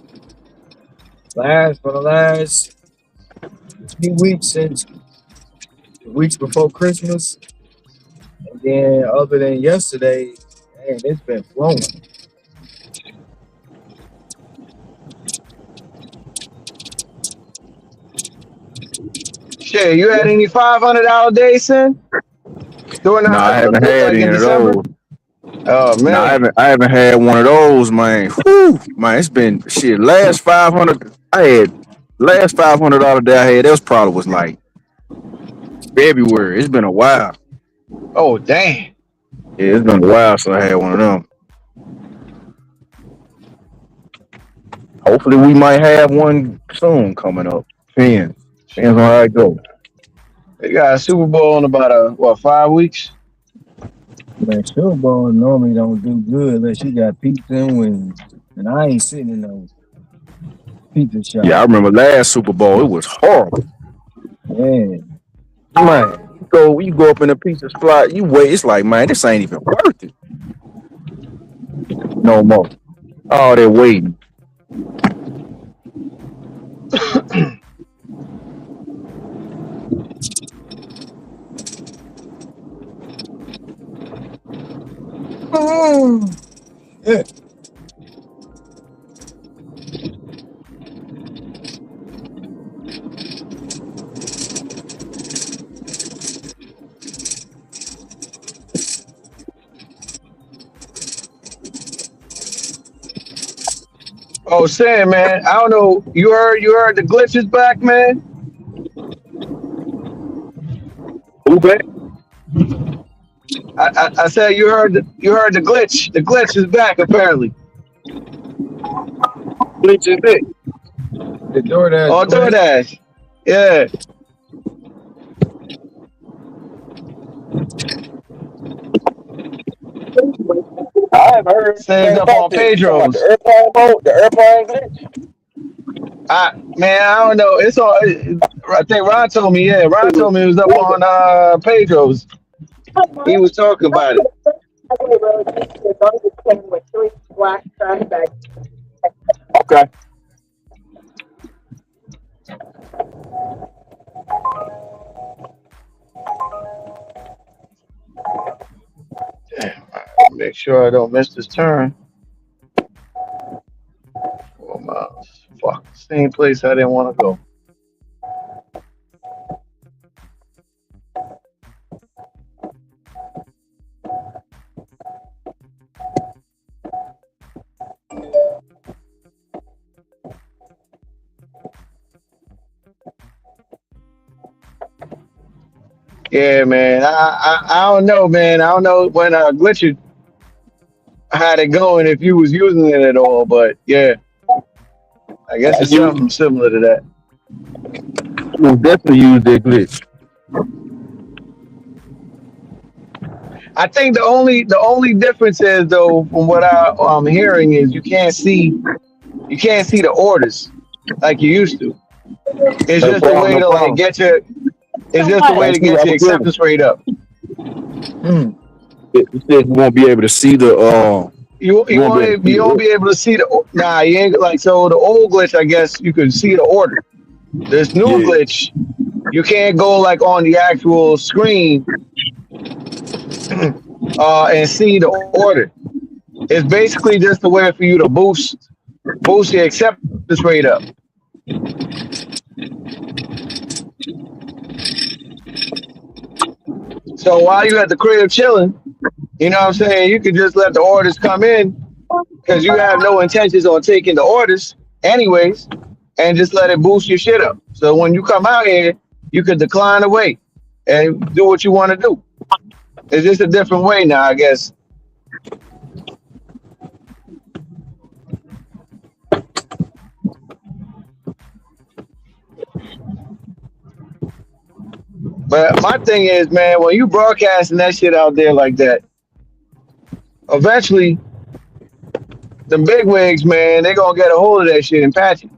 for the last few weeks since the weeks before Christmas, and then other than yesterday, man, it's been flowing. Shit, you had any $500 days, son? During No, I haven't had like any in of December? those. Oh No, I man. haven't had one of those, man. Whew, man, it's been shit. Last $500 day I had. That was probably was like February. It's been a while. Oh dang. Yeah, it's been a while since I had one of them. Hopefully, we might have one soon coming up. Depends on how it goes. They got a Super Bowl in about 5 weeks. Man, Super Bowl normally don't do good unless you got pizza and wings. And I ain't sitting in no pizza shop. Yeah, I remember last Super Bowl. It was horrible. Man. Man, you go up in a pizza spot. You wait. It's like, man, this ain't even worth it. No more. Oh, they're waiting. Yeah. Oh, Sam, man, I don't know. You heard the glitch is back, man. Who back? I said you heard the glitch. The glitch is back apparently. Glitch is it? The DoorDash. Oh, DoorDash. Yeah. I haven't heard Says up on Pedro's. The airplane glitch. Man, I don't know. It's on. I think Ron told me. Yeah, Ron told me it was up on Pedro's. He was talking about it. Okay. Damn, make sure I don't miss this turn. 4 miles. Fuck. Same place I didn't want to go. Yeah, man. I don't know, man. I don't know when Glitcher had it going if you was using it at all, but yeah, I guess it's something similar to that. We'll definitely use that glitch. I think the only difference is though, from what I'm hearing, is you can't see the orders like you used to. It's just a way to like get your. It's just a way to get your acceptance rate up. You said you won't be able to see the. You won't be able to see the. Nah, you ain't like so. The old glitch, I guess you could see the order. This new glitch, you can't go like on the actual screen and see the order. It's basically just a way for you to boost your acceptance rate up. So while you at the crib chilling, you know what I'm saying, you can just let the orders come in because you have no intentions on taking the orders anyways, and just let it boost your shit up. So when you come out here, you can decline away and do what you want to do. It's just a different way now, I guess. But my thing is, man, when you broadcasting that shit out there like that, eventually the big wigs, man, they gonna get a hold of that shit and patch it.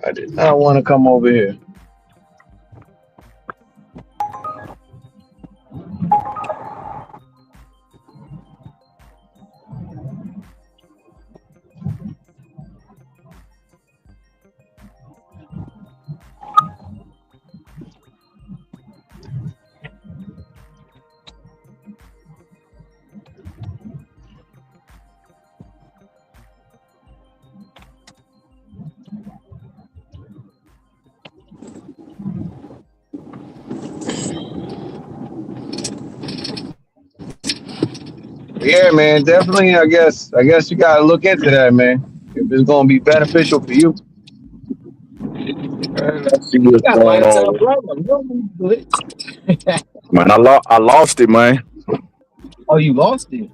I did not want to come over here. Yeah, man, definitely. I guess you gotta look into that, man. If it's gonna be beneficial for you. Let's see what's Got going lights out, on. bro. You don't need glitch. Man, I lost it, man. Oh, you lost it.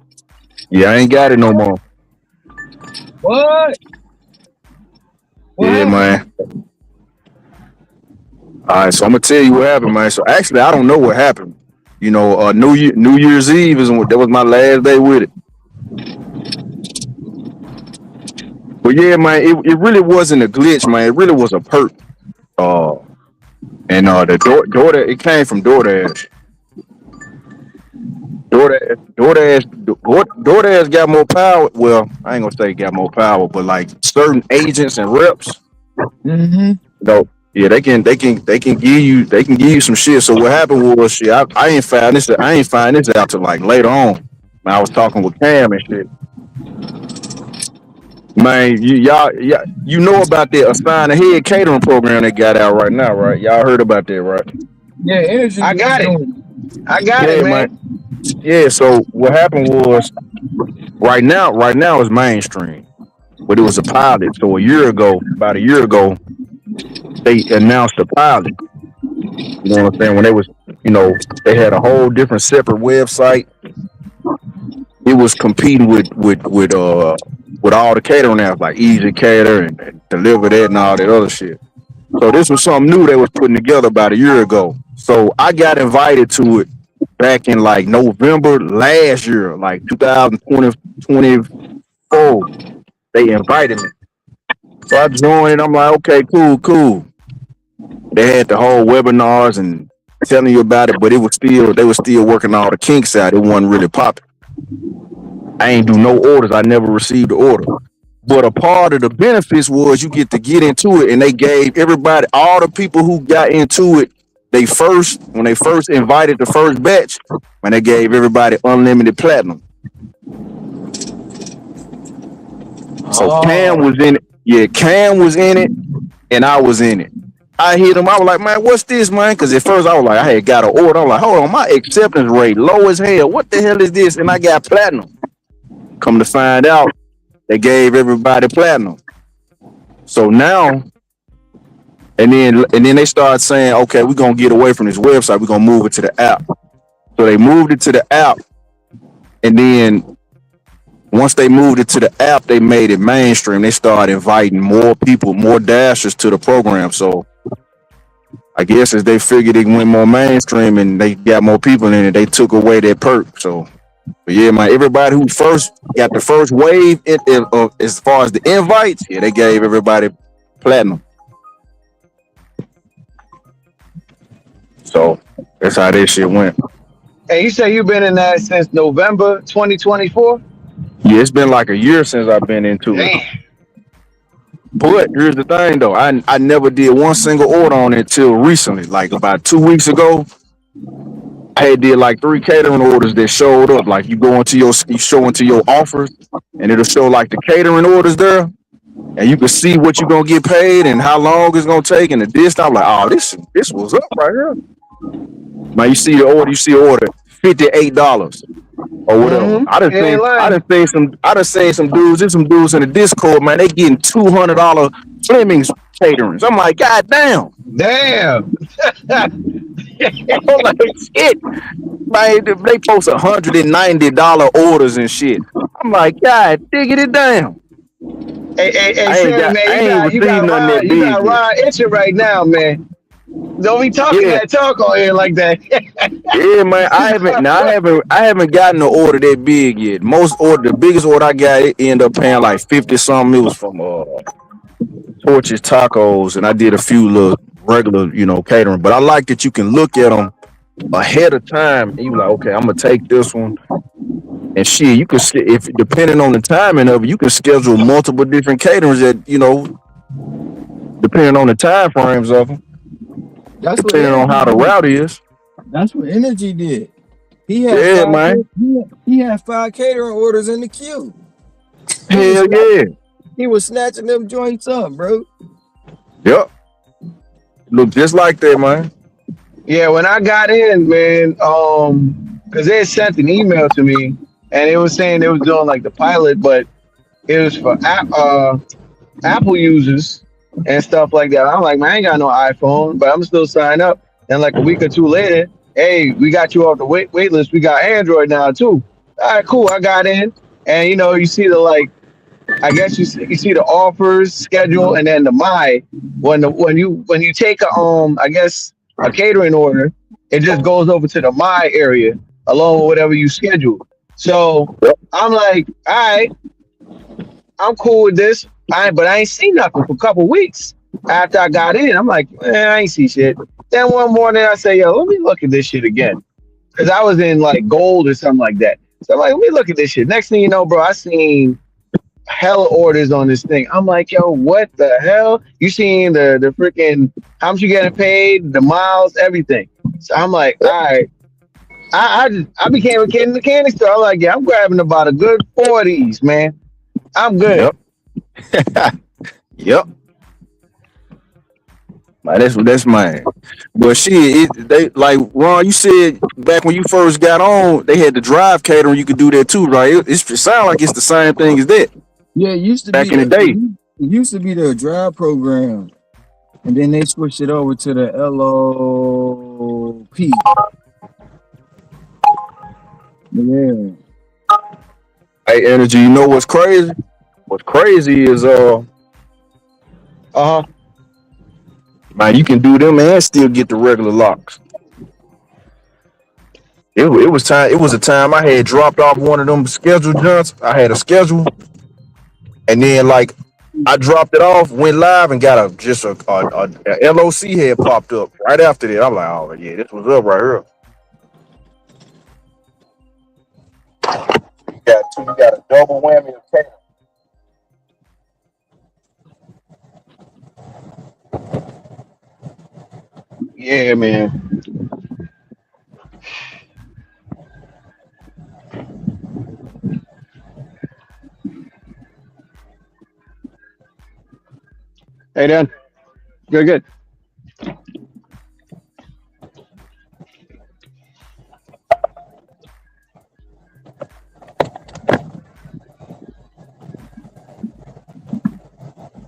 Yeah, I ain't got it no more. What? Yeah, man. All right, so I'm gonna tell you what happened, man. So actually, I don't know what happened. You know, New Year's Eve that was my last day with it. But yeah, man, it really wasn't a glitch, man. It really was a perk. And the DoorDash, it came from DoorDash. DoorDash got more power. Well, I ain't gonna say got more power, but like certain agents and reps, no, yeah, they can give you some shit. So what happened was shit. I ain't find this out till like later on. When I was talking with Cam and shit. Man, you know about the assign ahead catering program they got out right now, right? Y'all heard about that, right? Yeah, energy. I got it. I got it, man. Yeah, so what happened was right now is mainstream. But it was a pilot. So about a year ago, they announced a pilot. You know what I'm saying? When they was, they had a whole different separate website. It was competing with all the catering apps like Easy Cater and Deliver That and all that other shit. So this was something new they was putting together about a year ago. So I got invited to it back in like November last year, like 2024. They invited me. So I joined and I'm like, okay, cool. They had the whole webinars and telling you about it, but they were still working all the kinks out. It wasn't really popping. I ain't do no orders. I never received the order. But a part of the benefits was you get to get into it, and they gave everybody, all the people who got into it, when they first invited the first batch, when they gave everybody unlimited platinum. So Cam was in it. Yeah, Cam was in it, and I was in it. I hit him. I was like, man, what's this, man? Because at first I was like, I had got an order. I'm like, hold on, my acceptance rate low as hell. What the hell is this? And I got platinum. Come to find out, they gave everybody platinum. So now, and then they started saying, okay, we're gonna get away from this website. We're gonna move it to the app. So they moved it to the app, and then once they moved it to the app, they made it mainstream. They started inviting more people, more dashers to the program. So I guess as they figured it went more mainstream and they got more people in it, they took away that perk. So, but yeah, man, everybody who first got the first wave as far as the invites, yeah, they gave everybody platinum. So that's how that shit went. Hey, you say you've been in that since November 2024? Yeah, it's been like a year since I've been into it. But here's the thing, though. I never did one single order on it till recently. Like about 2 weeks ago, I did like 3 catering orders that showed up. Like you show into your offers, and it'll show like the catering orders there, and you can see what you're gonna get paid and how long it's gonna take and the distance. I'm like, oh, this was up right here. Man, you see the order, $58. or whatever. Mm-hmm. You ain't I lying. done seen some dudes. There's some dudes in the Discord, man. They getting $200 Fleming's caterings. I'm like, God damn. Damn. I'm like, shit. Man, they post $190 orders and shit. I'm like, God, digging it down. Hey, Sammy, man, I ain't you got received nothing that you big got yet. Rod itching right now, man. Don't be talking Yeah, that talk on here like that. yeah, man. I haven't gotten an order that big yet. The biggest order I got, it ended up paying like 50 something. It was from Torches Tacos, and I did a few little regular, catering. But I like that you can look at them ahead of time, and you like, okay, I'm gonna take this one, and shit, you can if depending on the timing of it, you can schedule multiple different caterings that depending on the time frames of them, That's what depending on Energy how the did. route is. That's what Energy did. He had Yeah, five. man. He had 5 catering orders in the queue. Hell yeah. He was snatching them joints up, bro. Yep. Look just like that, man. Yeah, when I got in, man, because they had sent an email to me and it was saying they was doing like the pilot, but it was for Apple users and stuff like that. I'm like, man, I ain't got no iPhone, but I'm still sign up. And like a week or two later, hey, we got you off the wait list. We got Android now too. All right, cool. I got in, and you see the I guess you see the offers schedule, and then the when you take I guess a catering order, it just goes over to the my area along with whatever you schedule. So I'm like, all right, I'm cool with this. But I ain't seen nothing for a couple weeks after I got in. I'm like, I ain't see shit. Then one morning I say, yo, let me look at this shit again. Cause I was in like gold or something like that. So I'm like, let me look at this shit. Next thing you know, bro, I seen hella orders on this thing. I'm like, yo, what the hell? You seen the freaking how much you getting paid, the miles, everything. So I'm like, all right. I became a kid in the candy store. I'm like, yeah, I'm grabbing about a good 4 of these, man. I'm good. Yep. Yep. Man, that's mine. But shit, they like Ron, you said back when you first got on, they had the drive catering. You could do that too, right? It sounds like it's the same thing as that. Yeah, it used to back be in the day. It used to be the drive program, and then they switched it over to the LOP. Yeah. Hey, Energy, you know what's crazy? What's crazy is man, you can do them and still get the regular locks. It was time. It was a time I had dropped off one of them scheduled jumps. I had a schedule, and then like I dropped it off, went live, and got a LOC had popped up right after that. I'm like, oh yeah, this was up right here. You got a double whammy of catering. Yeah, man. Hey, Dan. Good.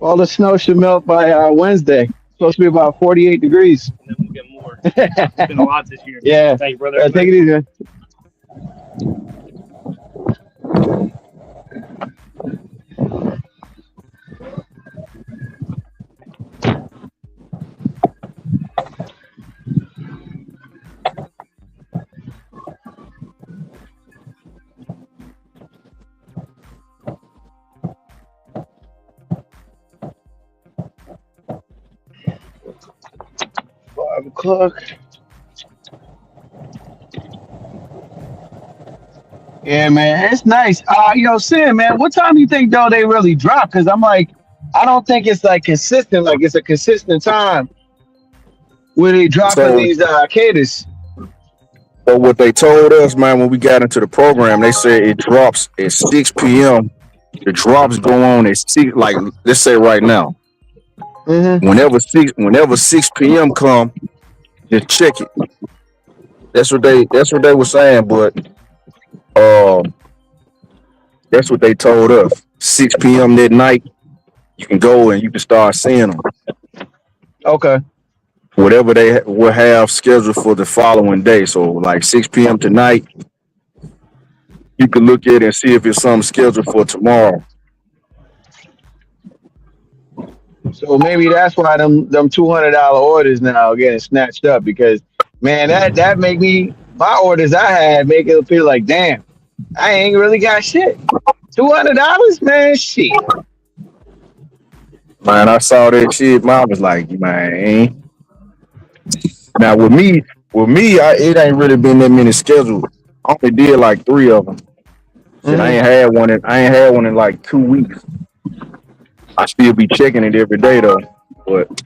All the snow should melt by Wednesday. It's supposed to be about 48 degrees. And then we'll get more. It's been a lot this year. Yeah. Thank you, brother. Take it easy, man. O'clock. Yeah, man, it's nice. Sam, man, what time do you think though they really drop? Because I'm like, I don't think it's like consistent. Like it's a consistent time where they dropping So, these cadence. so what they told us, man, when we got into the program, they said it drops at 6 p.m. The drops go on at 6. Like let's say right now, whenever 6 p.m. come, just check it. That's what they were saying, but That's what they told us. 6 p.m. that night, you can go and you can start seeing them. Okay. Whatever they will have scheduled for the following day. So like 6 p.m. tonight, you can look at it and see if it's something scheduled for tomorrow. So maybe that's why them $200 orders now are getting snatched up, because man, that make me, my orders I had make it feel like, damn, I ain't really got shit. $200, man, shit. Man, I saw that shit. Man, I was like, man. Now with me, it ain't really been that many scheduled. I only did like 3 of them. And I ain't had one in like 2 weeks. I still be checking it every day though, but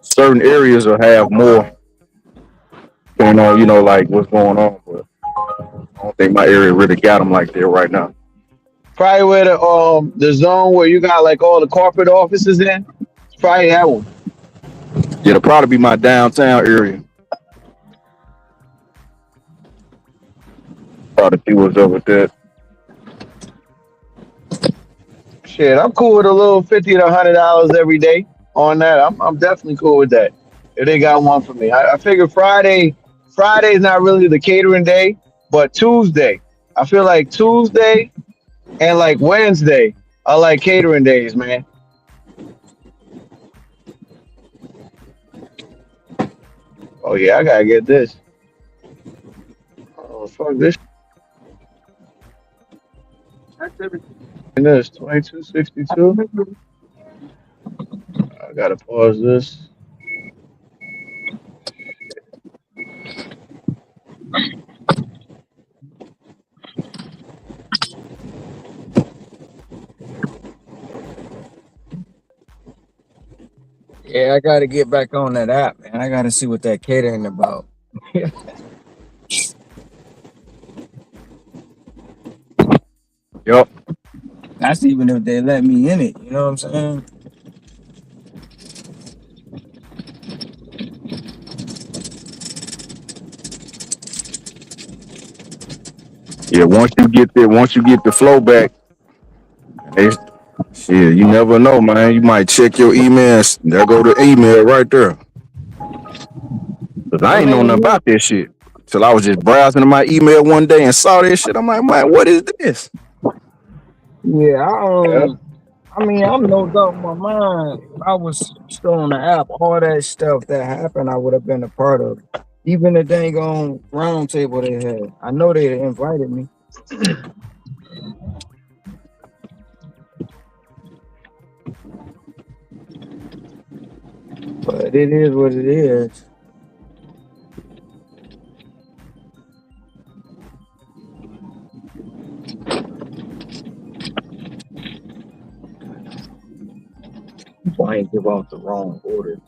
certain areas will have more, depending on like what's going on. But I don't think my area really got them like that right now. Probably where the zone where you got like all the corporate offices in. It's probably that one. Yeah, it'll probably be my downtown area. Probably see what's up with that. Shit, I'm cool with a little $50 to $100 every day on that. I'm definitely cool with that. If they got one for me, I figure Friday's not really the catering day, but Tuesday. I feel like Tuesday and like Wednesday are like catering days, man. Oh yeah, I gotta get this. Oh fuck this. And this 2262. I gotta pause this. Yeah, I gotta get back on that app, man. I gotta see what that catering about. Yup. That's even if they let me in it. You know what I'm saying? Yeah, once you get the flow back, shit, you never know, man. You might check your emails. There go the email right there. Cause I ain't know nothing about this shit till I was just browsing my email one day and saw this shit. I'm like, man, what is this? Yeah, I mean, I'm no doubt in my mind. If I was still on the app, all that stuff that happened, I would have been a part of. Even the dang on round table they had. I know they invited me. But it is what it is. I ain't give out the wrong order.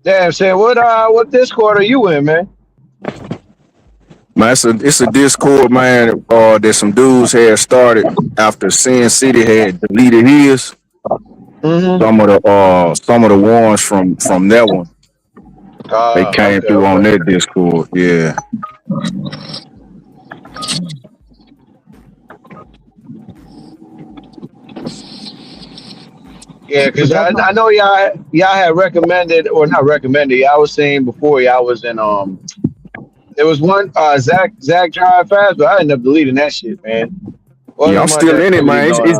Damn, say what Discord are you in, man? Man, it's a Discord, man. That some dudes had started after Sin City had deleted his. Some of the ones from that one, they came through on that Discord. Yeah. Yeah, because I know y'all had recommended, or not recommended. Y'all was saying before y'all was in there was one Zach Drive Fast, but I ended up deleting that shit, man. Yeah, I'm still in it, man. It's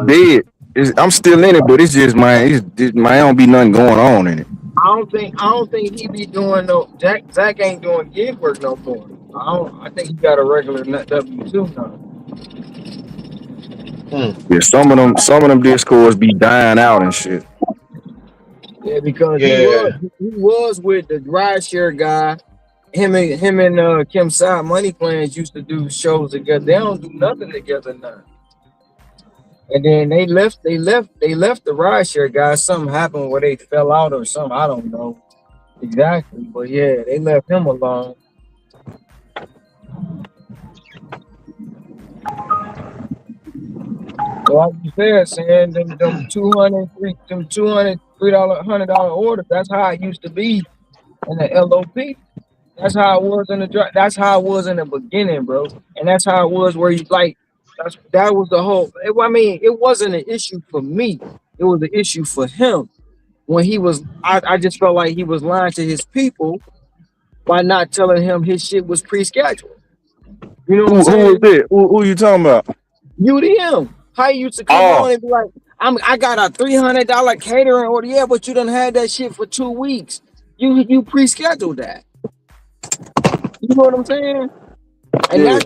dead. I'm still in it, but it's just, man, man, don't be nothing going on in it. I don't think he be doing no Zach ain't doing gig work no more. I think he got a regular W2 now. Yeah, some of them Discords be dying out and shit. Yeah, because he was with the ride share guy, him and Kim Side Money Plans used to do shows together. They don't do nothing together now. And then they left the rideshare guys. Something happened where they fell out or something. I don't know exactly, but yeah, they left him alone. So like you said, saying them $203 $100 orders. That's how it used to be in the LOP. That's how it was in the that's how it was in the beginning, bro. And that's how it was where you like that was the whole. I mean, it wasn't an issue for me. It was an issue for him when he was. I just felt like he was lying to his people by not telling him his shit was pre-scheduled. You know what I'm saying? Who is it? Who you talking about? You to him. How you used to come on and be like, I got a $300 catering order. Yeah, but you done had that shit for 2 weeks. You pre-scheduled that. You know what I'm saying? And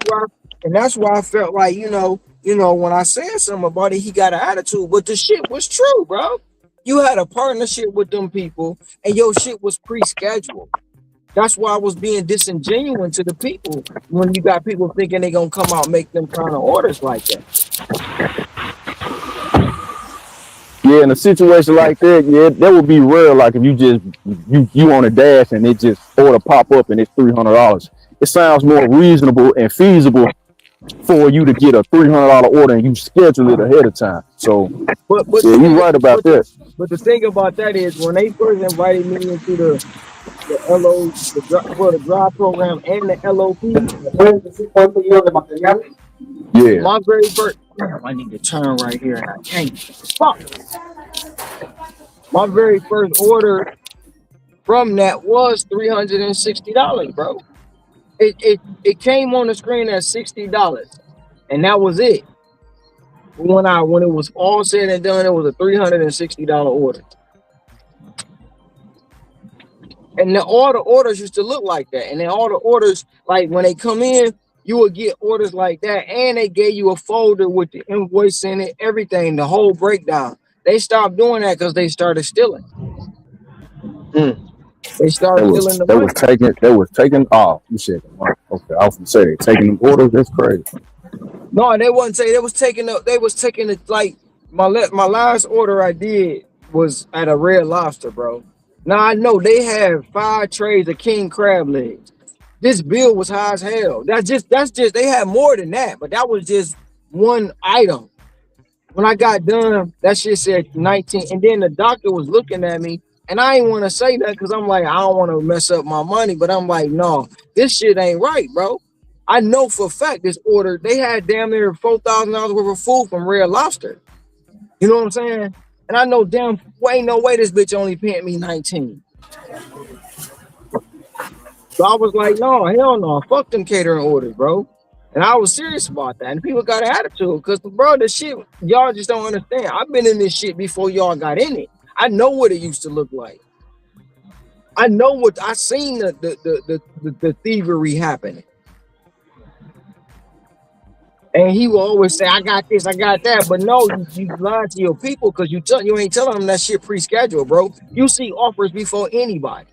that's why I felt like, you know, when I said something about it, he got an attitude. But the shit was true, bro. You had a partnership with them people, and your shit was pre-scheduled. That's why I was being disingenuous to the people when you got people thinking they gonna come out and make them kind of orders like that. Yeah, in a situation like that, yeah, that would be rare. Like if you just you on a dash and it just order pop up and it's $300. It sounds more reasonable and feasible for you to get a $300 order and you schedule it ahead of time. So but yeah, you're right about that. But the thing about that is when they first invited me into the drive program and the LOP, yeah, my very first I need to turn right here and I can't. Fuck. My very first order from that was $360, bro. It came on the screen at $60, and that was it. When it was all said and done, it was a $360 order. And all the orders used to look like that. And then all the orders, like when they come in, you would get orders like that. And they gave you a folder with the invoice in it, everything, the whole breakdown. They stopped doing that because they started stealing. They started stealing the money. They was taking off. You said, okay, I was gonna say they taking them orders. That's crazy. No, they wasn't saying they was taking it like my last order I did was at a Red Lobster, bro. Now I know they have 5 trays of king crab legs. This bill was high as hell. That's just they had more than that, but that was just one item. When I got done, that shit said 19, and then the doctor was looking at me, and I ain't want to say that because I'm like, I don't want to mess up my money, but I'm like, no, this shit ain't right, bro. I know for a fact this order, they had damn near $4,000 worth of food from Red Lobster. You know what I'm saying? And I know damn ain't no way this bitch only paying me 19. So I was like, no, hell no, fuck them catering orders, bro. And I was serious about that. And people got an attitude because, bro, the shit, y'all just don't understand. I've been in this shit before y'all got in it. I know what it used to look like. I know what I seen the thievery happening. And he will always say, I got this, I got that. But no, you lied to your people because you ain't telling them that shit pre-scheduled, bro. You see offers before anybody.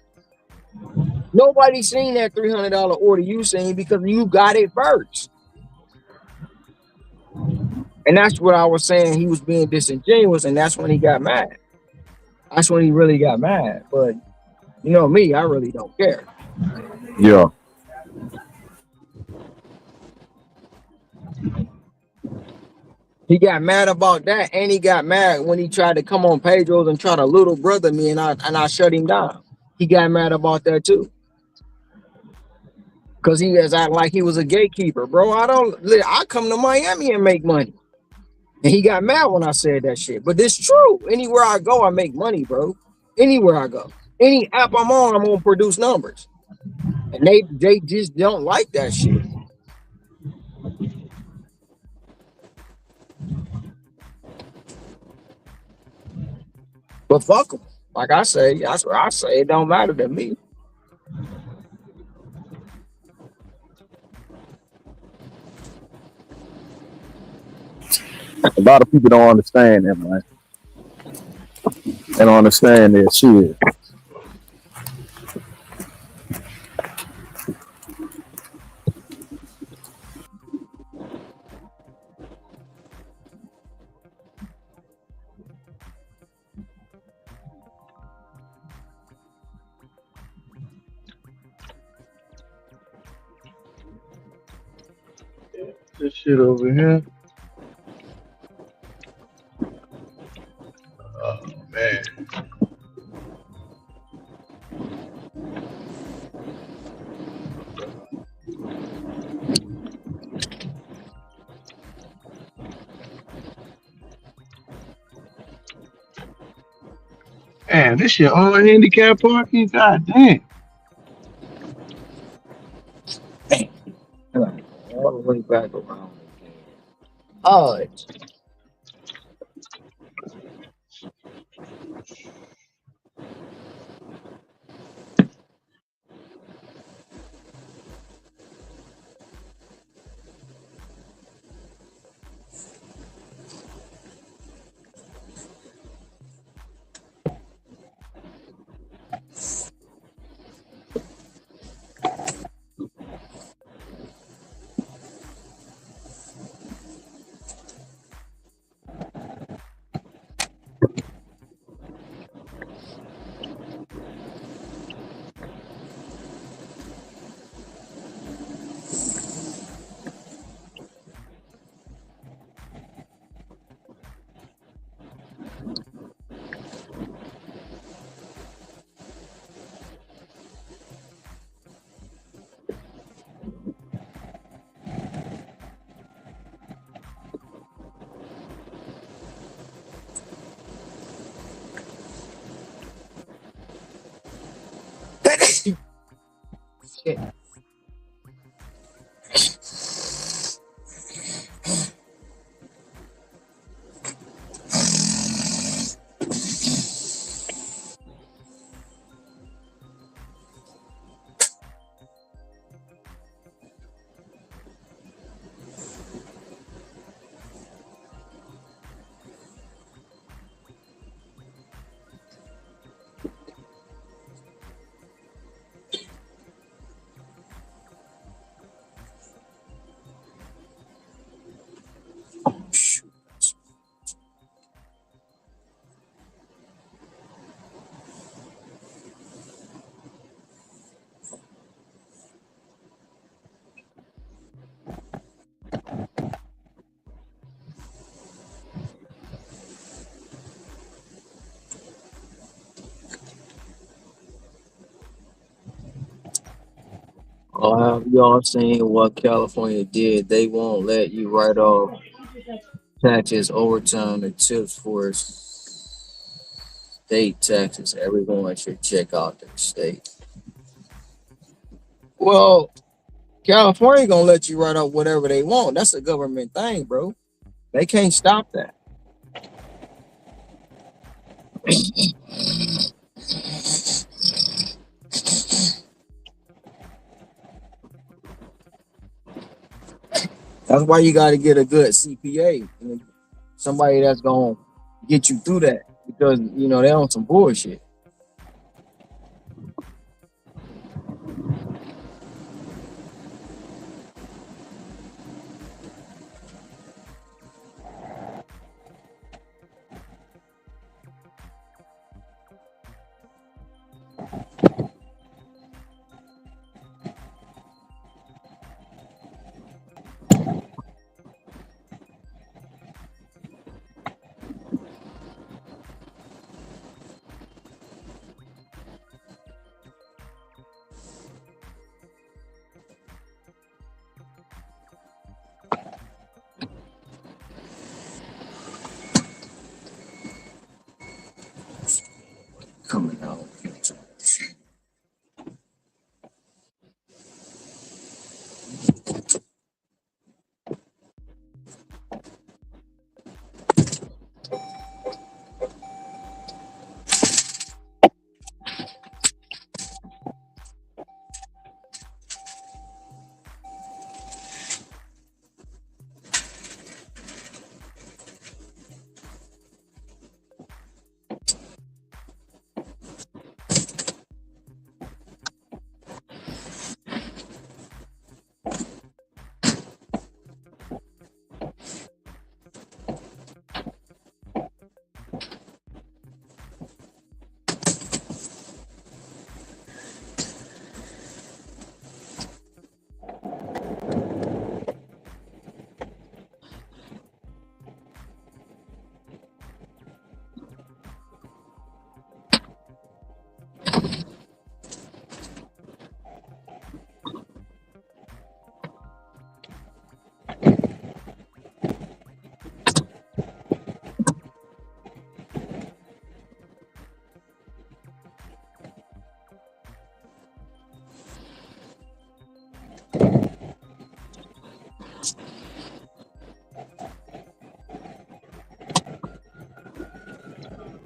Nobody seen that $300 order you seen because you got it first. And that's what I was saying. He was being disingenuous, and that's when he got mad. That's when he really got mad. But you know me, I really don't care. Yeah. He got mad about that, and he got mad when he tried to come on Pedro's and try to little brother me, and I shut him down. He got mad about that too. Cause he was acting like he was a gatekeeper, bro. I come to Miami and make money. And he got mad when I said that shit. But it's true. Anywhere I go, I make money, bro. Anywhere I go. Any app I'm on, I'm gonna produce numbers. And they just don't like that shit. But fuck them. Like I say, that's what I say. It don't matter to me. A lot of people don't understand that, man. They don't understand that shit. this shit over here. Oh man. Man, this shit all handicap parking? God damn. All the way back around again. Oh, shit. Have y'all seen what California did? They won't let you write off taxes, overtime, and tips for state taxes. Everyone should check out their state. Well, California gonna let you write off whatever they want. That's a government thing, bro. They can't stop that. That's why you got to get a good CPA, somebody that's gonna get you through that, because they on some bullshit. Coming out.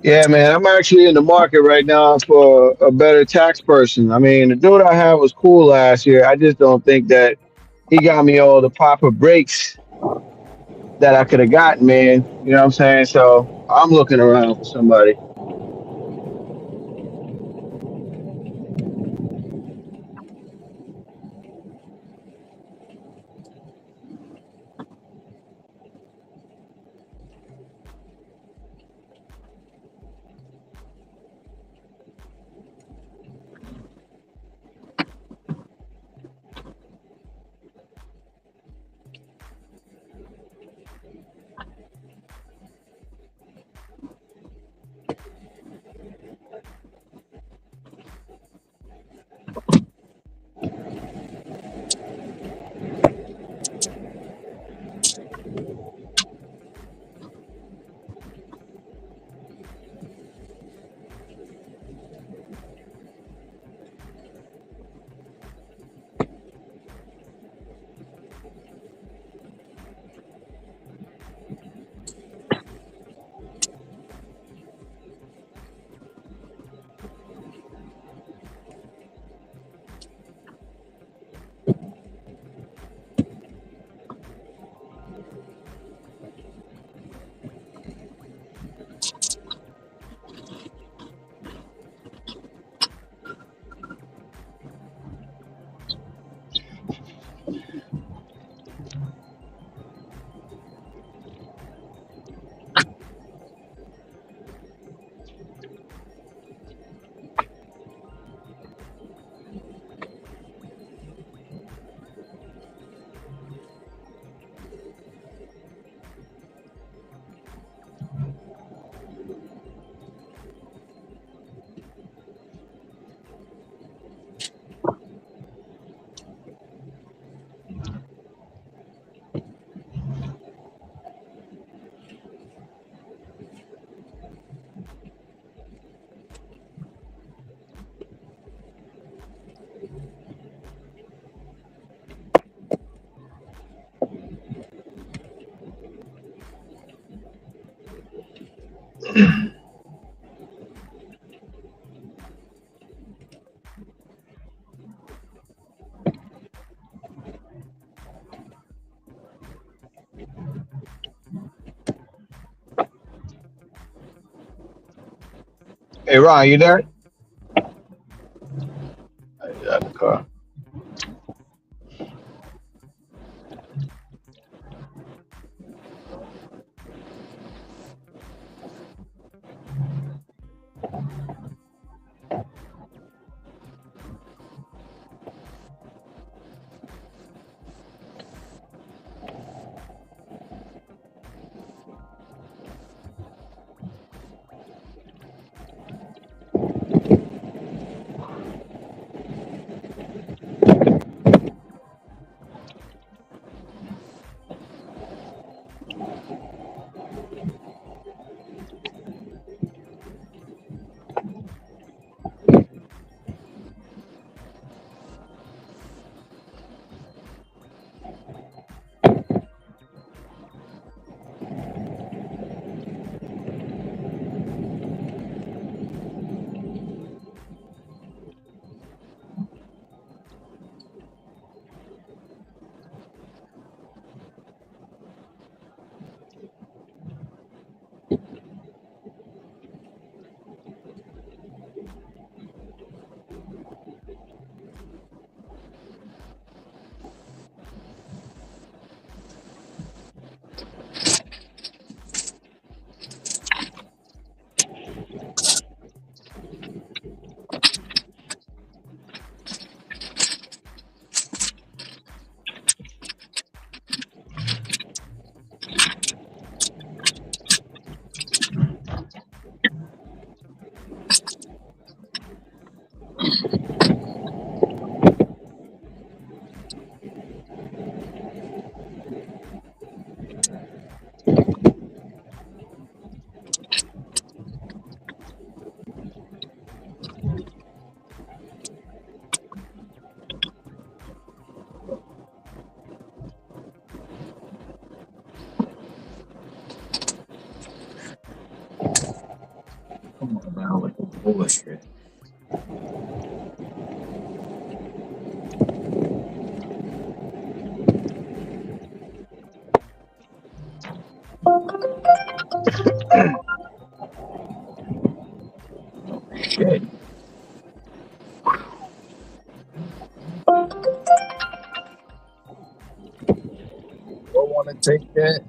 Yeah, man, I'm actually in the market right now for a better tax person. I mean, the dude I had was cool last year. I just don't think that he got me all the proper breaks that I could have gotten, man. You know what I'm saying? So I'm looking around for somebody. Hey, Ron, you there? Yeah, the car. Come on now with the bullshit. Shit. Don't want to take that.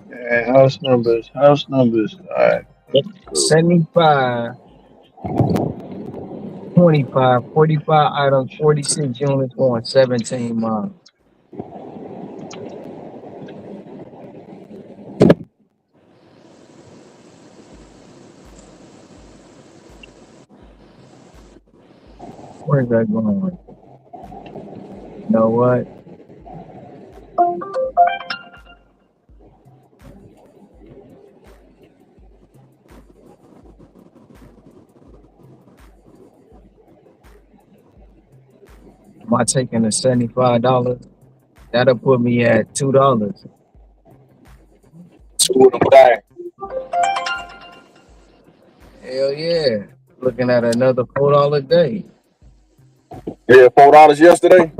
Yeah, house numbers. House numbers. All right. 75, 25, 45 items, 46 units going 17 miles. Where's that going? You know what? Am I taking the $75? That'll put me at $2. Two of them things. Hell yeah. Looking at another $4 day. Yeah, $4 yesterday.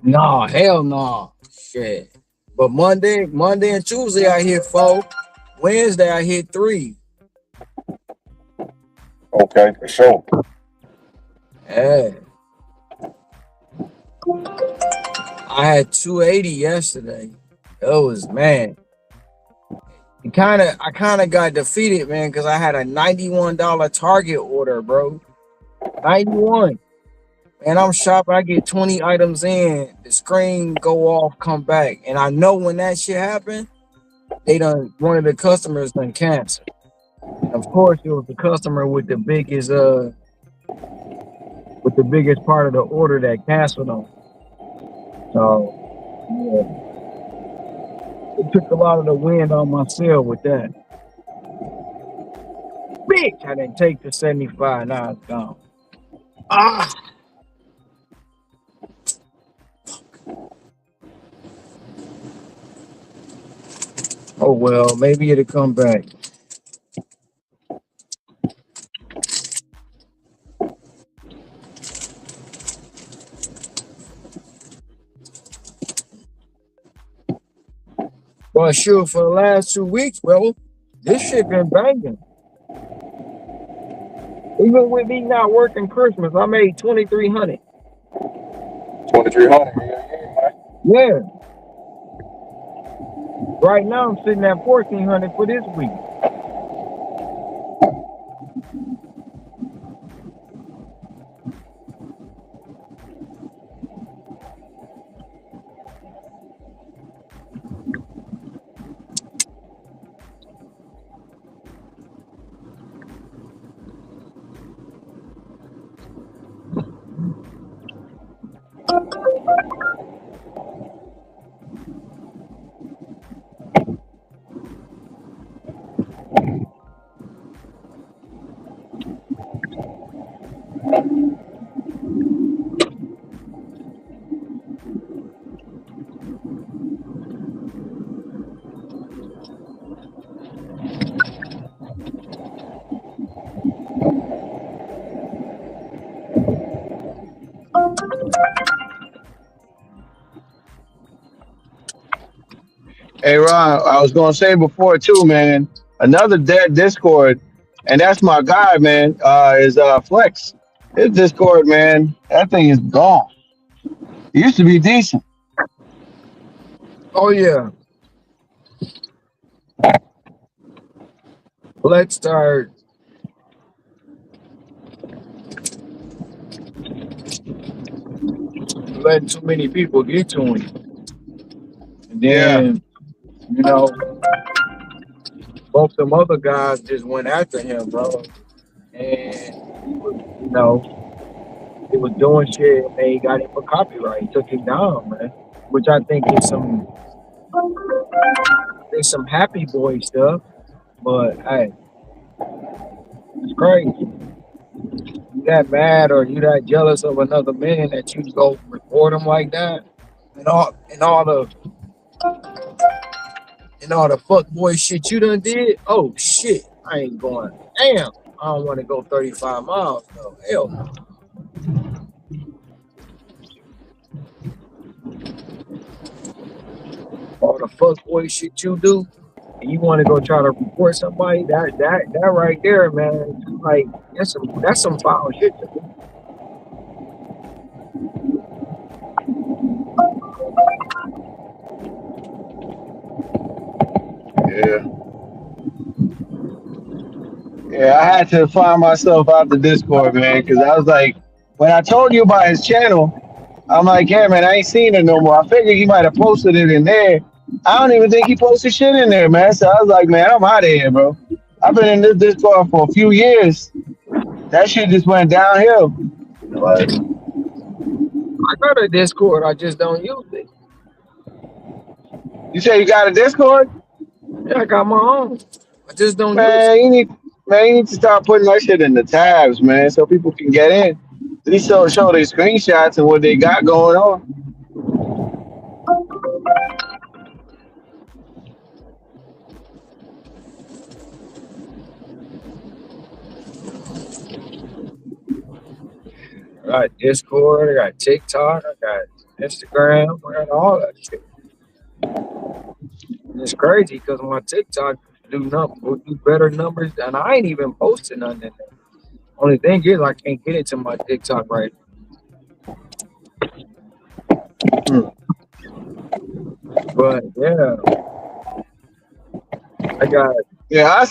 Nah, hell no. Shit. But Monday and Tuesday I hit 4. Wednesday I hit 3. Okay, for sure. Yeah. I had 280 yesterday. It was, man. I kind of got defeated, man, because I had a $91 Target order, bro. 91. And I'm shopping. I get 20 items in. The screen go off, come back. And I know when that shit happened, one of the customers done canceled. Of course, it was the customer with the biggest part of the order that canceled them. So, yeah. It took a lot of the wind on my sail with that. Bitch, I didn't take the 75. Now it's gone. Ah! Oh, well, maybe it'll come back. Well, sure, for the last 2 weeks, bro, this shit been banging. Even with me not working Christmas, I made $2,300. 2,300. Yeah. Right now, I'm sitting at $1,400 for this week. Hey Ron, I was gonna say before too, man. Another dead Discord, and that's my guy, man. Is Flex. His Discord, man. That thing is gone. It used to be decent. Oh, yeah. Let's start. Letting too many people get to him. And then, you know, both them other guys just went after him, bro. And, you know, he was doing shit and they got him for copyright. He took it down, man. Which I think is some happy boy stuff. But, hey, it's crazy. You that mad or you that jealous of another man that you go report him like that? And all and all the fuck boy shit you done did. Oh shit, I ain't going. Damn, I don't want to go 35 miles though. Hell no. All the fuck boy shit you do, and you want to go try to report somebody, that right there, man, like that's some foul shit. Yeah. Yeah, I had to find myself out the Discord, man, because I was like, when I told you about his channel, I'm like, yeah, man, I ain't seen it no more. I figured he might have posted it in there. I don't even think he posted shit in there, man. So I was like, man, I'm out of here, bro. I've been in this Discord for a few years. That shit just went downhill. Like, I got a Discord, I just don't use it. you say you got a Discord? Yeah, I got my own. I just don't use Man, it. you need to start putting that shit in the tabs, man, so people can get in. At least show their screenshots and what they got going on. I got Discord, I got TikTok, I got Instagram, I got all that shit. And it's crazy because my TikTok do better numbers, and I ain't even posting nothing in there. Only thing is I can't get into my TikTok right now. But yeah, I got. Yeah,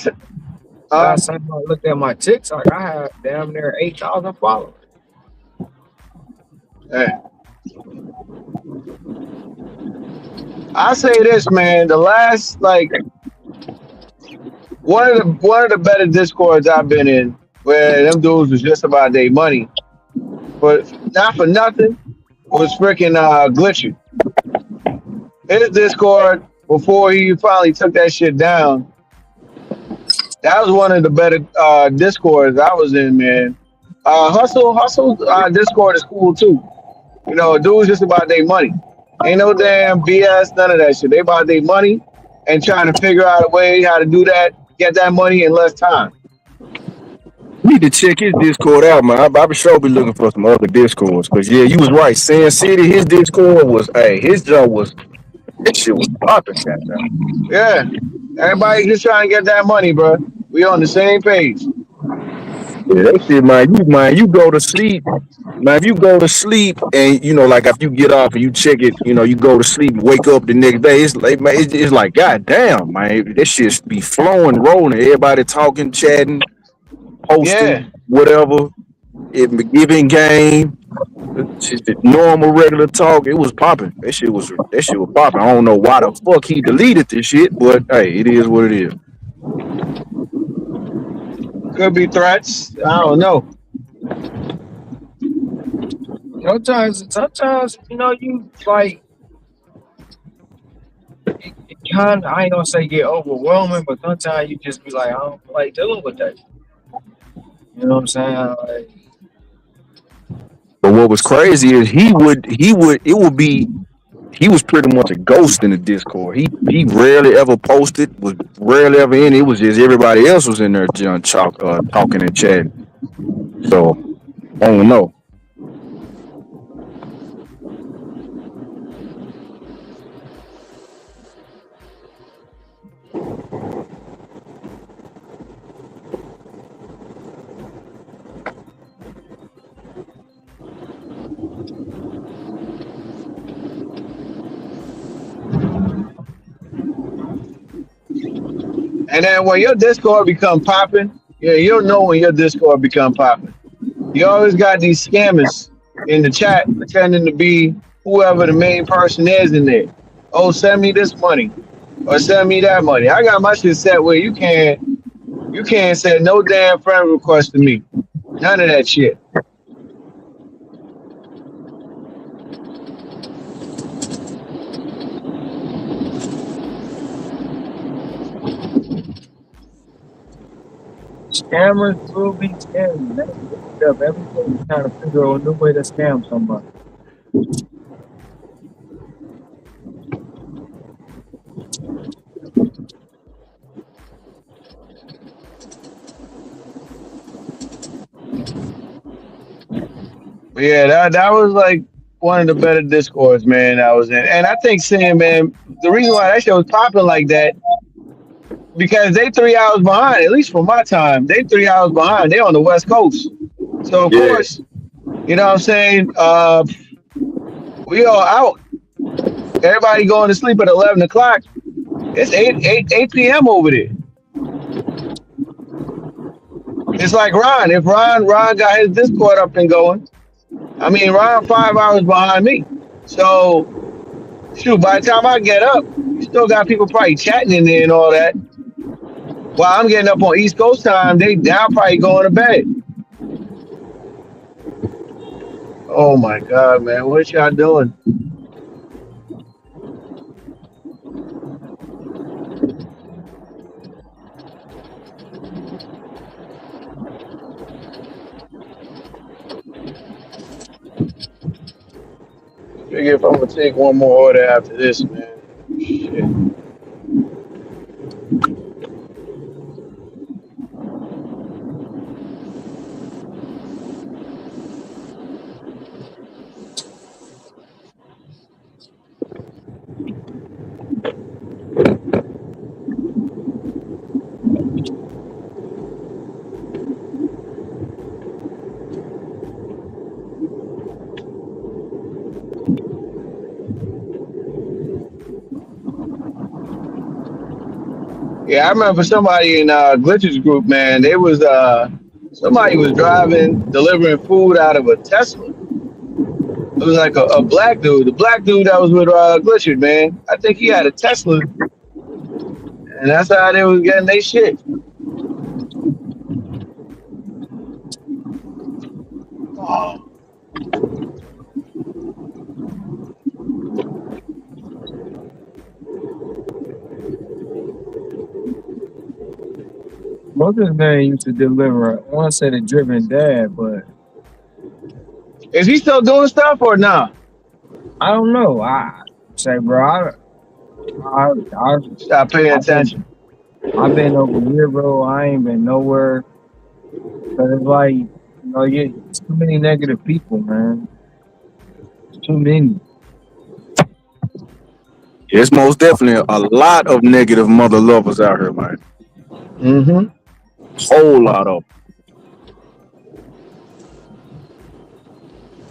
last time I looked at my TikTok, I had damn near 8,000 followers. Hey. I say this, man. The last one of the better Discords I've been in, where them dudes was just about their money, but not for nothing, was freaking Glitchy. His Discord before he finally took that shit down. That was one of the better Discords I was in, man. Hustle Discord is cool too. You know, dudes just about their money. Ain't no damn BS, none of that shit. They about their money and trying to figure out a way how to do that, get that money in less time. Need to check his Discord out, man. I sure be looking for some other Discords. Cause yeah, you was right. Sin City, his Discord was, his job was, this shit was popping, goddamn. Yeah, everybody just trying to get that money, bro. We on the same page. Yeah, that shit, man. You go to sleep, man. If you go to sleep and you know, like if you get off and you check it, you know, you go to sleep, wake up the next day. It's like, man, it's like, goddamn, man. This shit be flowing, rolling. Everybody talking, chatting, posting, whatever. It giving game, just the normal regular talk. It was popping. That shit was popping. I don't know why the fuck he deleted this shit, but hey, it is what it is. Could be threats. I don't know. Sometimes, you know, you like, it kind of, I ain't gonna say get overwhelming, but sometimes you just be like, I don't feel like dealing with that. You know what I'm saying? Like, but what was crazy is he was pretty much a ghost in the Discord. He rarely ever posted, was rarely ever in. It was just everybody else was in there talking and chatting. So I don't know. And then when your Discord become popping, yeah, you'll know when your Discord become popping. You always got these scammers in the chat pretending to be whoever the main person is in there. Oh, send me this money or send me that money. I got my shit set where you can't send no damn friend request to me. None of that shit. scammers will be scamming. That's fucked up. Everybody's trying to figure out a new way to scam somebody. Yeah, that was like one of the better discords, man. I was in, and I think saying, man, the reason why that shit was popping like that because they 3 hours behind. At least for my time, they 3 hours behind. They on the West Coast, so of Yeah. course, you know what I'm saying. We all out. Everybody going to sleep at 11 o'clock. It's 8 p.m. over there. It's like Ron. If Ron got his Discord up and going, I mean Ron 5 hours behind me. So shoot, by the time I get up, you still got people probably chatting in there and all that. While I'm getting up on East Coast time, they now probably going to bed. Oh my God, man, what y'all doing? Figure if I'm gonna take one more order after this, man. Shit. Yeah, I remember somebody in Glitch's group, man. They was somebody was driving, delivering food out of a Tesla. It was like a black dude. The black dude that was with Glitcher, man. I think he had a Tesla, and that's how they was getting their shit. Oh. What's his name used to deliver? I want to say the Driven Dad, but Is he still doing stuff or nah? I don't know. I say, bro, I Stop paying attention. I've been over here, bro. I ain't been nowhere. But it's like, you know, it's too many negative people, man. Too many. It's most definitely a lot of negative mother lovers out here, man. Mm-hmm. Whole lot of.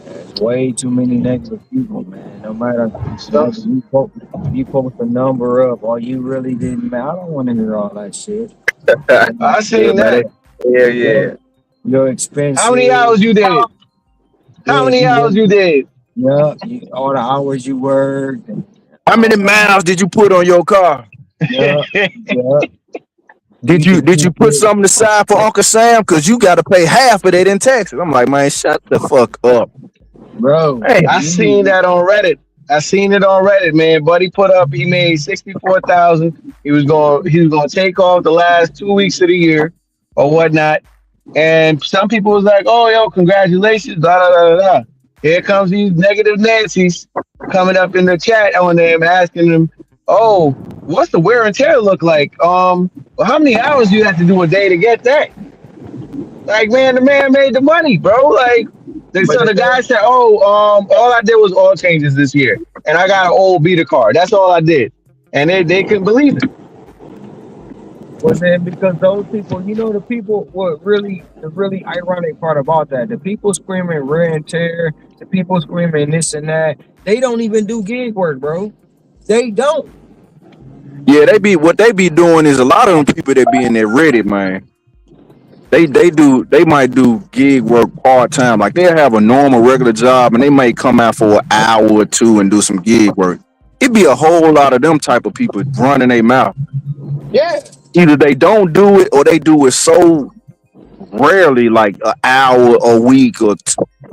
There's way too many negative people, man. No matter you post a number up, or you really didn't, man. I don't want to hear all that shit. I seen that. Yeah. Your expenses. How many hours you did? How many hours you did? Yeah, all the hours you worked. How many miles did you put on your car? Yeah. Did you put something aside for Uncle Sam? Cause you got to pay half of it in taxes. I'm like, man, shut the fuck up, bro. Hey, I seen that on Reddit. I seen it on Reddit, man. Buddy put up he made 64,000. He was gonna take off the last 2 weeks of the year or whatnot. And some people was like, "Oh, yo, congratulations!" Blah blah blah blah. Here comes these negative Nancy's coming up in the chat on them, asking them, "Oh, what's the wear and tear look like? Well, how many hours do you have to do a day to get that?" Like, man, the man made the money, bro. Like, so the guy said, "Oh, all I did was oil changes this year, and I got an old beater car. That's all I did," and they couldn't believe it. Well, then, because those people, you know, the people, the really ironic part about that, the people screaming wear and tear, the people screaming this and that, they don't even do gig work, bro. They don't. Yeah, what they be doing is a lot of them people that be in there Reddit, man. They might do gig work part time. Like they'll have a normal regular job and they might come out for an hour or two and do some gig work. It'd be a whole lot of them type of people running their mouth. Yeah. Either they don't do it or they do it so rarely, like an hour a week, or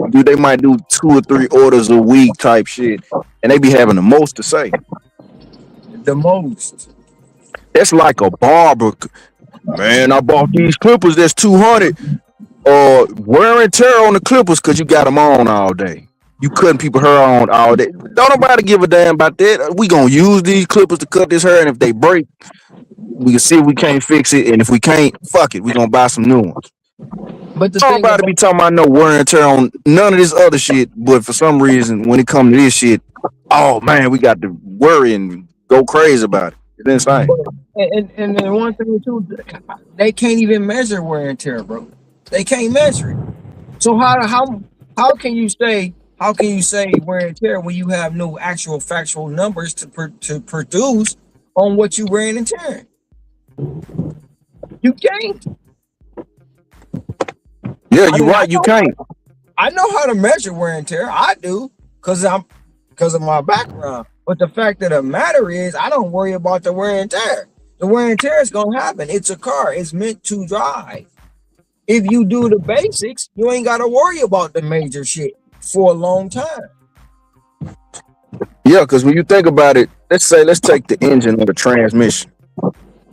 they might do 2 or 3 orders a week type shit, and they be having the most to say. The most. That's like a barber. Man, I bought these clippers. That's 200. Or wear and tear on the clippers because you got them on all day. You cutting people hair on all day. Don't nobody give a damn about that. We gonna use these clippers to cut this hair, and if they break, we can see if we can't fix it, and if we can't, fuck it, we gonna buy some new ones. But the thing Nobody about be talking about no wear and tear on none of this other shit, but for some reason, when it comes to this shit, oh man, we got to worry and go crazy about it. It's insane. and then one thing too, they can't even measure wear and tear, bro. They can't measure it. So how can you say wear and tear when you have no actual factual numbers to produce on what you wearing and tearing? You can't. Yeah, I you're mean, right. You can't. I know how to measure wear and tear. I do, because of my background. But the fact of the matter is, I don't worry about the wear and tear. The wear and tear is gonna happen. It's a car. It's meant to drive. If you do the basics, you ain't gotta worry about the major shit for a long time. Yeah, because when you think about it, let's take the engine or the transmission.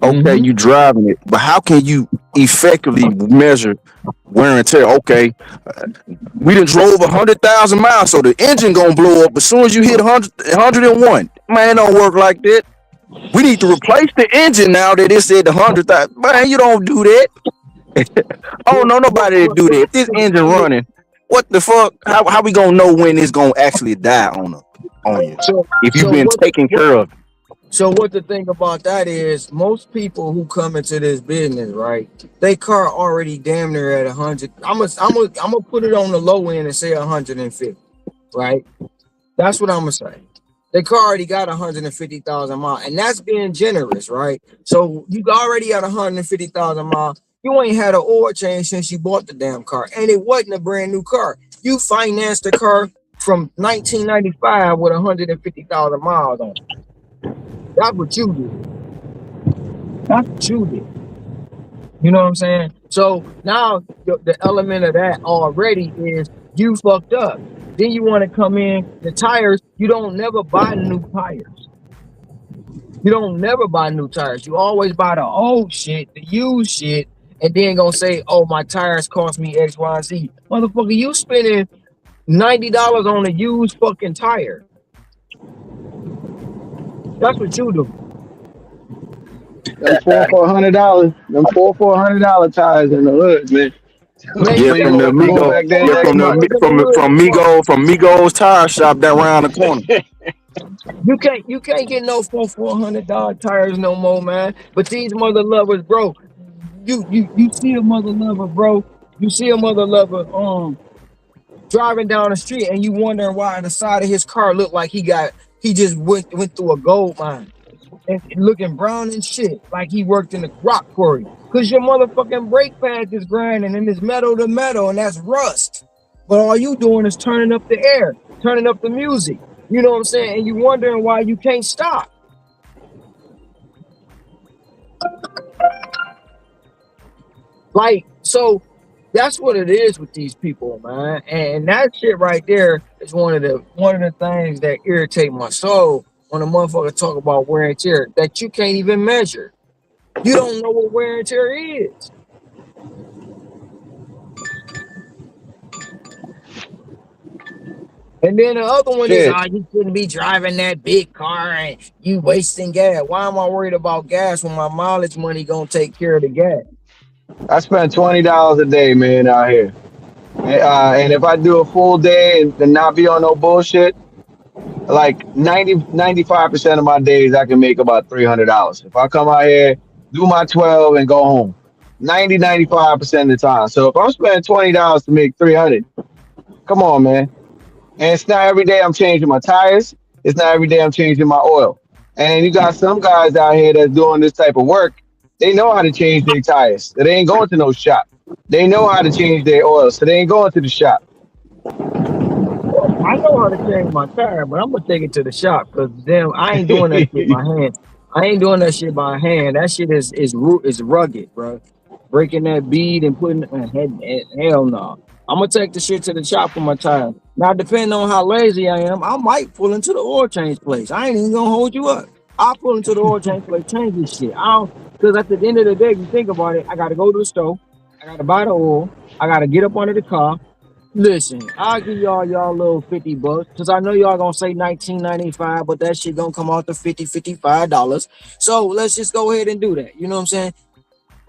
Okay, you driving it, but how can you effectively measure wear and tear? Okay, we done drove 100,000 miles, so the engine gonna blow up as soon as you hit 101. Man, it don't work like that. We need to replace the engine now that it said 100,000. Man, you don't do that. Oh no, nobody do that. If this engine running, what the fuck? How we gonna know when it's gonna actually die on you? If you've been taking care of it. So what the thing about that is, most people who come into this business, right? They car already damn near at 100. I'm gonna put it on the low end and say 150, right? That's what I'm gonna say. The car already got 150,000 miles, and that's being generous, right? So you already at 150,000 miles. You ain't had an oil change since you bought the damn car, and it wasn't a brand new car. You financed the car from 1995 with 150,000 miles on it. That's what you did. That's what you did. You know what I'm saying? So now the element of that already is you fucked up. Then you want to come in the tires. You don't never buy new tires. You don't never buy new tires. You always buy the old shit, the used shit, and then gonna say, "Oh, my tires cost me X, Y, and Z." Motherfucker, you spending $90 on a used fucking tire. That's what you do. Them $400 for $100. Them $400 for $100 tires in the hood, man. Yeah, from the Go Migo, back there yeah, next month. from Migo's tire shop that around the corner. You can't get no $400 tires no more, man. But these mother lovers, bro. You see a mother lover, bro. You see a mother lover driving down the street, and you wondering why the side of his car looked like he just went through a gold mine. And looking brown and shit, like he worked in the rock quarry. Cause your motherfucking brake pads is grinding and it's metal to metal, and that's rust. But all you doing is turning up the air, turning up the music. You know what I'm saying? And you wondering why you can't stop. Like, so that's what it is with these people, man. And that shit right there is one of the things that irritate my soul when a motherfucker talk about wear and tear that you can't even measure. You don't know what wear and tear is. And then the other one is, you shouldn't be driving that big car and you wasting gas. Why am I worried about gas when my mileage money gonna take care of the gas? I spend $20 a day, man, out here. And if I do a full day and not be on no bullshit, like 95% of my days I can make about $300. If I come out here, do my 12 and go home, 95% of the time. So if I'm spending $20 to make 300, come on, man. And it's not every day I'm changing my tires. It's not every day I'm changing my oil. And you got some guys out here that's doing this type of work. They know how to change their tires. So they ain't going to no shop. They know how to change their oil, so they ain't going to the shop. I know how to change my tire, but I'm gonna take it to the shop because damn, I ain't doing that shit by hand. I ain't doing that shit by hand. That shit is rugged, bro. Breaking that bead and putting hell no. I'm gonna take the shit to the shop for my tire. Now, depending on how lazy I am, I might pull into the oil change place. I ain't even gonna hold you up. I'll pull into the oil change place, change this shit. Because at the end of the day, if you think about it, I gotta go to the store, I gotta buy the oil, I gotta get up under the car. Listen, I'll give y'all little $50 because I know y'all gonna say $19.95, but that shit gonna come out to $55. So let's just go ahead and do that. You know what I'm saying?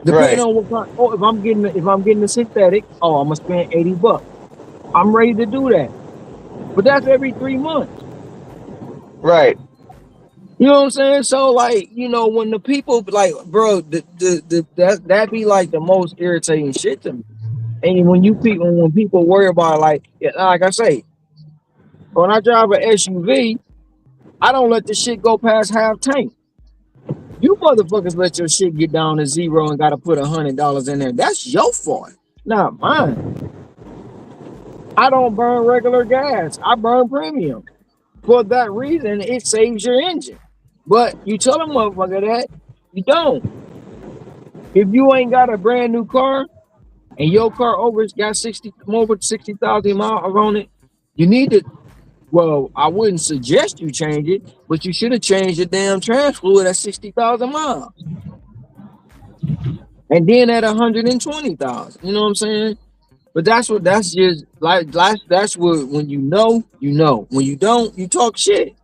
Depending on what kind. Oh, if I'm getting a synthetic, I'm gonna spend $80. I'm ready to do that. But that's every 3 months. Right. You know what I'm saying? So like, when the people like, bro, that be like the most irritating shit to me. And when people worry about like I say, when I drive an SUV, I don't let the shit go past half tank. You motherfuckers let your shit get down to zero and gotta put $100 in there. That's your fault, not mine. I don't burn regular gas. I burn premium. For that reason, it saves your engine. But you tell a motherfucker that you don't. If you ain't got a brand new car and your car over 60,000 miles on it, you need to. Well, I wouldn't suggest you change it, but you should have changed the damn trans fluid at 60,000 miles. And then at 120,000. You know what I'm saying? But that's what when you know. When you don't, you talk shit.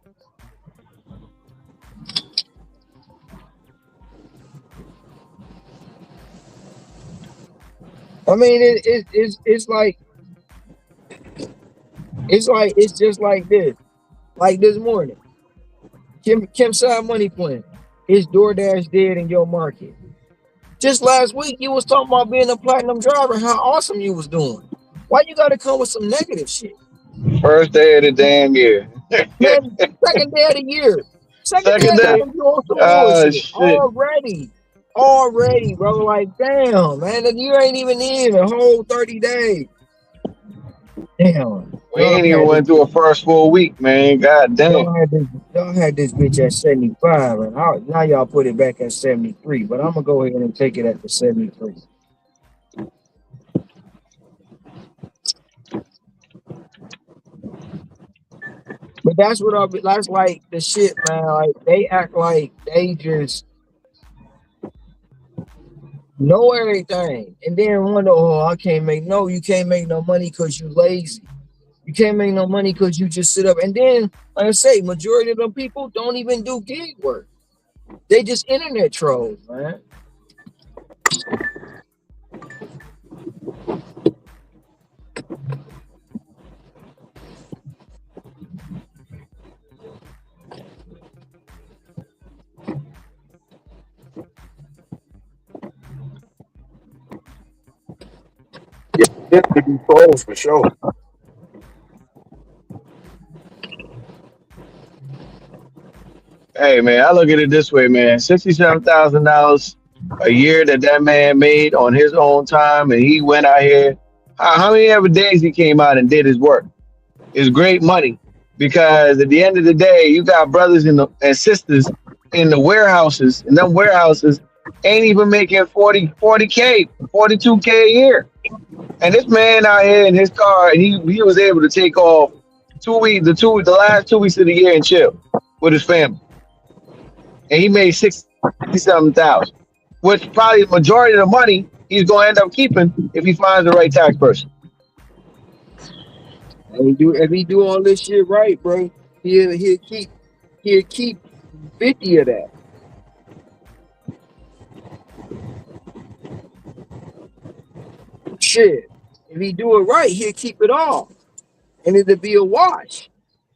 I mean, it's just like this. Like this morning, Kim Side Money Plan. Is DoorDash dead in your market? Just last week, you was talking about being a platinum driver, how awesome you was doing. Why you got to come with some negative shit? First day of the damn year. Man, second day of the year. Second day of the year, shit. Already, bro. Like, damn, man, the year ain't even in a whole 30 days. Damn. We ain't even went through a first full week, man. God damn. Y'all had this bitch at 75, and now y'all put it back at 73. But I'm gonna go ahead and take it at the 73. But that's like the shit, man. Like they act like they just know everything, and then wonder, you can't make no money because you lazy. You can't make no money because you just sit up. And then, like I say, majority of them people don't even do gig work. They just internet trolls, man. Yeah, to be trolls for sure. Hey man, I look at it this way, man. $67,000 a year that man made on his own time, and he went out here. How many ever days he came out and did his work? It's great money because at the end of the day, you got brothers and sisters in the warehouses, and them warehouses ain't even making 40K, 42K a year. And this man out here in his car, and he was able to take off the last 2 weeks of the year and chill with his family. And he made 67,000, which probably the majority of the money he's going to end up keeping if he finds the right tax person. And if he do all this shit right, bro, he'll keep 50 of that. Shit, if he do it right, he'll keep it all, and it'll be a wash.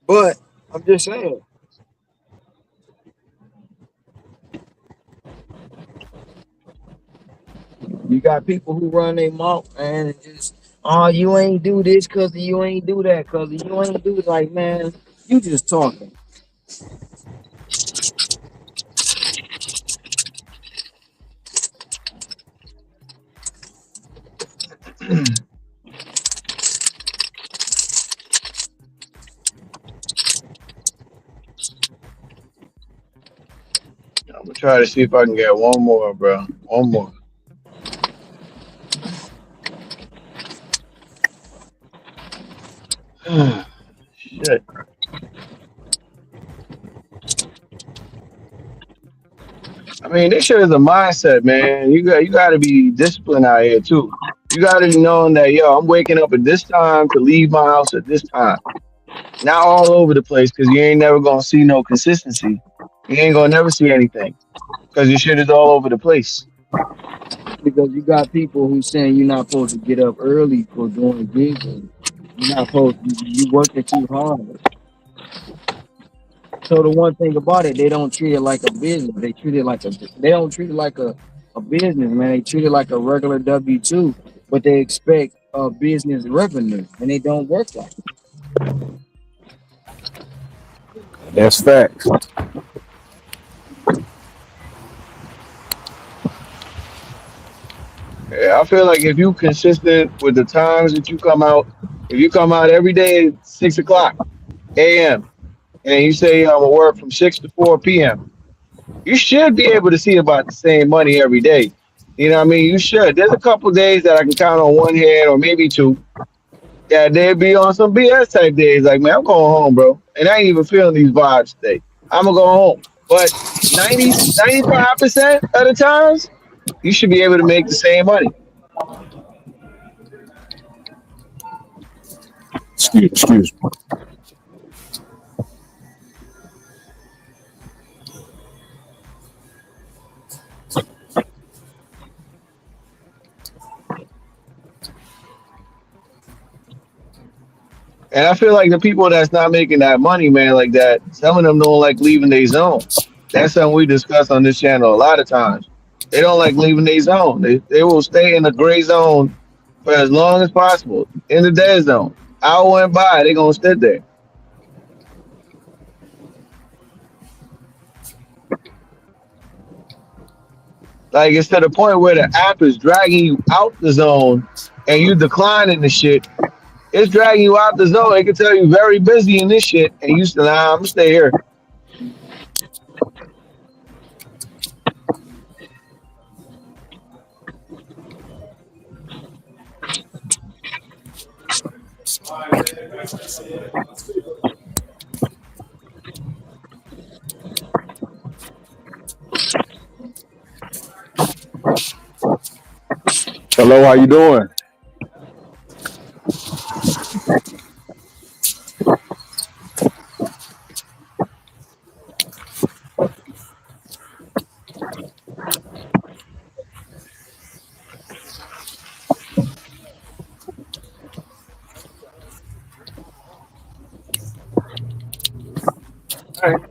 But I'm just saying. You got people who run their mouth and just, you ain't do this because you ain't do that because you ain't do it. Like, man, you just talking. I'm gonna try to see if I can get one more, bro. One more. Shit. I mean, this shit is a mindset, man. You got to be disciplined out here too. You got to be knowing that, I'm waking up at this time to leave my house at this time. Not all over the place, because you ain't never gonna see no consistency. You ain't gonna never see anything because your shit is all over the place. because you got people who saying you're not supposed to get up early for doing business. You're not supposed to, you working too hard. So the one thing about it, they don't treat it like a business. They don't treat it like a business, man. They treat it like a regular W-2, but they expect a business revenue, and they don't work like it. That's facts. Yeah, I feel like if you consistent with the times that you come out, if you come out every day at 6 o'clock a.m. and you say I'm gonna work from 6 to 4 p.m., you should be able to see about the same money every day. You know what I mean? You should. There's a couple days that I can count on one hand or maybe two. Yeah, they'd be on some BS type days. Like, man, I'm going home, bro. And I ain't even feeling these vibes today. I'm gonna go home. But 95% of the times, you should be able to make the same money. Excuse me. And I feel like the people that's not making that money, man, like that, some of them don't like leaving their zone. That's something we discuss on this channel a lot of times. They don't like leaving their zone. They will stay in the gray zone for as long as possible in the dead zone. Hour went by, they gonna sit there. Like it's to the point where the app is dragging you out the zone and you declining the shit. It's dragging you out the zone. It can tell you very busy in this shit, and you still, nah, I'm gonna stay here. Hello, how you doing? All right.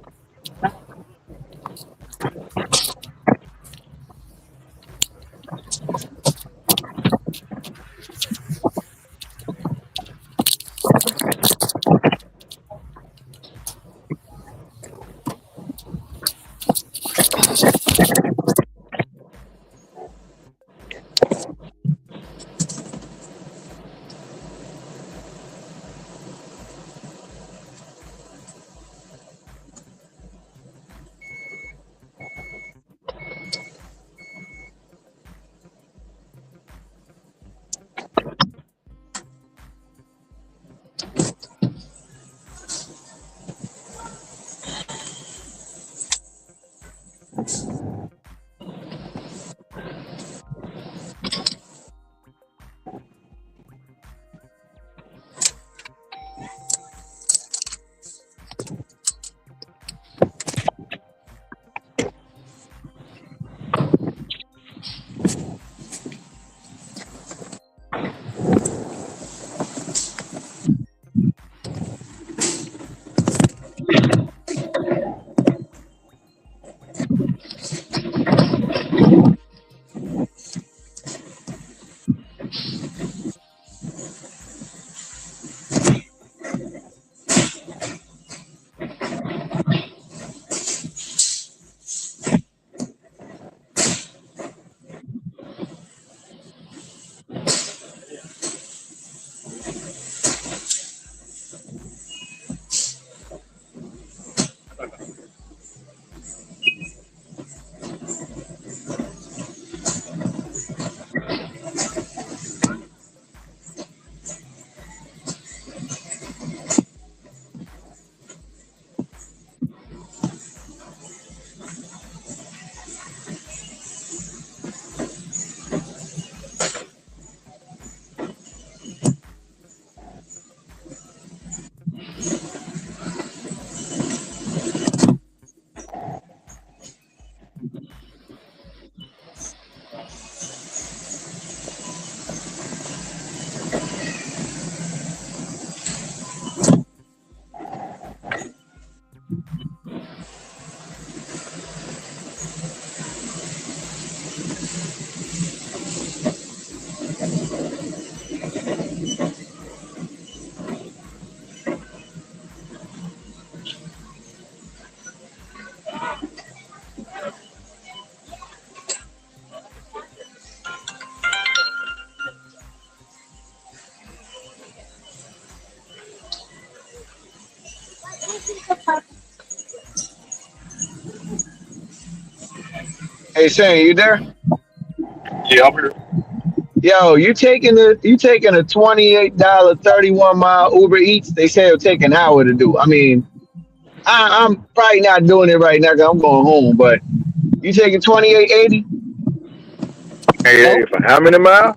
Hey, Shane, you there? Yeah, I'm here. Yo, you taking a $28 31-mile Uber Eats? They say it'll take an hour to do. I mean, I'm probably not doing it right now because I'm going home. But you taking 28.80? Hey, for how many miles?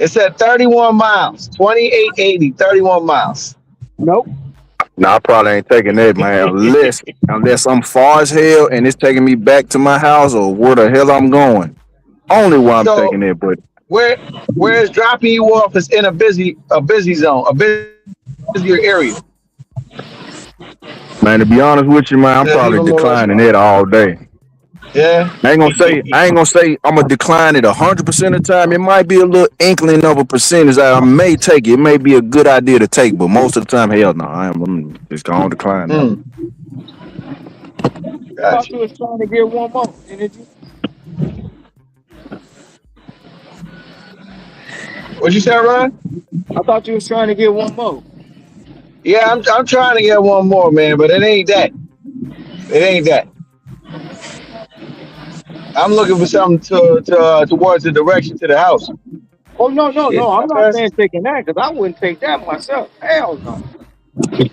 It said 31 miles, 28.80, 31 miles. Nope. No, I probably ain't taking that, man. Unless I'm far as hell and it's taking me back to my house or where the hell I'm going. Only why I'm So taking it, but where it's dropping you off is in a busy zone, a busier area. man, to be honest with you, man, I'm There's probably even more declining restaurants. it all day. Yeah. I ain't gonna say I'm gonna decline it 100% of the time. It might be a little inkling of a percentage that I may take. It may be a good idea to take, but most of the time, hell no. I'm just gonna decline that. I thought you was trying to get one more, didn't you? What you say, Ron? I thought you was trying to get one more. Yeah, I'm trying to get one more, man, but it ain't that. It ain't that. I'm looking for something towards the direction to the house. Oh no, Shit, I'm I not passed. saying taking that because I wouldn't take that myself. Hell no.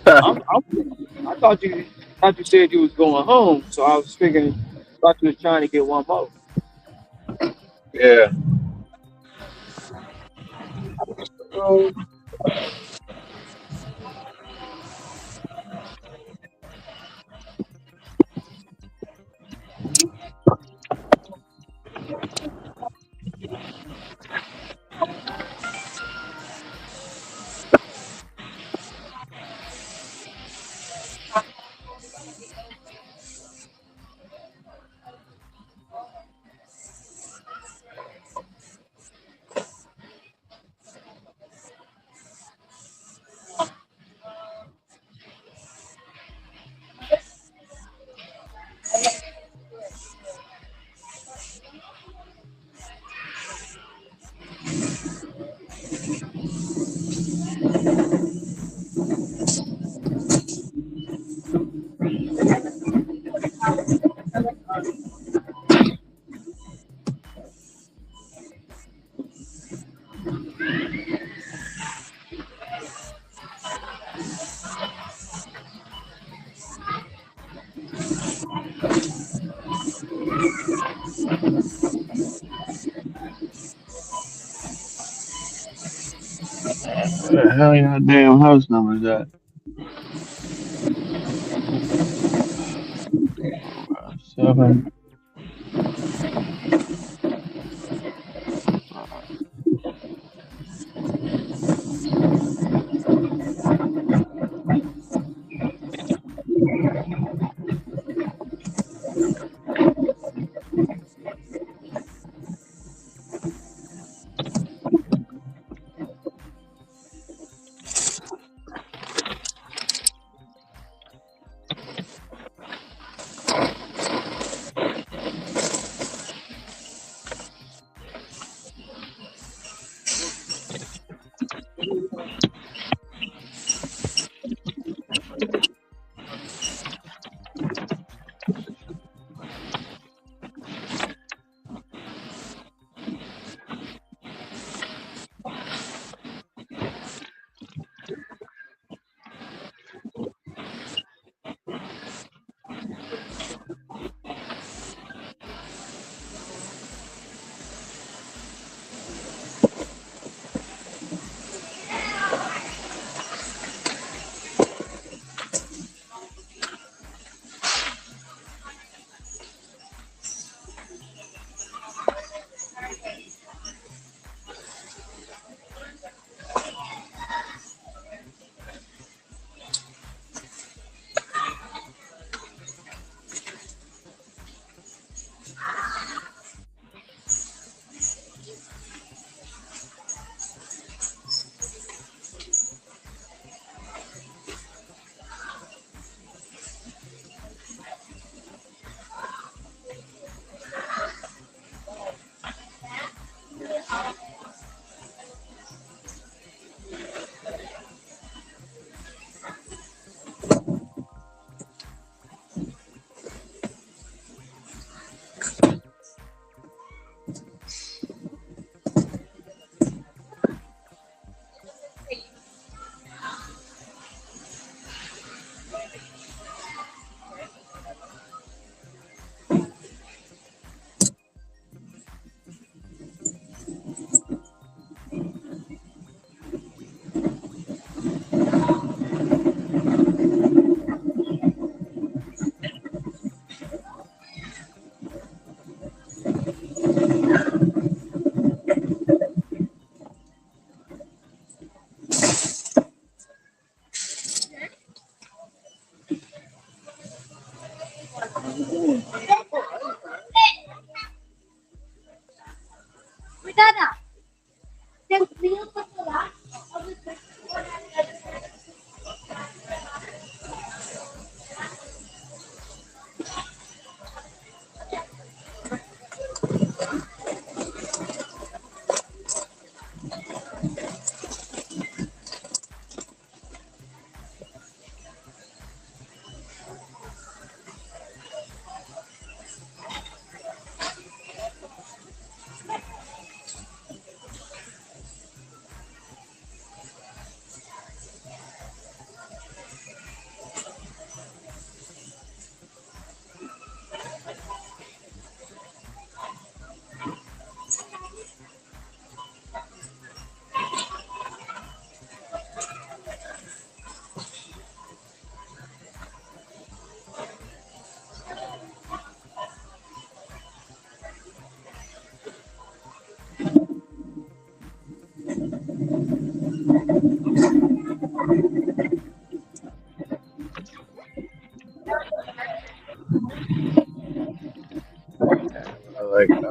I thought you said you was going home, so I was figuring. Thought you was trying to get one more. Yeah. Where the hell your damn house number is at? 7.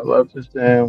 I love this damn.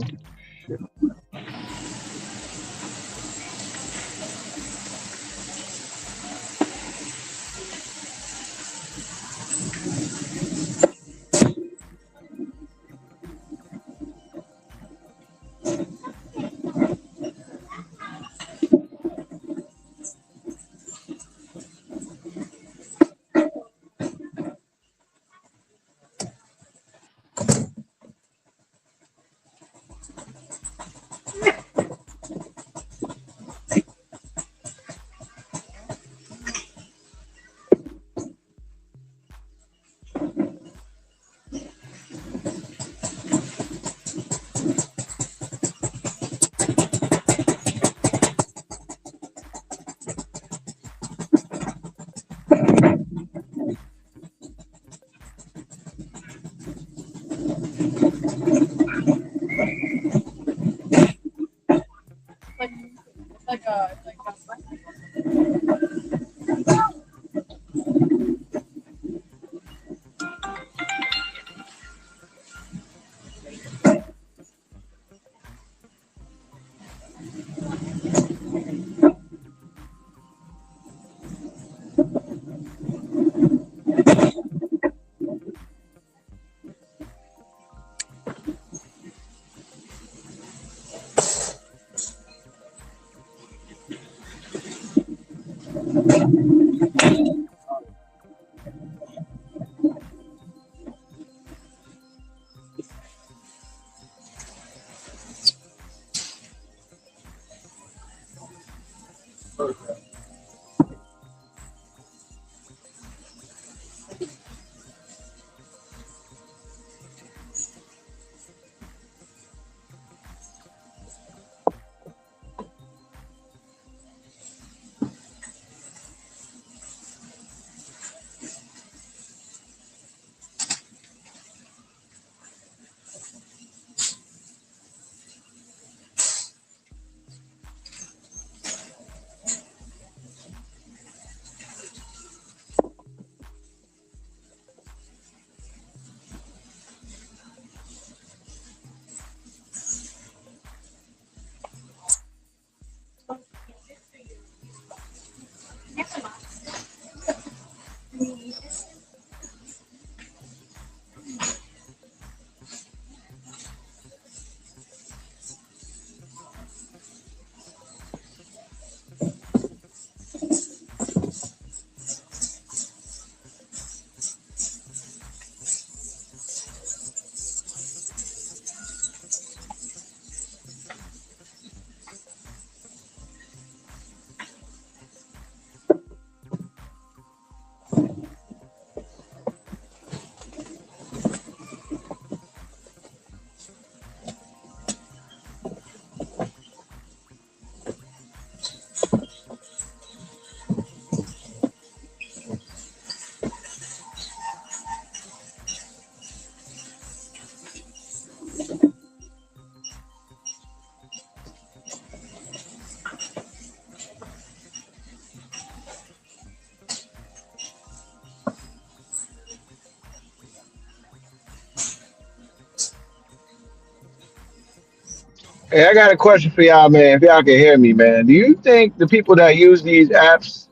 Hey, I got a question for y'all, man. If y'all can hear me, man, do you think the people that use these apps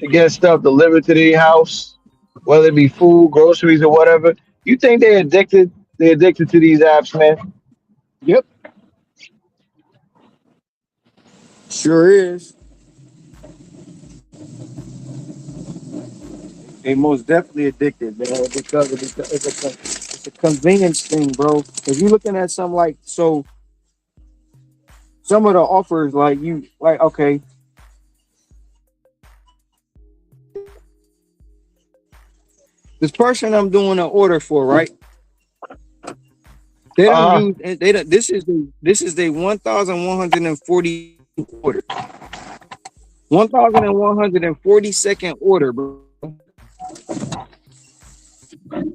to get stuff delivered to their house, whether it be food, groceries, or whatever, you think they're addicted? They're addicted to these apps, man. Yep, sure is. They most definitely addicted, man, because it's a convenience thing, bro. If you're looking at something like so, some of the offers like you like okay, this person I'm doing an order for, right? They don't Uh huh. use they don't. This is the 1,140 order, 1,142nd order, bro.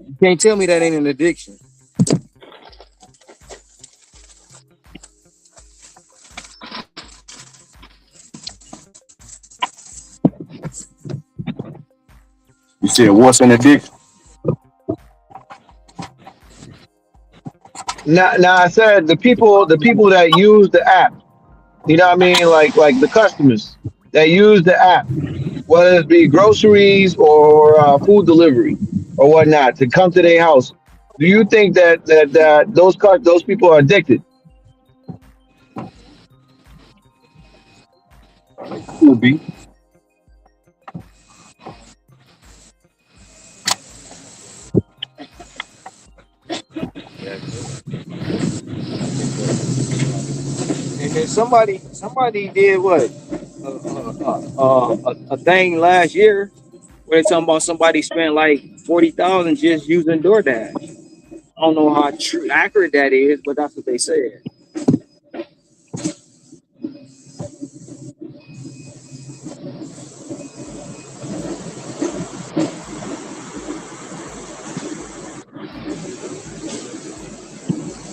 You can't tell me that ain't an addiction. You said what's an addiction? Now I said the people that use the app. You know what I mean? Like the customers that use the app, whether it be groceries or food delivery or whatnot, to come to their house. Do you think that those people are addicted? Could be. And then somebody did what a thing last year where they talking about somebody spent like 40,000 just using DoorDash. I don't know how true accurate that is, but that's what they said.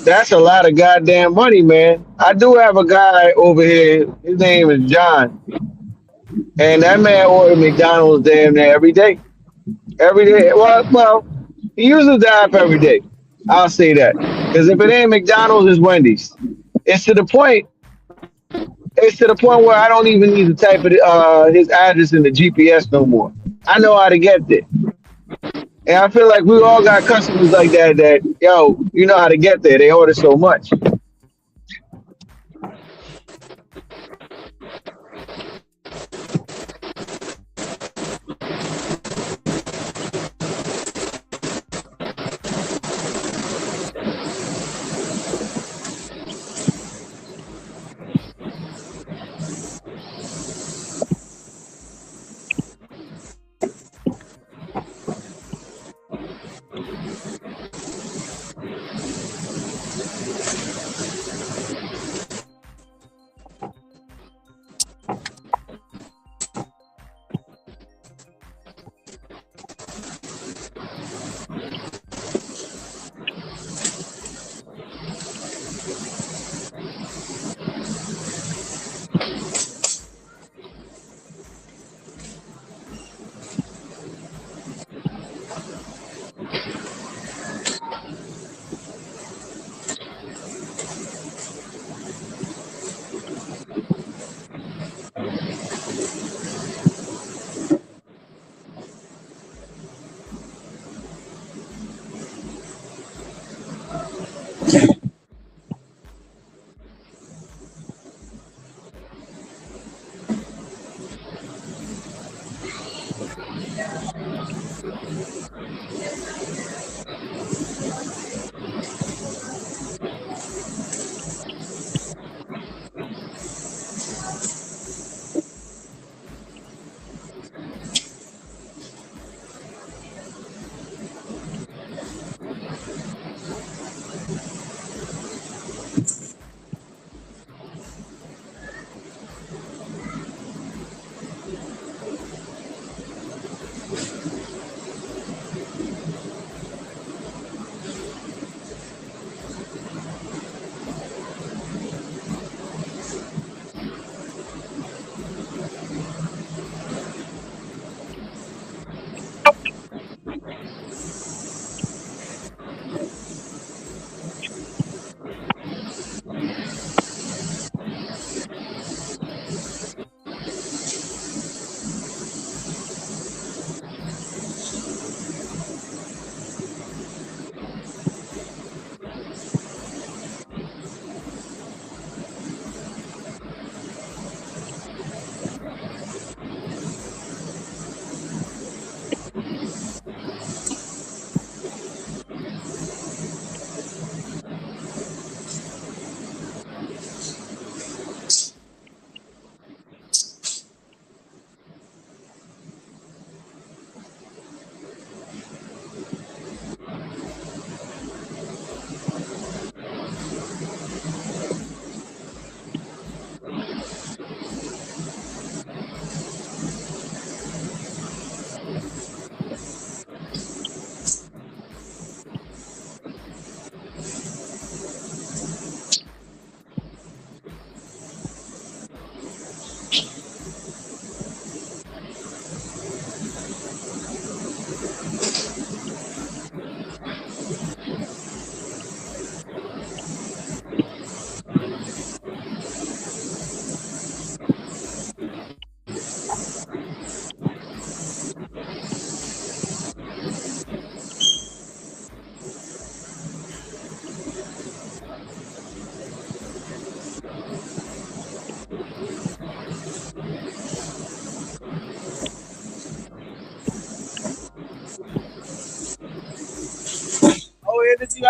That's a lot of goddamn money, man. I do have a guy over here. His name is John, and that man ordered McDonald's damn near every day. Every day. Well, he uses the app every day. I'll say that because if it ain't McDonald's, it's Wendy's. It's to the point. It's to the point where I don't even need to type his address in the GPS no more. I know how to get there. And I feel like we all got customers like that. That yo, you know how to get there. They order so much.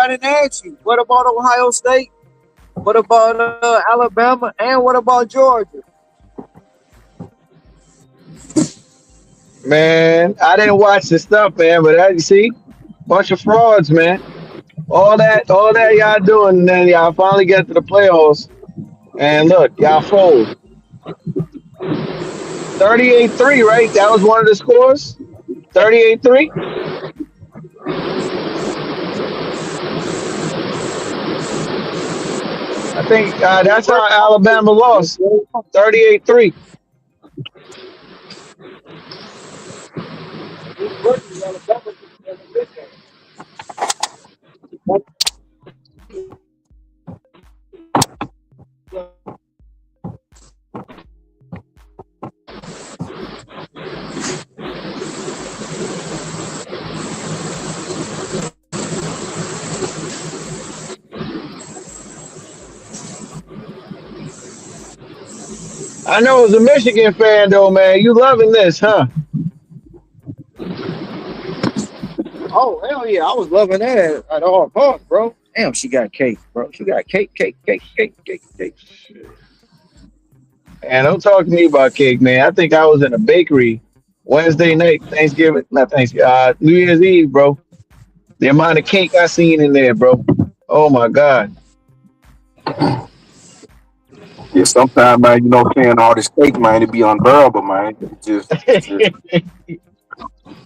I didn't ask you. What about Ohio State? What about Alabama? And what about Georgia? Man, I didn't watch the stuff, man, but you see, bunch of frauds, man. All that y'all doing, and then y'all finally get to the playoffs, and look, y'all fold. 38-3, right? That was one of the scores. 38-3. I think that's how Alabama lost. 38-3. I know as a Michigan fan though, man, you loving this, huh? Oh, hell yeah. I was loving that at all costs, bro. Damn, she got cake, bro. She got cake. And don't talk to me about cake, man. I think I was in a bakery Wednesday night, Thanksgiving, not Thanksgiving, New Year's Eve, bro. The amount of cake I seen in there, bro. Oh my God. Yeah, sometimes, man, you know, saying all this cake, man, it be unbearable, man.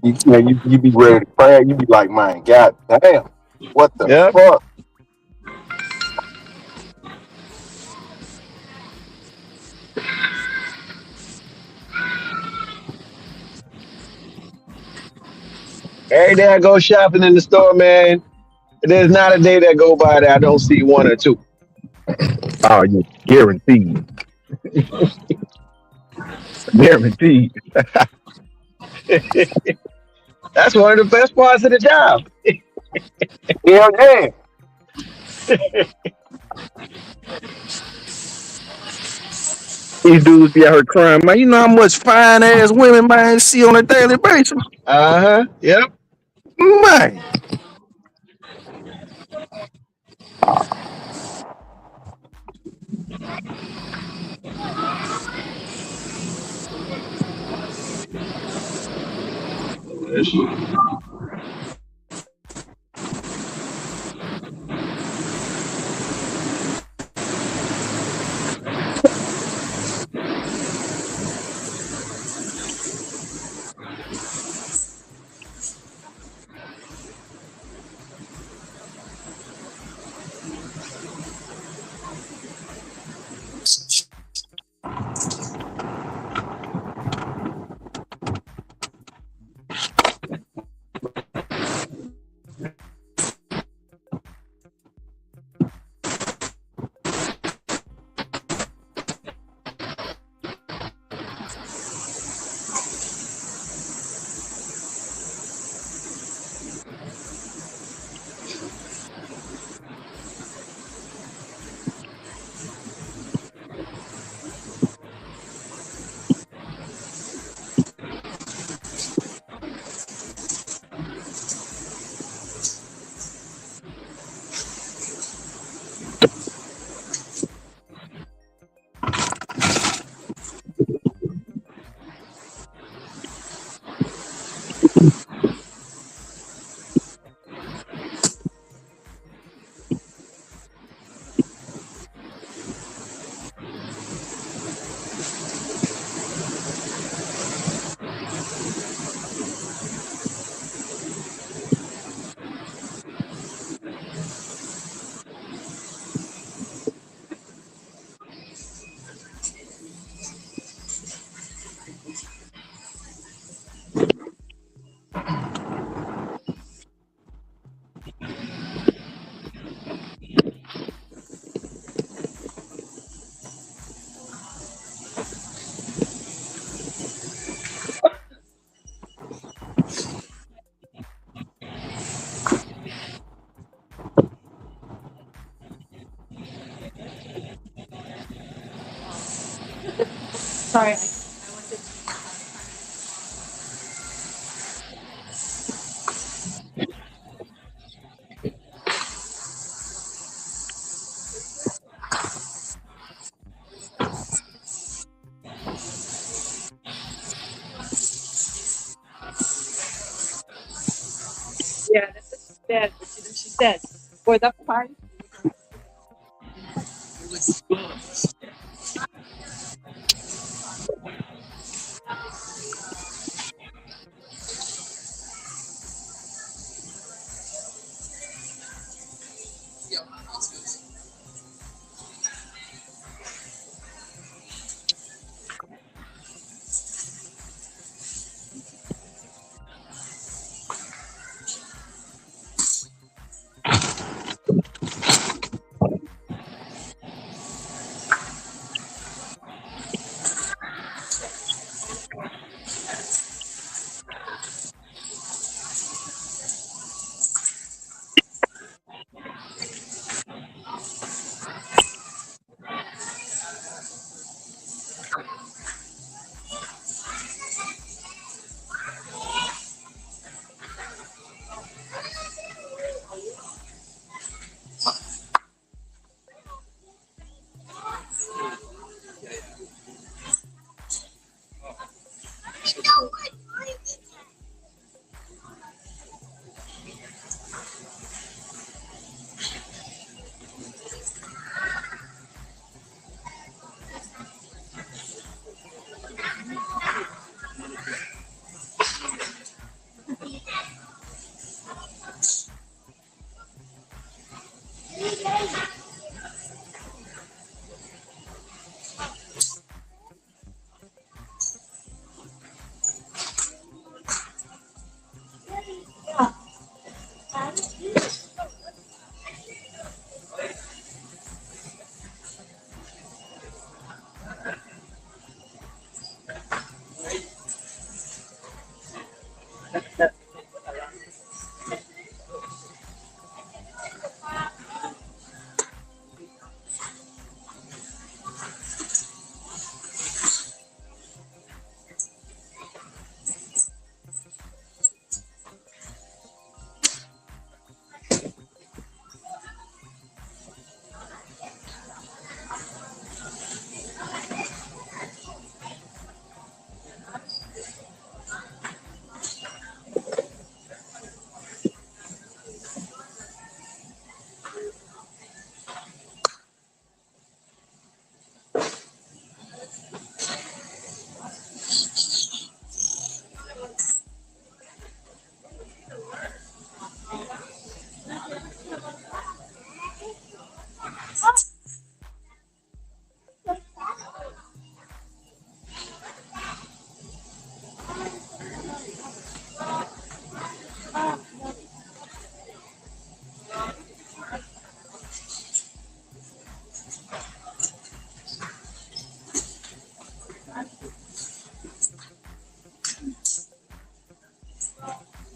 You be ready to cry. You be like, man, God damn, what the Yep. fuck? Every day I go shopping in the store, man. There's not a day that go by that I don't see one or two. Oh, you guaranteed. Guaranteed. That's one of the best parts of the job. Hell yeah. These dudes be out here crying, man. You know how much fine ass women, man, see on a daily basis? Uh-huh. Yep. Man. Sorry. said, she said, for the price.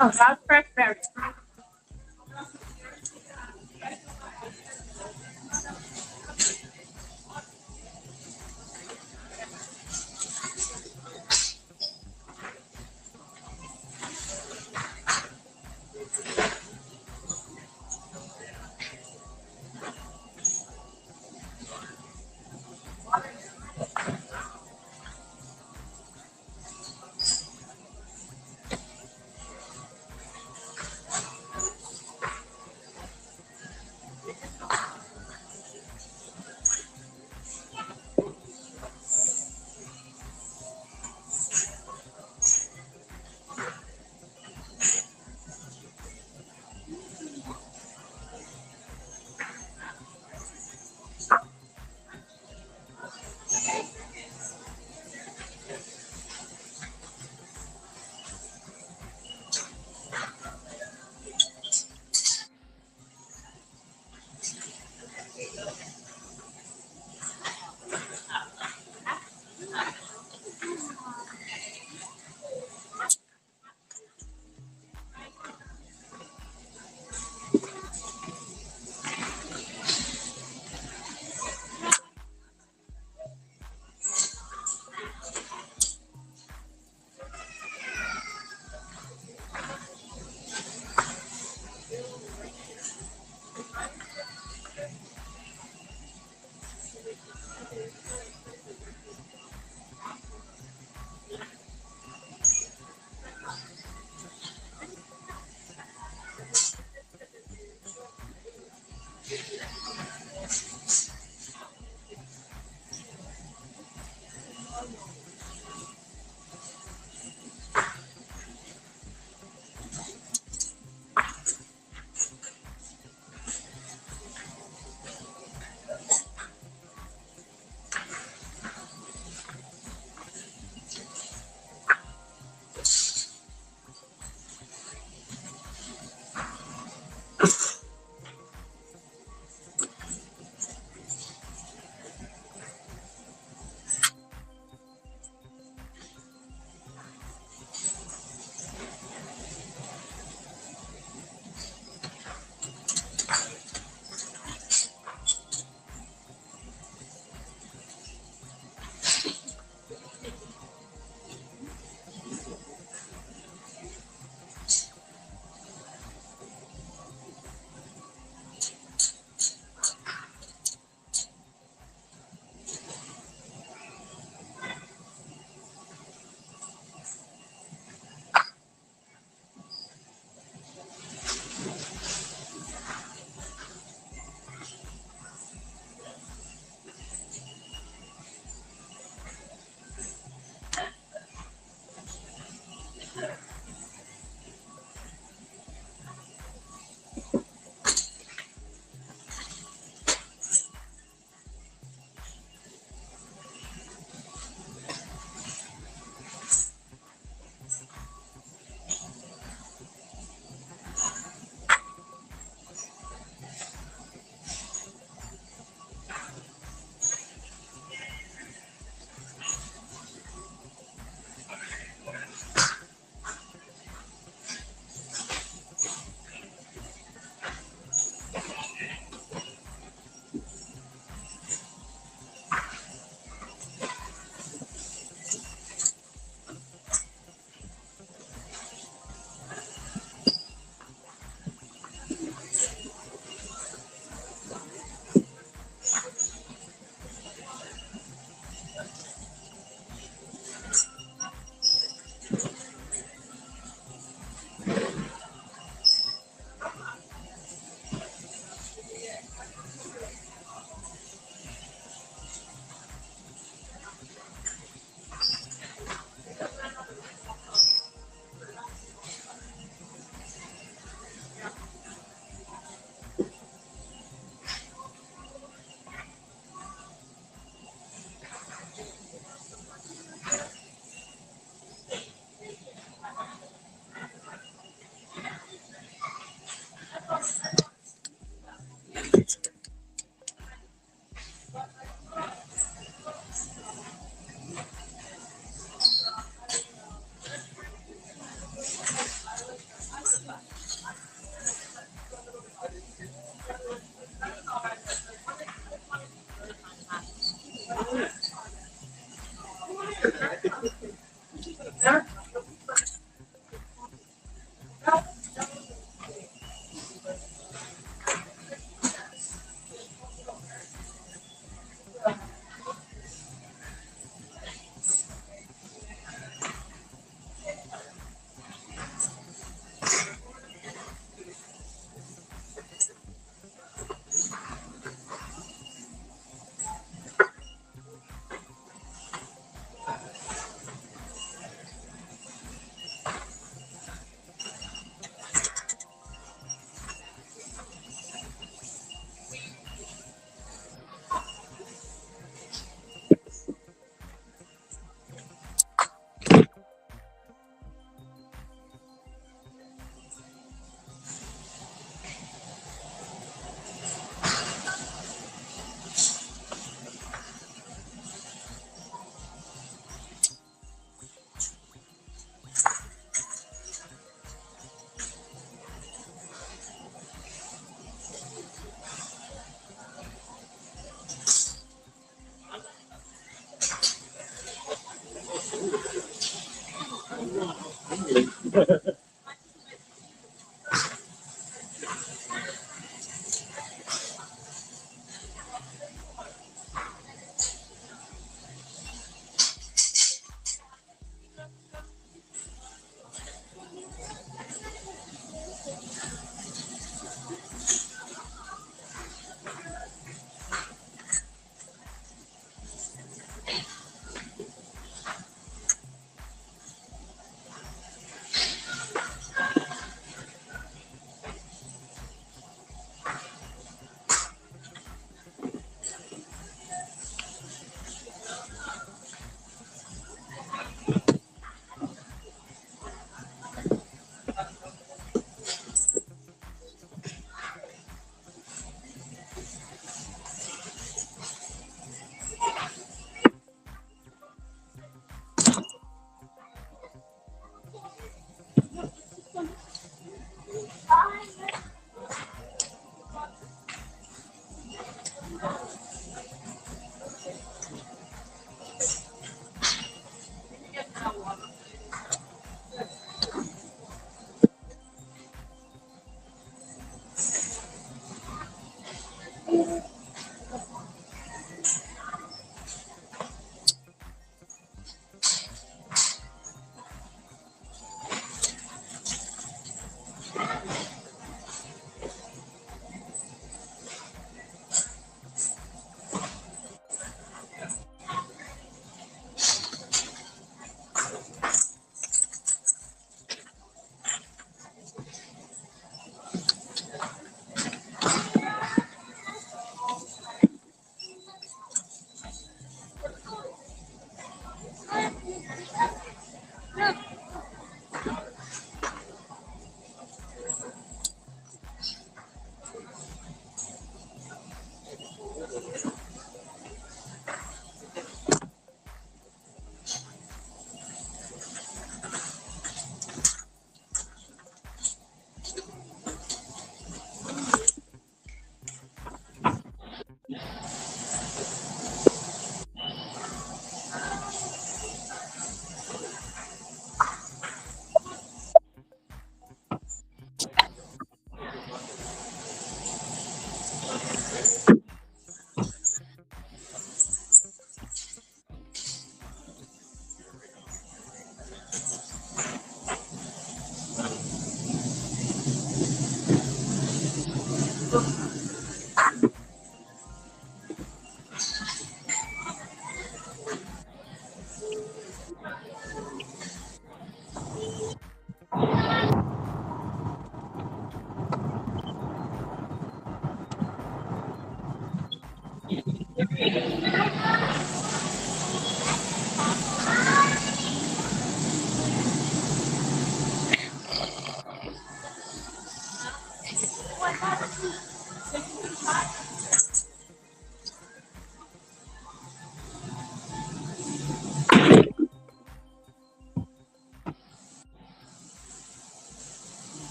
Oh, that's fresh berries.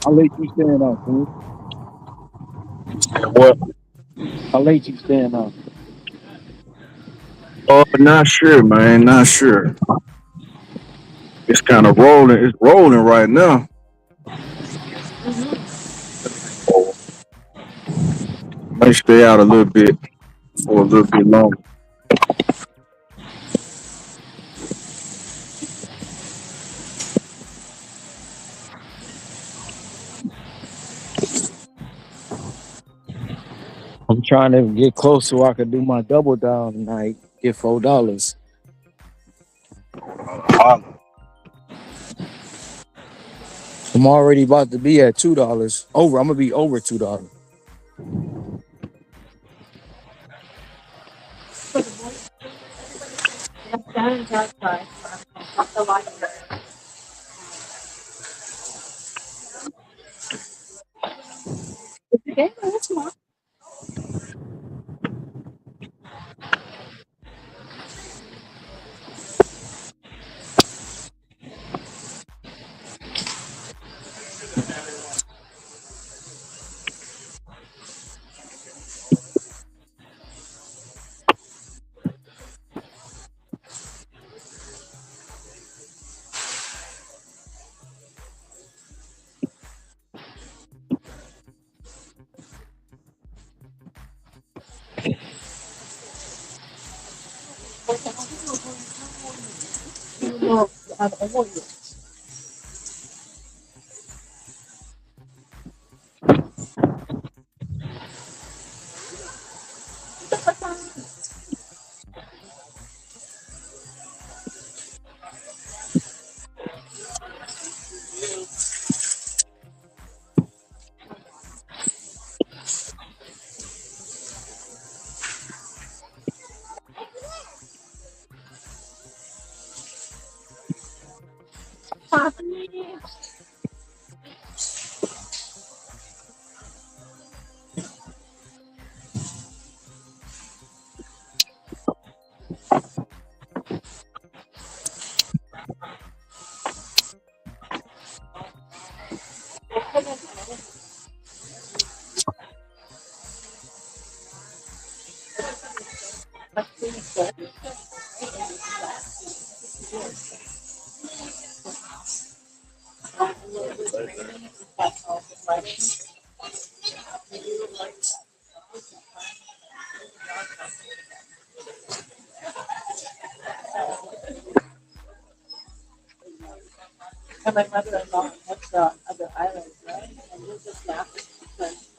How late you staying up, fool? What? How late you staying up? Not sure, man. Not sure. It's kind of rolling. It's rolling right now. Might stay out a little bit for a little bit longer. I'm trying to get close so I can do my double down tonight. Get $4. I'm already about to be at $2. Over. I'm gonna be over $2. And my mother-in-law went to the other island, right? And this is laughing because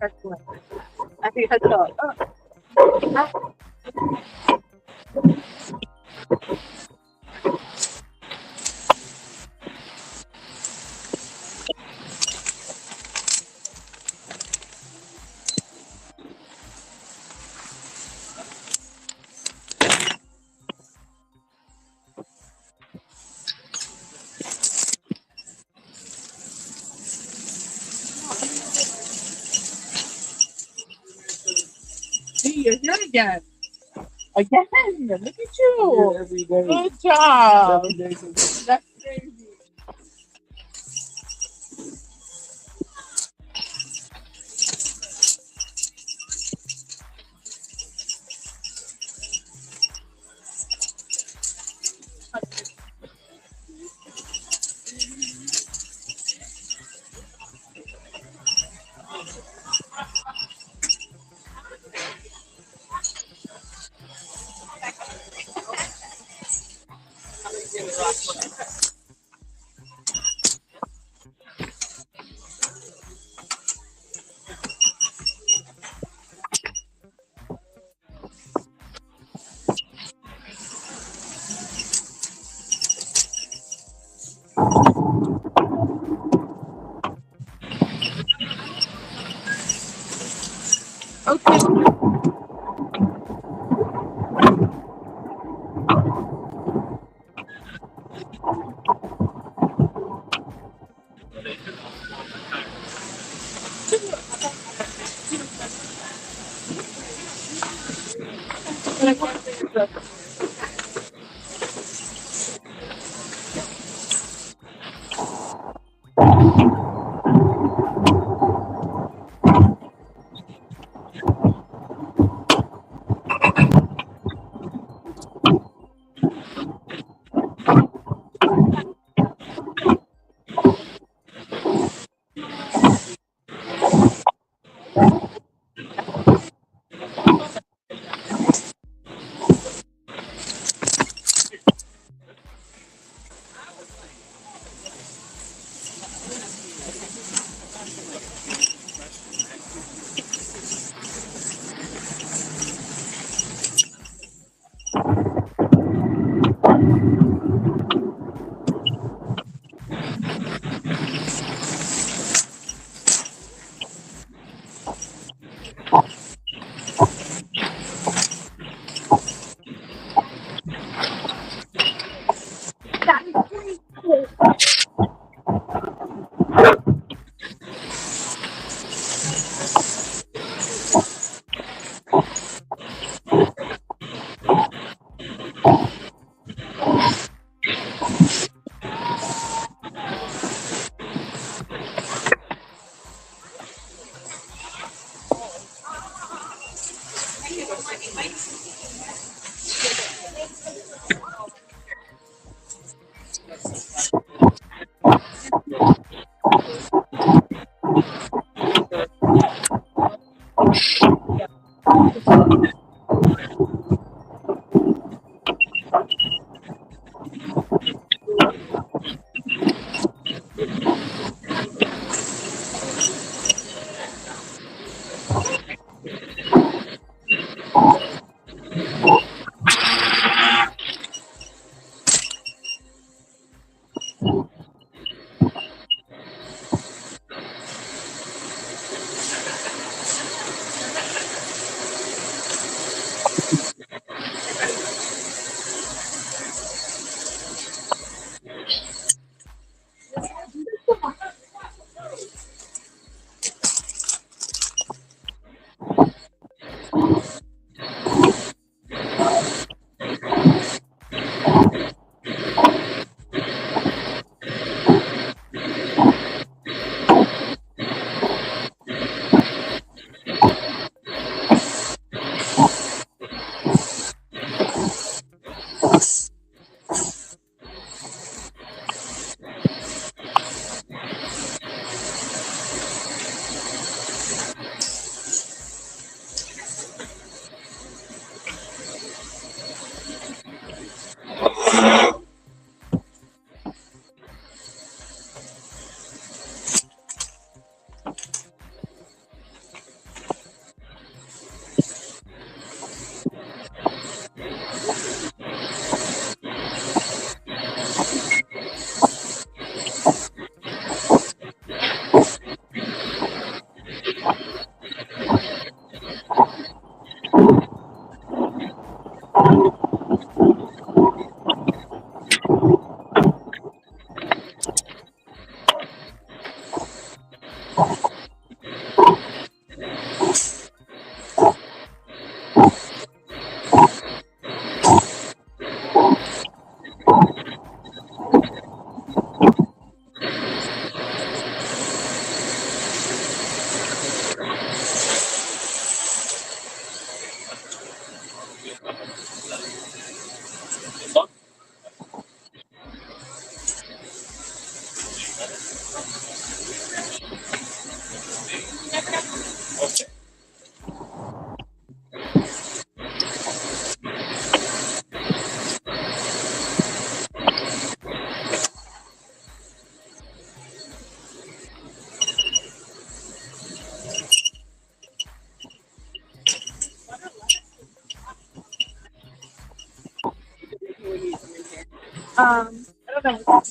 Excellent. I think that's all. See, you're here again. Again. Look at you. Every day. Good job. 7 days a week. That's crazy. Okay. I don't know.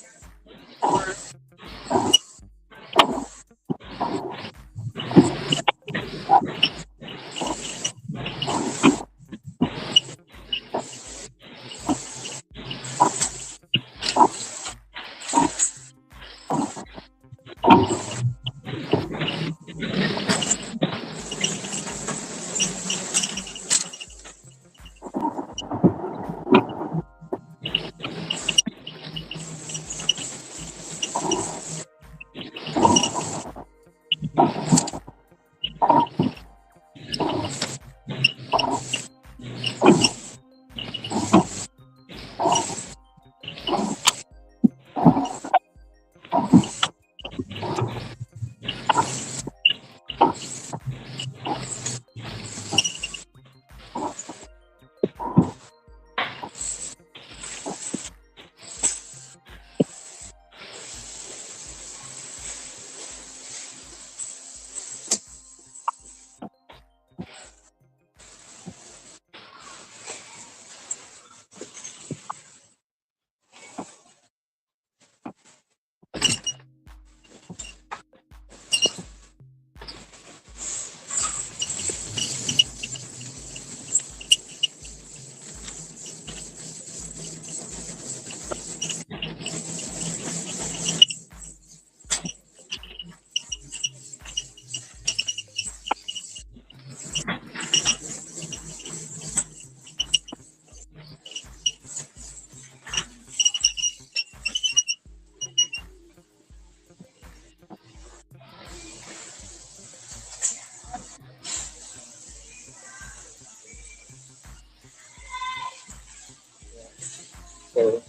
Okay.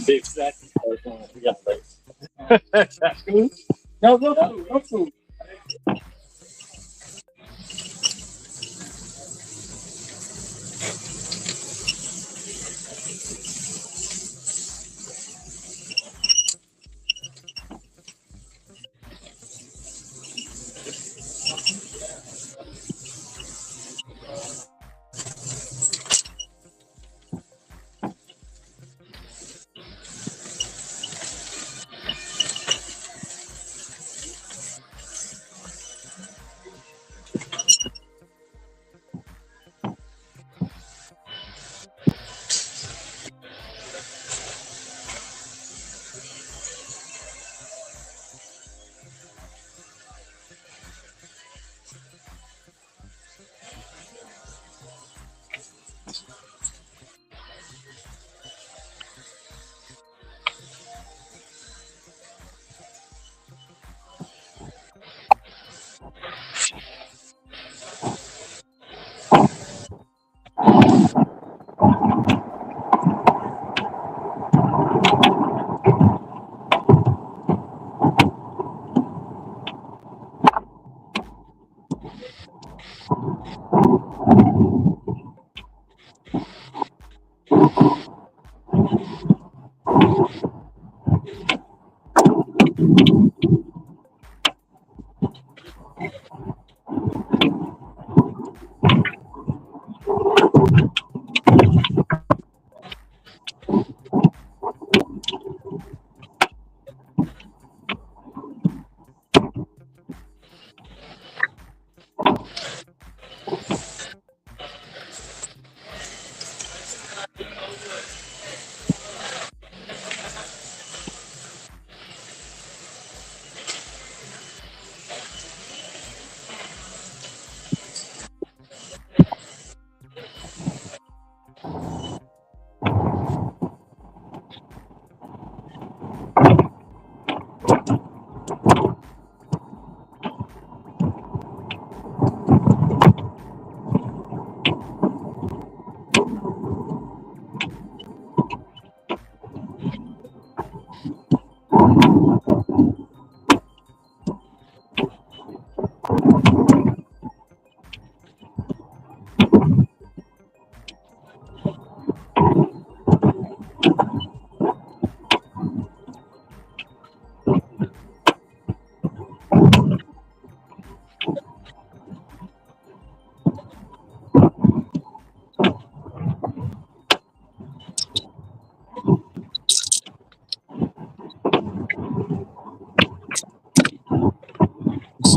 Big sack. Yeah, no food.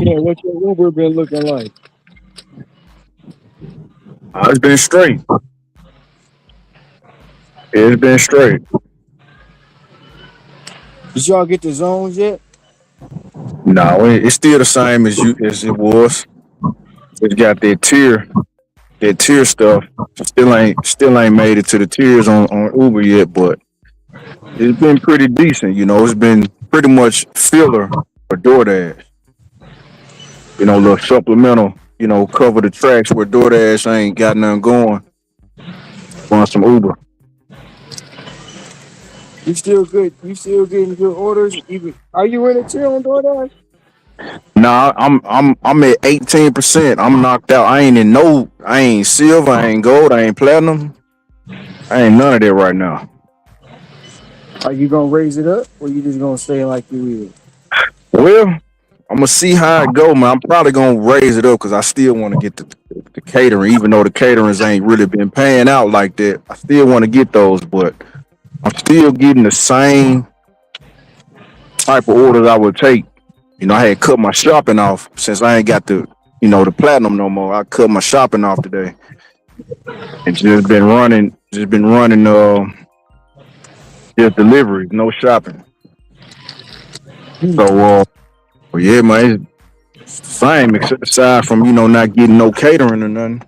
Yeah, what your Uber been looking like? It's been straight. It's been straight. Did y'all get the zones yet? No, it's still the same as it was. It's got that tier stuff. Still ain't made it to the tiers on Uber yet, but it's been pretty decent. It's been pretty much filler for DoorDash. Little supplemental. Cover the tracks where DoorDash ain't got nothing going. On some Uber. You still good? You still getting good orders? Even are you in a tier on DoorDash? Nah, I'm at 18%. I'm knocked out. I ain't silver, I ain't gold, I ain't platinum. I ain't none of that right now. Are you gonna raise it up, or you just gonna stay like you is? Well, I'm gonna see how it go, man. I'm probably gonna raise it up because I still want to get the catering, even though the caterers ain't really been paying out like that. I still want to get those, but I'm still getting the same type of orders I would take. I had cut my shopping off since I ain't got the platinum no more. I cut my shopping off today and just been running just deliveries, no shopping. So well, yeah, man, it's the same except aside from not getting no catering or nothing.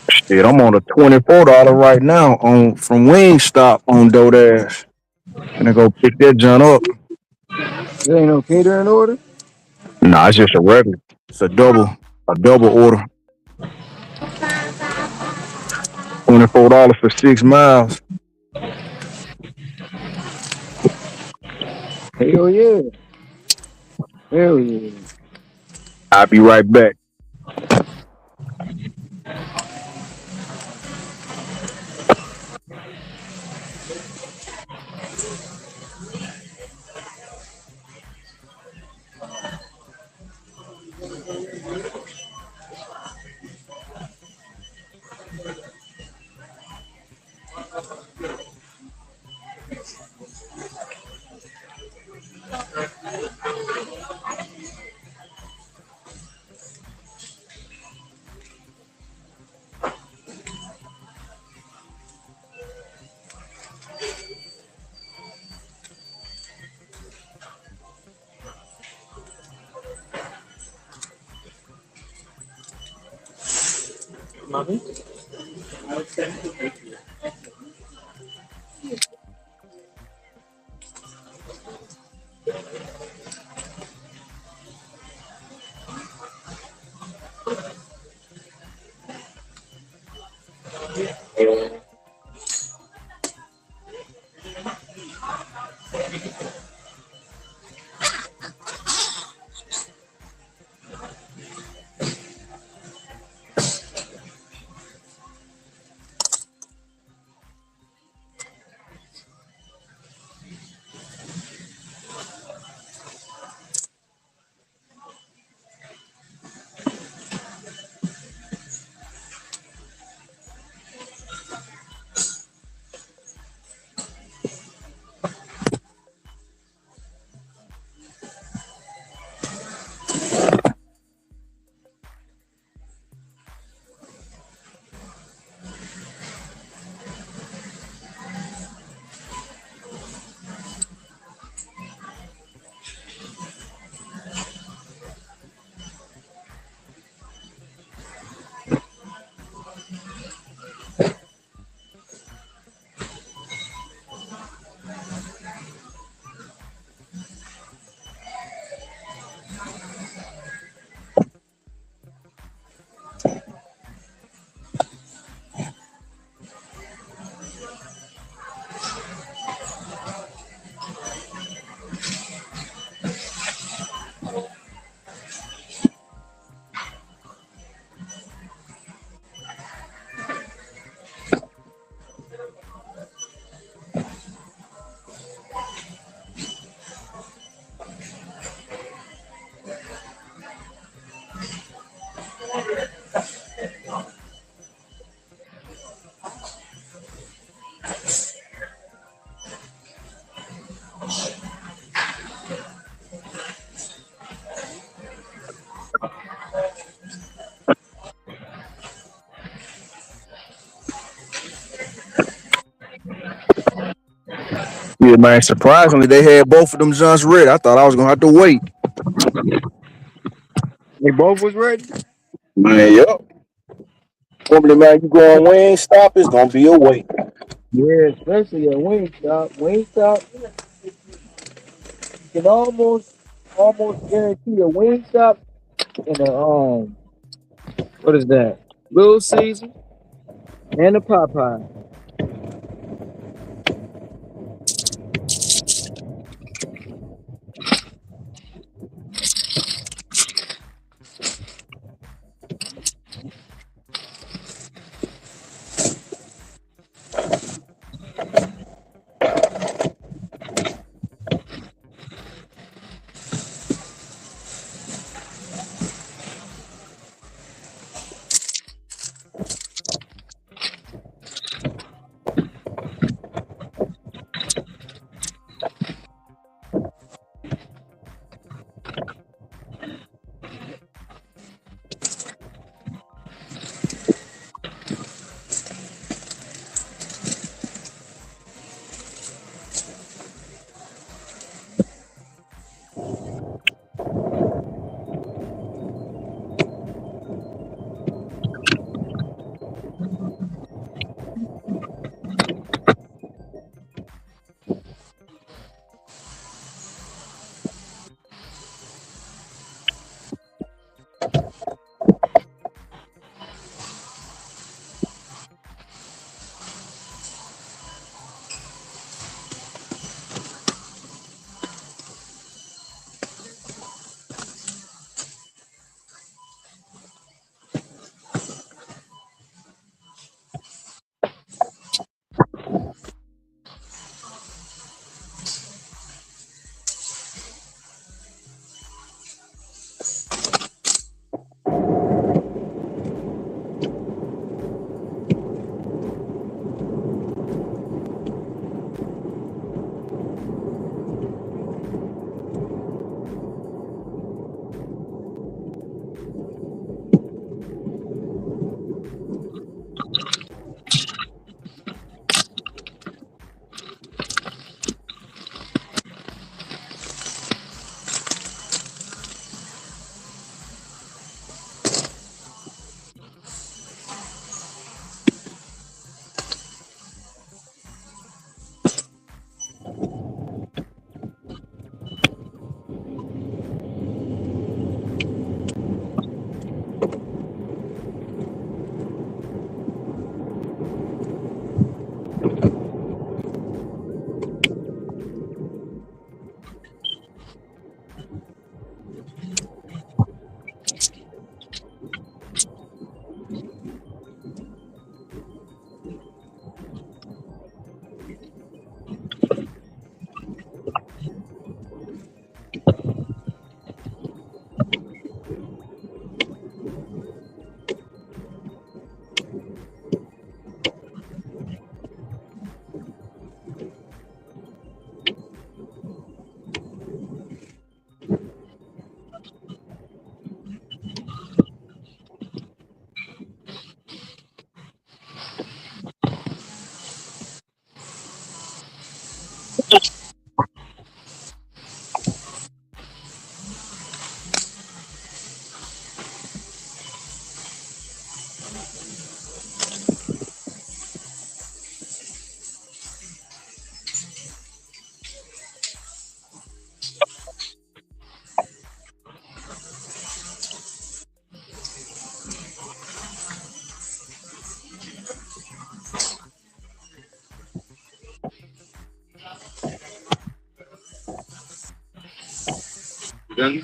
Shit, I'm on a $24 right now on from Wingstop on DoorDash. Gonna go pick that junk up. There ain't no catering order. Nah, it's just a regular. It's a double order. $24 for 6 miles. Hell yeah. Hell yeah. I'll be right back. Mommy? Yeah, man. Surprisingly, they had both of them Johns ready. I thought I was gonna have to wait. They both was ready. Man, yep. Normally, man, you go on Wingstop, it's gonna be a wait. Yeah, especially at Wingstop. Wingstop, you can almost guarantee a Wingstop and a what is that? Little Caesar and a Popeye. Thank you.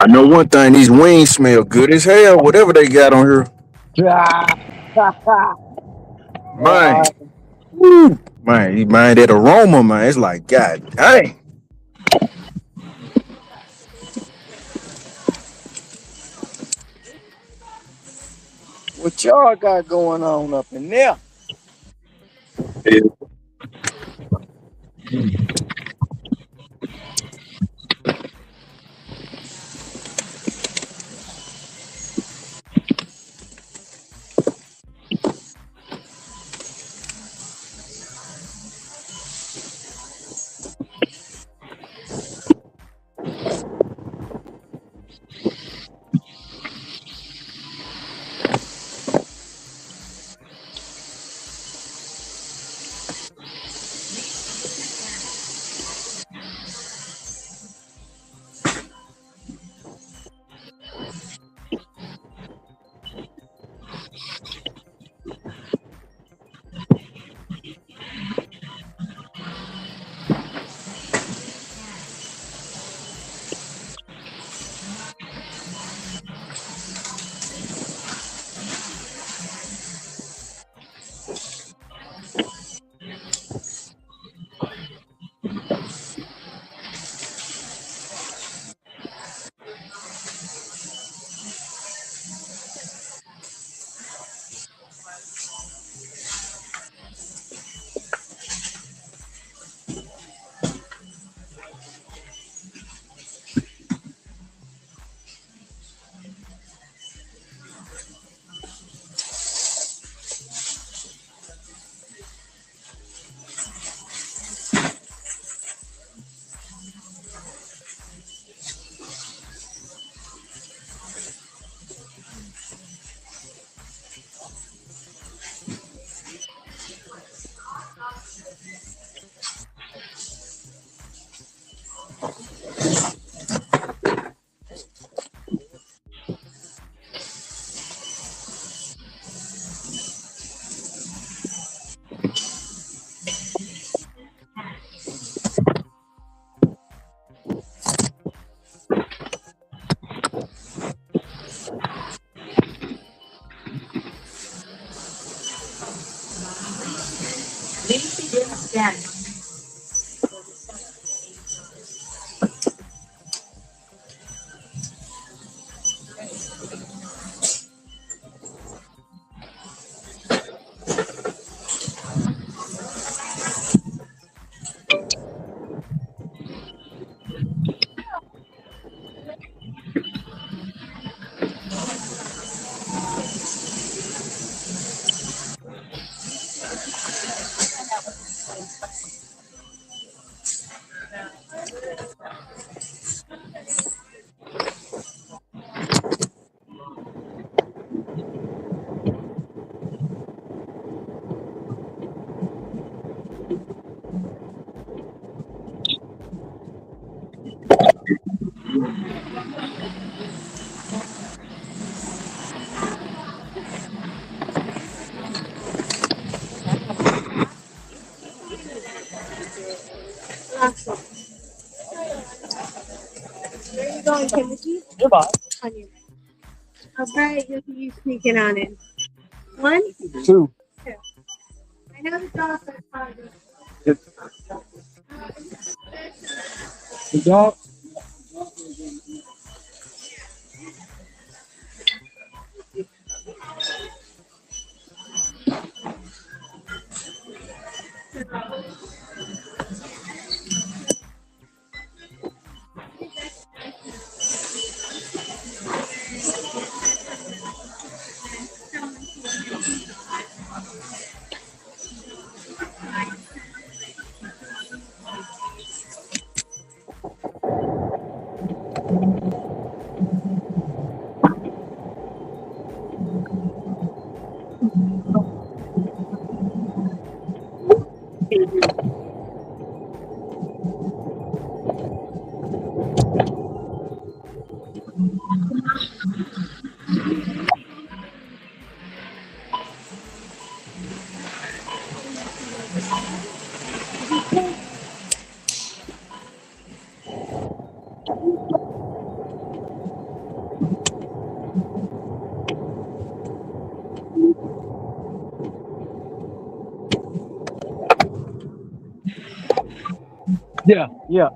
I know one thing, these wings smell good as hell, whatever they got on here. Man, woo, man, that aroma, man, it's like, God dang. What y'all got going on up in there? Yeah. Awesome. Where are you going, Timothy? Goodbye. On your I'll try you'll see you sneaking on in. 1, 2. 2. I know the dogs are hungry. The dog.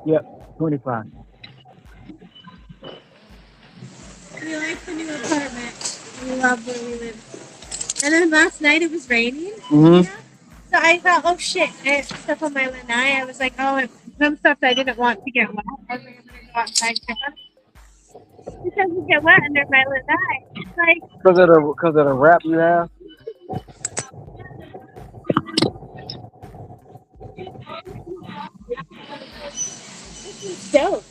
Yeah. 25. We like the new apartment. We love where we live. And then last night it was raining. Mm-hmm. So I thought, oh shit, I had stuff on my lanai. I was like, oh, some stuff I didn't want to get wet. I was like, I'm gonna go outside and pick up. It doesn't get wet under my lanai. It's like, Because of the wrap you have. this is dope.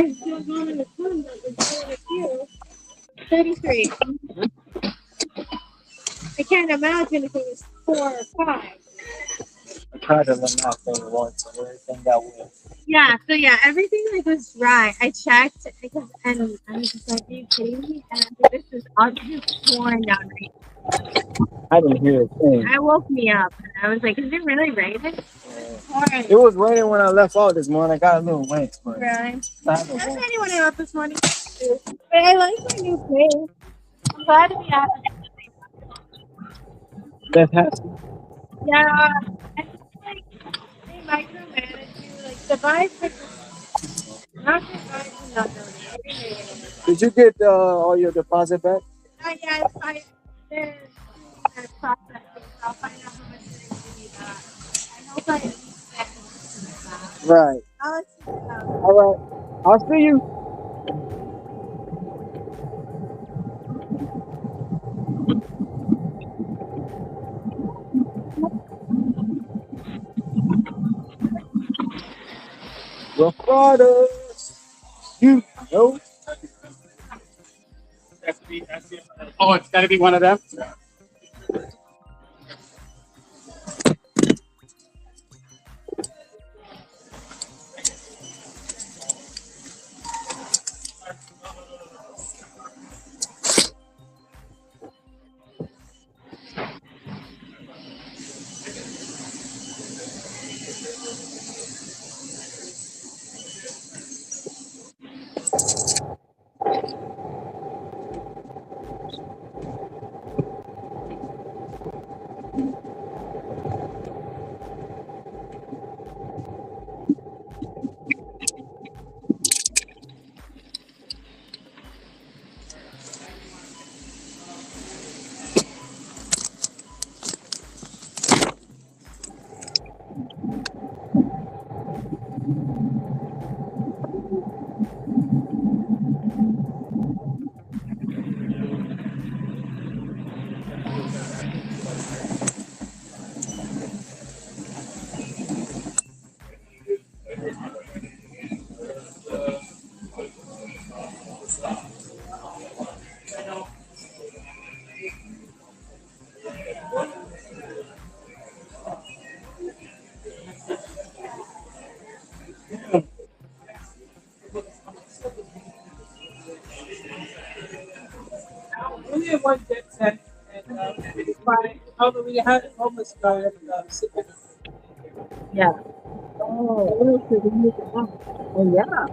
I'm still going in the sun, but it's going to you. 33. I can't imagine if it was 4 or 5. I tried to let my thing once and everything got wet. Yeah, so yeah, everything like was dry. I checked because, and I was just like, are you kidding me? And I was like, this is just pouring down rain. I didn't hear a thing. I woke me up and I was like, is it really raining? It was raining when I left out this morning. I got a little wet, but Really? not That's the anyone out this morning. But I like my new place. I'm glad to be out of it. That's happy. Yeah, I feel like they micromanage you like Divide for not divide for nothing. Did you get all your deposit back? Yeah, they're doing the processing. I'll find out how much they're gonna give me back. I hope I at least get that. Right. I'll let you know. All right. I'll see you. The products. You know. Oh, it's got to be one of them. Only one get sent, and although we had it almost sitting. Yeah. Oh, yeah.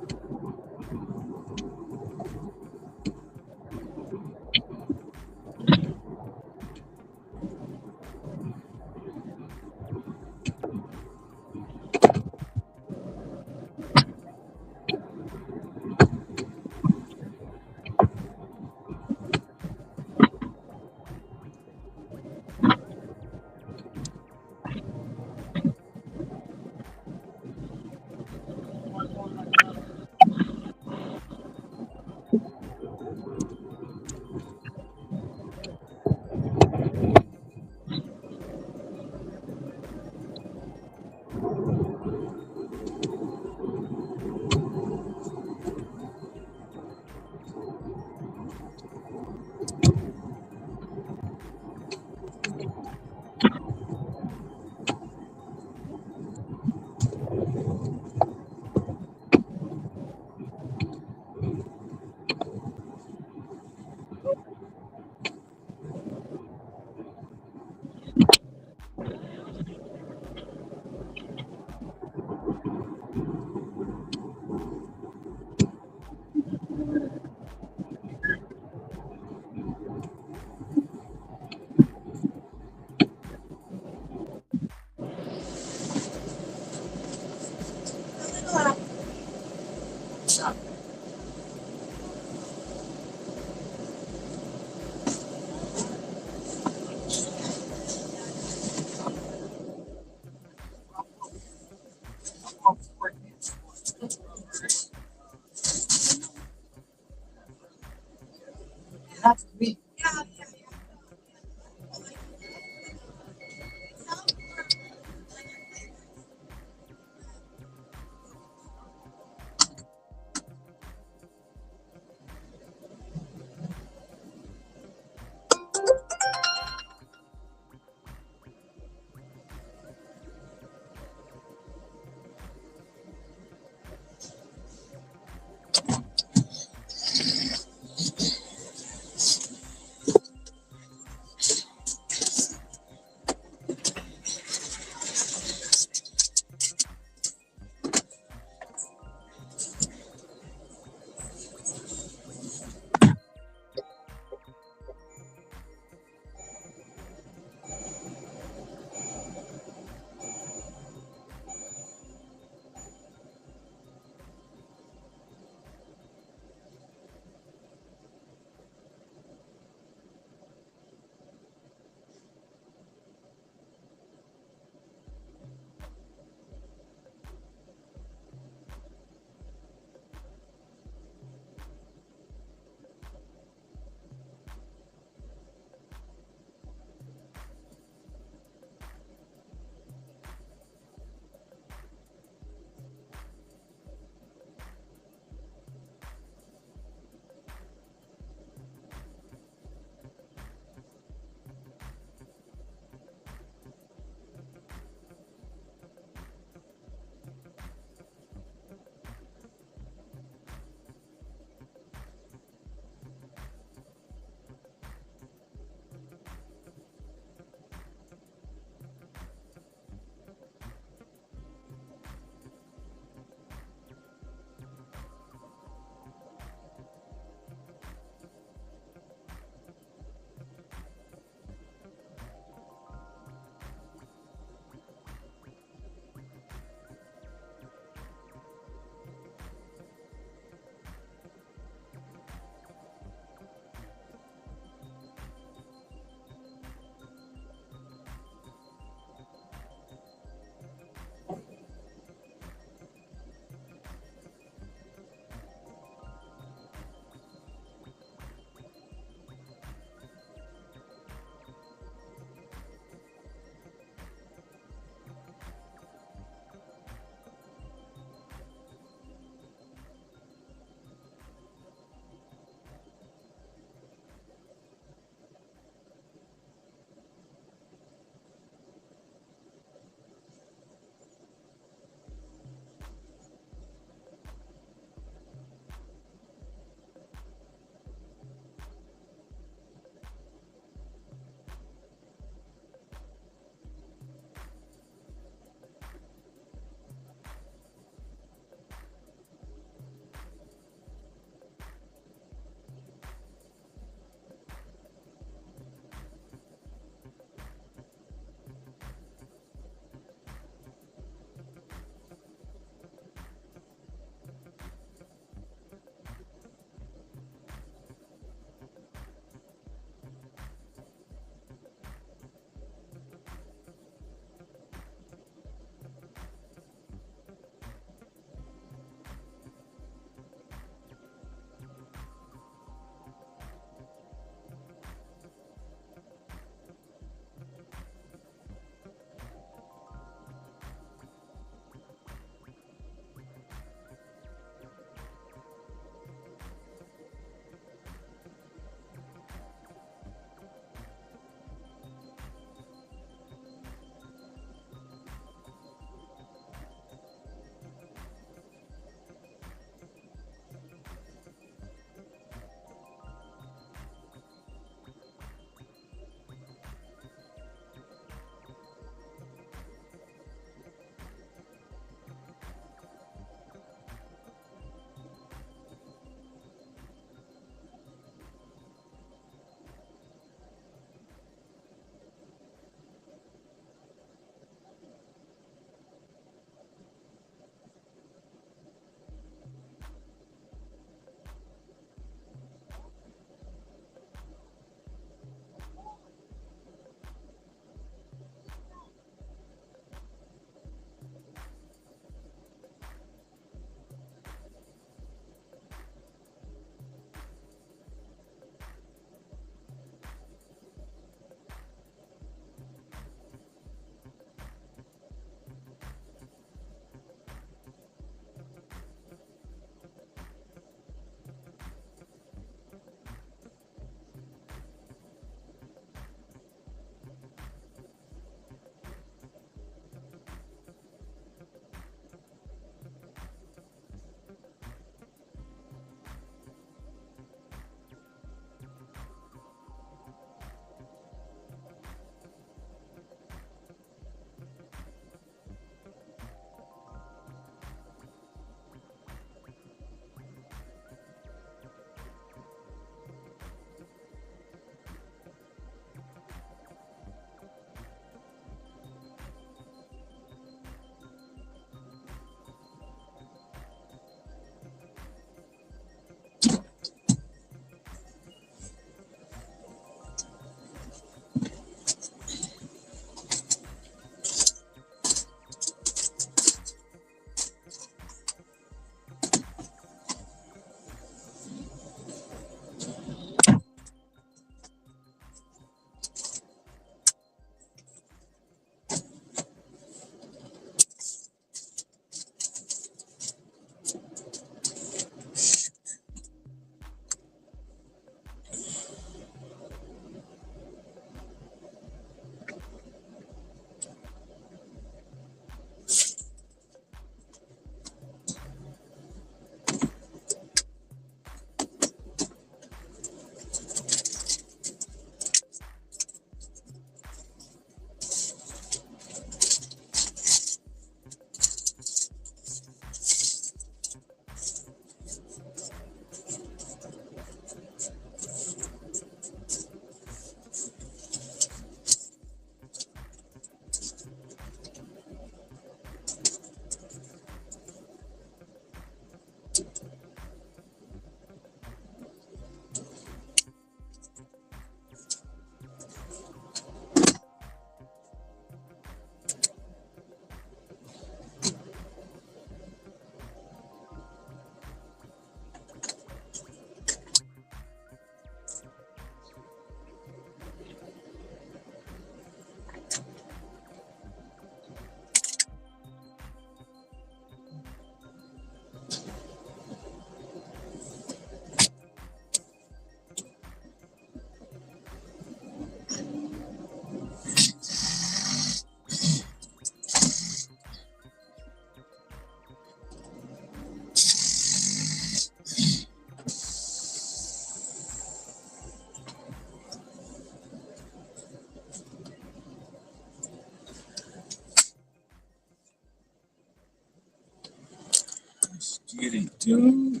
Skibbity doo.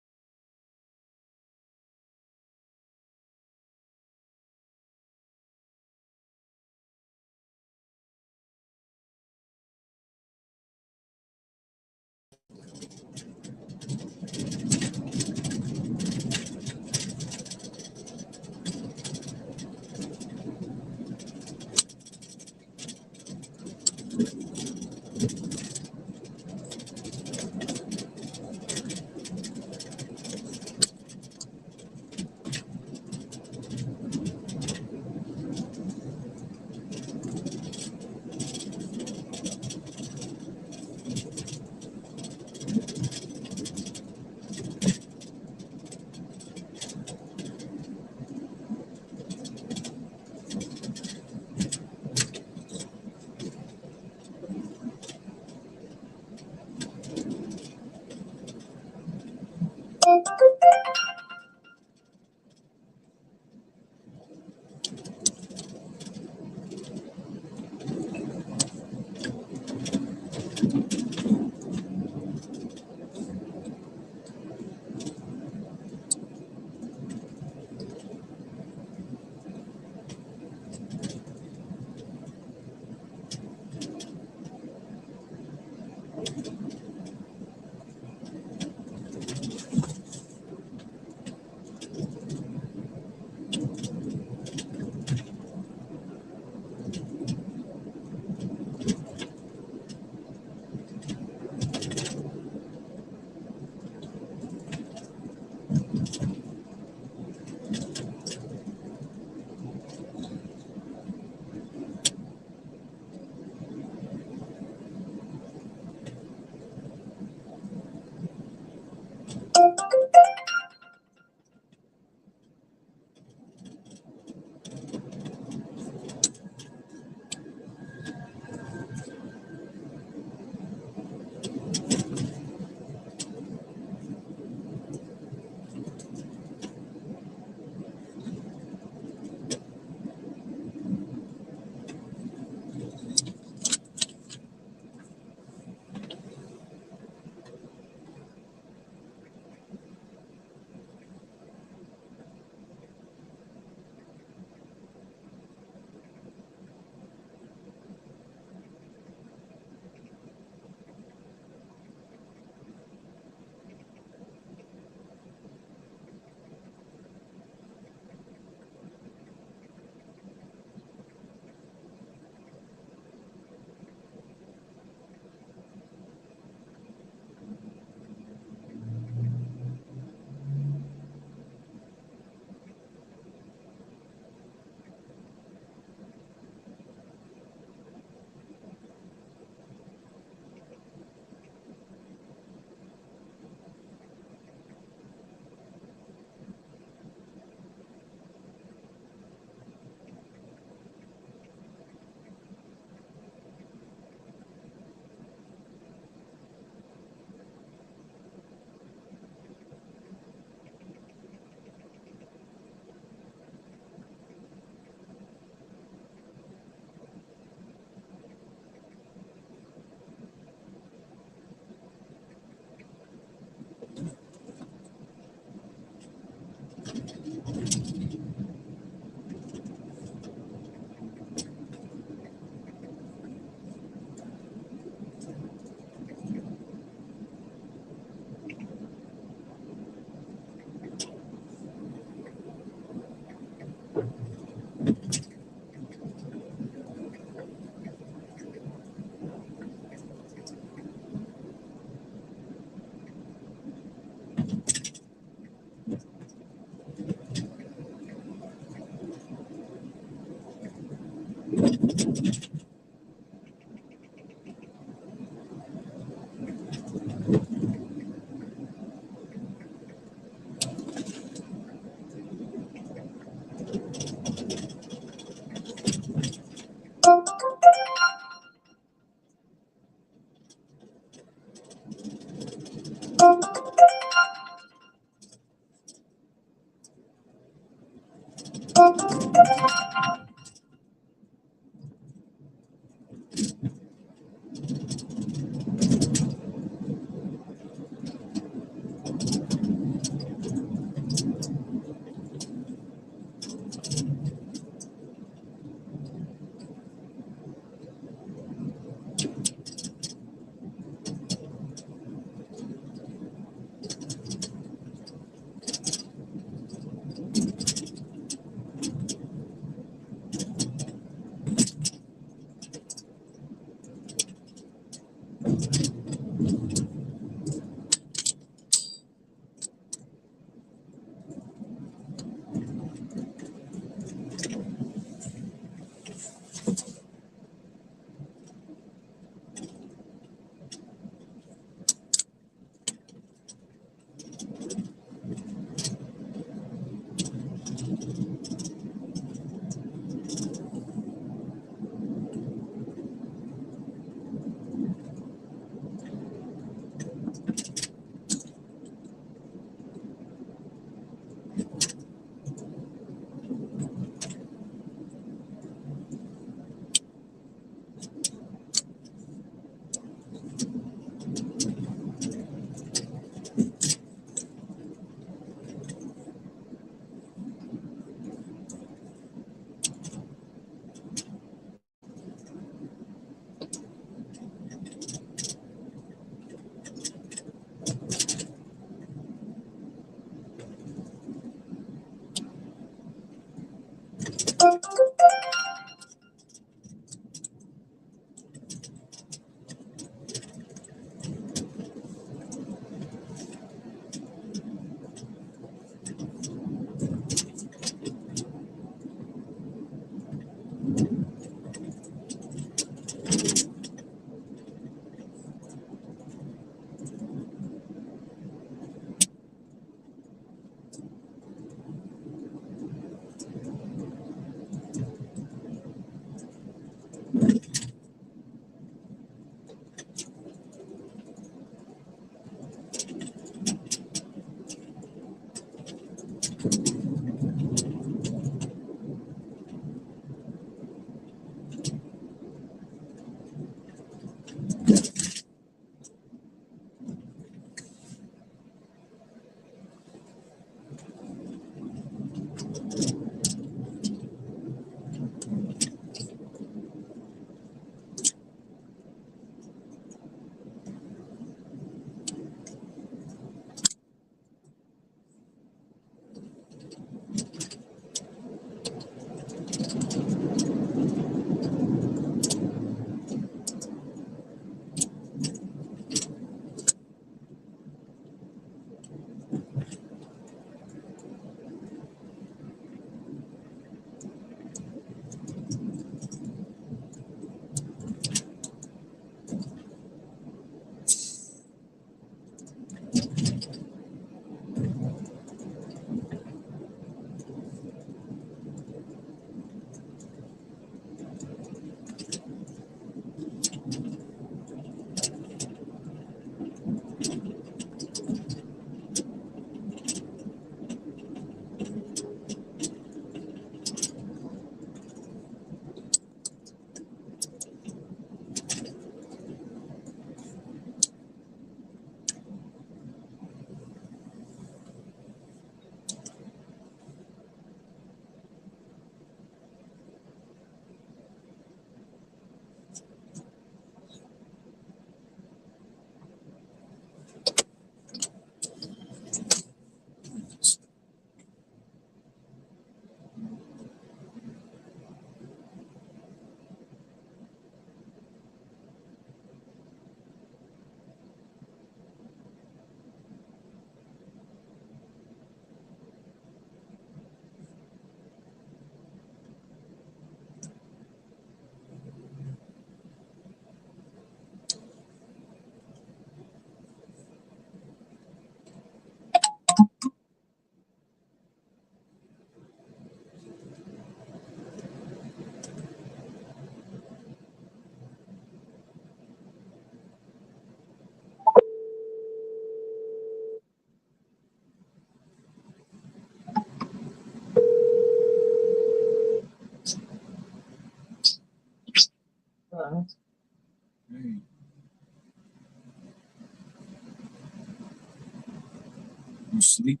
sleepy?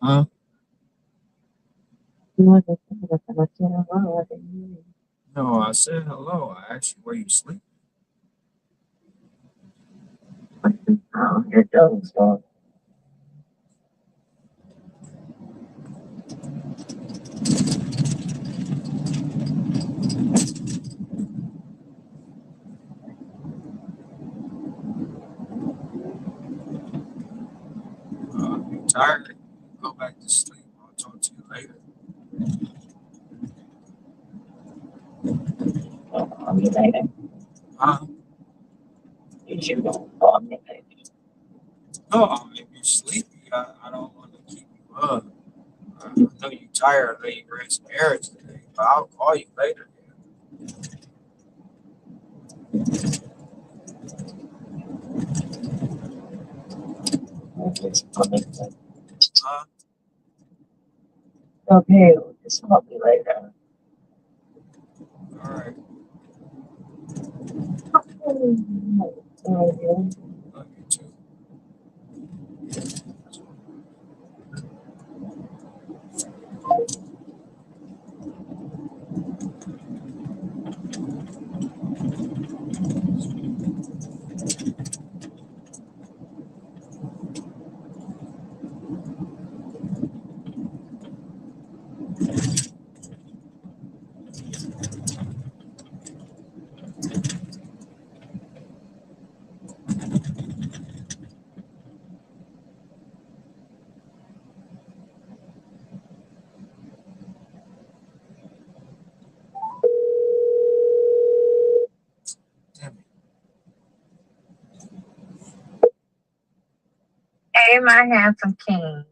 Huh? No, I said hello. I asked you where you sleep. You tired? Go back to sleep. I'll talk to you later. Huh? No, if you're sleepy, I don't want to keep you up. I know you're tired. I know you ran some errands today, but I'll call you later. Huh? Okay, just call me later. All right. Love you too. Hey, my handsome king.